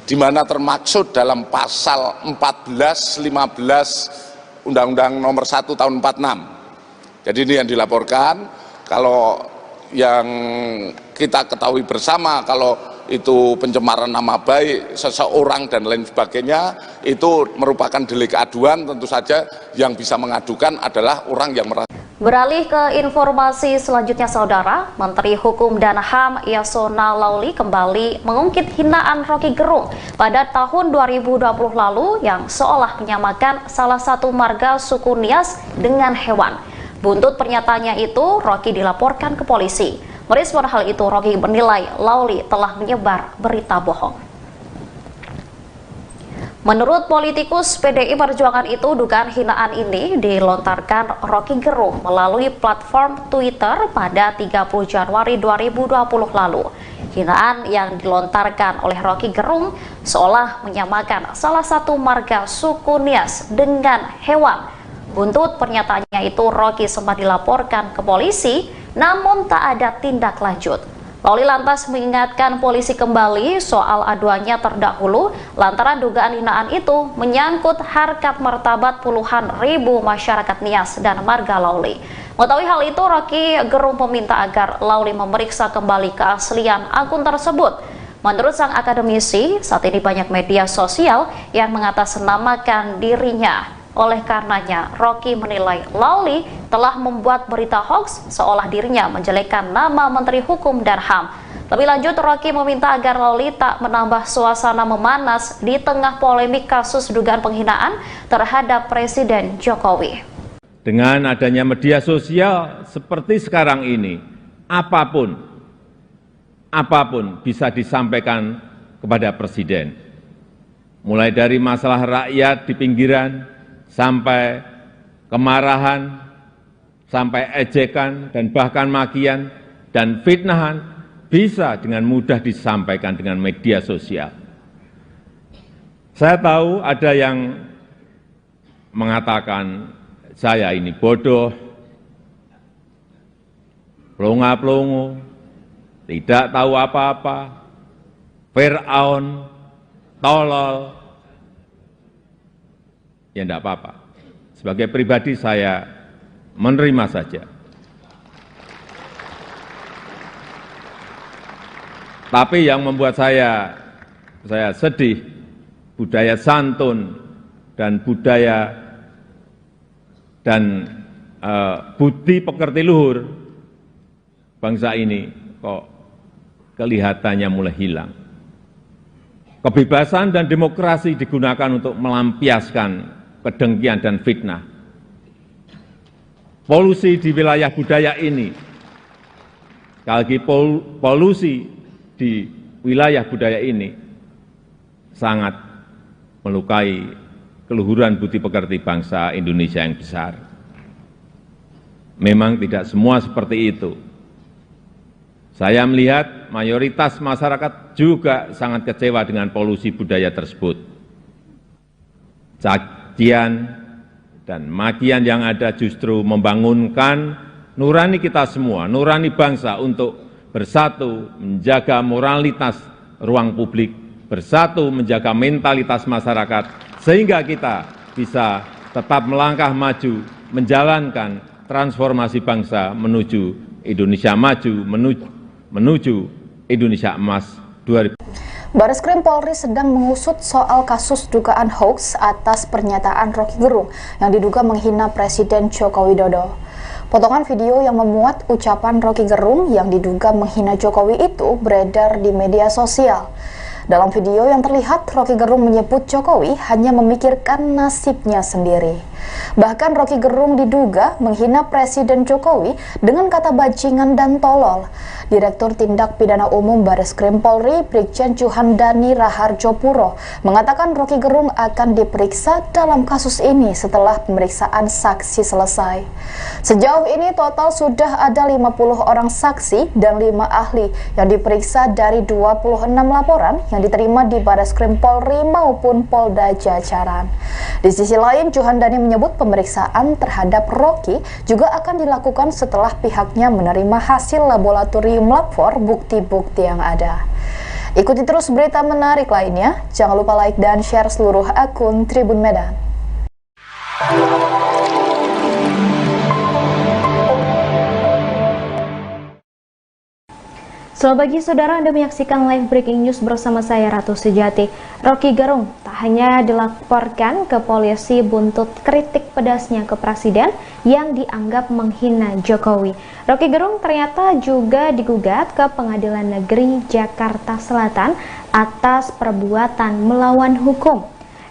di mana termaksud dalam pasal 14, 15 Undang-Undang Nomor 1 Tahun 46. Jadi ini yang dilaporkan. Kalau yang kita ketahui bersama, kalau itu pencemaran nama baik seseorang dan lain sebagainya, itu merupakan delik aduan. Tentu saja yang bisa mengadukan adalah orang yang merasa. Beralih ke informasi selanjutnya, saudara, Menteri Hukum dan HAM Yasona Lauli kembali mengungkit hinaan Roky Gerung pada tahun 2020 lalu yang seolah menyamakan salah satu marga suku Nias dengan hewan. Buntut pernyataannya itu, Rocky dilaporkan ke polisi. Merespon hal itu, Rocky menilai Lawli telah menyebar berita bohong. Menurut politikus PDI Perjuangan itu, dugaan hinaan ini dilontarkan Rocky Gerung melalui platform Twitter pada 30 Januari 2020 lalu. Hinaan yang dilontarkan oleh Rocky Gerung seolah menyamakan salah satu marga suku Nias dengan hewan. Buntut pernyataannya itu, Rocky sempat dilaporkan ke polisi, namun tak ada tindak lanjut. Lawli lantas mengingatkan polisi kembali soal aduannya terdahulu lantaran dugaan hinaan itu menyangkut harkat martabat puluhan ribu masyarakat Nias dan marga Lawli. Mengetahui hal itu, Rocky Gerung meminta agar Lawli memeriksa kembali keaslian akun tersebut. Menurut sang akademisi, saat ini banyak media sosial yang mengatasnamakan dirinya. Oleh karenanya, Rocky menilai Lawli telah membuat berita hoax seolah dirinya menjelekkan nama Menteri Hukum dan HAM. Lebih lanjut, Rocky meminta agar Lawli tak menambah suasana memanas di tengah polemik kasus dugaan penghinaan terhadap Presiden Jokowi. Dengan adanya media sosial seperti sekarang ini, apapun bisa disampaikan kepada Presiden. Mulai dari masalah rakyat di pinggiran, sampai kemarahan, sampai ejekan, dan bahkan makian dan fitnahan bisa dengan mudah disampaikan dengan media sosial. Saya tahu ada yang mengatakan saya ini bodoh, pelongo-pelongo, tidak tahu apa-apa, Fir'aun, tolol. Ya enggak apa-apa. Sebagai pribadi saya menerima saja. Tapi yang membuat saya sedih, budaya santun dan budaya dan budi pekerti luhur bangsa ini kok kelihatannya mulai hilang. Kebebasan dan demokrasi digunakan untuk melampiaskan kedengkian dan fitnah. Polusi di wilayah budaya ini, sekali lagi polusi di wilayah budaya ini sangat melukai keluhuran budi pekerti bangsa Indonesia yang besar. Memang tidak semua seperti itu. Saya melihat mayoritas masyarakat juga sangat kecewa dengan polusi budaya tersebut. Cacian dan makian yang ada justru membangunkan nurani kita semua, nurani bangsa untuk bersatu menjaga moralitas ruang publik, bersatu menjaga mentalitas masyarakat, sehingga kita bisa tetap melangkah maju, menjalankan transformasi bangsa menuju Indonesia maju, menuju Indonesia Emas 2000. Bareskrim Polri sedang mengusut soal kasus dugaan hoax atas pernyataan Rocky Gerung yang diduga menghina Presiden Joko Widodo. Potongan video yang memuat ucapan Rocky Gerung yang diduga menghina Jokowi itu beredar di media sosial. Dalam video yang terlihat, Rocky Gerung menyebut Jokowi hanya memikirkan nasibnya sendiri. Bahkan Rocky Gerung diduga menghina Presiden Jokowi dengan kata bajingan dan tolol. Direktur Tindak Pidana Umum Bareskrim Polri, Brigjen Juhandani Raharjopuro, mengatakan Rocky Gerung akan diperiksa dalam kasus ini setelah pemeriksaan saksi selesai. Sejauh ini total sudah ada 50 orang saksi dan 5 ahli yang diperiksa dari 26 laporan yang diterima di Bareskrim Polri maupun Polda Jajaran. Di sisi lain, Juhandani menyebut pemeriksaan terhadap Rocky juga akan dilakukan setelah pihaknya menerima hasil laboratorium lapor bukti-bukti yang ada. Ikuti terus berita menarik lainnya. Jangan lupa like dan share seluruh akun Tribun Medan. Selamat pagi saudara, Anda menyaksikan live breaking news bersama saya Ratu Sejati. Rocky Gerung tak hanya dilaporkan ke polisi buntut kritik pedasnya ke Presiden yang dianggap menghina Jokowi. Rocky Gerung ternyata juga digugat ke Pengadilan Negeri Jakarta Selatan atas perbuatan melawan hukum.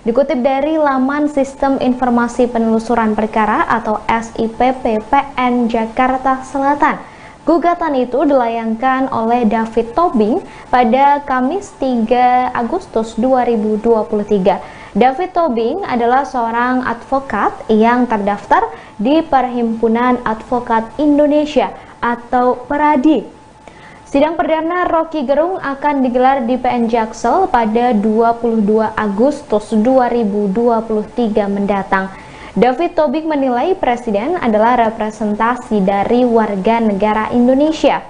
Dikutip dari laman Sistem Informasi Penelusuran Perkara atau SIPP PN Jakarta Selatan, gugatan itu dilayangkan oleh David Tobing pada Kamis 3 Agustus 2023. David Tobing adalah seorang advokat yang terdaftar di Perhimpunan Advokat Indonesia atau PERADI. Sidang perdana Roky Gerung akan digelar di PN Jaksel pada 22 Agustus 2023 mendatang. David Tobing menilai Presiden adalah representasi dari warga negara Indonesia.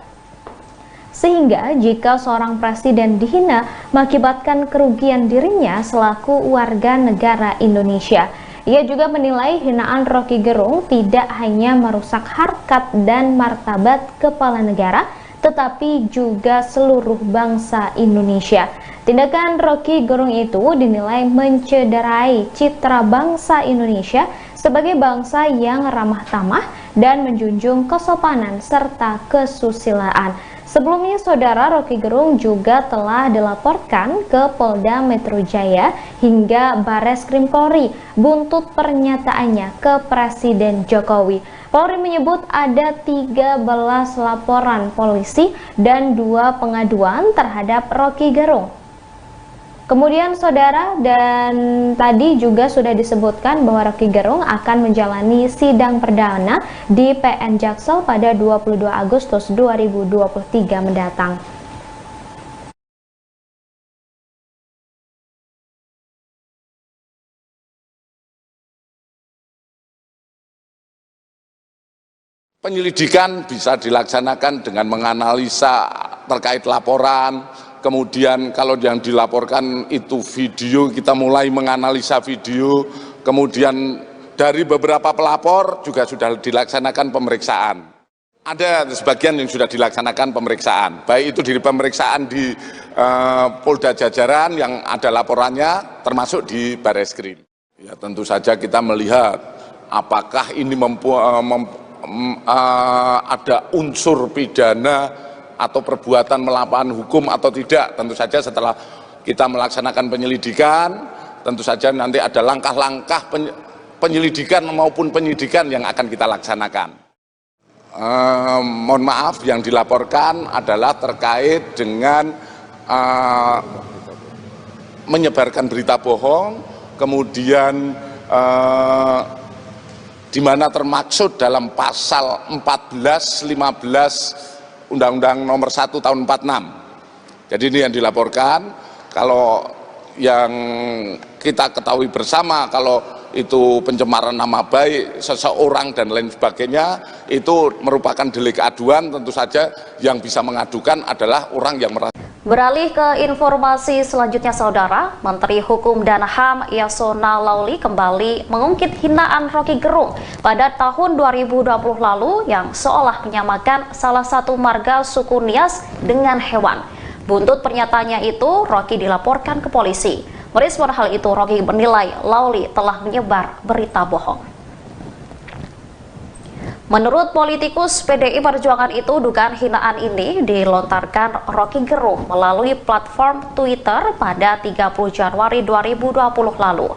Sehingga jika seorang presiden dihina mengakibatkan kerugian dirinya selaku warga negara Indonesia. Ia juga menilai hinaan Roky Gerung tidak hanya merusak harkat dan martabat kepala negara, tetapi juga seluruh bangsa Indonesia. Tindakan Roky Gerung itu dinilai mencederai citra bangsa Indonesia sebagai bangsa yang ramah tamah dan menjunjung kesopanan serta kesusilaan. Sebelumnya, saudara, Roky Gerung juga telah dilaporkan ke Polda Metro Jaya hingga Bareskrim Polri buntut pernyataannya ke Presiden Jokowi. Polri menyebut ada 13 laporan polisi dan 2 pengaduan terhadap Roky Gerung. Kemudian, saudara, dan tadi juga sudah disebutkan bahwa Roky Gerung akan menjalani sidang perdana di PN Jaksel pada 22 Agustus 2023 mendatang. Penyelidikan bisa dilaksanakan dengan menganalisa terkait laporan. Kemudian kalau yang dilaporkan itu video, kita mulai menganalisa video. Kemudian dari beberapa pelapor juga sudah dilaksanakan pemeriksaan. Ada sebagian yang sudah dilaksanakan pemeriksaan, baik itu di pemeriksaan di Polda Jajaran yang ada laporannya, termasuk di Bareskrim. Ya, tentu saja kita melihat apakah ini ada unsur pidana atau perbuatan melawan hukum atau tidak. Tentu saja setelah kita melaksanakan penyelidikan, tentu saja nanti ada langkah-langkah penyelidikan maupun penyidikan yang akan kita laksanakan. Mohon maaf, yang dilaporkan adalah terkait dengan menyebarkan berita bohong, kemudian di mana termaksud dalam pasal 14, 15 Undang-Undang Nomor 1 Tahun 46. Jadi ini yang dilaporkan. Kalau yang kita ketahui bersama, kalau itu pencemaran nama baik seseorang dan lain sebagainya, itu merupakan delik aduan. Tentu saja yang bisa mengadukan adalah orang yang merasa. Beralih ke informasi selanjutnya, saudara, Menteri Hukum dan HAM Yasona Lauli kembali mengungkit hinaan Roky Gerung pada tahun 2020 lalu yang seolah menyamakan salah satu marga suku Nias dengan hewan. Buntut pernyataannya itu, Roky dilaporkan ke polisi. Merespon hal itu, Roky menilai Lauli telah menyebar berita bohong. Menurut politikus PDI Perjuangan itu, dugaan hinaan ini dilontarkan Roky Gerung melalui platform Twitter pada 30 Januari 2020 lalu.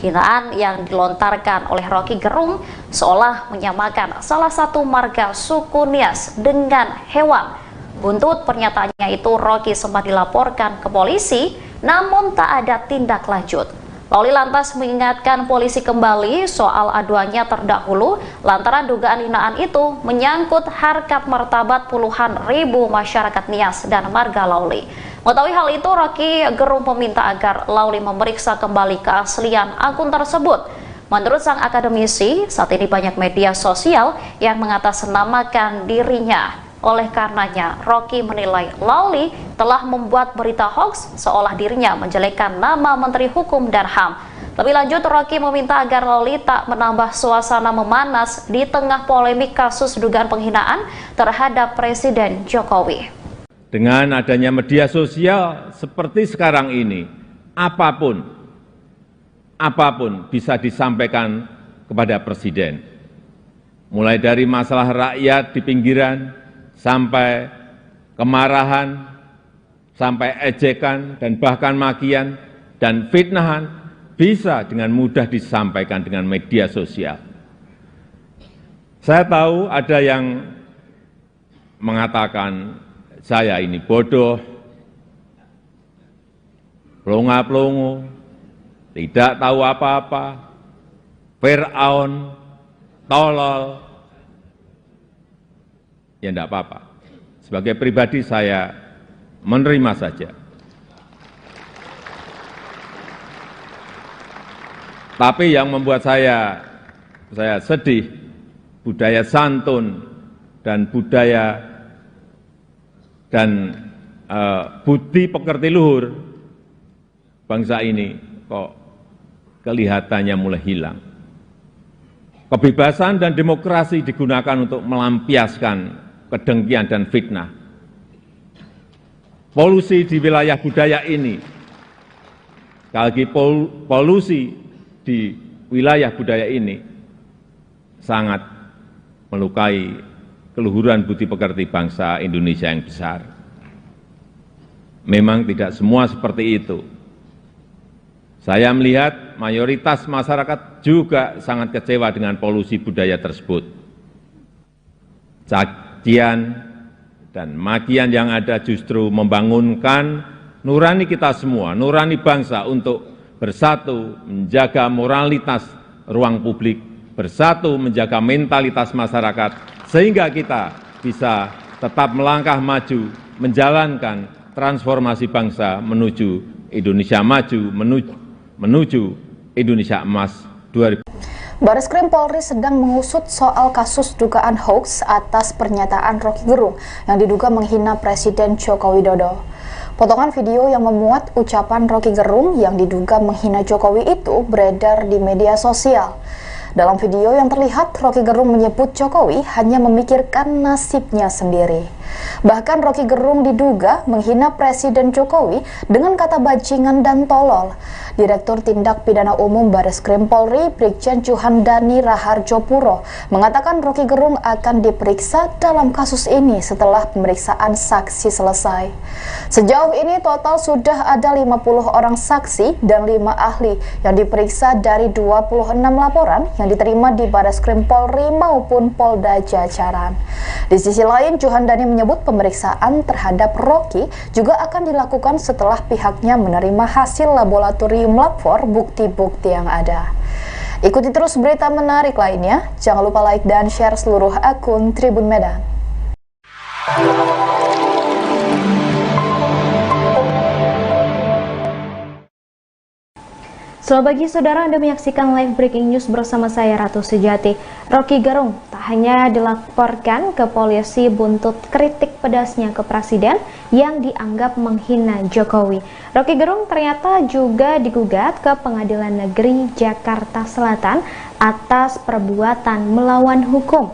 Hinaan yang dilontarkan oleh Roky Gerung seolah menyamakan salah satu marga suku Nias dengan hewan. Buntut pernyataannya itu, Roky sempat dilaporkan ke polisi, namun tak ada tindak lanjut. Lauli lantas mengingatkan polisi kembali soal aduannya terdahulu lantaran dugaan hinaan itu menyangkut harkat martabat puluhan ribu masyarakat Nias dan marga Lauli. Mengetahui hal itu, Roky Gerung meminta agar Lauli memeriksa kembali keaslian akun tersebut. Menurut sang akademisi, saat ini banyak media sosial yang mengatasnamakan dirinya. Oleh karenanya, Roky menilai Lauli telah membuat berita hoax seolah dirinya menjelekkan nama Menteri Hukum dan HAM. Lebih lanjut, Roky meminta agar Lauli tak menambah suasana memanas di tengah polemik kasus dugaan penghinaan terhadap Presiden Jokowi. Dengan adanya media sosial seperti sekarang ini, apapun bisa disampaikan kepada Presiden. Mulai dari masalah rakyat di pinggiran, sampai kemarahan, sampai ejekan, dan bahkan makian dan fitnahan bisa dengan mudah disampaikan dengan media sosial. Saya tahu ada yang mengatakan saya ini bodoh, pelongo-pelongo, tidak tahu apa-apa, Fir'aun, tolol. Ya enggak apa-apa. Sebagai pribadi saya menerima saja. Tapi yang membuat saya sedih, budaya santun dan budaya dan budi pekerti luhur bangsa ini kok kelihatannya mulai hilang. Kebebasan dan demokrasi digunakan untuk melampiaskan kedengkian dan fitnah. Polusi di wilayah budaya ini, sekali lagi polusi di wilayah budaya ini sangat melukai keluhuran budi pekerti bangsa Indonesia yang besar. Memang tidak semua seperti itu. Saya melihat mayoritas masyarakat juga sangat kecewa dengan polusi budaya tersebut. Cacian dan makian yang ada justru membangunkan nurani kita semua, nurani bangsa untuk bersatu menjaga moralitas ruang publik, bersatu menjaga mentalitas masyarakat, sehingga kita bisa tetap melangkah maju, menjalankan transformasi bangsa menuju Indonesia maju, menuju Indonesia emas 2000. Bareskrim Polri sedang mengusut soal kasus dugaan hoaks atas pernyataan Roky Gerung yang diduga menghina Presiden Joko Widodo. Potongan video yang memuat ucapan Roky Gerung yang diduga menghina Jokowi itu beredar di media sosial. Dalam video yang terlihat, Roky Gerung menyebut Jokowi hanya memikirkan nasibnya sendiri. Bahkan Roky Gerung diduga menghina Presiden Jokowi dengan kata bajingan dan tolol. Direktur Tindak Pidana Umum Bareskrim Polri, Brigjen Juhandani Raharjo Puro, mengatakan Roky Gerung akan diperiksa dalam kasus ini setelah pemeriksaan saksi selesai. Sejauh ini total sudah ada 50 orang saksi dan 5 ahli yang diperiksa dari 26 laporan yang diterima di Bareskrim Polri maupun Polda Jajaran. Di sisi lain, Juhandani menyebut pemeriksaan terhadap Roky juga akan dilakukan setelah pihaknya menerima hasil laboratorium lapor bukti-bukti yang ada. Ikuti terus berita menarik lainnya. Jangan lupa like dan share seluruh akun Tribun Medan. Selamat pagi saudara, Anda menyaksikan live breaking news bersama saya Ratu Sejati. Roky Gerung tak hanya dilaporkan ke polisi buntut kritik pedasnya ke Presiden yang dianggap menghina Jokowi. Roky Gerung ternyata juga digugat ke Pengadilan Negeri Jakarta Selatan atas perbuatan melawan hukum.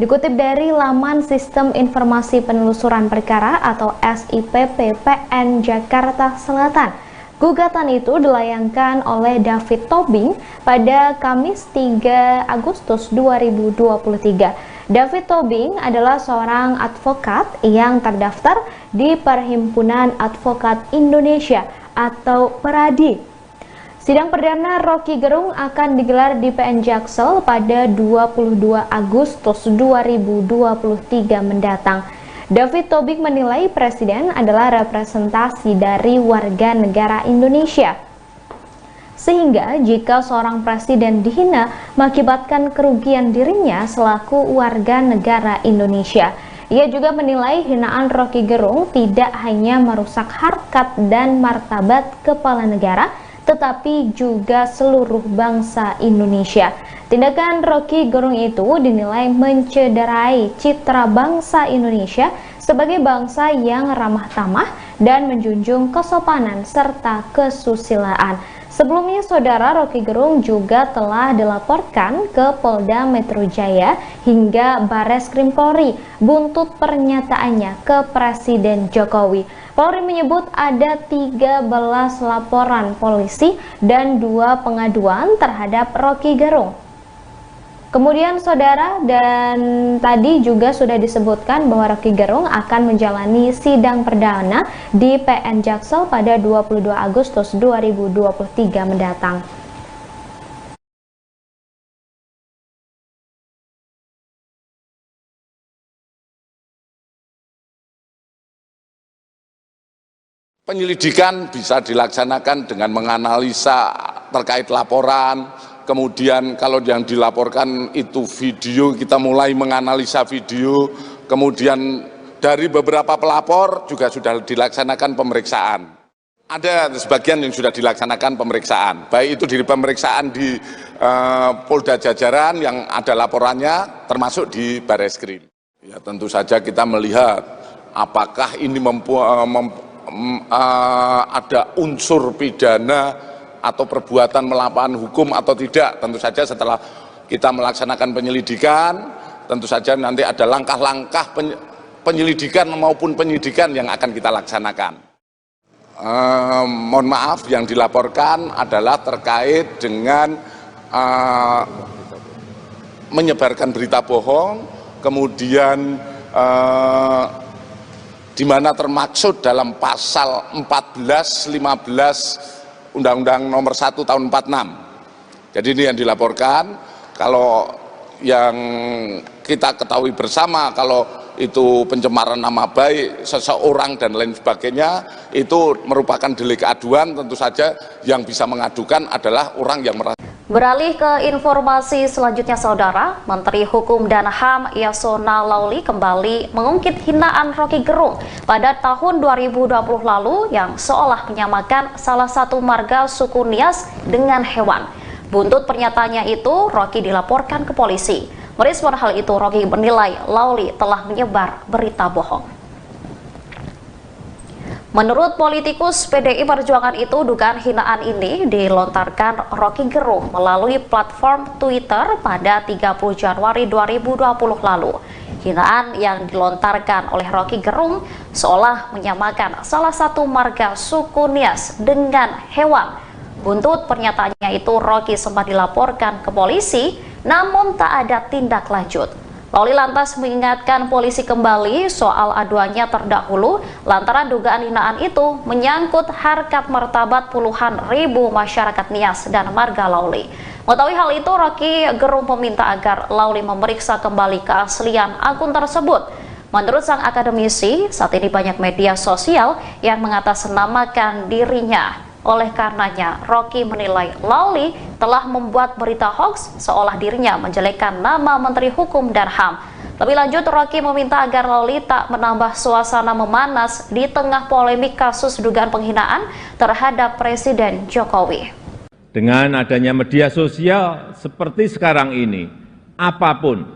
Dikutip dari laman Sistem Informasi Penelusuran Perkara atau SIPP PN Jakarta Selatan, gugatan itu dilayangkan oleh David Tobing pada Kamis 3 Agustus 2023. David Tobing adalah seorang advokat yang terdaftar di Perhimpunan Advokat Indonesia atau PERADI. Sidang perdana Roky Gerung akan digelar di PN Jaksel pada 22 Agustus 2023 mendatang. David Tobing menilai Presiden adalah representasi dari warga negara Indonesia. Sehingga jika seorang presiden dihina mengakibatkan kerugian dirinya selaku warga negara Indonesia. Ia juga menilai hinaan Roky Gerung tidak hanya merusak harkat dan martabat kepala negara, tetapi juga seluruh bangsa Indonesia. Tindakan Roky Gerung itu dinilai mencederai citra bangsa Indonesia sebagai bangsa yang ramah tamah dan menjunjung kesopanan serta kesusilaan. Sebelumnya, saudara, Roky Gerung juga telah dilaporkan ke Polda Metro Jaya hingga Bareskrim Polri buntut pernyataannya ke Presiden Jokowi. Polri menyebut ada 13 laporan polisi dan 2 pengaduan terhadap Roky Gerung. Kemudian saudara, dan tadi juga sudah disebutkan bahwa Roky Gerung akan menjalani sidang perdana di PN Jaksel pada 22 Agustus 2023 mendatang. Penyelidikan bisa dilaksanakan dengan menganalisa terkait laporan, kemudian kalau yang dilaporkan itu video, kita mulai menganalisa video, kemudian dari beberapa pelapor juga sudah dilaksanakan pemeriksaan. Ada sebagian yang sudah dilaksanakan pemeriksaan, baik itu di pemeriksaan di Polda Jajaran yang ada laporannya, termasuk di Bareskrim. Ya, tentu saja kita melihat apakah ini ada unsur pidana atau perbuatan melawan hukum atau tidak. Tentu saja setelah kita melaksanakan penyelidikan, tentu saja nanti ada langkah-langkah penyelidikan maupun penyidikan yang akan kita laksanakan. Mohon maaf, yang dilaporkan adalah terkait dengan menyebarkan berita bohong, kemudian di mana termaksud dalam pasal 14, 15 Undang-Undang Nomor 1 Tahun 46. Jadi ini yang dilaporkan. Kalau yang kita ketahui bersama, kalau itu pencemaran nama baik seseorang dan lain sebagainya, itu merupakan delik aduan. Tentu saja yang bisa mengadukan adalah orang yang merasa. Beralih ke informasi selanjutnya, Saudara, Menteri Hukum dan HAM Yasona Lauli kembali mengungkit hinaan Roky Gerung pada tahun 2020 lalu yang seolah menyamakan salah satu marga suku Nias dengan hewan. Buntut pernyataannya itu, Roky dilaporkan ke polisi. Merespon hal itu, Roky menilai Lauli telah menyebar berita bohong. Menurut politikus PDI Perjuangan itu, dugaan hinaan ini dilontarkan Roky Gerung melalui platform Twitter pada 30 Januari 2020 lalu. Hinaan yang dilontarkan oleh Roky Gerung seolah menyamakan salah satu marga suku Nias dengan hewan. Buntut pernyataannya itu, Roky sempat dilaporkan ke polisi, namun tak ada tindak lanjut. Lauli lantas mengingatkan polisi kembali soal aduannya terdahulu lantaran dugaan hinaan itu menyangkut harkat martabat puluhan ribu masyarakat Nias dan marga Lauli. Mengetahui hal itu, Roky Gerung meminta agar Lauli memeriksa kembali keaslian akun tersebut. Menurut sang akademisi, saat ini banyak media sosial yang mengatasnamakan dirinya. Oleh karenanya, Roky menilai Lauli telah membuat berita hoax seolah dirinya menjelekkan nama Menteri Hukum dan HAM. Lebih lanjut, Roky meminta agar Lauli tak menambah suasana memanas di tengah polemik kasus dugaan penghinaan terhadap Presiden Jokowi. Dengan adanya media sosial seperti sekarang ini, apapun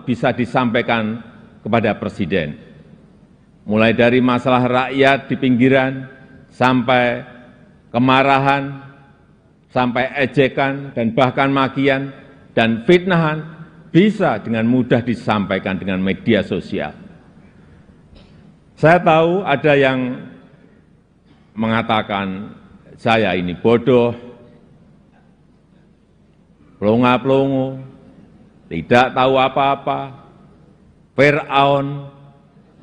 bisa disampaikan kepada Presiden. Mulai dari masalah rakyat di pinggiran, sampai kemarahan, sampai ejekan, dan bahkan makian dan fitnahan bisa dengan mudah disampaikan dengan media sosial. Saya tahu ada yang mengatakan saya ini bodoh, pelongo-pelongo, tidak tahu apa-apa, Fir'aun,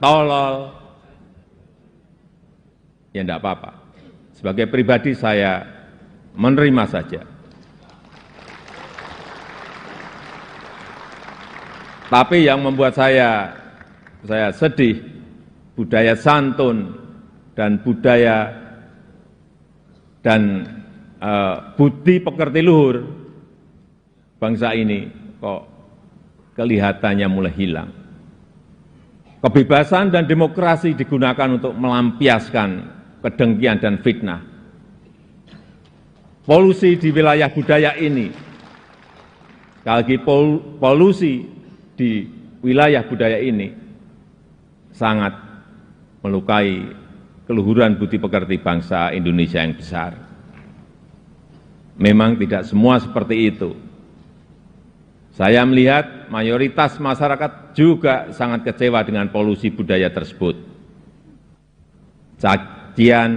tolol. Ya enggak apa-apa. Sebagai pribadi saya menerima saja. Tapi yang membuat saya sedih, budaya santun dan budaya dan budi pekerti luhur bangsa ini kok kelihatannya mulai hilang. Kebebasan dan demokrasi digunakan untuk melampiaskan kedengkian dan fitnah. Polusi di wilayah budaya ini, sekali lagi polusi di wilayah budaya ini sangat melukai keluhuran budi pekerti bangsa Indonesia yang besar. Memang tidak semua seperti itu. Saya melihat mayoritas masyarakat juga sangat kecewa dengan polusi budaya tersebut. Cacian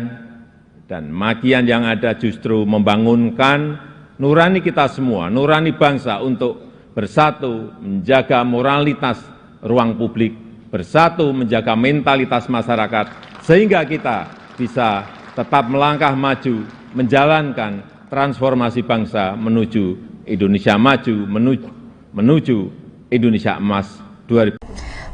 dan makian yang ada justru membangunkan nurani kita semua, nurani bangsa untuk bersatu menjaga moralitas ruang publik, bersatu menjaga mentalitas masyarakat, sehingga kita bisa tetap melangkah maju, menjalankan transformasi bangsa menuju Indonesia maju, menuju Indonesia Emas 2000.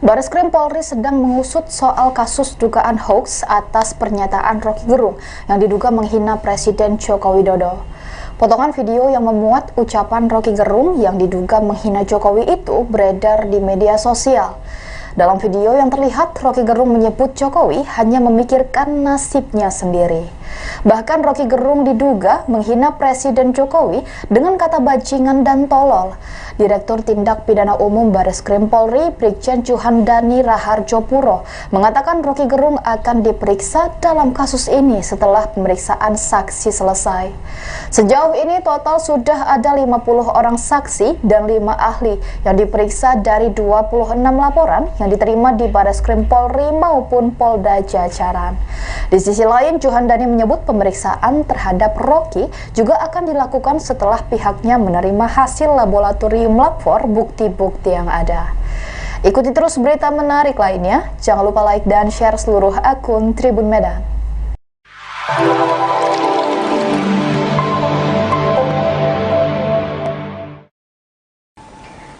Bareskrim Polri sedang mengusut soal kasus dugaan hoaks atas pernyataan Roky Gerung yang diduga menghina Presiden Joko Widodo. Potongan video yang memuat ucapan Roky Gerung yang diduga menghina Jokowi itu beredar di media sosial. Dalam video yang terlihat, Roky Gerung menyebut Jokowi hanya memikirkan nasibnya sendiri. Bahkan Roky Gerung diduga menghina Presiden Jokowi dengan kata bajingan dan tolol. Direktur Tindak Pidana Umum Bareskrim Polri, Brigjen Juhandani Raharjopuro, mengatakan Roky Gerung akan diperiksa dalam kasus ini setelah pemeriksaan saksi selesai. Sejauh ini total sudah ada 50 orang saksi dan 5 ahli yang diperiksa dari 26 laporan yang diterima di Bareskrim Polri maupun Polda Jajaran. Di sisi lain, Juhandani menyebut pemeriksaan terhadap Roky juga akan dilakukan setelah pihaknya menerima hasil laboratorium lapor bukti-bukti yang ada. Ikuti terus berita menarik lainnya. Jangan lupa like dan share seluruh akun Tribun Medan.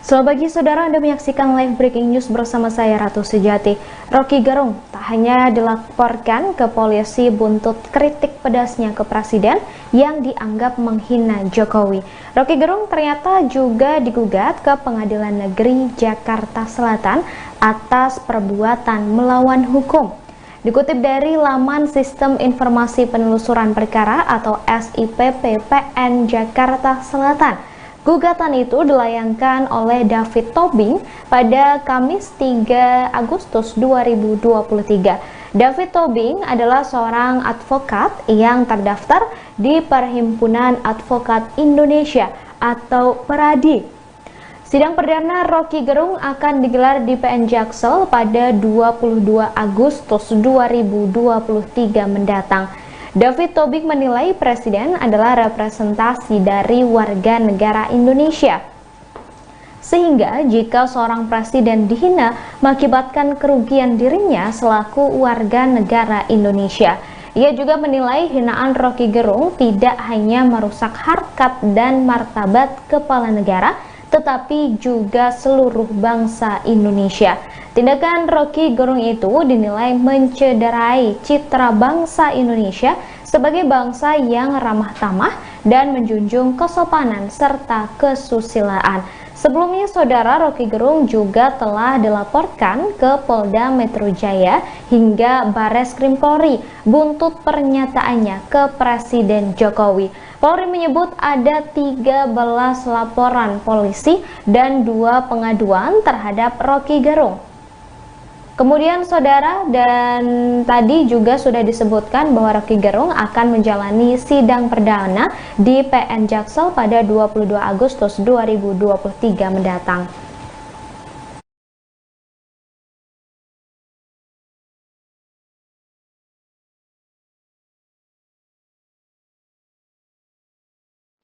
Selamat pagi saudara, Anda menyaksikan live breaking news bersama saya Ratu Sejati. Roky Gerung tak hanya dilaporkan ke polisi buntut kritik pedasnya ke Presiden yang dianggap menghina Jokowi. Roky Gerung ternyata juga digugat ke Pengadilan Negeri Jakarta Selatan atas perbuatan melawan hukum. Dikutip dari laman Sistem Informasi Penelusuran Perkara atau SIPP PN Jakarta Selatan, gugatan itu dilayangkan oleh David Tobing pada Kamis 3 Agustus 2023. David Tobing adalah seorang advokat yang terdaftar di Perhimpunan Advokat Indonesia atau PERADI. Sidang perdana Roky Gerung akan digelar di PN Jaksel pada 22 Agustus 2023 mendatang. David Tobing menilai Presiden adalah representasi dari warga negara Indonesia. Sehingga jika seorang presiden dihina mengakibatkan kerugian dirinya selaku warga negara Indonesia. Ia juga menilai hinaan Roky Gerung tidak hanya merusak harkat dan martabat kepala negara, tetapi juga seluruh bangsa Indonesia. Tindakan Roky Gerung itu dinilai mencederai citra bangsa Indonesia sebagai bangsa yang ramah tamah dan menjunjung kesopanan serta kesusilaan. Sebelumnya, saudara, Roky Gerung juga telah dilaporkan ke Polda Metro Jaya hingga Bareskrim Polri buntut pernyataannya ke Presiden Jokowi. Polri menyebut ada 13 laporan polisi dan 2 pengaduan terhadap Roky Gerung. Kemudian saudara, dan tadi juga sudah disebutkan bahwa Roky Gerung akan menjalani sidang perdana di PN Jaksel pada 22 Agustus 2023 mendatang.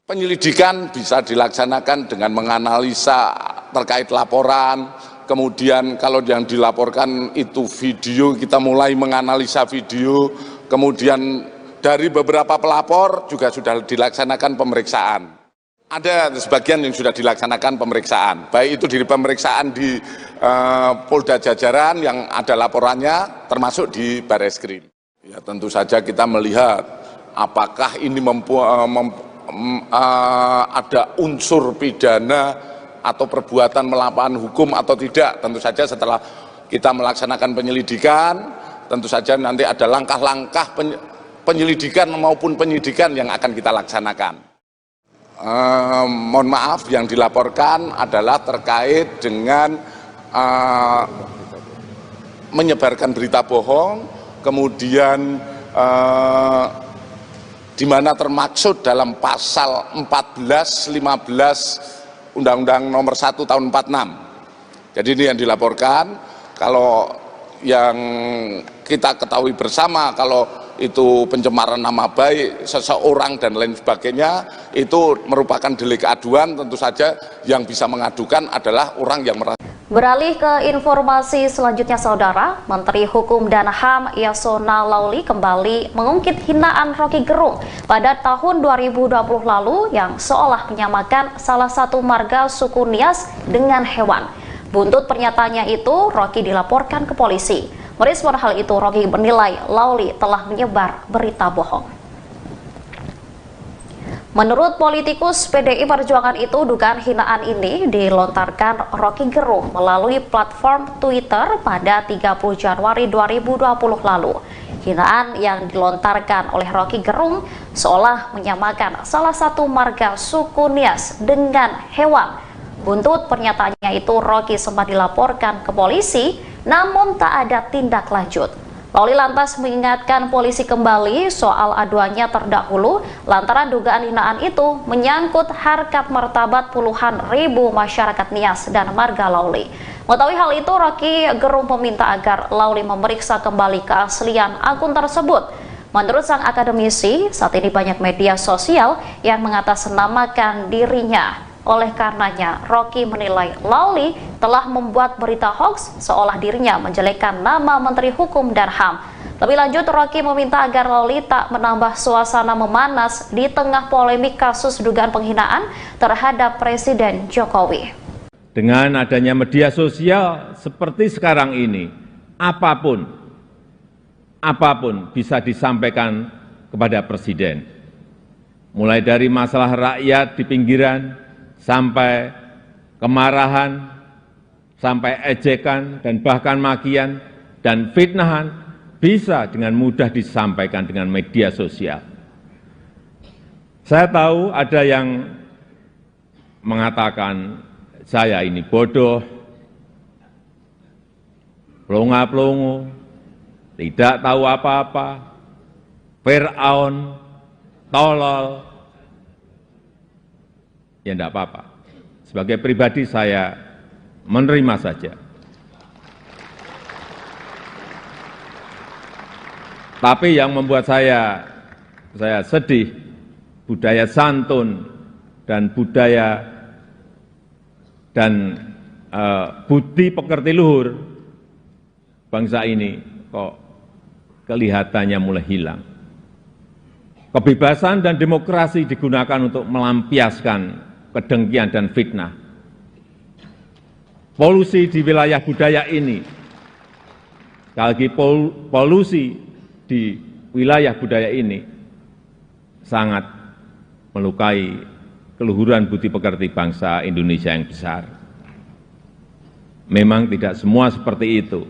Penyelidikan bisa dilaksanakan dengan menganalisa terkait laporan. Kemudian kalau yang dilaporkan itu video, kita mulai menganalisa video. Kemudian dari beberapa pelapor juga sudah dilaksanakan pemeriksaan. Ada sebagian yang sudah dilaksanakan pemeriksaan, baik itu di pemeriksaan di Polda Jajaran yang ada laporannya, termasuk di Bareskrim. Ya, tentu saja kita melihat apakah ini ada unsur pidana atau perbuatan melawan hukum atau tidak. Tentu saja setelah kita melaksanakan penyelidikan, tentu saja nanti ada langkah-langkah penyelidikan maupun penyidikan yang akan kita laksanakan. Mohon maaf, yang dilaporkan adalah terkait dengan menyebarkan berita bohong, kemudian di mana termaksud dalam pasal 14, 15 Undang-Undang Nomor 1 Tahun 46. Jadi ini yang dilaporkan. Kalau yang kita ketahui bersama, kalau itu pencemaran nama baik seseorang dan lain sebagainya, itu merupakan delik aduan. Tentu saja yang bisa mengadukan adalah orang yang merasa. Beralih ke informasi selanjutnya, saudara, Menteri Hukum dan HAM Yasona Lauli kembali mengungkit hinaan Roky Gerung pada tahun 2020 lalu yang seolah menyamakan salah satu marga suku Nias dengan hewan. Buntut pernyataannya itu, Rocky dilaporkan ke polisi. Merespon hal itu, Rocky menilai Lawli telah menyebar berita bohong. Menurut politikus PDI Perjuangan itu, dugaan hinaan ini dilontarkan Rocky Gerung melalui platform Twitter pada 30 Januari 2020 lalu. Hinaan yang dilontarkan oleh Rocky Gerung seolah menyamakan salah satu marga suku Nias dengan hewan. Buntut pernyataannya itu, Rocky sempat dilaporkan ke polisi, namun tak ada tindak lanjut. Lawli lantas mengingatkan polisi kembali soal aduannya terdahulu lantaran dugaan hinaan itu menyangkut harkat martabat puluhan ribu masyarakat Nias dan marga Lawli. Mengetahui hal itu, Rocky Gerung meminta agar Lawli memeriksa kembali keaslian akun tersebut. Menurut sang akademisi, saat ini banyak media sosial yang mengatasnamakan dirinya. Oleh karenanya, Rocky menilai Lawli telah membuat berita hoax seolah dirinya menjelekkan nama Menteri Hukum dan HAM. Lebih lanjut, Rocky meminta agar Lawli tak menambah suasana memanas di tengah polemik kasus dugaan penghinaan terhadap Presiden Jokowi. Dengan adanya media sosial seperti sekarang ini, apapun bisa disampaikan kepada Presiden. Mulai dari masalah rakyat di pinggiran, sampai kemarahan, sampai ejekan, dan bahkan makian dan fitnahan bisa dengan mudah disampaikan dengan media sosial. Saya tahu ada yang mengatakan saya ini bodoh, pelongo-pelongo, tidak tahu apa-apa, Fir'aun, tolol. Ya enggak apa-apa. Sebagai pribadi saya menerima saja. Tapi yang membuat saya sedih, budaya santun dan budaya dan budi pekerti luhur bangsa ini kok kelihatannya mulai hilang. Kebebasan dan demokrasi digunakan untuk melampiaskan kedengkian dan fitnah. Polusi di wilayah budaya ini, sekali lagi polusi di wilayah budaya ini sangat melukai keluhuran budi pekerti bangsa Indonesia yang besar. Memang tidak semua seperti itu.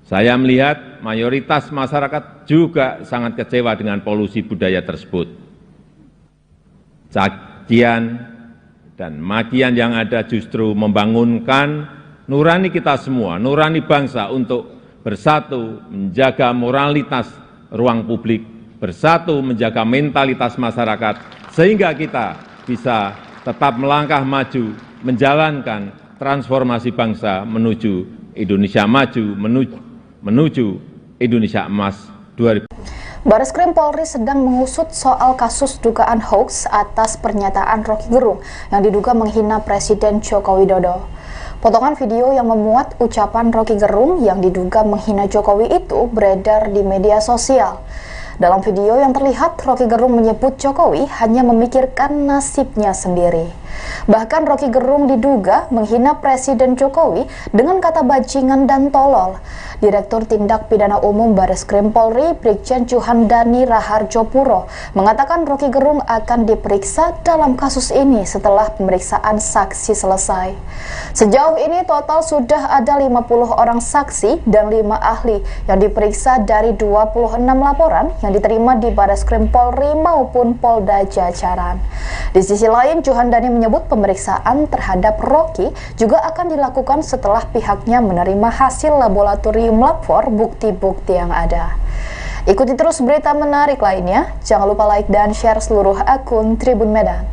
Saya melihat mayoritas masyarakat juga sangat kecewa dengan polusi budaya tersebut. Cacian dan makian yang ada justru membangunkan nurani kita semua, nurani bangsa untuk bersatu menjaga moralitas ruang publik, bersatu menjaga mentalitas masyarakat, sehingga kita bisa tetap melangkah maju, menjalankan transformasi bangsa menuju Indonesia maju, menuju Indonesia Emas 2000. Bareskrim Polri sedang mengusut soal kasus dugaan hoax atas pernyataan Rocky Gerung yang diduga menghina Presiden Joko Widodo. Potongan video yang memuat ucapan Rocky Gerung yang diduga menghina Jokowi itu beredar di media sosial. Dalam video yang terlihat, Rocky Gerung menyebut Jokowi hanya memikirkan nasibnya sendiri. Bahkan Rocky Gerung diduga menghina Presiden Jokowi dengan kata bajingan dan tolol. Direktur Tindak Pidana Umum Bareskrim Polri, Brigjen Juhandani Raharjopuro, mengatakan Rocky Gerung akan diperiksa dalam kasus ini setelah pemeriksaan saksi selesai. Sejauh ini total sudah ada 50 orang saksi dan 5 ahli yang diperiksa dari 26 laporan yang diterima di Bareskrim Polri maupun Polda Jajaran. Di sisi lain, Juhandani menyebut pemeriksaan terhadap Rocky juga akan dilakukan setelah pihaknya menerima hasil laboratorium lapor bukti-bukti yang ada. Ikuti terus berita menarik lainnya. Jangan lupa like dan share seluruh akun Tribun Medan.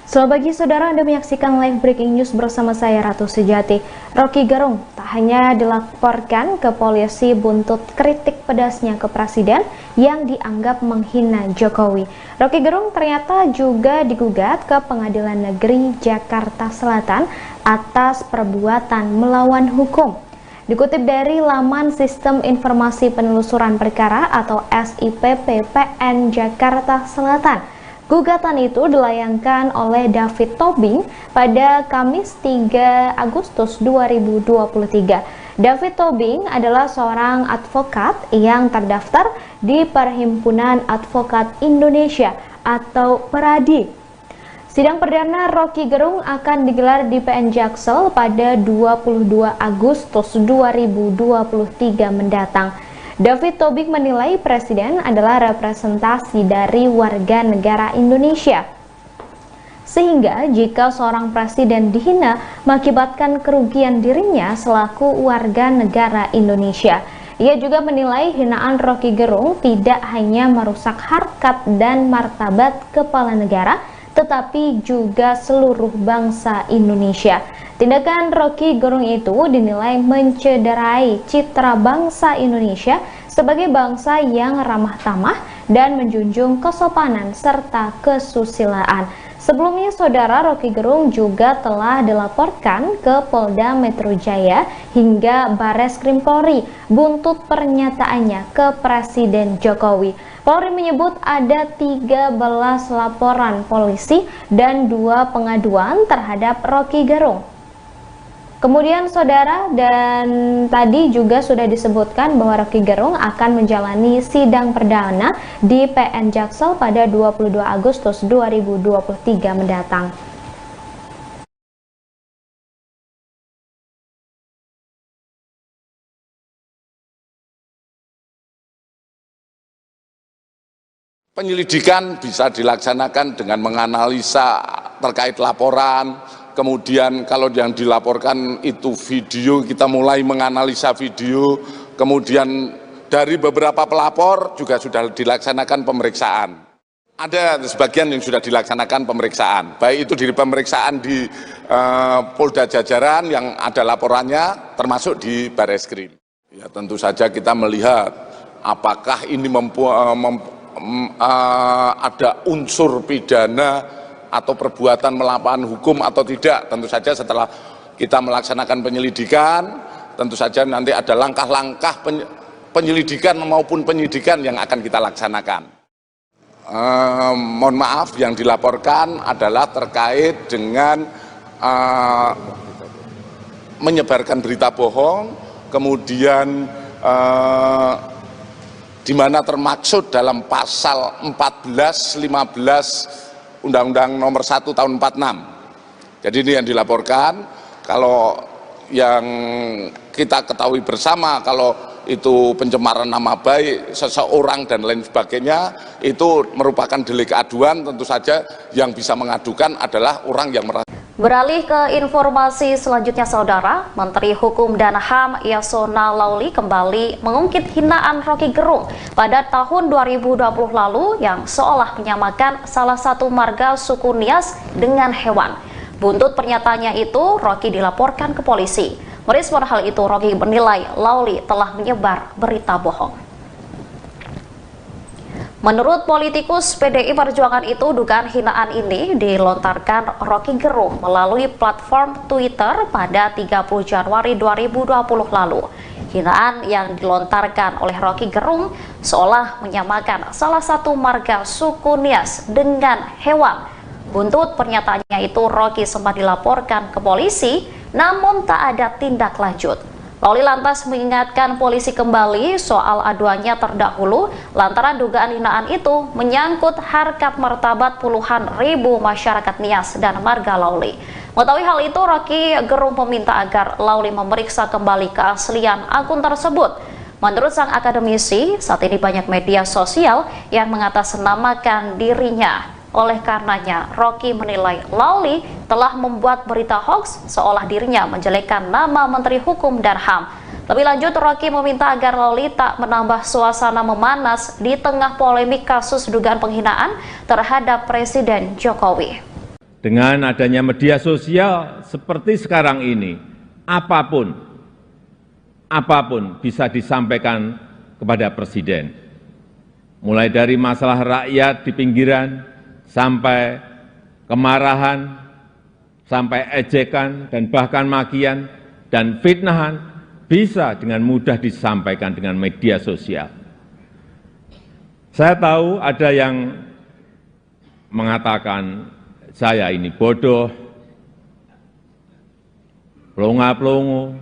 Selamat pagi saudara, Anda menyaksikan live breaking news bersama saya Ratu Sejati. Rocky Gerung tak hanya dilaporkan ke polisi buntut kritik pedasnya ke Presiden yang dianggap menghina Jokowi. Rocky Gerung ternyata juga digugat ke Pengadilan Negeri Jakarta Selatan atas perbuatan melawan hukum. Dikutip dari laman Sistem Informasi Penelusuran Perkara atau SIPP PN Jakarta Selatan, gugatan itu dilayangkan oleh David Tobing pada Kamis 3 Agustus 2023. David Tobing adalah seorang advokat yang terdaftar di Perhimpunan Advokat Indonesia atau PERADI. Sidang perdana Roky Gerung akan digelar di PN Jaksel pada 22 Agustus 2023 mendatang. David Tobing menilai Presiden adalah representasi dari warga negara Indonesia. Sehingga jika seorang presiden dihina mengakibatkan kerugian dirinya selaku warga negara Indonesia. Ia juga menilai hinaan Roky Gerung tidak hanya merusak harkat dan martabat kepala negara, tetapi juga seluruh bangsa Indonesia. Tindakan Roky Gerung itu dinilai mencederai citra bangsa Indonesia sebagai bangsa yang ramah tamah dan menjunjung kesopanan serta kesusilaan. Sebelumnya, Saudara, Roky Gerung juga telah dilaporkan ke Polda Metro Jaya hingga Barreskrim Polri buntut pernyataannya ke Presiden Jokowi. Polri menyebut ada 13 laporan polisi dan 2 pengaduan terhadap Roky Gerung. Kemudian Saudara, dan tadi juga sudah disebutkan bahwa Roky Gerung akan menjalani sidang perdana di PN Jaksel pada 22 Agustus 2023 mendatang. Penyelidikan bisa dilaksanakan dengan menganalisa terkait laporan. Kemudian kalau yang dilaporkan itu video, kita mulai menganalisa video. Kemudian dari beberapa pelapor juga sudah dilaksanakan pemeriksaan. Ada sebagian yang sudah dilaksanakan pemeriksaan, baik itu di pemeriksaan di Polda Jajaran yang ada laporannya, termasuk di Barreskrim. Ya, tentu saja kita melihat apakah ini ada unsur pidana atau perbuatan melawan hukum atau tidak. Tentu saja setelah kita melaksanakan penyelidikan, tentu saja nanti ada langkah-langkah penyelidikan maupun penyidikan yang akan kita laksanakan. Mohon maaf, yang dilaporkan adalah terkait dengan menyebarkan berita bohong, kemudian di mana termaksud dalam pasal 14, 15 Undang-Undang Nomor 1 Tahun 46. Jadi ini yang dilaporkan. Kalau yang kita ketahui bersama, kalau itu pencemaran nama baik seseorang dan lain sebagainya, itu merupakan delik aduan. Tentu saja yang bisa mengadukan adalah orang yang merasa. Beralih ke informasi selanjutnya, Saudara, Menteri Hukum dan HAM Yasona Lauli kembali mengungkit hinaan Roky Gerung pada tahun 2020 lalu yang seolah menyamakan salah satu marga suku Nias dengan hewan. Buntut pernyataannya itu, Roky dilaporkan ke polisi. Merespon hal itu, Roky menilai Lauli telah menyebar berita bohong. Menurut politikus PDI Perjuangan itu, dugaan hinaan ini dilontarkan Roky Gerung melalui platform Twitter pada 30 Januari 2020 lalu. Hinaan yang dilontarkan oleh Roky Gerung seolah menyamakan salah satu marga suku Nias dengan hewan. Buntut pernyataannya itu, Roky sempat dilaporkan ke polisi, namun tak ada tindak lanjut. Lauli lantas mengingatkan polisi kembali soal aduannya terdahulu lantaran dugaan hinaan itu menyangkut harkat martabat puluhan ribu masyarakat Nias dan marga Lauli. Mengetahui hal itu, Roky Gerung meminta agar Lauli memeriksa kembali keaslian akun tersebut. Menurut sang akademisi, saat ini banyak media sosial yang mengatasnamakan dirinya. Oleh karenanya, Roky menilai Lauli telah membuat berita hoax seolah dirinya menjelekkan nama Menteri Hukum dan HAM. Lebih lanjut, Roky meminta agar Lauli tak menambah suasana memanas di tengah polemik kasus dugaan penghinaan terhadap Presiden Jokowi. Dengan adanya media sosial seperti sekarang ini, apapun bisa disampaikan kepada Presiden. Mulai dari masalah rakyat di pinggiran, sampai kemarahan, sampai ejekan, dan bahkan makian dan fitnahan, bisa dengan mudah disampaikan dengan media sosial. Saya tahu ada yang mengatakan saya ini bodoh, pelongo-pelongo,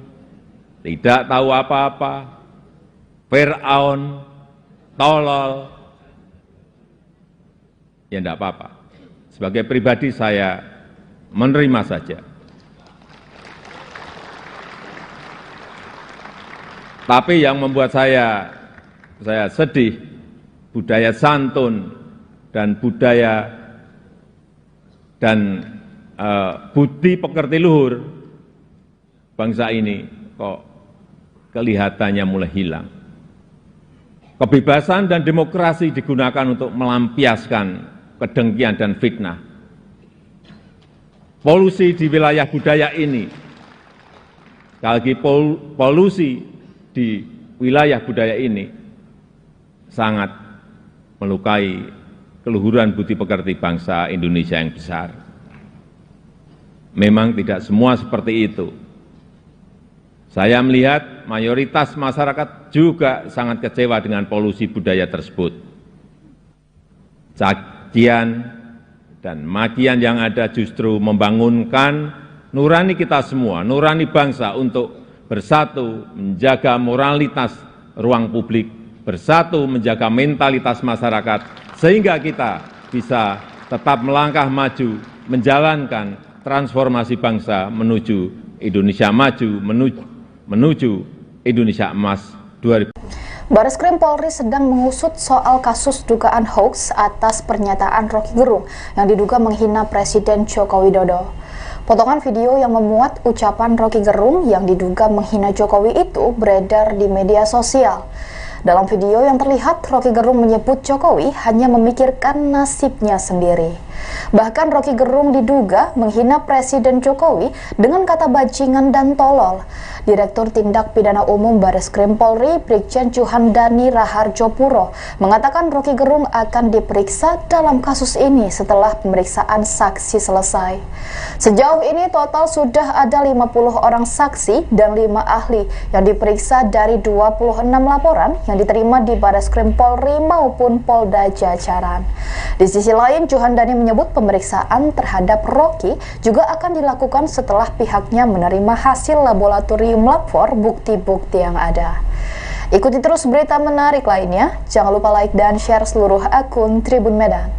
tidak tahu apa-apa, Fir'aun, tolol. Ya enggak apa-apa. Sebagai pribadi saya menerima saja. Tapi yang membuat saya sedih, budaya santun dan budaya dan budi pekerti luhur bangsa ini kok kelihatannya mulai hilang. Kebebasan dan demokrasi digunakan untuk melampiaskan kedengkian dan fitnah. Polusi di wilayah budaya ini, sekali lagi polusi di wilayah budaya ini sangat melukai keluhuran budi pekerti bangsa Indonesia yang besar. Memang tidak semua seperti itu. Saya melihat mayoritas masyarakat juga sangat kecewa dengan polusi budaya tersebut. Cacian dan makian yang ada justru membangunkan nurani kita semua, nurani bangsa untuk bersatu menjaga moralitas ruang publik, bersatu menjaga mentalitas masyarakat, sehingga kita bisa tetap melangkah maju, menjalankan transformasi bangsa menuju Indonesia maju, menuju Indonesia emas 2000. Bareskrim Polri sedang mengusut soal kasus dugaan hoaks atas pernyataan Roky Gerung yang diduga menghina Presiden Joko Widodo. Potongan video yang memuat ucapan Roky Gerung yang diduga menghina Jokowi itu beredar di media sosial. Dalam video yang terlihat, Roky Gerung menyebut Jokowi hanya memikirkan nasibnya sendiri. Bahkan Roky Gerung diduga menghina Presiden Jokowi dengan kata bajingan dan tolol. Direktur Tindak Pidana Umum Bareskrim Polri, Brigjen Juhandani Raharjopuro, mengatakan Roky Gerung akan diperiksa dalam kasus ini setelah pemeriksaan saksi selesai. Sejauh ini total sudah ada 50 orang saksi dan 5 ahli yang diperiksa dari 26 laporan yang diterima di Bareskrim Polri maupun Polda Jajaran. Di sisi lain, Juhandani menyebut pemeriksaan terhadap Roky juga akan dilakukan setelah pihaknya menerima hasil laboratorium lapor bukti-bukti yang ada. Ikuti terus berita menarik lainnya. Jangan lupa like dan share seluruh akun Tribun Medan.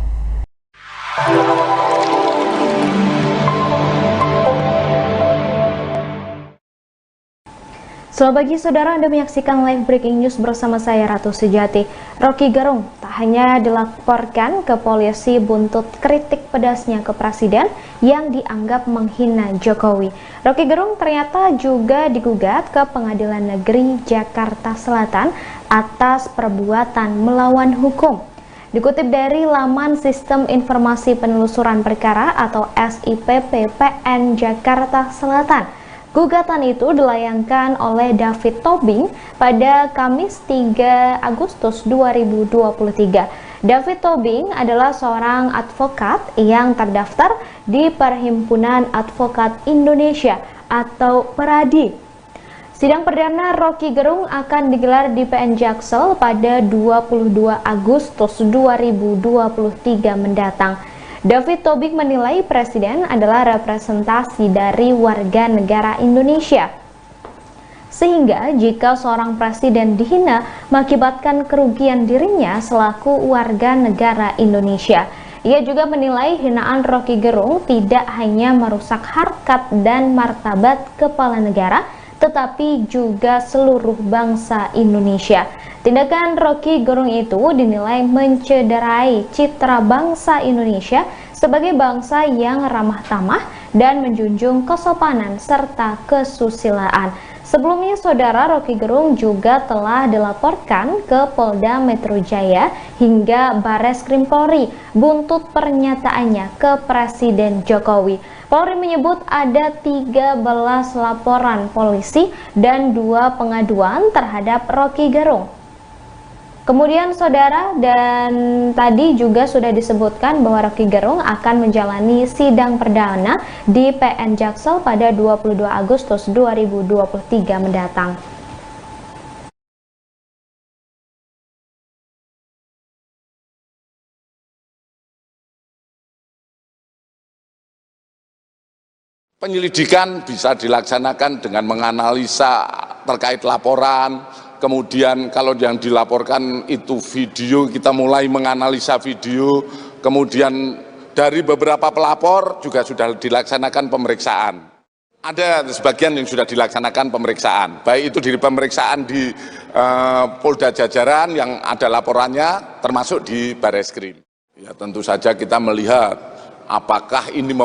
Selamat pagi saudara, Anda menyaksikan live breaking news bersama saya Ratu Sejati. Roky Gerung tak hanya dilaporkan ke polisi buntut kritik pedasnya ke Presiden yang dianggap menghina Jokowi. Roky Gerung ternyata juga digugat ke Pengadilan Negeri Jakarta Selatan atas perbuatan melawan hukum. Dikutip dari laman Sistem Informasi Penelusuran Perkara atau SIPP PN Jakarta Selatan, gugatan itu dilayangkan oleh David Tobing pada Kamis 3 Agustus 2023. David Tobing adalah seorang advokat yang terdaftar di Perhimpunan Advokat Indonesia atau PERADI. Sidang perdana Roky Gerung akan digelar di PN Jaksel pada 22 Agustus 2023 mendatang. David Tobing menilai Presiden adalah representasi dari warga negara Indonesia. Sehingga jika seorang presiden dihina mengakibatkan kerugian dirinya selaku warga negara Indonesia. Ia juga menilai hinaan Roky Gerung tidak hanya merusak harkat dan martabat kepala negara, tetapi juga seluruh bangsa Indonesia. Tindakan Roky Gerung itu dinilai mencederai citra bangsa Indonesia sebagai bangsa yang ramah tamah dan menjunjung kesopanan serta kesusilaan. Sebelumnya, saudara, Roky Gerung juga telah dilaporkan ke Polda Metro Jaya hingga Bareskrim Polri buntut pernyataannya ke Presiden Jokowi. Polri menyebut ada 13 laporan polisi dan 2 pengaduan terhadap Roky Gerung. Kemudian saudara, dan tadi juga sudah disebutkan bahwa Roky Gerung akan menjalani sidang perdana di PN Jaksel pada 22 Agustus 2023 mendatang. Penyelidikan bisa dilaksanakan dengan menganalisa terkait laporan, kemudian kalau yang dilaporkan itu video, kita mulai menganalisa video, kemudian dari beberapa pelapor juga sudah dilaksanakan pemeriksaan. Ada sebagian yang sudah dilaksanakan pemeriksaan, baik itu di pemeriksaan di Polda Jajaran yang ada laporannya, termasuk di Bareskrim. Ya, tentu saja kita melihat apakah ini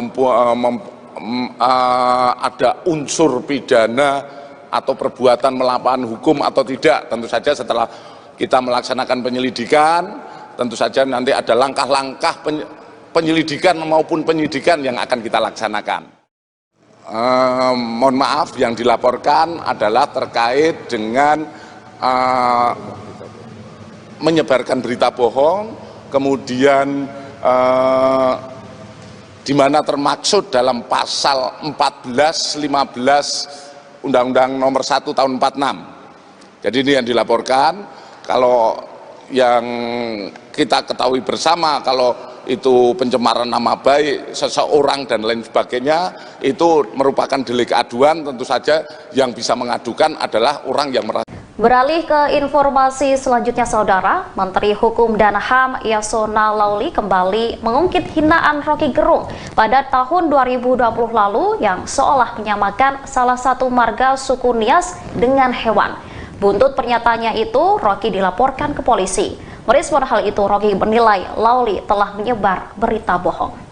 ada unsur pidana atau perbuatan melawan hukum atau tidak. Tentu saja setelah kita melaksanakan penyelidikan, tentu saja nanti ada langkah-langkah penyelidikan maupun penyidikan yang akan kita laksanakan. Mohon maaf, yang dilaporkan adalah terkait dengan menyebarkan berita bohong, kemudian di mana termaksud dalam pasal 14, 15 Undang-Undang Nomor 1 Tahun 46. Jadi ini yang dilaporkan. Kalau yang kita ketahui bersama, kalau itu pencemaran nama baik seseorang dan lain sebagainya, itu merupakan delik aduan. Tentu saja yang bisa mengadukan adalah orang yang merasa. Beralih ke informasi selanjutnya, Saudara, Menteri Hukum dan HAM Yasona Lauli kembali mengungkit hinaan Roky Gerung pada tahun 2020 lalu yang seolah menyamakan salah satu marga suku Nias dengan hewan. Buntut pernyataannya itu, Roky dilaporkan ke polisi. Merespon hal itu, Roky menilai Lauli telah menyebar berita bohong.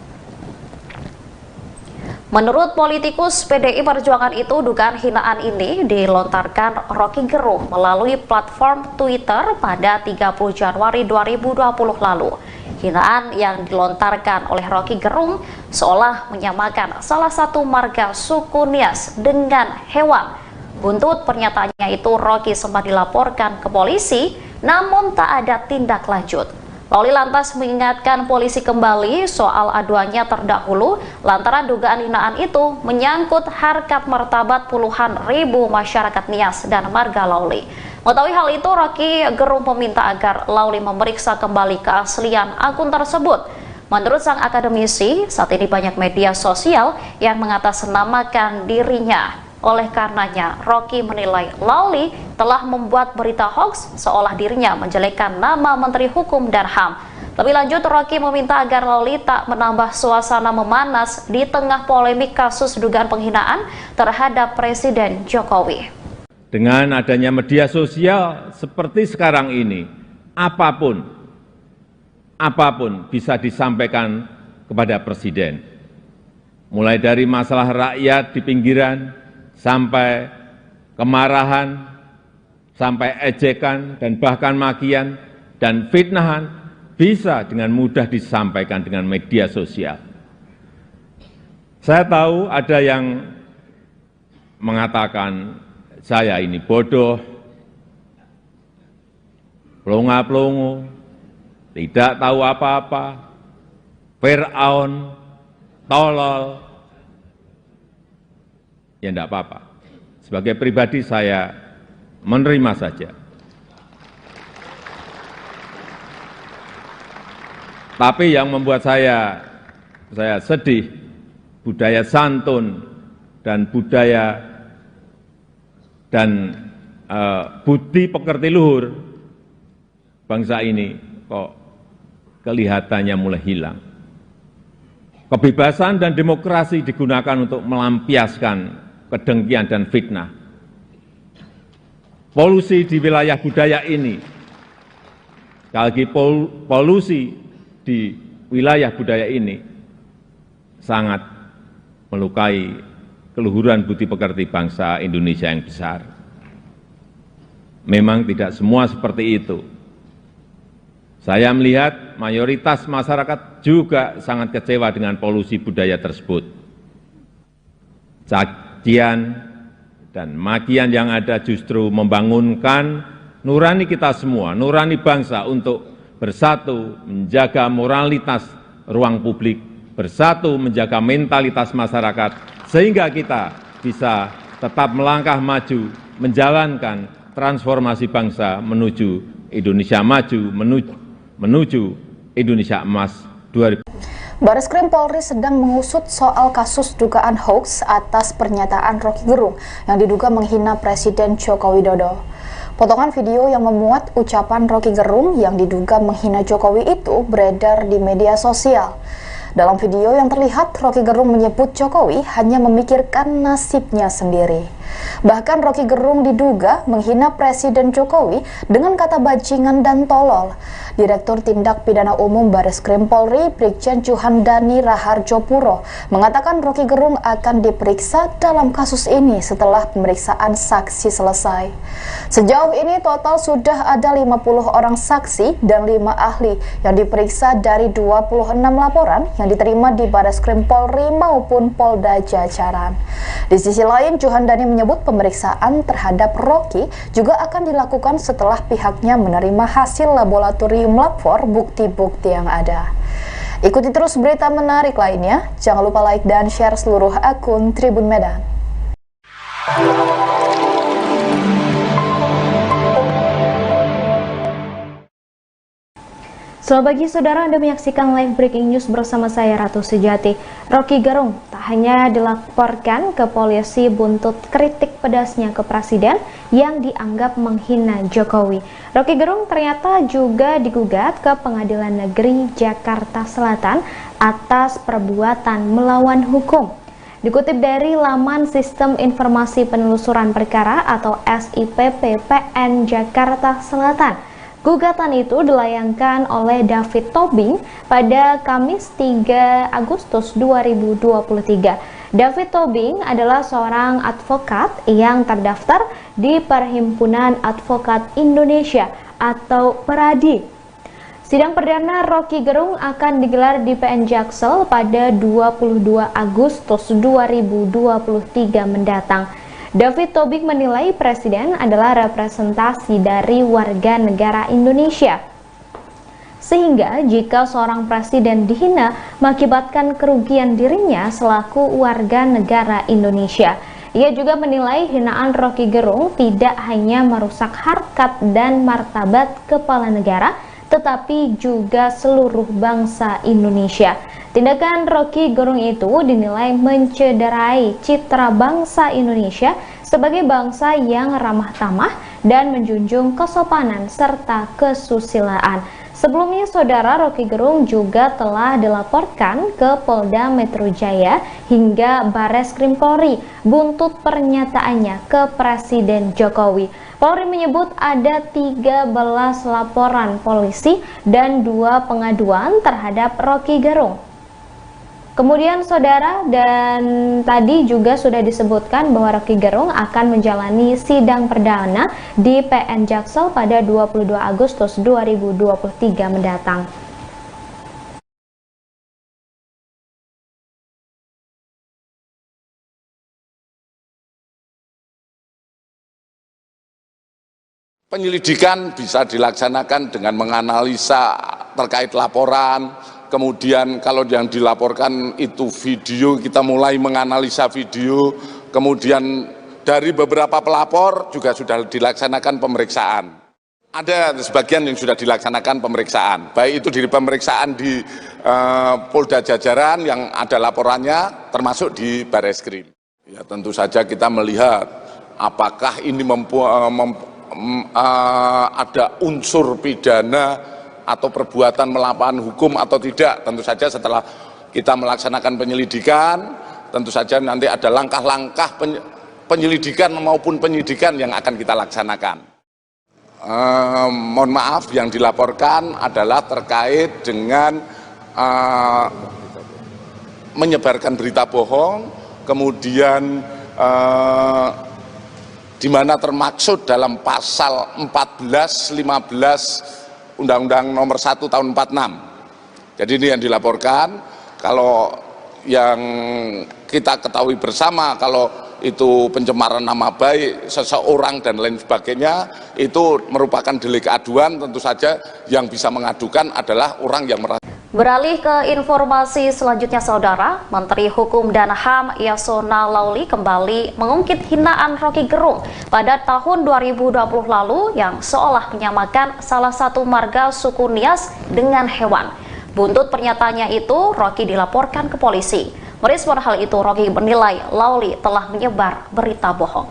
Menurut politikus PDI Perjuangan itu, dugaan hinaan ini dilontarkan Roky Gerung melalui platform Twitter pada 30 Januari 2020 lalu. Hinaan yang dilontarkan oleh Roky Gerung seolah menyamakan salah satu marga suku Nias dengan hewan. Buntut pernyataannya itu, Roky sempat dilaporkan ke polisi, namun tak ada tindak lanjut. Lauli lantas mengingatkan polisi kembali soal aduannya terdahulu lantaran dugaan hinaan itu menyangkut harkat martabat puluhan ribu masyarakat Nias dan marga Lauli. Mengetahui hal itu, Roky Gerung meminta agar Lauli memeriksa kembali keaslian akun tersebut. Menurut sang akademisi, saat ini banyak media sosial yang mengatasnamakan dirinya. Oleh karenanya, Roky menilai Lauli telah membuat berita hoax seolah dirinya menjelekkan nama Menteri Hukum dan HAM. Lebih lanjut, Roky meminta agar Lauli tak menambah suasana memanas di tengah polemik kasus dugaan penghinaan terhadap Presiden Jokowi. Dengan adanya media sosial seperti sekarang ini, apapun bisa disampaikan kepada Presiden. Mulai dari masalah rakyat di pinggiran, sampai kemarahan, sampai ejekan, dan bahkan makian dan fitnahan bisa dengan mudah disampaikan dengan media sosial. Saya tahu ada yang mengatakan saya ini bodoh, pelongo-pelongo, tidak tahu apa-apa, Fir'aun, tolol. Ya enggak apa-apa. Sebagai pribadi saya menerima saja. Tapi yang membuat saya sedih, budaya santun dan budaya dan budi pekerti luhur bangsa ini kok kelihatannya mulai hilang. Kebebasan dan demokrasi digunakan untuk melampiaskan kedengkian dan fitnah. Polusi di wilayah budaya ini, sekali lagi polusi di wilayah budaya ini sangat melukai keluhuran budi pekerti bangsa Indonesia yang besar. Memang tidak semua seperti itu. Saya melihat mayoritas masyarakat juga sangat kecewa dengan polusi budaya tersebut. Cacian dan makian yang ada justru membangunkan nurani kita semua, nurani bangsa untuk bersatu menjaga moralitas ruang publik, bersatu menjaga mentalitas masyarakat, sehingga kita bisa tetap melangkah maju, menjalankan transformasi bangsa menuju Indonesia maju, menuju Indonesia Emas 2000. Bareskrim Polri sedang mengusut soal kasus dugaan hoaks atas pernyataan Roky Gerung yang diduga menghina Presiden Joko Widodo. Potongan video yang memuat ucapan Roky Gerung yang diduga menghina Jokowi itu beredar di media sosial. Dalam video yang terlihat, Roky Gerung menyebut Jokowi hanya memikirkan nasibnya sendiri. Bahkan Roky Gerung diduga menghina Presiden Jokowi dengan kata bajingan dan tolol. Direktur Tindak Pidana Umum Bareskrim Polri, Brigjen Juhandani Raharjopuro, mengatakan Roky Gerung akan diperiksa dalam kasus ini setelah pemeriksaan saksi selesai. Sejauh ini total sudah ada 50 orang saksi dan 5 ahli yang diperiksa dari 26 laporan yang diterima di Bareskrim Polri maupun Polda Jajaran. Di sisi lain, Juhandani menyebut pemeriksaan terhadap Roky juga akan dilakukan setelah pihaknya menerima hasil laboratorium lapor bukti-bukti yang ada. Ikuti terus berita menarik lainnya. Jangan lupa like dan share seluruh akun Tribun Medan. Selamat pagi saudara, Anda menyaksikan live breaking news bersama saya Ratu Sejati. Roky Gerung tak hanya dilaporkan ke polisi buntut kritik pedasnya ke Presiden yang dianggap menghina Jokowi. Roky Gerung ternyata juga digugat ke Pengadilan Negeri Jakarta Selatan atas perbuatan melawan hukum. Dikutip dari laman Sistem Informasi Penelusuran Perkara atau SIPP PN Jakarta Selatan, gugatan itu dilayangkan oleh David Tobing pada Kamis 3 Agustus 2023. David Tobing adalah seorang advokat yang terdaftar di Perhimpunan Advokat Indonesia atau PERADI. Sidang perdana Roky Gerung akan digelar di PN Jaksel pada 22 Agustus 2023 mendatang. David Tobing menilai Presiden adalah representasi dari warga negara Indonesia. Sehingga jika seorang presiden dihina mengakibatkan kerugian dirinya selaku warga negara Indonesia. Ia juga menilai hinaan Roky Gerung tidak hanya merusak harkat dan martabat kepala negara, tetapi juga seluruh bangsa Indonesia. Tindakan Roky Gerung itu dinilai mencederai citra bangsa Indonesia sebagai bangsa yang ramah tamah dan menjunjung kesopanan serta kesusilaan. Sebelumnya, saudara, Roky Gerung juga telah dilaporkan ke Polda Metro Jaya hingga Bareskrim Polri buntut pernyataannya ke Presiden Jokowi. Polri menyebut ada 13 laporan polisi dan 2 pengaduan terhadap Roky Gerung. Kemudian saudara, dan tadi juga sudah disebutkan bahwa Roky Gerung akan menjalani sidang perdana di PN Jaksel pada 22 Agustus 2023 mendatang. Penyelidikan bisa dilaksanakan dengan menganalisa terkait laporan. Kemudian kalau yang dilaporkan itu video, kita mulai menganalisa video. Kemudian dari beberapa pelapor juga sudah dilaksanakan pemeriksaan. Ada sebagian yang sudah dilaksanakan pemeriksaan, baik itu di pemeriksaan di Polda Jajaran yang ada laporannya, termasuk di Bareskrim. Ya, tentu saja kita melihat apakah ini ada unsur pidana atau perbuatan melawan hukum atau tidak. Tentu saja setelah kita melaksanakan penyelidikan, tentu saja nanti ada langkah-langkah penyelidikan maupun penyidikan yang akan kita laksanakan. Mohon maaf, yang dilaporkan adalah terkait dengan menyebarkan berita bohong, kemudian di mana termaksud dalam pasal 14, 15 Undang-Undang Nomor 1 Tahun 46. Jadi ini yang dilaporkan. Kalau yang kita ketahui bersama, kalau itu pencemaran nama baik seseorang dan lain sebagainya, itu merupakan delik aduan. Tentu saja yang bisa mengadukan adalah orang yang merasa. Beralih ke informasi selanjutnya, saudara, Menteri Hukum dan HAM Yasona Lauli kembali mengungkit hinaan Roky Gerung pada tahun 2020 lalu yang seolah menyamakan salah satu marga suku Nias dengan hewan. Buntut pernyataannya itu, Rocky dilaporkan ke polisi. Merespon hal itu, Rocky menilai Lawli telah menyebar berita bohong.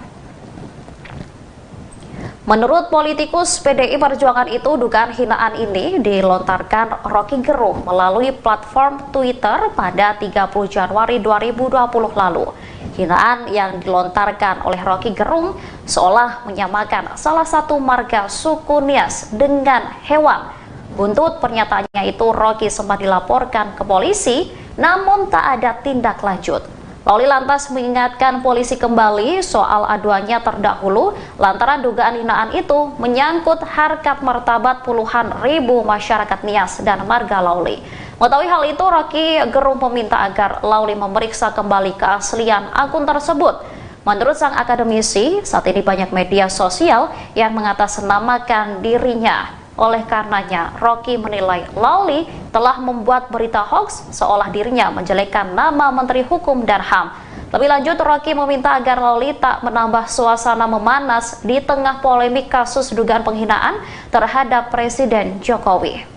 Menurut politikus PDI Perjuangan itu, dugaan hinaan ini dilontarkan Rocky Gerung melalui platform Twitter pada 30 Januari 2020 lalu. Hinaan yang dilontarkan oleh Rocky Gerung seolah menyamakan salah satu marga suku Nias dengan hewan. Buntut pernyataannya itu, Rocky sempat dilaporkan ke polisi, namun tak ada tindak lanjut. Lawli lantas mengingatkan polisi kembali soal aduannya terdahulu lantaran dugaan hinaan itu menyangkut harkat martabat puluhan ribu masyarakat Nias dan marga Lawli. Mengetahui hal itu, Rocky Gerung meminta agar Lawli memeriksa kembali keaslian akun tersebut. Menurut sang akademisi, saat ini banyak media sosial yang mengatasnamakan dirinya. Oleh karenanya, Rocky menilai Lawli telah membuat berita hoax seolah dirinya menjelekkan nama Menteri Hukum dan HAM. Lebih lanjut, Rocky meminta agar Lawli tak menambah suasana memanas di tengah polemik kasus dugaan penghinaan terhadap Presiden Jokowi.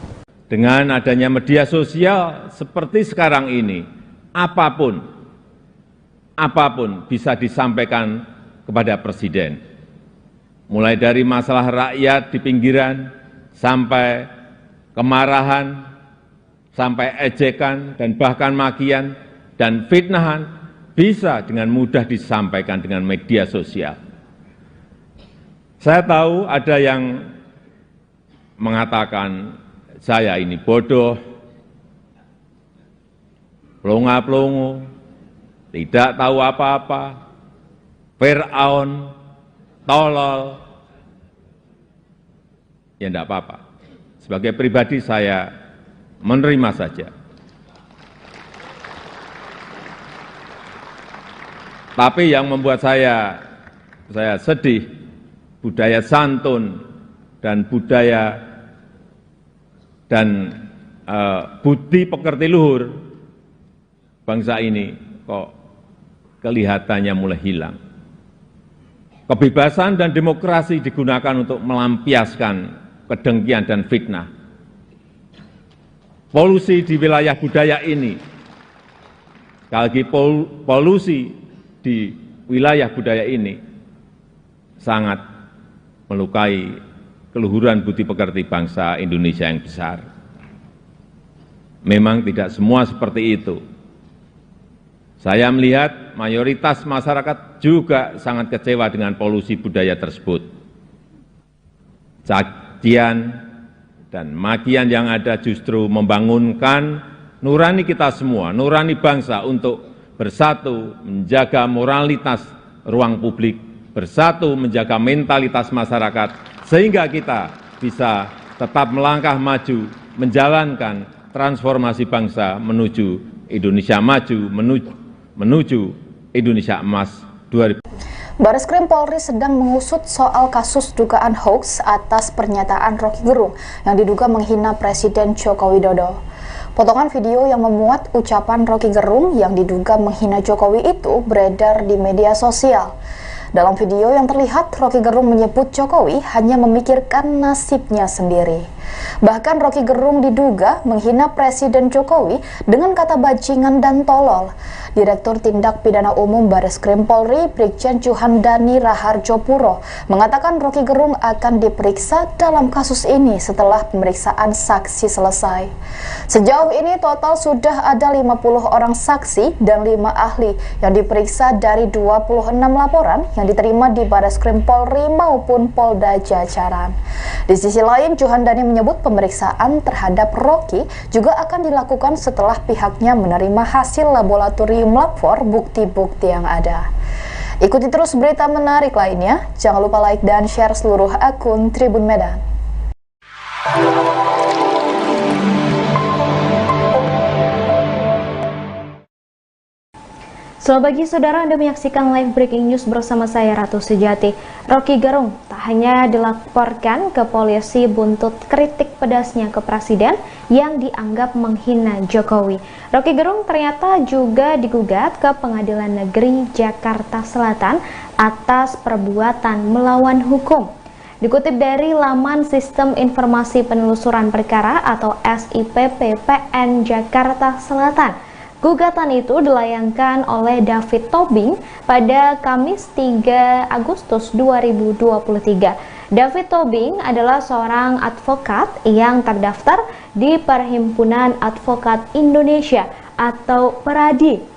Dengan adanya media sosial seperti sekarang ini, apapun bisa disampaikan kepada Presiden. Mulai dari masalah rakyat di pinggiran, sampai kemarahan, sampai ejekan, dan bahkan makian dan fitnahan bisa dengan mudah disampaikan dengan media sosial. Saya tahu ada yang mengatakan saya ini bodoh, pelongo-pelongo, tidak tahu apa-apa, Fir'aun, tolol. Ya enggak apa-apa. Sebagai pribadi saya menerima saja. Tapi yang membuat saya sedih, budaya santun dan budaya dan budi pekerti luhur bangsa ini kok kelihatannya mulai hilang. Kebebasan dan demokrasi digunakan untuk melampiaskan kedengkian dan fitnah. Polusi di wilayah budaya ini, sekali lagi polusi di wilayah budaya ini sangat melukai keluhuran budi pekerti bangsa Indonesia yang besar. Memang tidak semua seperti itu. Saya melihat mayoritas masyarakat juga sangat kecewa dengan polusi budaya tersebut. Cacian dan makian yang ada justru membangunkan nurani kita semua, nurani bangsa untuk bersatu menjaga moralitas ruang publik, bersatu menjaga mentalitas masyarakat, sehingga kita bisa tetap melangkah maju, menjalankan transformasi bangsa menuju Indonesia maju, menuju Indonesia Emas 2000. Bareskrim Polri sedang mengusut soal kasus dugaan hoax atas pernyataan Rocky Gerung yang diduga menghina Presiden Joko Widodo. Potongan video yang memuat ucapan Rocky Gerung yang diduga menghina Jokowi itu beredar di media sosial. Dalam video yang terlihat, Rocky Gerung menyebut Jokowi hanya memikirkan nasibnya sendiri. Bahkan Rocky Gerung diduga menghina Presiden Jokowi dengan kata bajingan dan tolol. Direktur Tindak Pidana Umum Bareskrim Polri, Brigjen Juhandani Raharjo Puro, mengatakan Rocky Gerung akan diperiksa dalam kasus ini setelah pemeriksaan saksi selesai. Sejauh ini total sudah ada 50 orang saksi dan 5 ahli yang diperiksa dari 26 laporan yang diterima di Bareskrim Polri maupun Polda Jajaran. Di sisi lain, Juhandani menyebut pemeriksaan terhadap Rocky juga akan dilakukan setelah pihaknya menerima hasil laboratorium lapor bukti-bukti yang ada. Ikuti terus berita menarik lainnya. Jangan lupa like dan share seluruh akun Tribun Medan. Selamat pagi saudara, Anda menyaksikan live breaking news bersama saya Ratu Sejati. Rocky Gerung tak hanya dilaporkan ke polisi buntut kritik pedasnya ke Presiden yang dianggap menghina Jokowi. Rocky Gerung ternyata juga digugat ke Pengadilan Negeri Jakarta Selatan atas perbuatan melawan hukum. Dikutip dari laman Sistem Informasi Penelusuran Perkara atau SIPP PN Jakarta Selatan, gugatan itu dilayangkan oleh David Tobing pada Kamis 3 Agustus 2023. David Tobing adalah seorang advokat yang terdaftar di Perhimpunan Advokat Indonesia atau Peradi.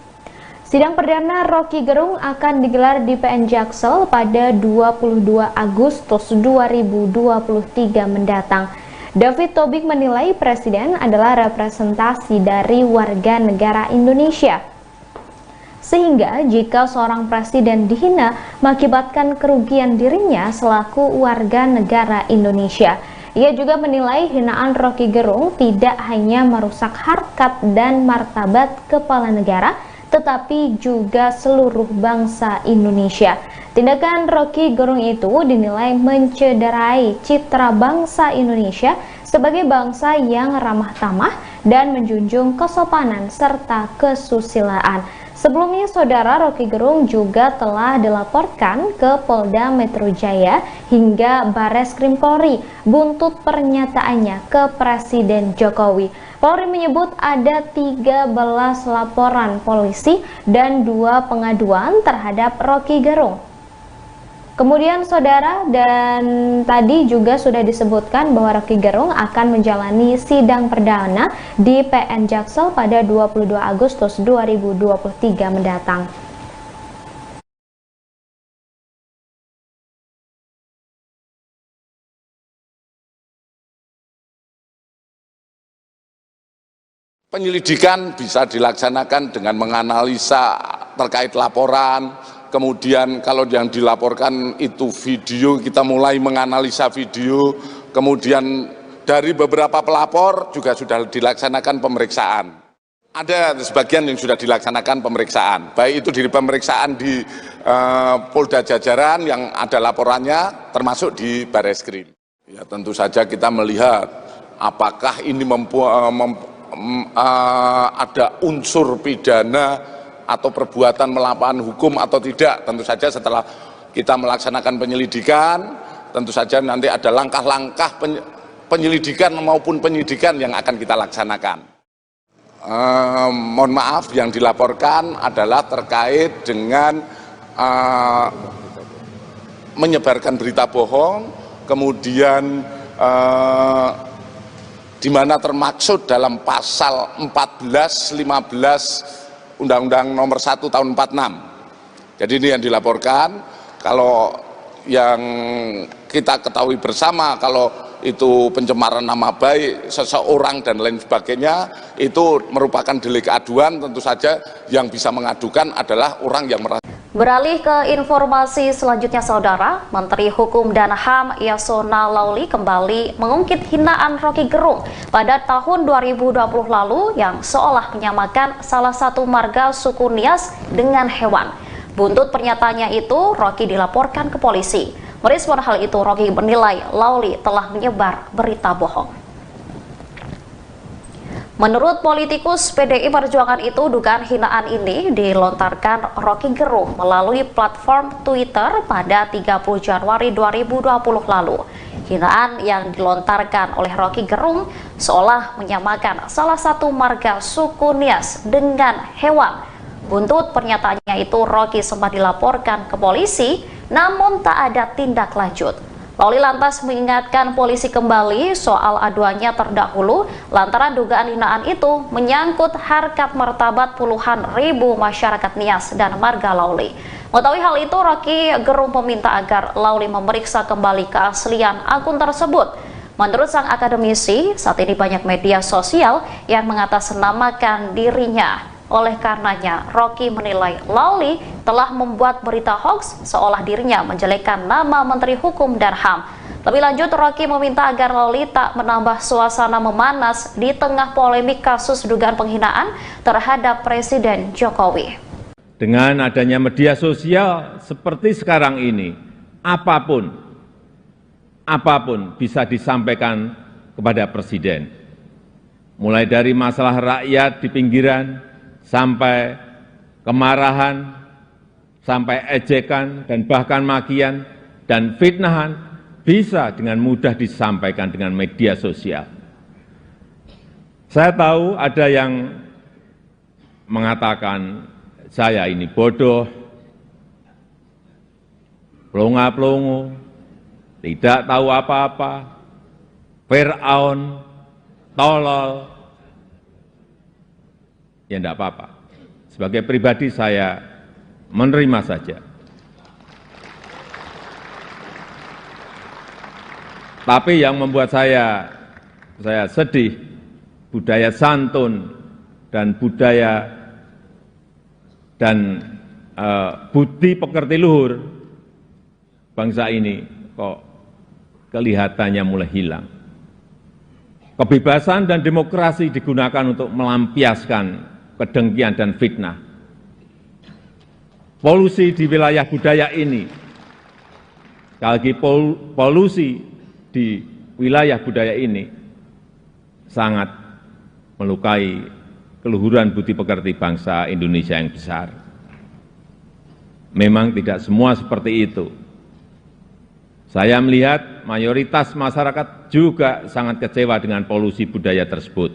Sidang perdana Roky Gerung akan digelar di PN Jaksel pada 22 Agustus 2023 mendatang. David Tobing menilai Presiden adalah representasi dari warga negara Indonesia. Sehingga jika seorang presiden dihina mengakibatkan kerugian dirinya selaku warga negara Indonesia. Ia juga menilai hinaan Roky Gerung tidak hanya merusak harkat dan martabat kepala negara, tetapi juga seluruh bangsa Indonesia. Tindakan Roky Gerung itu dinilai mencederai citra bangsa Indonesia sebagai bangsa yang ramah tamah dan menjunjung kesopanan serta kesusilaan. Sebelumnya, Saudara, Roky Gerung juga telah dilaporkan ke Polda Metro Jaya hingga Barreskrim Polri buntut pernyataannya ke Presiden Jokowi. Polri menyebut ada 13 laporan polisi dan 2 pengaduan terhadap Roky Gerung. Kemudian Saudara, dan tadi juga sudah disebutkan bahwa Roky Gerung akan menjalani sidang perdana di PN Jaksel pada 22 Agustus 2023 mendatang. Penyelidikan bisa dilaksanakan dengan menganalisa terkait laporan. Kemudian kalau yang dilaporkan itu video, kita mulai menganalisa video. Kemudian dari beberapa pelapor juga sudah dilaksanakan pemeriksaan. Ada sebagian yang sudah dilaksanakan pemeriksaan, baik itu di pemeriksaan di Polda Jajaran yang ada laporannya, termasuk di Barreskrim. Ya, tentu saja kita melihat apakah ini ada unsur pidana atau perbuatan melawan hukum atau tidak. Tentu saja setelah kita melaksanakan penyelidikan, tentu saja nanti ada langkah-langkah penyelidikan maupun penyidikan yang akan kita laksanakan. Mohon maaf, yang dilaporkan adalah terkait dengan menyebarkan berita bohong, kemudian di mana termaksud dalam pasal 14, 15 Undang-Undang Nomor 1 Tahun 46. Jadi ini yang dilaporkan. Kalau yang kita ketahui bersama, kalau itu pencemaran nama baik seseorang dan lain sebagainya, itu merupakan delik aduan. Tentu saja yang bisa mengadukan adalah orang yang merasa. Beralih ke informasi selanjutnya, Saudara, Menteri Hukum dan HAM Yasona Lauli kembali mengungkit hinaan Roky Gerung pada tahun 2020 lalu yang seolah menyamakan salah satu marga suku Nias dengan hewan. Buntut pernyataannya itu, Roky dilaporkan ke polisi. Merespon hal itu, Roky menilai Lauli telah menyebar berita bohong. Menurut politikus PDI Perjuangan itu, dugaan hinaan ini dilontarkan Roky Gerung melalui platform Twitter pada 30 Januari 2020 lalu. Hinaan yang dilontarkan oleh Roky Gerung seolah menyamakan salah satu marga suku Nias dengan hewan. Buntut pernyataannya itu, Roky sempat dilaporkan ke polisi, namun tak ada tindak lanjut. Lauli lantas mengingatkan polisi kembali soal aduannya terdahulu lantaran dugaan hinaan itu menyangkut harkat martabat puluhan ribu masyarakat Nias dan marga Lauli. Mengetahui hal itu, Roky Gerung meminta agar Lauli memeriksa kembali keaslian akun tersebut. Menurut sang akademisi, saat ini banyak media sosial yang mengatasnamakan dirinya. Oleh karenanya, Roky menilai Lauli telah membuat berita hoax seolah dirinya menjelekkan nama Menteri Hukum dan HAM. Lebih lanjut, Roky meminta agar Lauli tak menambah suasana memanas di tengah polemik kasus dugaan penghinaan terhadap Presiden Jokowi. Dengan adanya media sosial seperti sekarang ini, apapun bisa disampaikan kepada Presiden. Mulai dari masalah rakyat di pinggiran, sampai kemarahan, sampai ejekan, dan bahkan makian dan fitnahan, bisa dengan mudah disampaikan dengan media sosial. Saya tahu ada yang mengatakan saya ini bodoh, pelongo-pelongo, tidak tahu apa-apa, Fir'aun, tolol. Ya enggak apa-apa. Sebagai pribadi saya menerima saja. Tapi yang membuat saya sedih, budaya santun dan budaya dan budi pekerti luhur bangsa ini kok kelihatannya mulai hilang. Kebebasan dan demokrasi digunakan untuk melampiaskan kedengkian dan fitnah. Polusi di wilayah budaya ini, sekali lagi polusi di wilayah budaya ini sangat melukai keluhuran budi pekerti bangsa Indonesia yang besar. Memang tidak semua seperti itu. Saya melihat mayoritas masyarakat juga sangat kecewa dengan polusi budaya tersebut.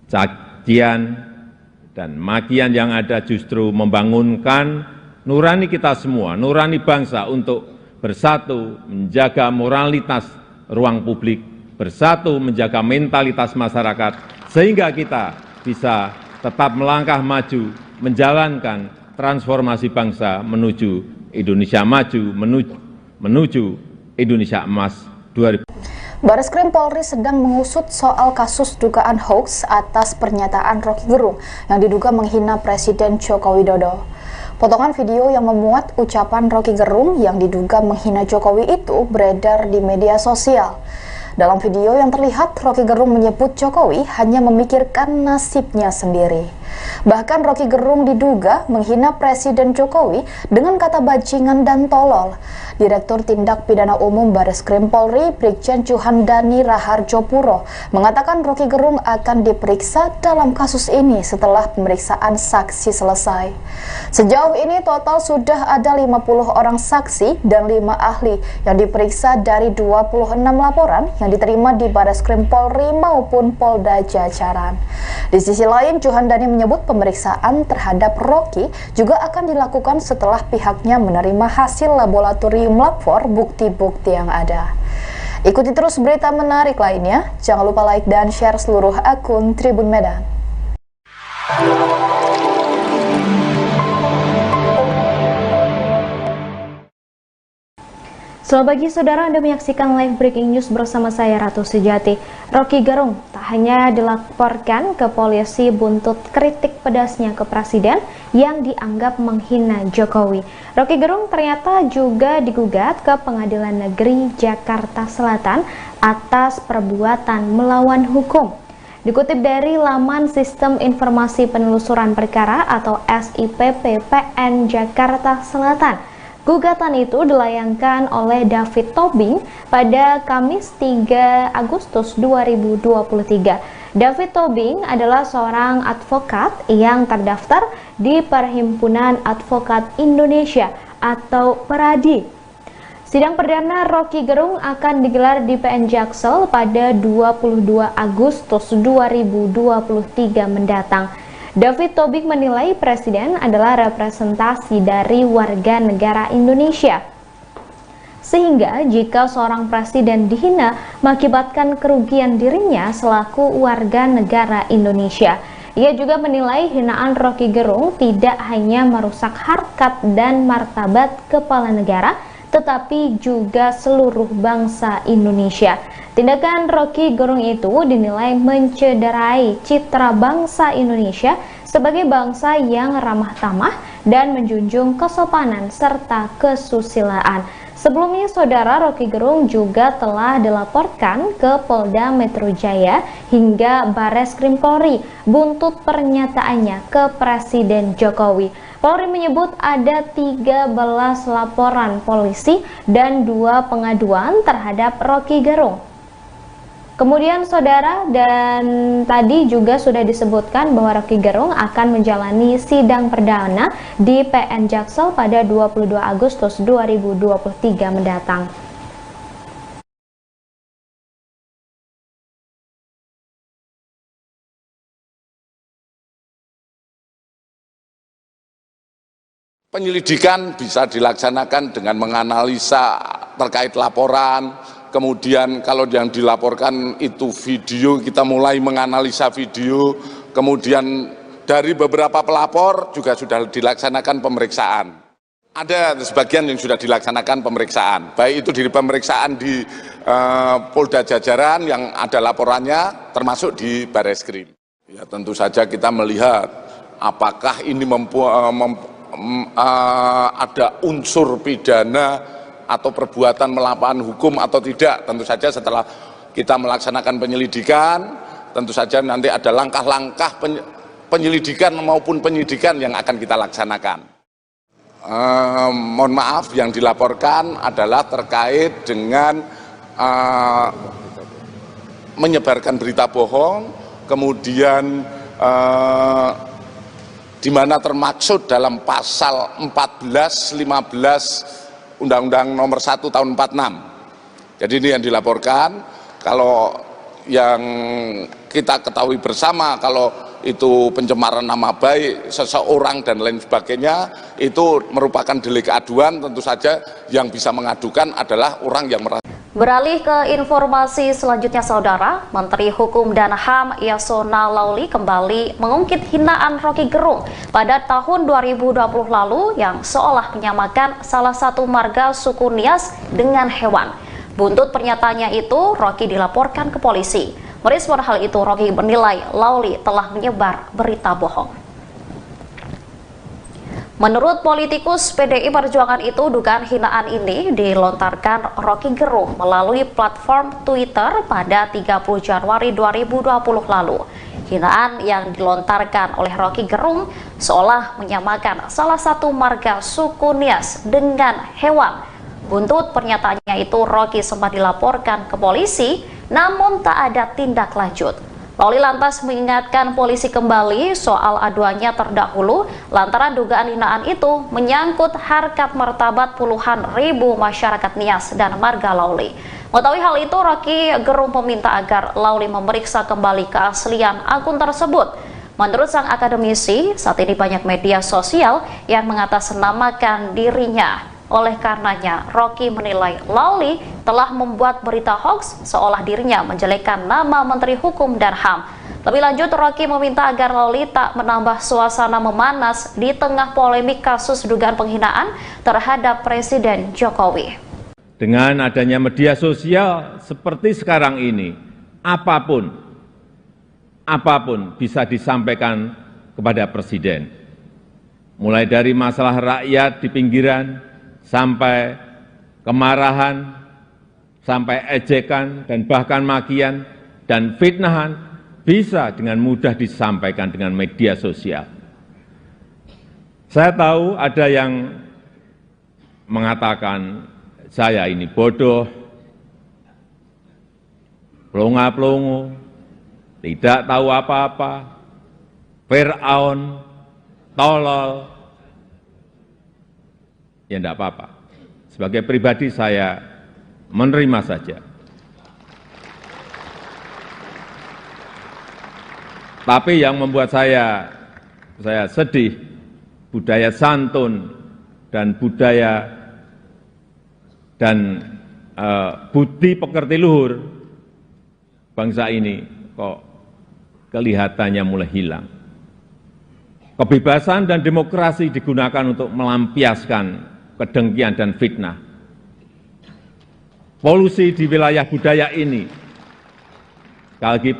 Cacian dan makian yang ada justru membangunkan nurani kita semua, nurani bangsa untuk bersatu menjaga moralitas ruang publik, bersatu menjaga mentalitas masyarakat, sehingga kita bisa tetap melangkah maju, menjalankan transformasi bangsa menuju Indonesia maju, menuju Indonesia emas 2000. Bareskrim Polri sedang mengusut soal kasus dugaan hoaks atas pernyataan Roky Gerung yang diduga menghina Presiden Joko Widodo. Potongan video yang memuat ucapan Roky Gerung yang diduga menghina Jokowi itu beredar di media sosial. Dalam video yang terlihat, Roky Gerung menyebut Jokowi hanya memikirkan nasibnya sendiri. Bahkan Roky Gerung diduga menghina Presiden Jokowi dengan kata bajingan dan tolol. Direktur Tindak Pidana Umum Bareskrim Polri, Brigjen Juhandani Raharjopuro, mengatakan Roky Gerung akan diperiksa dalam kasus ini setelah pemeriksaan saksi selesai. Sejauh ini total sudah ada 50 orang saksi dan 5 ahli yang diperiksa dari 26 laporan yang diterima di Bareskrim Polri maupun Polda Jajaran. Di sisi lain, Juhandani menyebut pemeriksaan terhadap Roky juga akan dilakukan setelah pihaknya menerima hasil laboratorium lapor bukti-bukti yang ada. Ikuti terus berita menarik lainnya. Jangan lupa like dan share seluruh akun Tribun Medan. Selamat pagi saudara, Anda menyaksikan live breaking news bersama saya Ratu Sejati. Roky Gerung tak hanya dilaporkan ke polisi buntut kritik pedasnya ke Presiden yang dianggap menghina Jokowi. Roky Gerung ternyata juga digugat ke Pengadilan Negeri Jakarta Selatan atas perbuatan melawan hukum. Dikutip dari laman Sistem Informasi Penelusuran Perkara atau SIPP PN Jakarta Selatan, gugatan itu dilayangkan oleh David Tobing pada Kamis 3 Agustus 2023. David Tobing adalah seorang advokat yang terdaftar di Perhimpunan Advokat Indonesia atau PERADI. Sidang perdana Roky Gerung akan digelar di PN Jaksel pada 22 Agustus 2023 mendatang. David Tobing menilai Presiden adalah representasi dari warga negara Indonesia. Sehingga jika seorang presiden dihina mengakibatkan kerugian dirinya selaku warga negara Indonesia. Ia juga menilai hinaan Roky Gerung tidak hanya merusak harkat dan martabat kepala negara, tetapi juga seluruh bangsa Indonesia. Tindakan Roky Gerung itu dinilai mencederai citra bangsa Indonesia sebagai bangsa yang ramah tamah dan menjunjung kesopanan serta kesusilaan. Sebelumnya, saudara, Roky Gerung juga telah dilaporkan ke Polda Metro Jaya hingga Bareskrim Polri buntut pernyataannya ke Presiden Jokowi. Polri menyebut ada 13 laporan polisi dan 2 pengaduan terhadap Roky Gerung. Kemudian saudara, dan tadi juga sudah disebutkan bahwa Roky Gerung akan menjalani sidang perdana di PN Jaksel pada 22 Agustus 2023 mendatang. Penyelidikan bisa dilaksanakan dengan menganalisa terkait laporan, kemudian kalau yang dilaporkan itu video, kita mulai menganalisa video, kemudian dari beberapa pelapor juga sudah dilaksanakan pemeriksaan. Ada sebagian yang sudah dilaksanakan pemeriksaan, baik itu di pemeriksaan di Polda Jajaran yang ada laporannya, termasuk di Bareskrim. Ya, tentu saja kita melihat apakah ini ada unsur pidana atau perbuatan melawan hukum atau tidak. Tentu saja setelah kita melaksanakan penyelidikan, tentu saja nanti ada langkah-langkah penyelidikan maupun penyidikan yang akan kita laksanakan. Mohon maaf, yang dilaporkan adalah terkait dengan menyebarkan berita bohong, kemudian di mana termaksud dalam pasal 14, 15 Undang-Undang Nomor 1 Tahun 46. Jadi ini yang dilaporkan. Kalau yang kita ketahui bersama, kalau itu pencemaran nama baik seseorang dan lain sebagainya, itu merupakan delik aduan. Tentu saja yang bisa mengadukan adalah orang yang merasa. Beralih ke informasi selanjutnya, Saudara, Menteri Hukum dan HAM Yasona Lauli kembali mengungkit hinaan Roky Gerung pada tahun 2020 lalu yang seolah menyamakan salah satu marga suku Nias dengan hewan. Buntut pernyataannya itu, Roky dilaporkan ke polisi. Merespon hal itu, Roky menilai Lauli telah menyebar berita bohong. Menurut politikus PDI Perjuangan itu, dugaan hinaan ini dilontarkan Roky Gerung melalui platform Twitter pada 30 Januari 2020 lalu. Hinaan yang dilontarkan oleh Roky Gerung seolah menyamakan salah satu marga suku Nias dengan hewan. Buntut pernyataannya itu, Roky sempat dilaporkan ke polisi, namun tak ada tindak lanjut. Lauli lantas mengingatkan polisi kembali soal aduannya terdahulu lantaran dugaan hinaan itu menyangkut harkat martabat puluhan ribu masyarakat Nias dan marga Lauli. Mengetahui hal itu, Roky Gerung meminta agar Lauli memeriksa kembali keaslian akun tersebut. Menurut sang akademisi, saat ini banyak media sosial yang mengatasnamakan dirinya. Oleh karenanya, Roky menilai Lauli telah membuat berita hoax seolah dirinya menjelekkan nama Menteri Hukum dan HAM. Lebih lanjut, Roky meminta agar Lauli tak menambah suasana memanas di tengah polemik kasus dugaan penghinaan terhadap Presiden Jokowi. Dengan adanya media sosial seperti sekarang ini, apapun bisa disampaikan kepada Presiden. Mulai dari masalah rakyat di pinggiran, sampai kemarahan, sampai ejekan, dan bahkan makian dan fitnahan bisa dengan mudah disampaikan dengan media sosial. Saya tahu ada yang mengatakan saya ini bodoh, pelongo-pelongo, tidak tahu apa-apa, Fir'aun, tolol. Ya enggak apa-apa. Sebagai pribadi saya menerima saja. Tapi yang membuat saya sedih, budaya santun dan budaya dan budi pekerti luhur bangsa ini kok kelihatannya mulai hilang. Kebebasan dan demokrasi digunakan untuk melampiaskan kedengkian dan fitnah. Polusi di wilayah budaya ini, sekali lagi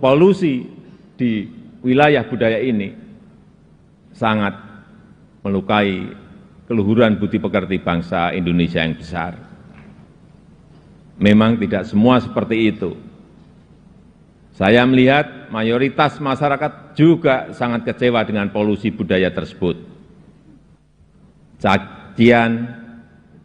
polusi di wilayah budaya ini sangat melukai keluhuran budi pekerti bangsa Indonesia yang besar. Memang tidak semua seperti itu. Saya melihat mayoritas masyarakat juga sangat kecewa dengan polusi budaya tersebut. Cacian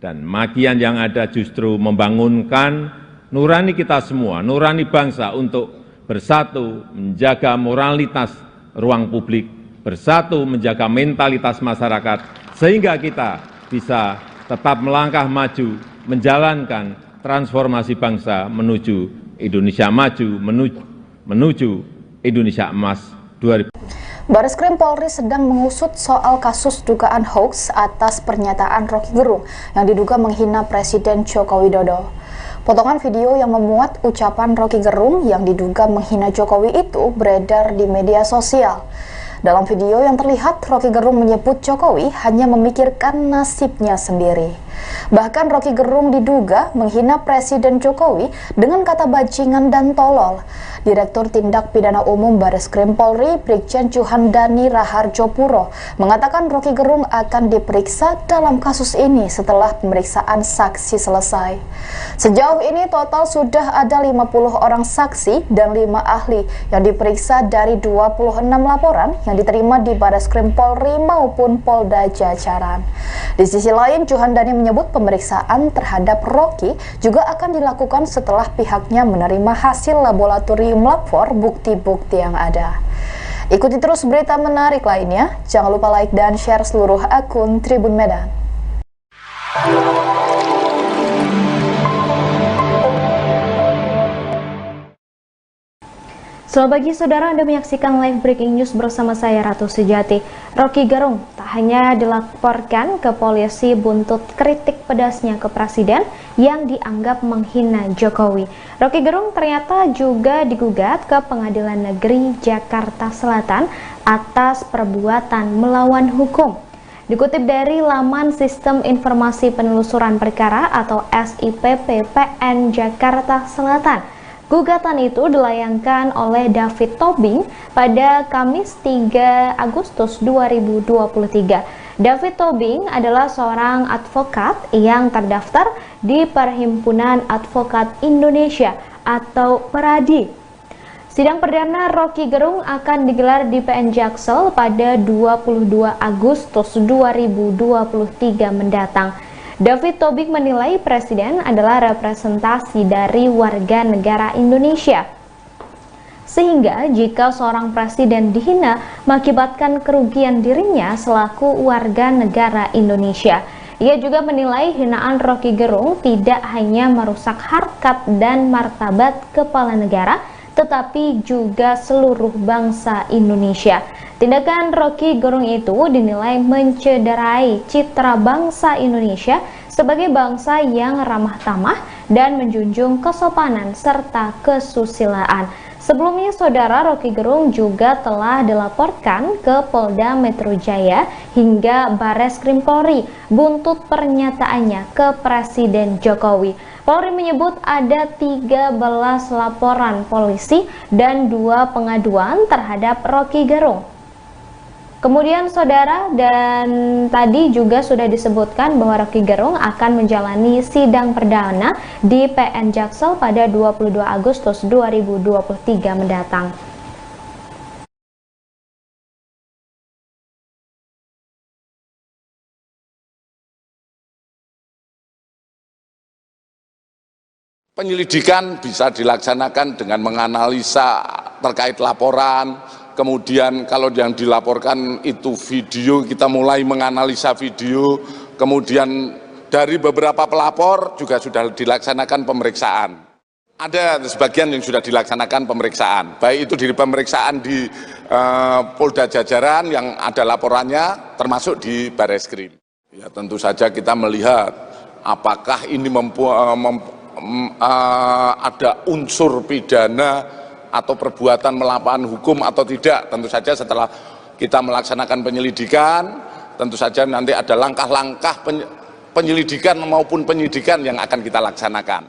dan makian yang ada justru membangunkan nurani kita semua, nurani bangsa untuk bersatu menjaga moralitas ruang publik, bersatu menjaga mentalitas masyarakat, sehingga kita bisa tetap melangkah maju, menjalankan transformasi bangsa menuju Indonesia maju, menuju Indonesia Emas 2000. Bareskrim Polri sedang mengusut soal kasus dugaan hoaks atas pernyataan Roky Gerung yang diduga menghina Presiden Joko Widodo. Potongan video yang memuat ucapan Roky Gerung yang diduga menghina Jokowi itu beredar di media sosial. Dalam video yang terlihat, Roky Gerung menyebut Jokowi hanya memikirkan nasibnya sendiri. Bahkan Roky Gerung diduga menghina Presiden Jokowi dengan kata bajingan dan tolol. Direktur Tindak Pidana Umum Bareskrim Polri, Brigjen Juhandani Raharjo Puro, mengatakan Roky Gerung akan diperiksa dalam kasus ini setelah pemeriksaan saksi selesai. Sejauh ini total sudah ada 50 orang saksi dan 5 ahli yang diperiksa dari 26 laporan yang diterima di Bareskrim Polri maupun Polda Jajaran. Di sisi lain, Juhandani menyebut pemeriksaan terhadap Roky juga akan dilakukan setelah pihaknya menerima hasil laboratorium lapor bukti-bukti yang ada. Ikuti terus berita menarik lainnya. Jangan lupa like dan share seluruh akun Tribun Medan. Selamat pagi saudara, Anda menyaksikan live breaking news bersama saya Ratu Sejati. Roky Gerung tak hanya dilaporkan ke polisi buntut kritik pedasnya ke Presiden yang dianggap menghina Jokowi. Roky Gerung ternyata juga digugat ke Pengadilan Negeri Jakarta Selatan atas perbuatan melawan hukum. Dikutip dari laman Sistem Informasi Penelusuran Perkara atau SIPP PN Jakarta Selatan, gugatan itu dilayangkan oleh David Tobing pada Kamis 3 Agustus 2023. David Tobing adalah seorang advokat yang terdaftar di Perhimpunan Advokat Indonesia atau PERADI. Sidang perdana Roky Gerung akan digelar di PN Jaksel pada 22 Agustus 2023 mendatang. David Tobing menilai Presiden adalah representasi dari warga negara Indonesia. Sehingga jika seorang presiden dihina mengakibatkan kerugian dirinya selaku warga negara Indonesia. Ia juga menilai hinaan Roky Gerung tidak hanya merusak harkat dan martabat kepala negara, tetapi juga seluruh bangsa Indonesia. Tindakan Roky Gerung itu dinilai mencederai citra bangsa Indonesia sebagai bangsa yang ramah tamah dan menjunjung kesopanan serta kesusilaan. Sebelumnya, saudara, Roky Gerung juga telah dilaporkan ke Polda Metro Jaya hingga Bareskrim Polri buntut pernyataannya ke Presiden Jokowi. Polri menyebut ada 13 laporan polisi dan 2 pengaduan terhadap Roky Gerung. Kemudian saudara, dan tadi juga sudah disebutkan bahwa Roky Gerung akan menjalani sidang perdana di PN Jaksel pada 22 Agustus 2023 mendatang. Penyelidikan bisa dilaksanakan dengan menganalisa terkait laporan. Kemudian kalau yang dilaporkan itu video, kita mulai menganalisa video. Kemudian dari beberapa pelapor juga sudah dilaksanakan pemeriksaan. Ada sebagian yang sudah dilaksanakan pemeriksaan, baik itu di pemeriksaan di Polda Jajaran yang ada laporannya, termasuk di Bareskrim. Ya, tentu saja kita melihat apakah ini ada unsur pidana atau perbuatan melawan hukum atau tidak. Tentu saja setelah kita melaksanakan penyelidikan, tentu saja nanti ada langkah-langkah penyelidikan maupun penyidikan yang akan kita laksanakan.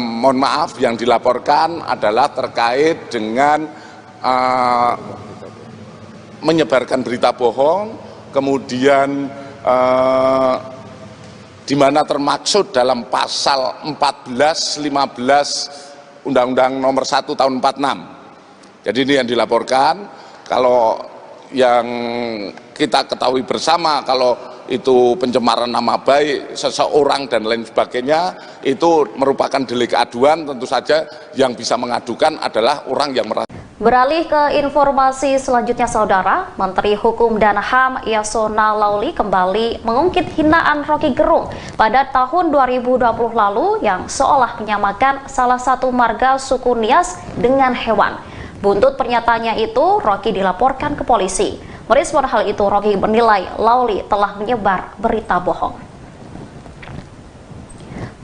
Mohon maaf, yang dilaporkan adalah terkait dengan menyebarkan berita bohong, kemudian di mana termaksud dalam pasal 14, 15 Undang-Undang Nomor 1 Tahun 46. Jadi ini yang dilaporkan. Kalau yang kita ketahui bersama, kalau itu pencemaran nama baik seseorang dan lain sebagainya, itu merupakan delik aduan. Tentu saja yang bisa mengadukan adalah orang yang merasa. Beralih ke informasi selanjutnya, saudara, Menteri Hukum dan HAM Yasona Lauli kembali mengungkit hinaan Roky Gerung pada tahun 2020 lalu yang seolah menyamakan salah satu marga suku Nias dengan hewan. Buntut pernyataannya itu, Rocky dilaporkan ke polisi. Merespon hal itu, Rocky menilai Lawli telah menyebar berita bohong.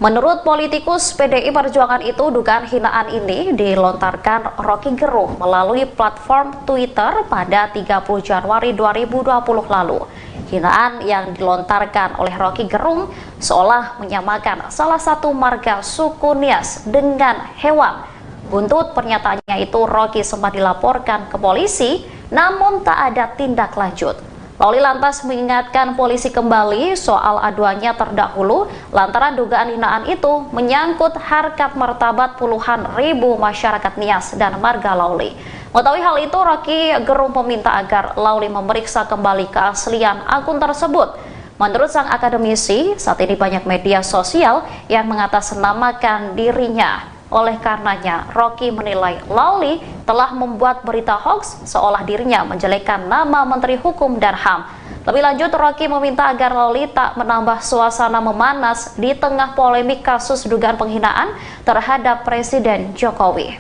Menurut politikus PDI Perjuangan itu, dugaan hinaan ini dilontarkan Rocky Gerung melalui platform Twitter pada 30 Januari 2020 lalu. Hinaan yang dilontarkan oleh Rocky Gerung seolah menyamakan salah satu marga suku Nias dengan hewan. Buntut pernyataannya itu, Rocky sempat dilaporkan ke polisi, namun tak ada tindak lanjut. Lawli lantas mengingatkan polisi kembali soal aduannya terdahulu lantaran dugaan hinaan itu menyangkut harkat martabat puluhan ribu masyarakat Nias dan marga Lawli. Mengetahui hal itu, Rocky Gerung meminta agar Lawli memeriksa kembali keaslian akun tersebut. Menurut sang akademisi, saat ini banyak media sosial yang mengatasnamakan dirinya. Oleh karenanya, Rocky menilai Lawli telah membuat berita hoax seolah dirinya menjelekkan nama Menteri Hukum dan HAM. Lebih lanjut, Rocky meminta agar Lawli tak menambah suasana memanas di tengah polemik kasus dugaan penghinaan terhadap Presiden Jokowi.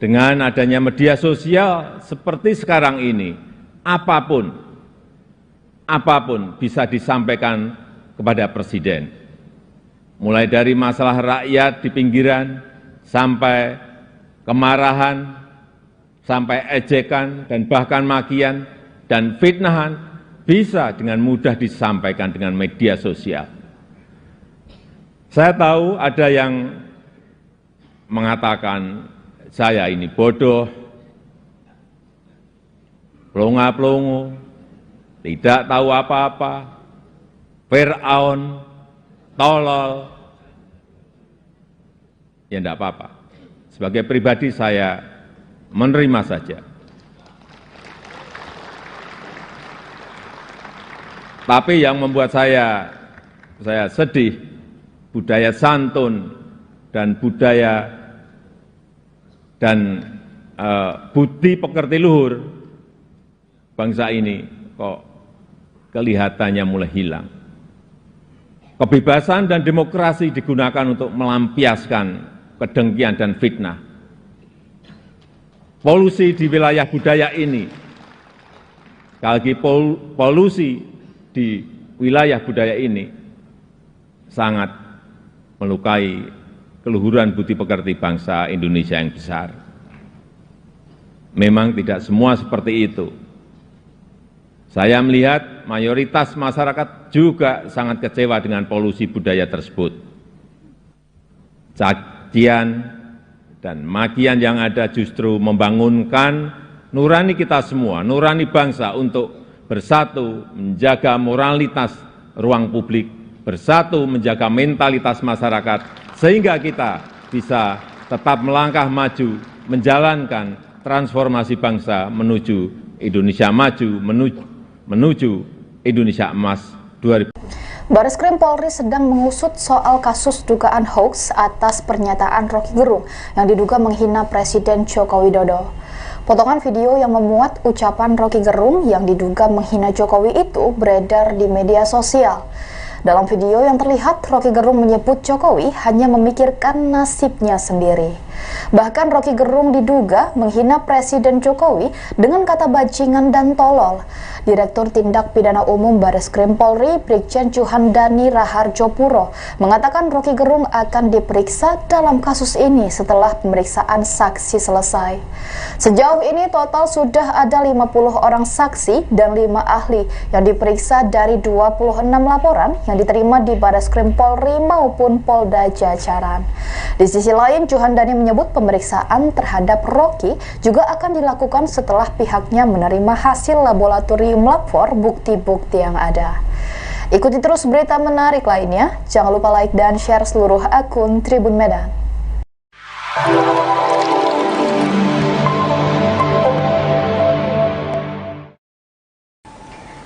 Dengan adanya media sosial seperti sekarang ini, apapun bisa disampaikan kepada Presiden. Mulai dari masalah rakyat di pinggiran, sampai kemarahan, sampai ejekan, dan bahkan makian dan fitnahan bisa dengan mudah disampaikan dengan media sosial. Saya tahu ada yang mengatakan saya ini bodoh, pelongo-pelongo, tidak tahu apa-apa, Fir'aun, tolol. Ya enggak apa-apa. Sebagai pribadi saya menerima saja. Tapi yang membuat saya sedih, budaya santun dan budaya dan budi pekerti luhur bangsa ini kok kelihatannya mulai hilang. Kebebasan dan demokrasi digunakan untuk melampiaskan kedengkian dan fitnah. Polusi di wilayah budaya ini, sekali lagi polusi di wilayah budaya ini sangat melukai keluhuran budi pekerti bangsa Indonesia yang besar. Memang tidak semua seperti itu. Saya melihat mayoritas masyarakat juga sangat kecewa dengan polusi budaya tersebut. Cacian dan makian yang ada justru membangunkan nurani kita semua, nurani bangsa untuk bersatu menjaga moralitas ruang publik, bersatu menjaga mentalitas masyarakat, sehingga kita bisa tetap melangkah maju, menjalankan transformasi bangsa menuju Indonesia maju, menuju Indonesia emas 2000. Bareskrim Polri sedang mengusut soal kasus dugaan hoax atas pernyataan Rocky Gerung yang diduga menghina Presiden Joko Widodo. Potongan video yang memuat ucapan Rocky Gerung yang diduga menghina Jokowi itu beredar di media sosial. Dalam video yang terlihat, Rocky Gerung menyebut Jokowi hanya memikirkan nasibnya sendiri. Bahkan Rocky Gerung diduga menghina Presiden Jokowi dengan kata bajingan dan tolol. Direktur Tindak Pidana Umum Bareskrim Polri, Brigjen Juhandani Raharjopuro, mengatakan Rocky Gerung akan diperiksa dalam kasus ini setelah pemeriksaan saksi selesai. Sejauh ini total sudah ada 50 orang saksi dan 5 ahli yang diperiksa dari 26 laporan yang diterima di Bareskrim Polri maupun Polda Jajaran. Di sisi lain, Juhandani menyebut pemeriksaan terhadap Rocky juga akan dilakukan setelah pihaknya menerima hasil laboratorium lapor bukti-bukti yang ada. Ikuti terus berita menarik lainnya. Jangan lupa like dan share seluruh akun Tribun Medan.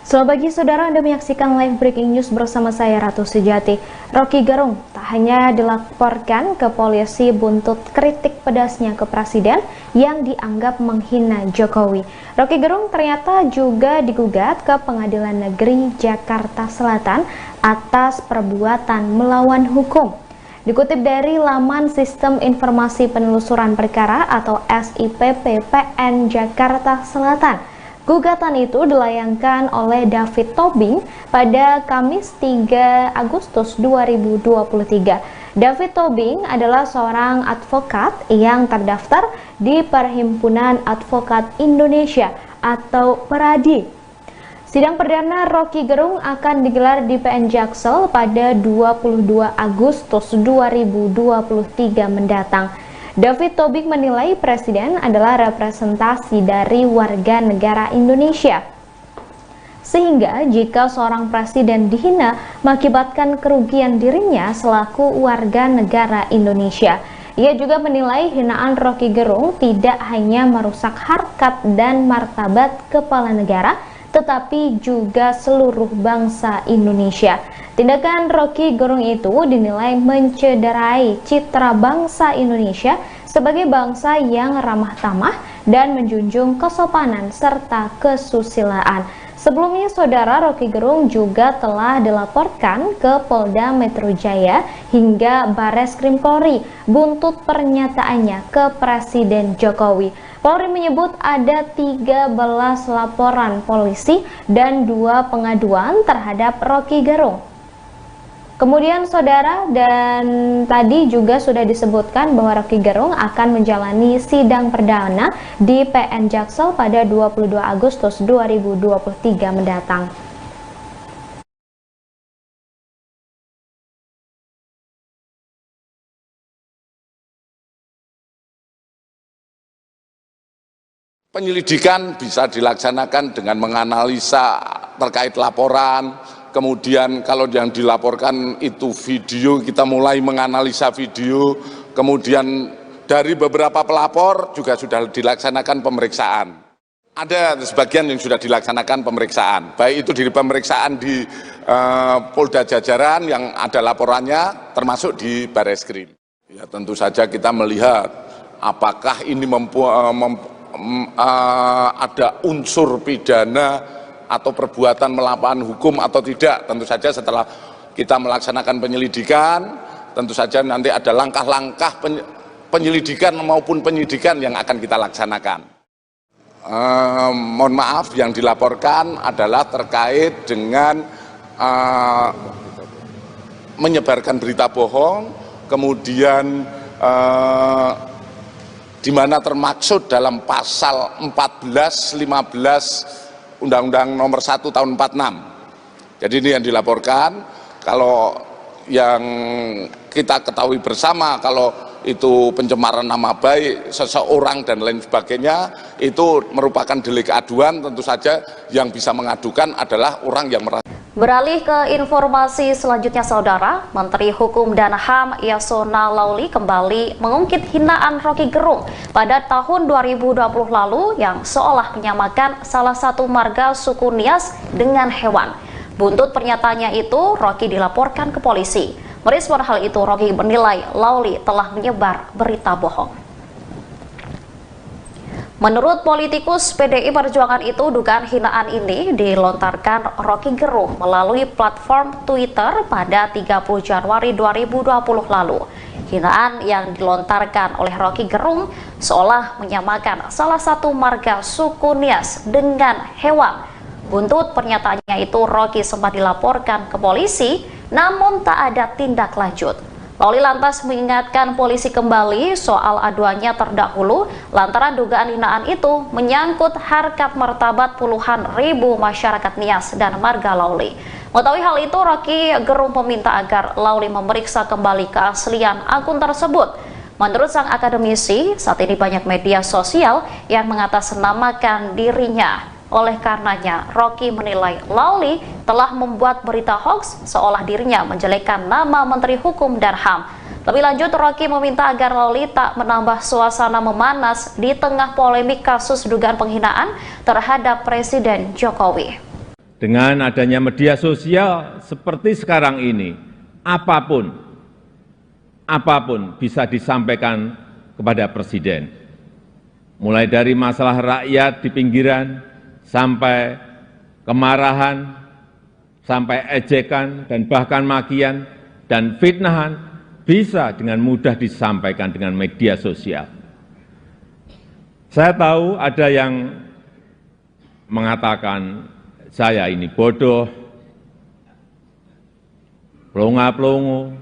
Selamat pagi saudara, Anda menyaksikan live breaking news bersama saya Ratu Sejati. Rocky Gerung tak hanya dilaporkan ke polisi buntut kritik pedasnya ke Presiden yang dianggap menghina Jokowi. Rocky Gerung ternyata juga digugat ke Pengadilan Negeri Jakarta Selatan atas perbuatan melawan hukum. Dikutip dari laman Sistem Informasi Penelusuran Perkara atau SIPP PN Jakarta Selatan, gugatan itu dilayangkan oleh David Tobing pada Kamis 3 Agustus 2023. David Tobing adalah seorang advokat yang terdaftar di Perhimpunan Advokat Indonesia atau PERADI. Sidang perdana Roky Gerung akan digelar di PN Jaksel pada 22 Agustus 2023 mendatang. David Tobing menilai Presiden adalah representasi dari warga negara Indonesia. Sehingga jika seorang presiden dihina mengakibatkan kerugian dirinya selaku warga negara Indonesia. Ia juga menilai hinaan Roky Gerung tidak hanya merusak harkat dan martabat kepala negara, tetapi juga seluruh bangsa Indonesia. Tindakan Roky Gerung itu dinilai mencederai citra bangsa Indonesia sebagai bangsa yang ramah tamah dan menjunjung kesopanan serta kesusilaan. Sebelumnya, saudara, Roky Gerung juga telah dilaporkan ke Polda Metro Jaya hingga Barreskrim Polri buntut pernyataannya ke Presiden Jokowi. Polri menyebut ada 13 laporan polisi dan 2 pengaduan terhadap Roky Gerung. Kemudian, saudara, dan tadi juga sudah disebutkan bahwa Roky Gerung akan menjalani sidang perdana di PN Jaksel pada 22 Agustus 2023 mendatang. Penyelidikan bisa dilaksanakan dengan menganalisa terkait laporan, kemudian kalau yang dilaporkan itu video, kita mulai menganalisa video, kemudian dari beberapa pelapor juga sudah dilaksanakan pemeriksaan. Ada sebagian yang sudah dilaksanakan pemeriksaan, baik itu di pemeriksaan di Polda Jajaran yang ada laporannya, termasuk di Barreskrim. Ya, tentu saja kita melihat apakah ini ada unsur pidana atau perbuatan melawan hukum atau tidak. Tentu saja setelah kita melaksanakan penyelidikan, tentu saja nanti ada langkah-langkah penyelidikan maupun penyidikan yang akan kita laksanakan. Mohon maaf, yang dilaporkan adalah terkait dengan menyebarkan berita bohong, kemudian di mana termaksud dalam pasal 14, 15 Undang-Undang Nomor 1 Tahun 46. Jadi ini yang dilaporkan. Kalau yang kita ketahui bersama, kalau itu pencemaran nama baik seseorang dan lain sebagainya, itu merupakan delik aduan. Tentu saja yang bisa mengadukan adalah orang yang merasa. Beralih ke informasi selanjutnya, saudara, Menteri Hukum dan HAM Yasona Lauli kembali mengungkit hinaan Roky Gerung pada tahun 2020 lalu yang seolah menyamakan salah satu marga suku Nias dengan hewan. Buntut pernyataannya itu, Roky dilaporkan ke polisi. Merespon hal itu, Roky menilai Lauli telah menyebar berita bohong. Menurut politikus PDI Perjuangan itu, dugaan hinaan ini dilontarkan Roky Gerung melalui platform Twitter pada 30 Januari 2020 lalu. Hinaan yang dilontarkan oleh Roky Gerung seolah menyamakan salah satu marga suku Nias dengan hewan. Buntut pernyataannya itu, Roky sempat dilaporkan ke polisi, namun tak ada tindak lanjut. Lauli lantas mengingatkan polisi kembali soal aduannya terdahulu lantaran dugaan hinaan itu menyangkut harkat martabat puluhan ribu masyarakat Nias dan marga Lauli. Mengetahui hal itu, Roky Gerung meminta agar Lauli memeriksa kembali keaslian akun tersebut. Menurut sang akademisi, saat ini banyak media sosial yang mengatasnamakan dirinya. Oleh karenanya, Roky menilai Lauli telah membuat berita hoax seolah dirinya menjelekkan nama Menteri Hukum dan HAM. Lebih lanjut, Roky meminta agar Lauli tak menambah suasana memanas di tengah polemik kasus dugaan penghinaan terhadap Presiden Jokowi. Dengan adanya media sosial seperti sekarang ini, apapun bisa disampaikan kepada Presiden. Mulai dari masalah rakyat di pinggiran, sampai kemarahan, sampai ejekan, dan bahkan makian dan fitnahan, bisa dengan mudah disampaikan dengan media sosial. Saya tahu ada yang mengatakan saya ini bodoh, pelongo-pelongo,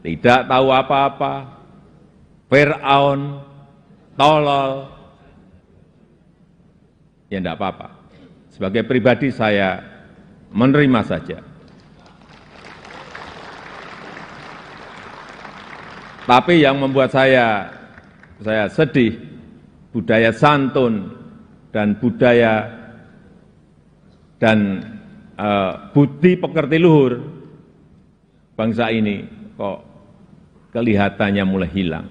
tidak tahu apa-apa, Fir'aun, tolol. Ya enggak apa-apa. Sebagai pribadi saya menerima saja. Tapi yang membuat saya sedih, budaya santun dan budaya dan budi pekerti luhur bangsa ini kok kelihatannya mulai hilang.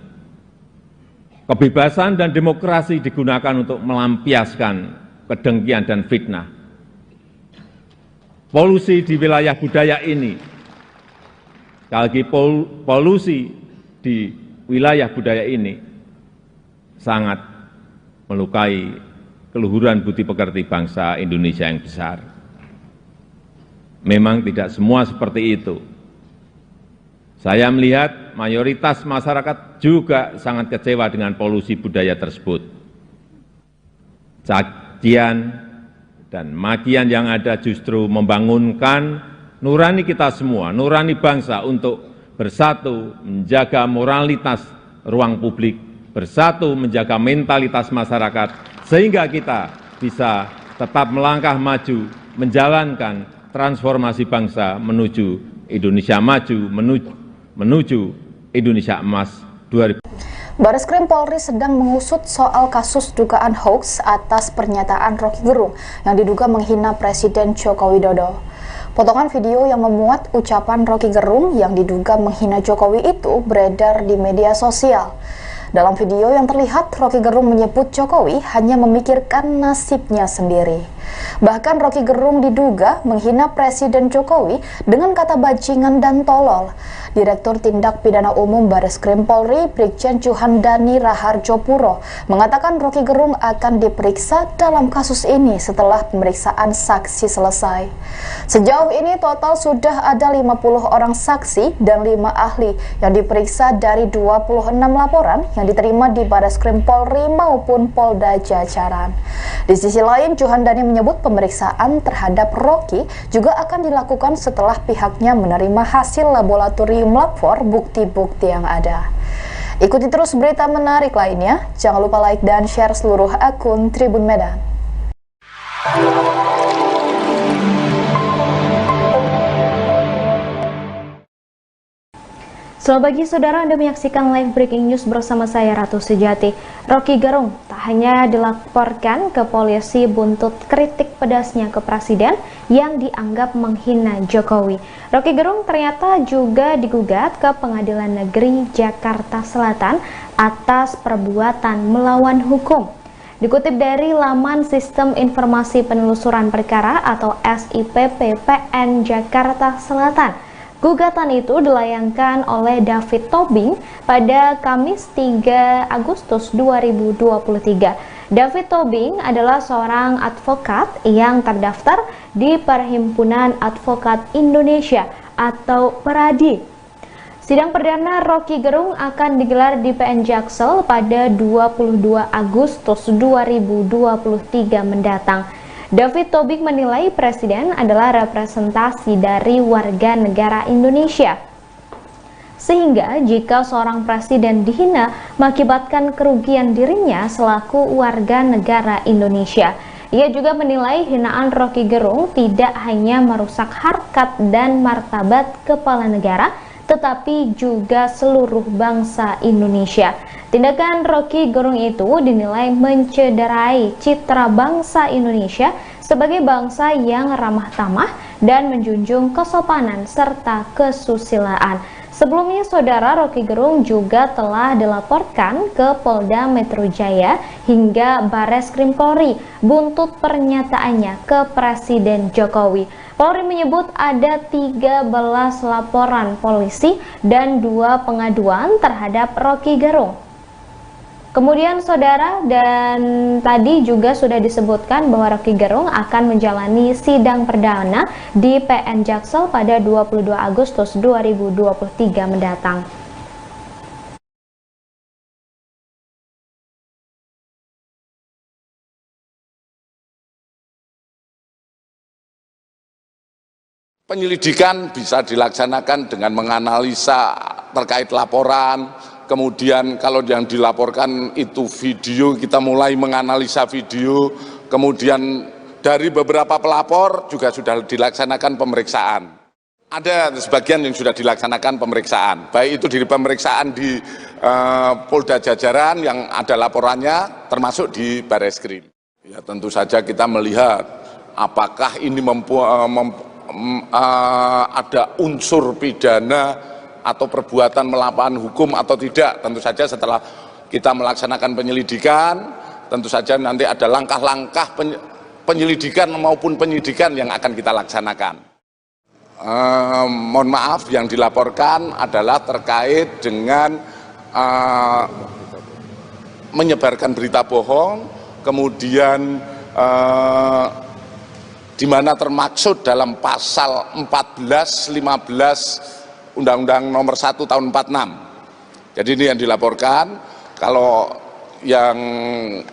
Kebebasan dan demokrasi digunakan untuk melampiaskan kedengkian dan fitnah. Polusi di wilayah budaya ini, sekali lagi polusi di wilayah budaya ini sangat melukai keluhuran budi pekerti bangsa Indonesia yang besar. Memang tidak semua seperti itu. Saya melihat mayoritas masyarakat juga sangat kecewa dengan polusi budaya tersebut. Cacian dan makian yang ada justru membangunkan nurani kita semua, nurani bangsa untuk bersatu menjaga moralitas ruang publik, bersatu menjaga mentalitas masyarakat, sehingga kita bisa tetap melangkah maju, menjalankan transformasi bangsa menuju Indonesia maju, menuju Indonesia emas 2000. Bareskrim Polri sedang mengusut soal kasus dugaan hoaks atas pernyataan Roky Gerung yang diduga menghina Presiden Joko Widodo. Potongan video yang memuat ucapan Roky Gerung yang diduga menghina Jokowi itu beredar di media sosial. Dalam video yang terlihat, Roky Gerung menyebut Jokowi hanya memikirkan nasibnya sendiri. Bahkan Roky Gerung diduga menghina Presiden Jokowi dengan kata bajingan dan tolol. Direktur Tindak Pidana Umum Bareskrim Polri, Brigjen Juhandani Raharjo Puro, mengatakan Roky Gerung akan diperiksa dalam kasus ini setelah pemeriksaan saksi selesai. Sejauh ini total sudah ada 50 orang saksi dan 5 ahli yang diperiksa dari 26 laporan yang diterima di Bareskrim Polri maupun Polda Jajaran. Di sisi lain, Juhandani menyebut pemeriksaan terhadap Roky juga akan dilakukan setelah pihaknya menerima hasil laboratorium lapor bukti-bukti yang ada. Ikuti terus berita menarik lainnya. Jangan lupa like dan share seluruh akun Tribun Medan. Selamat pagi saudara, Anda menyaksikan live breaking news bersama saya Ratu Sejati. Roky Gerung tak hanya dilaporkan ke polisi buntut kritik pedasnya ke Presiden yang dianggap menghina Jokowi. Roky Gerung ternyata juga digugat ke Pengadilan Negeri Jakarta Selatan atas perbuatan melawan hukum. Dikutip dari laman Sistem Informasi Penelusuran Perkara atau SIPP PN Jakarta Selatan, gugatan itu dilayangkan oleh David Tobing pada Kamis 3 Agustus 2023. David Tobing adalah seorang advokat yang terdaftar di Perhimpunan Advokat Indonesia atau PERADI. Sidang perdana Roky Gerung akan digelar di PN Jaksel pada 22 Agustus 2023 mendatang. David Tobing menilai Presiden adalah representasi dari warga negara Indonesia. Sehingga jika seorang presiden dihina mengakibatkan kerugian dirinya selaku warga negara Indonesia. Ia juga menilai hinaan Roky Gerung tidak hanya merusak harkat dan martabat kepala negara, tetapi juga seluruh bangsa Indonesia. Tindakan Roky Gerung itu dinilai mencederai citra bangsa Indonesia sebagai bangsa yang ramah tamah dan menjunjung kesopanan serta kesusilaan. Sebelumnya, saudara, Roky Gerung juga telah dilaporkan ke Polda Metro Jaya hingga Bareskrim Polri buntut pernyataannya ke Presiden Jokowi. Polri menyebut ada 13 laporan polisi dan 2 pengaduan terhadap Roky Gerung. Kemudian saudara, dan tadi juga sudah disebutkan bahwa Roky Gerung akan menjalani sidang perdana di PN Jaksel pada 22 Agustus 2023 mendatang. Penyelidikan bisa dilaksanakan dengan menganalisa terkait laporan, kemudian kalau yang dilaporkan itu video, kita mulai menganalisa video, kemudian dari beberapa pelapor juga sudah dilaksanakan pemeriksaan. Ada sebagian yang sudah dilaksanakan pemeriksaan, baik itu di pemeriksaan di Polda Jajaran yang ada laporannya, termasuk di Bareskrim. Ya, tentu saja kita melihat apakah ini ada unsur pidana atau perbuatan melawan hukum atau tidak. Tentu saja setelah kita melaksanakan penyelidikan, tentu saja nanti ada langkah-langkah penyelidikan maupun penyidikan yang akan kita laksanakan. Mohon maaf, yang dilaporkan adalah terkait dengan menyebarkan berita bohong, kemudian di mana termaksud dalam pasal 14, 15 Undang-Undang Nomor 1 Tahun 46. Jadi ini yang dilaporkan. Kalau yang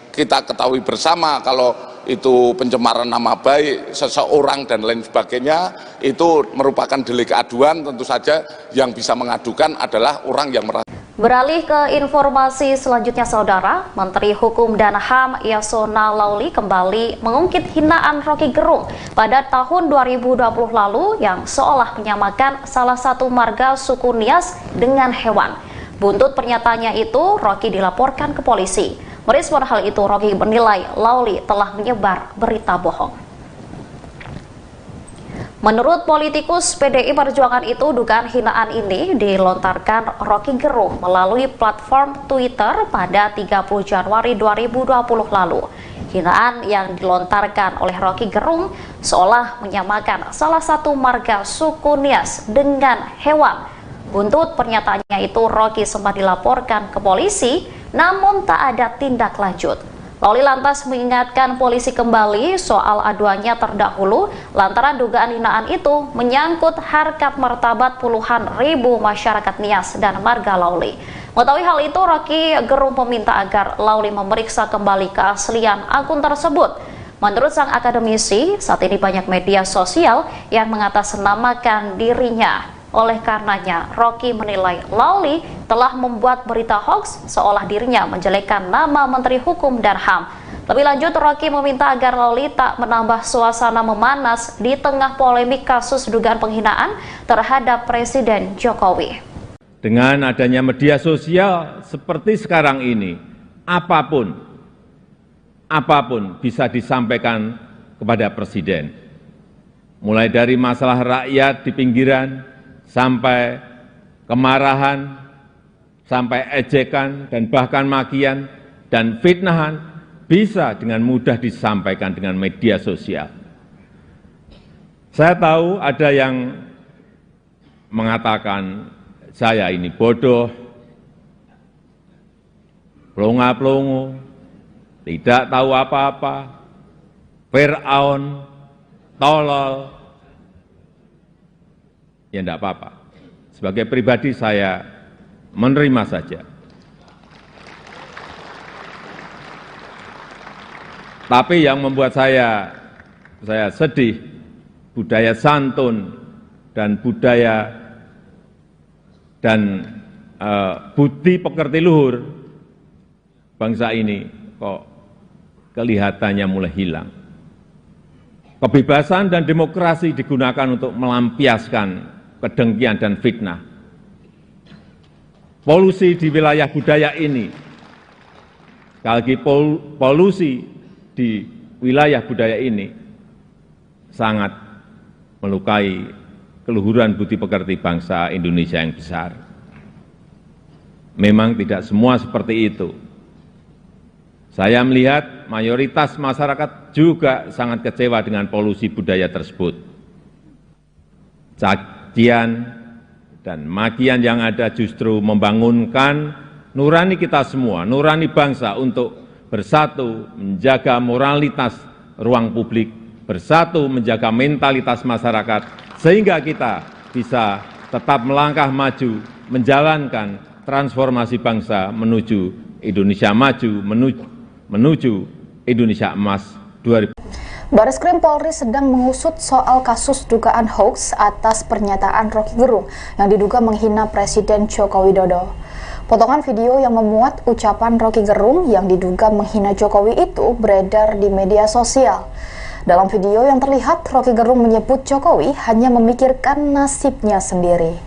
kita ketahui bersama, kalau itu pencemaran nama baik seseorang dan lain sebagainya, itu merupakan delik aduan. Tentu saja yang bisa mengadukan adalah orang yang merasa. Beralih ke informasi selanjutnya, Saudara, Menteri Hukum dan HAM Yasona Lauli kembali mengungkit hinaan Roky Gerung pada tahun 2020 lalu yang seolah menyamakan salah satu marga suku Nias dengan hewan. Buntut pernyataannya itu, Roky dilaporkan ke polisi. Merespon hal itu, Roky menilai Lauli telah menyebar berita bohong. Menurut politikus PDI Perjuangan itu, dugaan hinaan ini dilontarkan Roky Gerung melalui platform Twitter pada 30 Januari 2020 lalu. Hinaan yang dilontarkan oleh Roky Gerung seolah menyamakan salah satu marga suku Nias dengan hewan. Buntut pernyataannya itu, Roky sempat dilaporkan ke polisi, namun tak ada tindak lanjut. Lauli lantas mengingatkan polisi kembali soal aduannya terdahulu lantaran dugaan hinaan itu menyangkut harkat martabat puluhan ribu masyarakat Nias dan marga Lauli. Mengetahui hal itu, Roky Gerung meminta agar Lauli memeriksa kembali keaslian akun tersebut. Menurut sang akademisi, saat ini banyak media sosial yang mengatasnamakan dirinya. Oleh karenanya, Roky menilai Lauli telah membuat berita hoax seolah dirinya menjelekkan nama Menteri Hukum dan HAM. Lebih lanjut, Roky meminta agar Lauli tak menambah suasana memanas di tengah polemik kasus dugaan penghinaan terhadap Presiden Jokowi. Dengan adanya media sosial seperti sekarang ini, apapun bisa disampaikan kepada Presiden. Mulai dari masalah rakyat di pinggiran, sampai kemarahan, sampai ejekan, dan bahkan makian dan fitnahan bisa dengan mudah disampaikan dengan media sosial. Saya tahu ada yang mengatakan saya ini bodoh, pelongo-pelongo, tidak tahu apa-apa, Fir'aun, tolol. Ya enggak apa-apa. Sebagai pribadi saya menerima saja. Tapi yang membuat saya sedih, budaya santun dan budaya dan budi pekerti luhur bangsa ini kok kelihatannya mulai hilang. Kebebasan dan demokrasi digunakan untuk melampiaskan kedengkian dan fitnah. Polusi di wilayah budaya ini, sekali lagi polusi di wilayah budaya ini sangat melukai keluhuran budi pekerti bangsa Indonesia yang besar. Memang tidak semua seperti itu. Saya melihat mayoritas masyarakat juga sangat kecewa dengan polusi budaya tersebut. Cacian dan makian yang ada justru membangunkan nurani kita semua, nurani bangsa untuk bersatu menjaga moralitas ruang publik, bersatu menjaga mentalitas masyarakat, sehingga kita bisa tetap melangkah maju, menjalankan transformasi bangsa menuju Indonesia maju, menuju Indonesia emas 2000. Bareskrim Polri sedang mengusut soal kasus dugaan hoaks atas pernyataan Roky Gerung yang diduga menghina Presiden Joko Widodo. Potongan video yang memuat ucapan Roky Gerung yang diduga menghina Jokowi itu beredar di media sosial. Dalam video yang terlihat, Roky Gerung menyebut Jokowi hanya memikirkan nasibnya sendiri.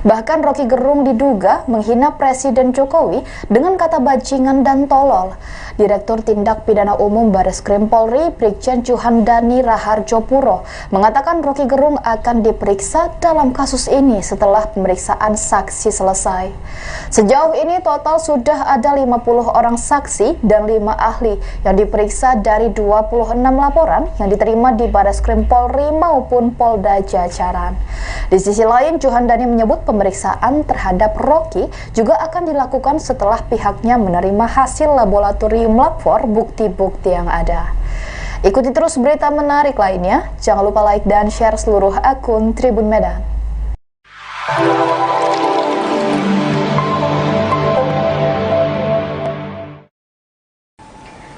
Bahkan Roky Gerung diduga menghina Presiden Jokowi dengan kata bajingan dan tolol. Direktur Tindak Pidana Umum Bareskrim Polri, Brigjen Juhandani Raharjopuro, mengatakan Roky Gerung akan diperiksa dalam kasus ini setelah pemeriksaan saksi selesai. Sejauh ini total sudah ada 50 orang saksi dan 5 ahli yang diperiksa dari 26 laporan yang diterima di Bareskrim Polri maupun Polda Jajaran. Di sisi lain, Juhandani menyebut pemeriksaan terhadap Roky juga akan dilakukan setelah pihaknya menerima hasil laboratorium lapor bukti-bukti yang ada. Ikuti terus berita menarik lainnya. Jangan lupa like dan share seluruh akun Tribun Medan.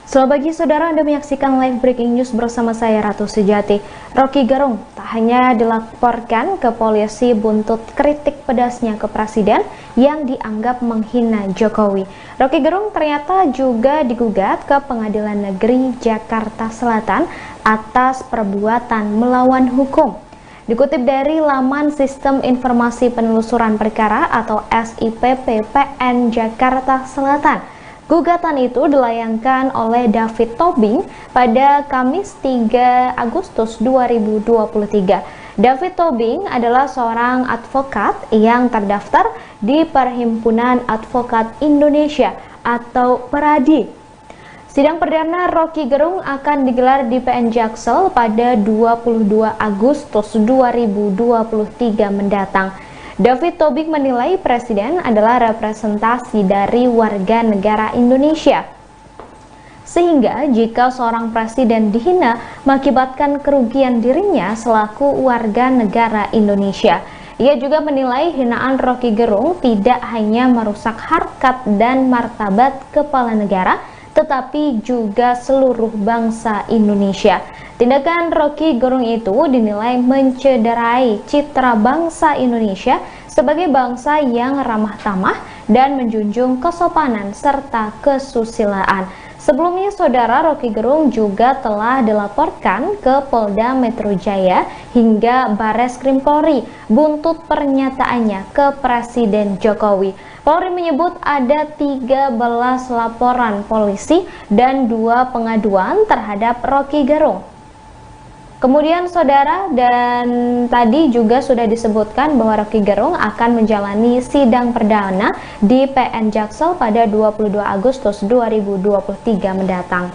Selamat pagi saudara, Anda menyaksikan live breaking news bersama saya Ratu Sejati. Roky Gerung tak hanya dilaporkan ke polisi buntut kritik pedasnya ke Presiden yang dianggap menghina Jokowi. Roky Gerung ternyata juga digugat ke Pengadilan Negeri Jakarta Selatan atas perbuatan melawan hukum. Dikutip dari laman Sistem Informasi Penelusuran Perkara atau SIPP PN Jakarta Selatan, gugatan itu dilayangkan oleh David Tobing pada Kamis 3 Agustus 2023. David Tobing adalah seorang advokat yang terdaftar di Perhimpunan Advokat Indonesia atau PERADI. Sidang perdana Roky Gerung akan digelar di PN Jaksel pada 22 Agustus 2023 mendatang. David Tobing menilai Presiden adalah representasi dari warga negara Indonesia. Sehingga jika seorang presiden dihina mengakibatkan kerugian dirinya selaku warga negara Indonesia. Ia juga menilai hinaan Roky Gerung tidak hanya merusak harkat dan martabat kepala negara, tetapi juga seluruh bangsa Indonesia. Tindakan Roky Gerung itu dinilai mencederai citra bangsa Indonesia sebagai bangsa yang ramah tamah dan menjunjung kesopanan serta kesusilaan. Sebelumnya, saudara, Roky Gerung juga telah dilaporkan ke Polda Metro Jaya hingga Bareskrim Polri buntut pernyataannya ke Presiden Jokowi. Polri menyebut ada 13 laporan polisi dan 2 pengaduan terhadap Roky Gerung. Kemudian saudara, dan tadi juga sudah disebutkan bahwa Roky Gerung akan menjalani sidang perdana di PN Jaksel pada 22 Agustus 2023 mendatang.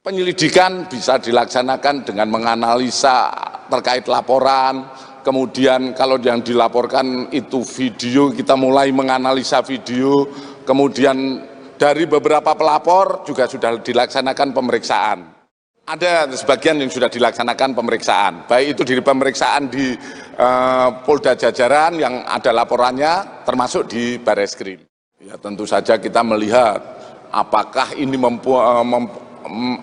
Penyelidikan bisa dilaksanakan dengan menganalisa terkait laporan. Kemudian kalau yang dilaporkan itu video, kita mulai menganalisa video. Kemudian dari beberapa pelapor juga sudah dilaksanakan pemeriksaan. Ada sebagian yang sudah dilaksanakan pemeriksaan, baik itu di pemeriksaan di Polda Jajaran yang ada laporannya, termasuk di Bareskrim. Ya, tentu saja kita melihat apakah ini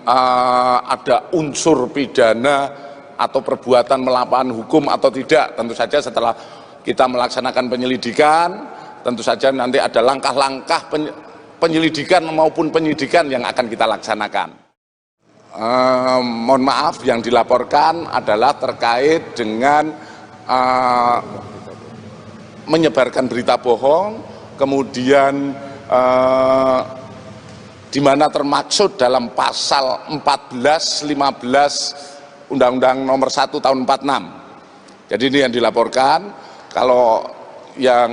ada unsur pidana atau perbuatan melawan hukum atau tidak. Tentu saja setelah kita melaksanakan penyelidikan, tentu saja nanti ada langkah-langkah penyelidikan maupun penyidikan yang akan kita laksanakan. Mohon maaf, yang dilaporkan adalah terkait dengan menyebarkan berita bohong, kemudian di mana termaksud dalam pasal 14, 15 Undang-Undang Nomor 1 Tahun 46. Jadi ini yang dilaporkan. Kalau yang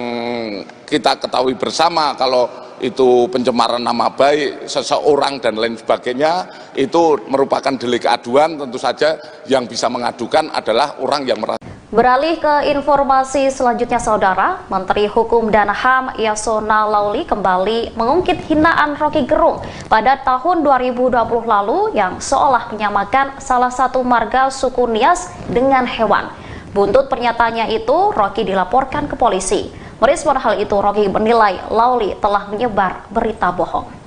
kita ketahui bersama, kalau itu pencemaran nama baik seseorang dan lain sebagainya, itu merupakan delik aduan. Tentu saja yang bisa mengadukan adalah orang yang merasa. Beralih ke informasi selanjutnya, saudara, Menteri Hukum dan HAM Yasona Lauli kembali mengungkit hinaan Roky Gerung pada tahun 2020 lalu yang seolah menyamakan salah satu marga suku Nias dengan hewan. Buntut pernyataannya itu, Rocky dilaporkan ke polisi. Merespon hal itu, Rocky menilai Lawli telah menyebar berita bohong.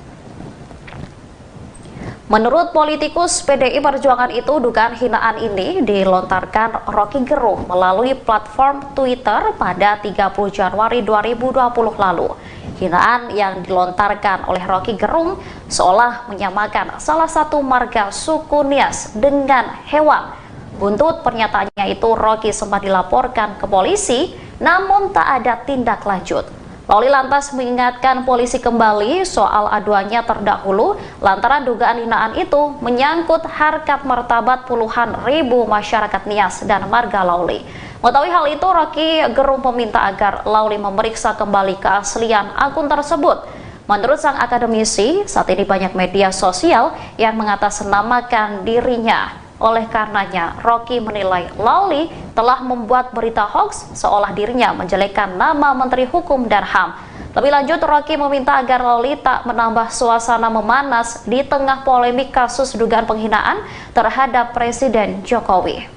Menurut politikus PDI Perjuangan itu, dugaan hinaan ini dilontarkan Rocky Gerung melalui platform Twitter pada 30 Januari 2020 lalu. Hinaan yang dilontarkan oleh Rocky Gerung seolah menyamakan salah satu marga suku Nias dengan hewan. Buntut pernyataannya itu, Rocky sempat dilaporkan ke polisi, namun tak ada tindak lanjut. Lawli lantas mengingatkan polisi kembali soal aduannya terdahulu lantaran dugaan hinaan itu menyangkut harkat martabat puluhan ribu masyarakat Nias dan marga Lawli. Mengetahui hal itu, Rocky Gerung meminta agar Lawli memeriksa kembali keaslian akun tersebut. Menurut sang akademisi, saat ini banyak media sosial yang mengatasnamakan dirinya. Oleh karenanya, Rocky menilai Lawli telah membuat berita hoax seolah dirinya menjelekkan nama Menteri Hukum dan HAM. Lebih lanjut, Rocky meminta agar Lawli tak menambah suasana memanas di tengah polemik kasus dugaan penghinaan terhadap Presiden Jokowi.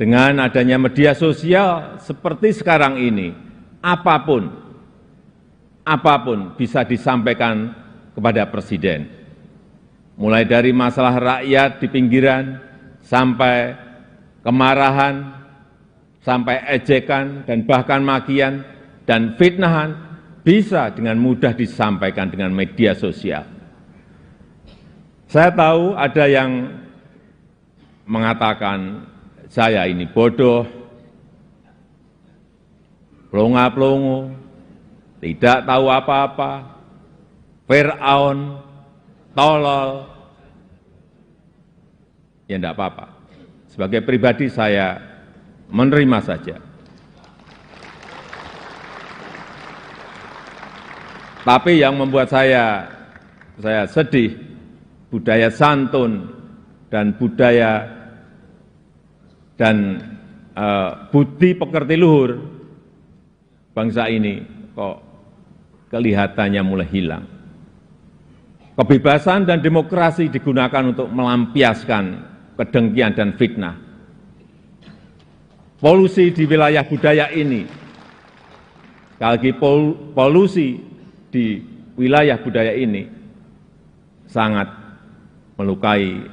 Dengan adanya media sosial seperti sekarang ini, apapun bisa disampaikan kepada Presiden. Mulai dari masalah rakyat di pinggiran, sampai kemarahan, sampai ejekan, dan bahkan makian dan fitnahan bisa dengan mudah disampaikan dengan media sosial. Saya tahu ada yang mengatakan saya ini bodoh, pelongo-pelongo, tidak tahu apa-apa, Fir'aun, tolol. Ya enggak apa-apa. Sebagai pribadi saya menerima saja. Tapi yang membuat saya sedih, budaya santun dan budaya dan budi pekerti luhur bangsa ini kok kelihatannya mulai hilang. Kebebasan dan demokrasi digunakan untuk melampiaskan kedengkian dan fitnah. Polusi di wilayah budaya ini, sekali lagi polusi di wilayah budaya ini sangat melukai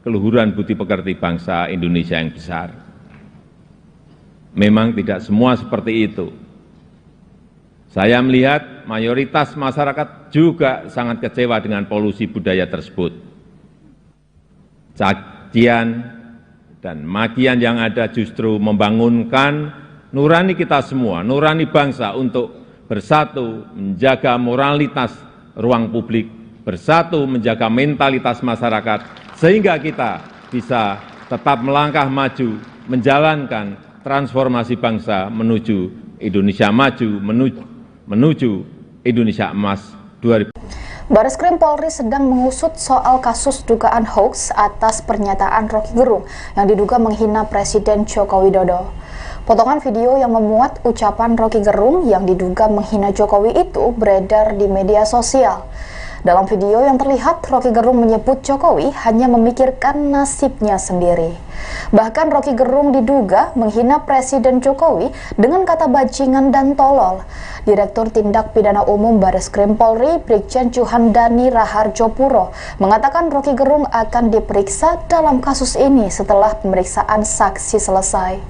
keluhuran budi pekerti bangsa Indonesia yang besar. Memang tidak semua seperti itu. Saya melihat mayoritas masyarakat juga sangat kecewa dengan polusi budaya tersebut. Cacian dan makian yang ada justru membangunkan nurani kita semua, nurani bangsa untuk bersatu menjaga moralitas ruang publik, bersatu menjaga mentalitas masyarakat, sehingga kita bisa tetap melangkah maju, menjalankan transformasi bangsa menuju Indonesia maju, menuju Indonesia emas 2000. Bareskrim Polri sedang mengusut soal kasus dugaan hoax atas pernyataan Rocky Gerung yang diduga menghina Presiden Joko Widodo. Potongan video yang memuat ucapan Rocky Gerung yang diduga menghina Jokowi itu beredar di media sosial. Dalam video yang terlihat, Rocky Gerung menyebut Jokowi hanya memikirkan nasibnya sendiri. Bahkan Rocky Gerung diduga menghina Presiden Jokowi dengan kata bajingan dan tolol. Direktur Tindak Pidana Umum Bareskrim Polri, Brigjen Juhandani Raharjopuro, mengatakan Rocky Gerung akan diperiksa dalam kasus ini setelah pemeriksaan saksi selesai.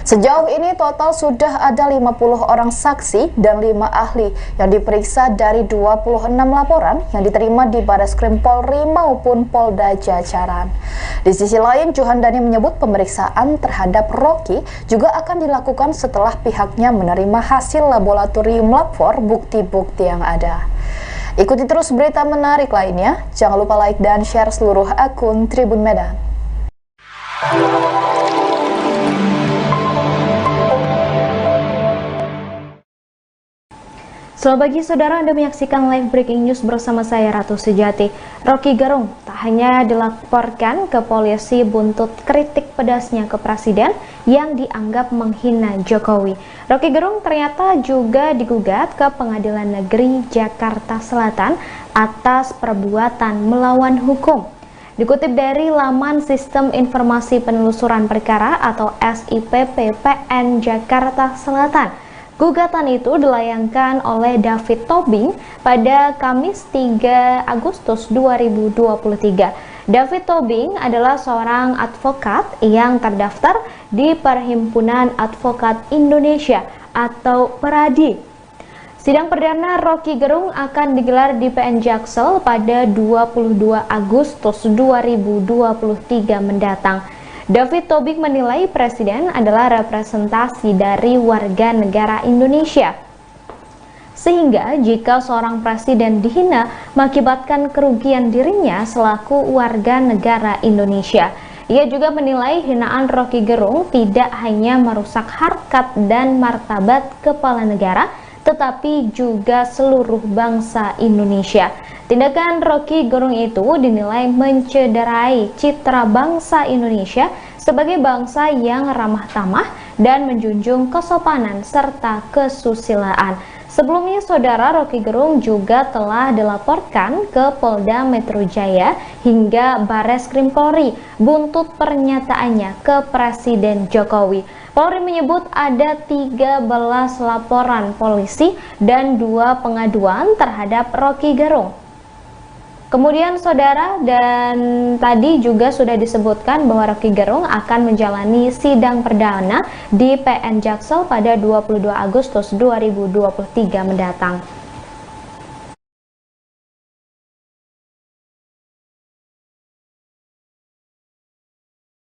Sejauh ini total sudah ada 50 orang saksi dan 5 ahli yang diperiksa dari 26 laporan yang diterima di Bareskrim Polri maupun Polda Jajaran. Di sisi lain, Juhandani menyebut pemeriksaan terhadap Rocky juga akan dilakukan setelah pihaknya menerima hasil laboratorium lapor bukti-bukti yang ada. Ikuti terus berita menarik lainnya. Jangan lupa like dan share seluruh akun Tribun Medan. Selamat pagi saudara, Anda menyaksikan live breaking news bersama saya Ratu Sejati. Rocky Gerung tak hanya dilaporkan ke polisi buntut kritik pedasnya ke Presiden yang dianggap menghina Jokowi. Rocky Gerung ternyata juga digugat ke Pengadilan Negeri Jakarta Selatan atas perbuatan melawan hukum. Dikutip dari laman Sistem Informasi Penelusuran Perkara atau SIPP PN Jakarta Selatan, gugatan itu dilayangkan oleh David Tobing pada Kamis 3 Agustus 2023. David Tobing adalah seorang advokat yang terdaftar di Perhimpunan Advokat Indonesia atau PERADI. Sidang perdana Roky Gerung akan digelar di PN Jaksel pada 22 Agustus 2023 mendatang. David Tobing menilai Presiden adalah representasi dari warga negara Indonesia. Sehingga jika seorang presiden dihina mengakibatkan kerugian dirinya selaku warga negara Indonesia. Ia juga menilai hinaan Roky Gerung tidak hanya merusak harkat dan martabat kepala negara, tetapi juga seluruh bangsa Indonesia. Tindakan Roky Gerung itu dinilai mencederai citra bangsa Indonesia sebagai bangsa yang ramah tamah dan menjunjung kesopanan serta kesusilaan. Sebelumnya, saudara, Roky Gerung juga telah dilaporkan ke Polda Metro Jaya hingga Barreskrim Polri buntut pernyataannya ke Presiden Jokowi. Polri menyebut ada 13 laporan polisi dan 2 pengaduan terhadap Roky Gerung. Kemudian saudara, dan tadi juga sudah disebutkan bahwa Roky Gerung akan menjalani sidang perdana di PN Jaksel pada 22 Agustus 2023 mendatang.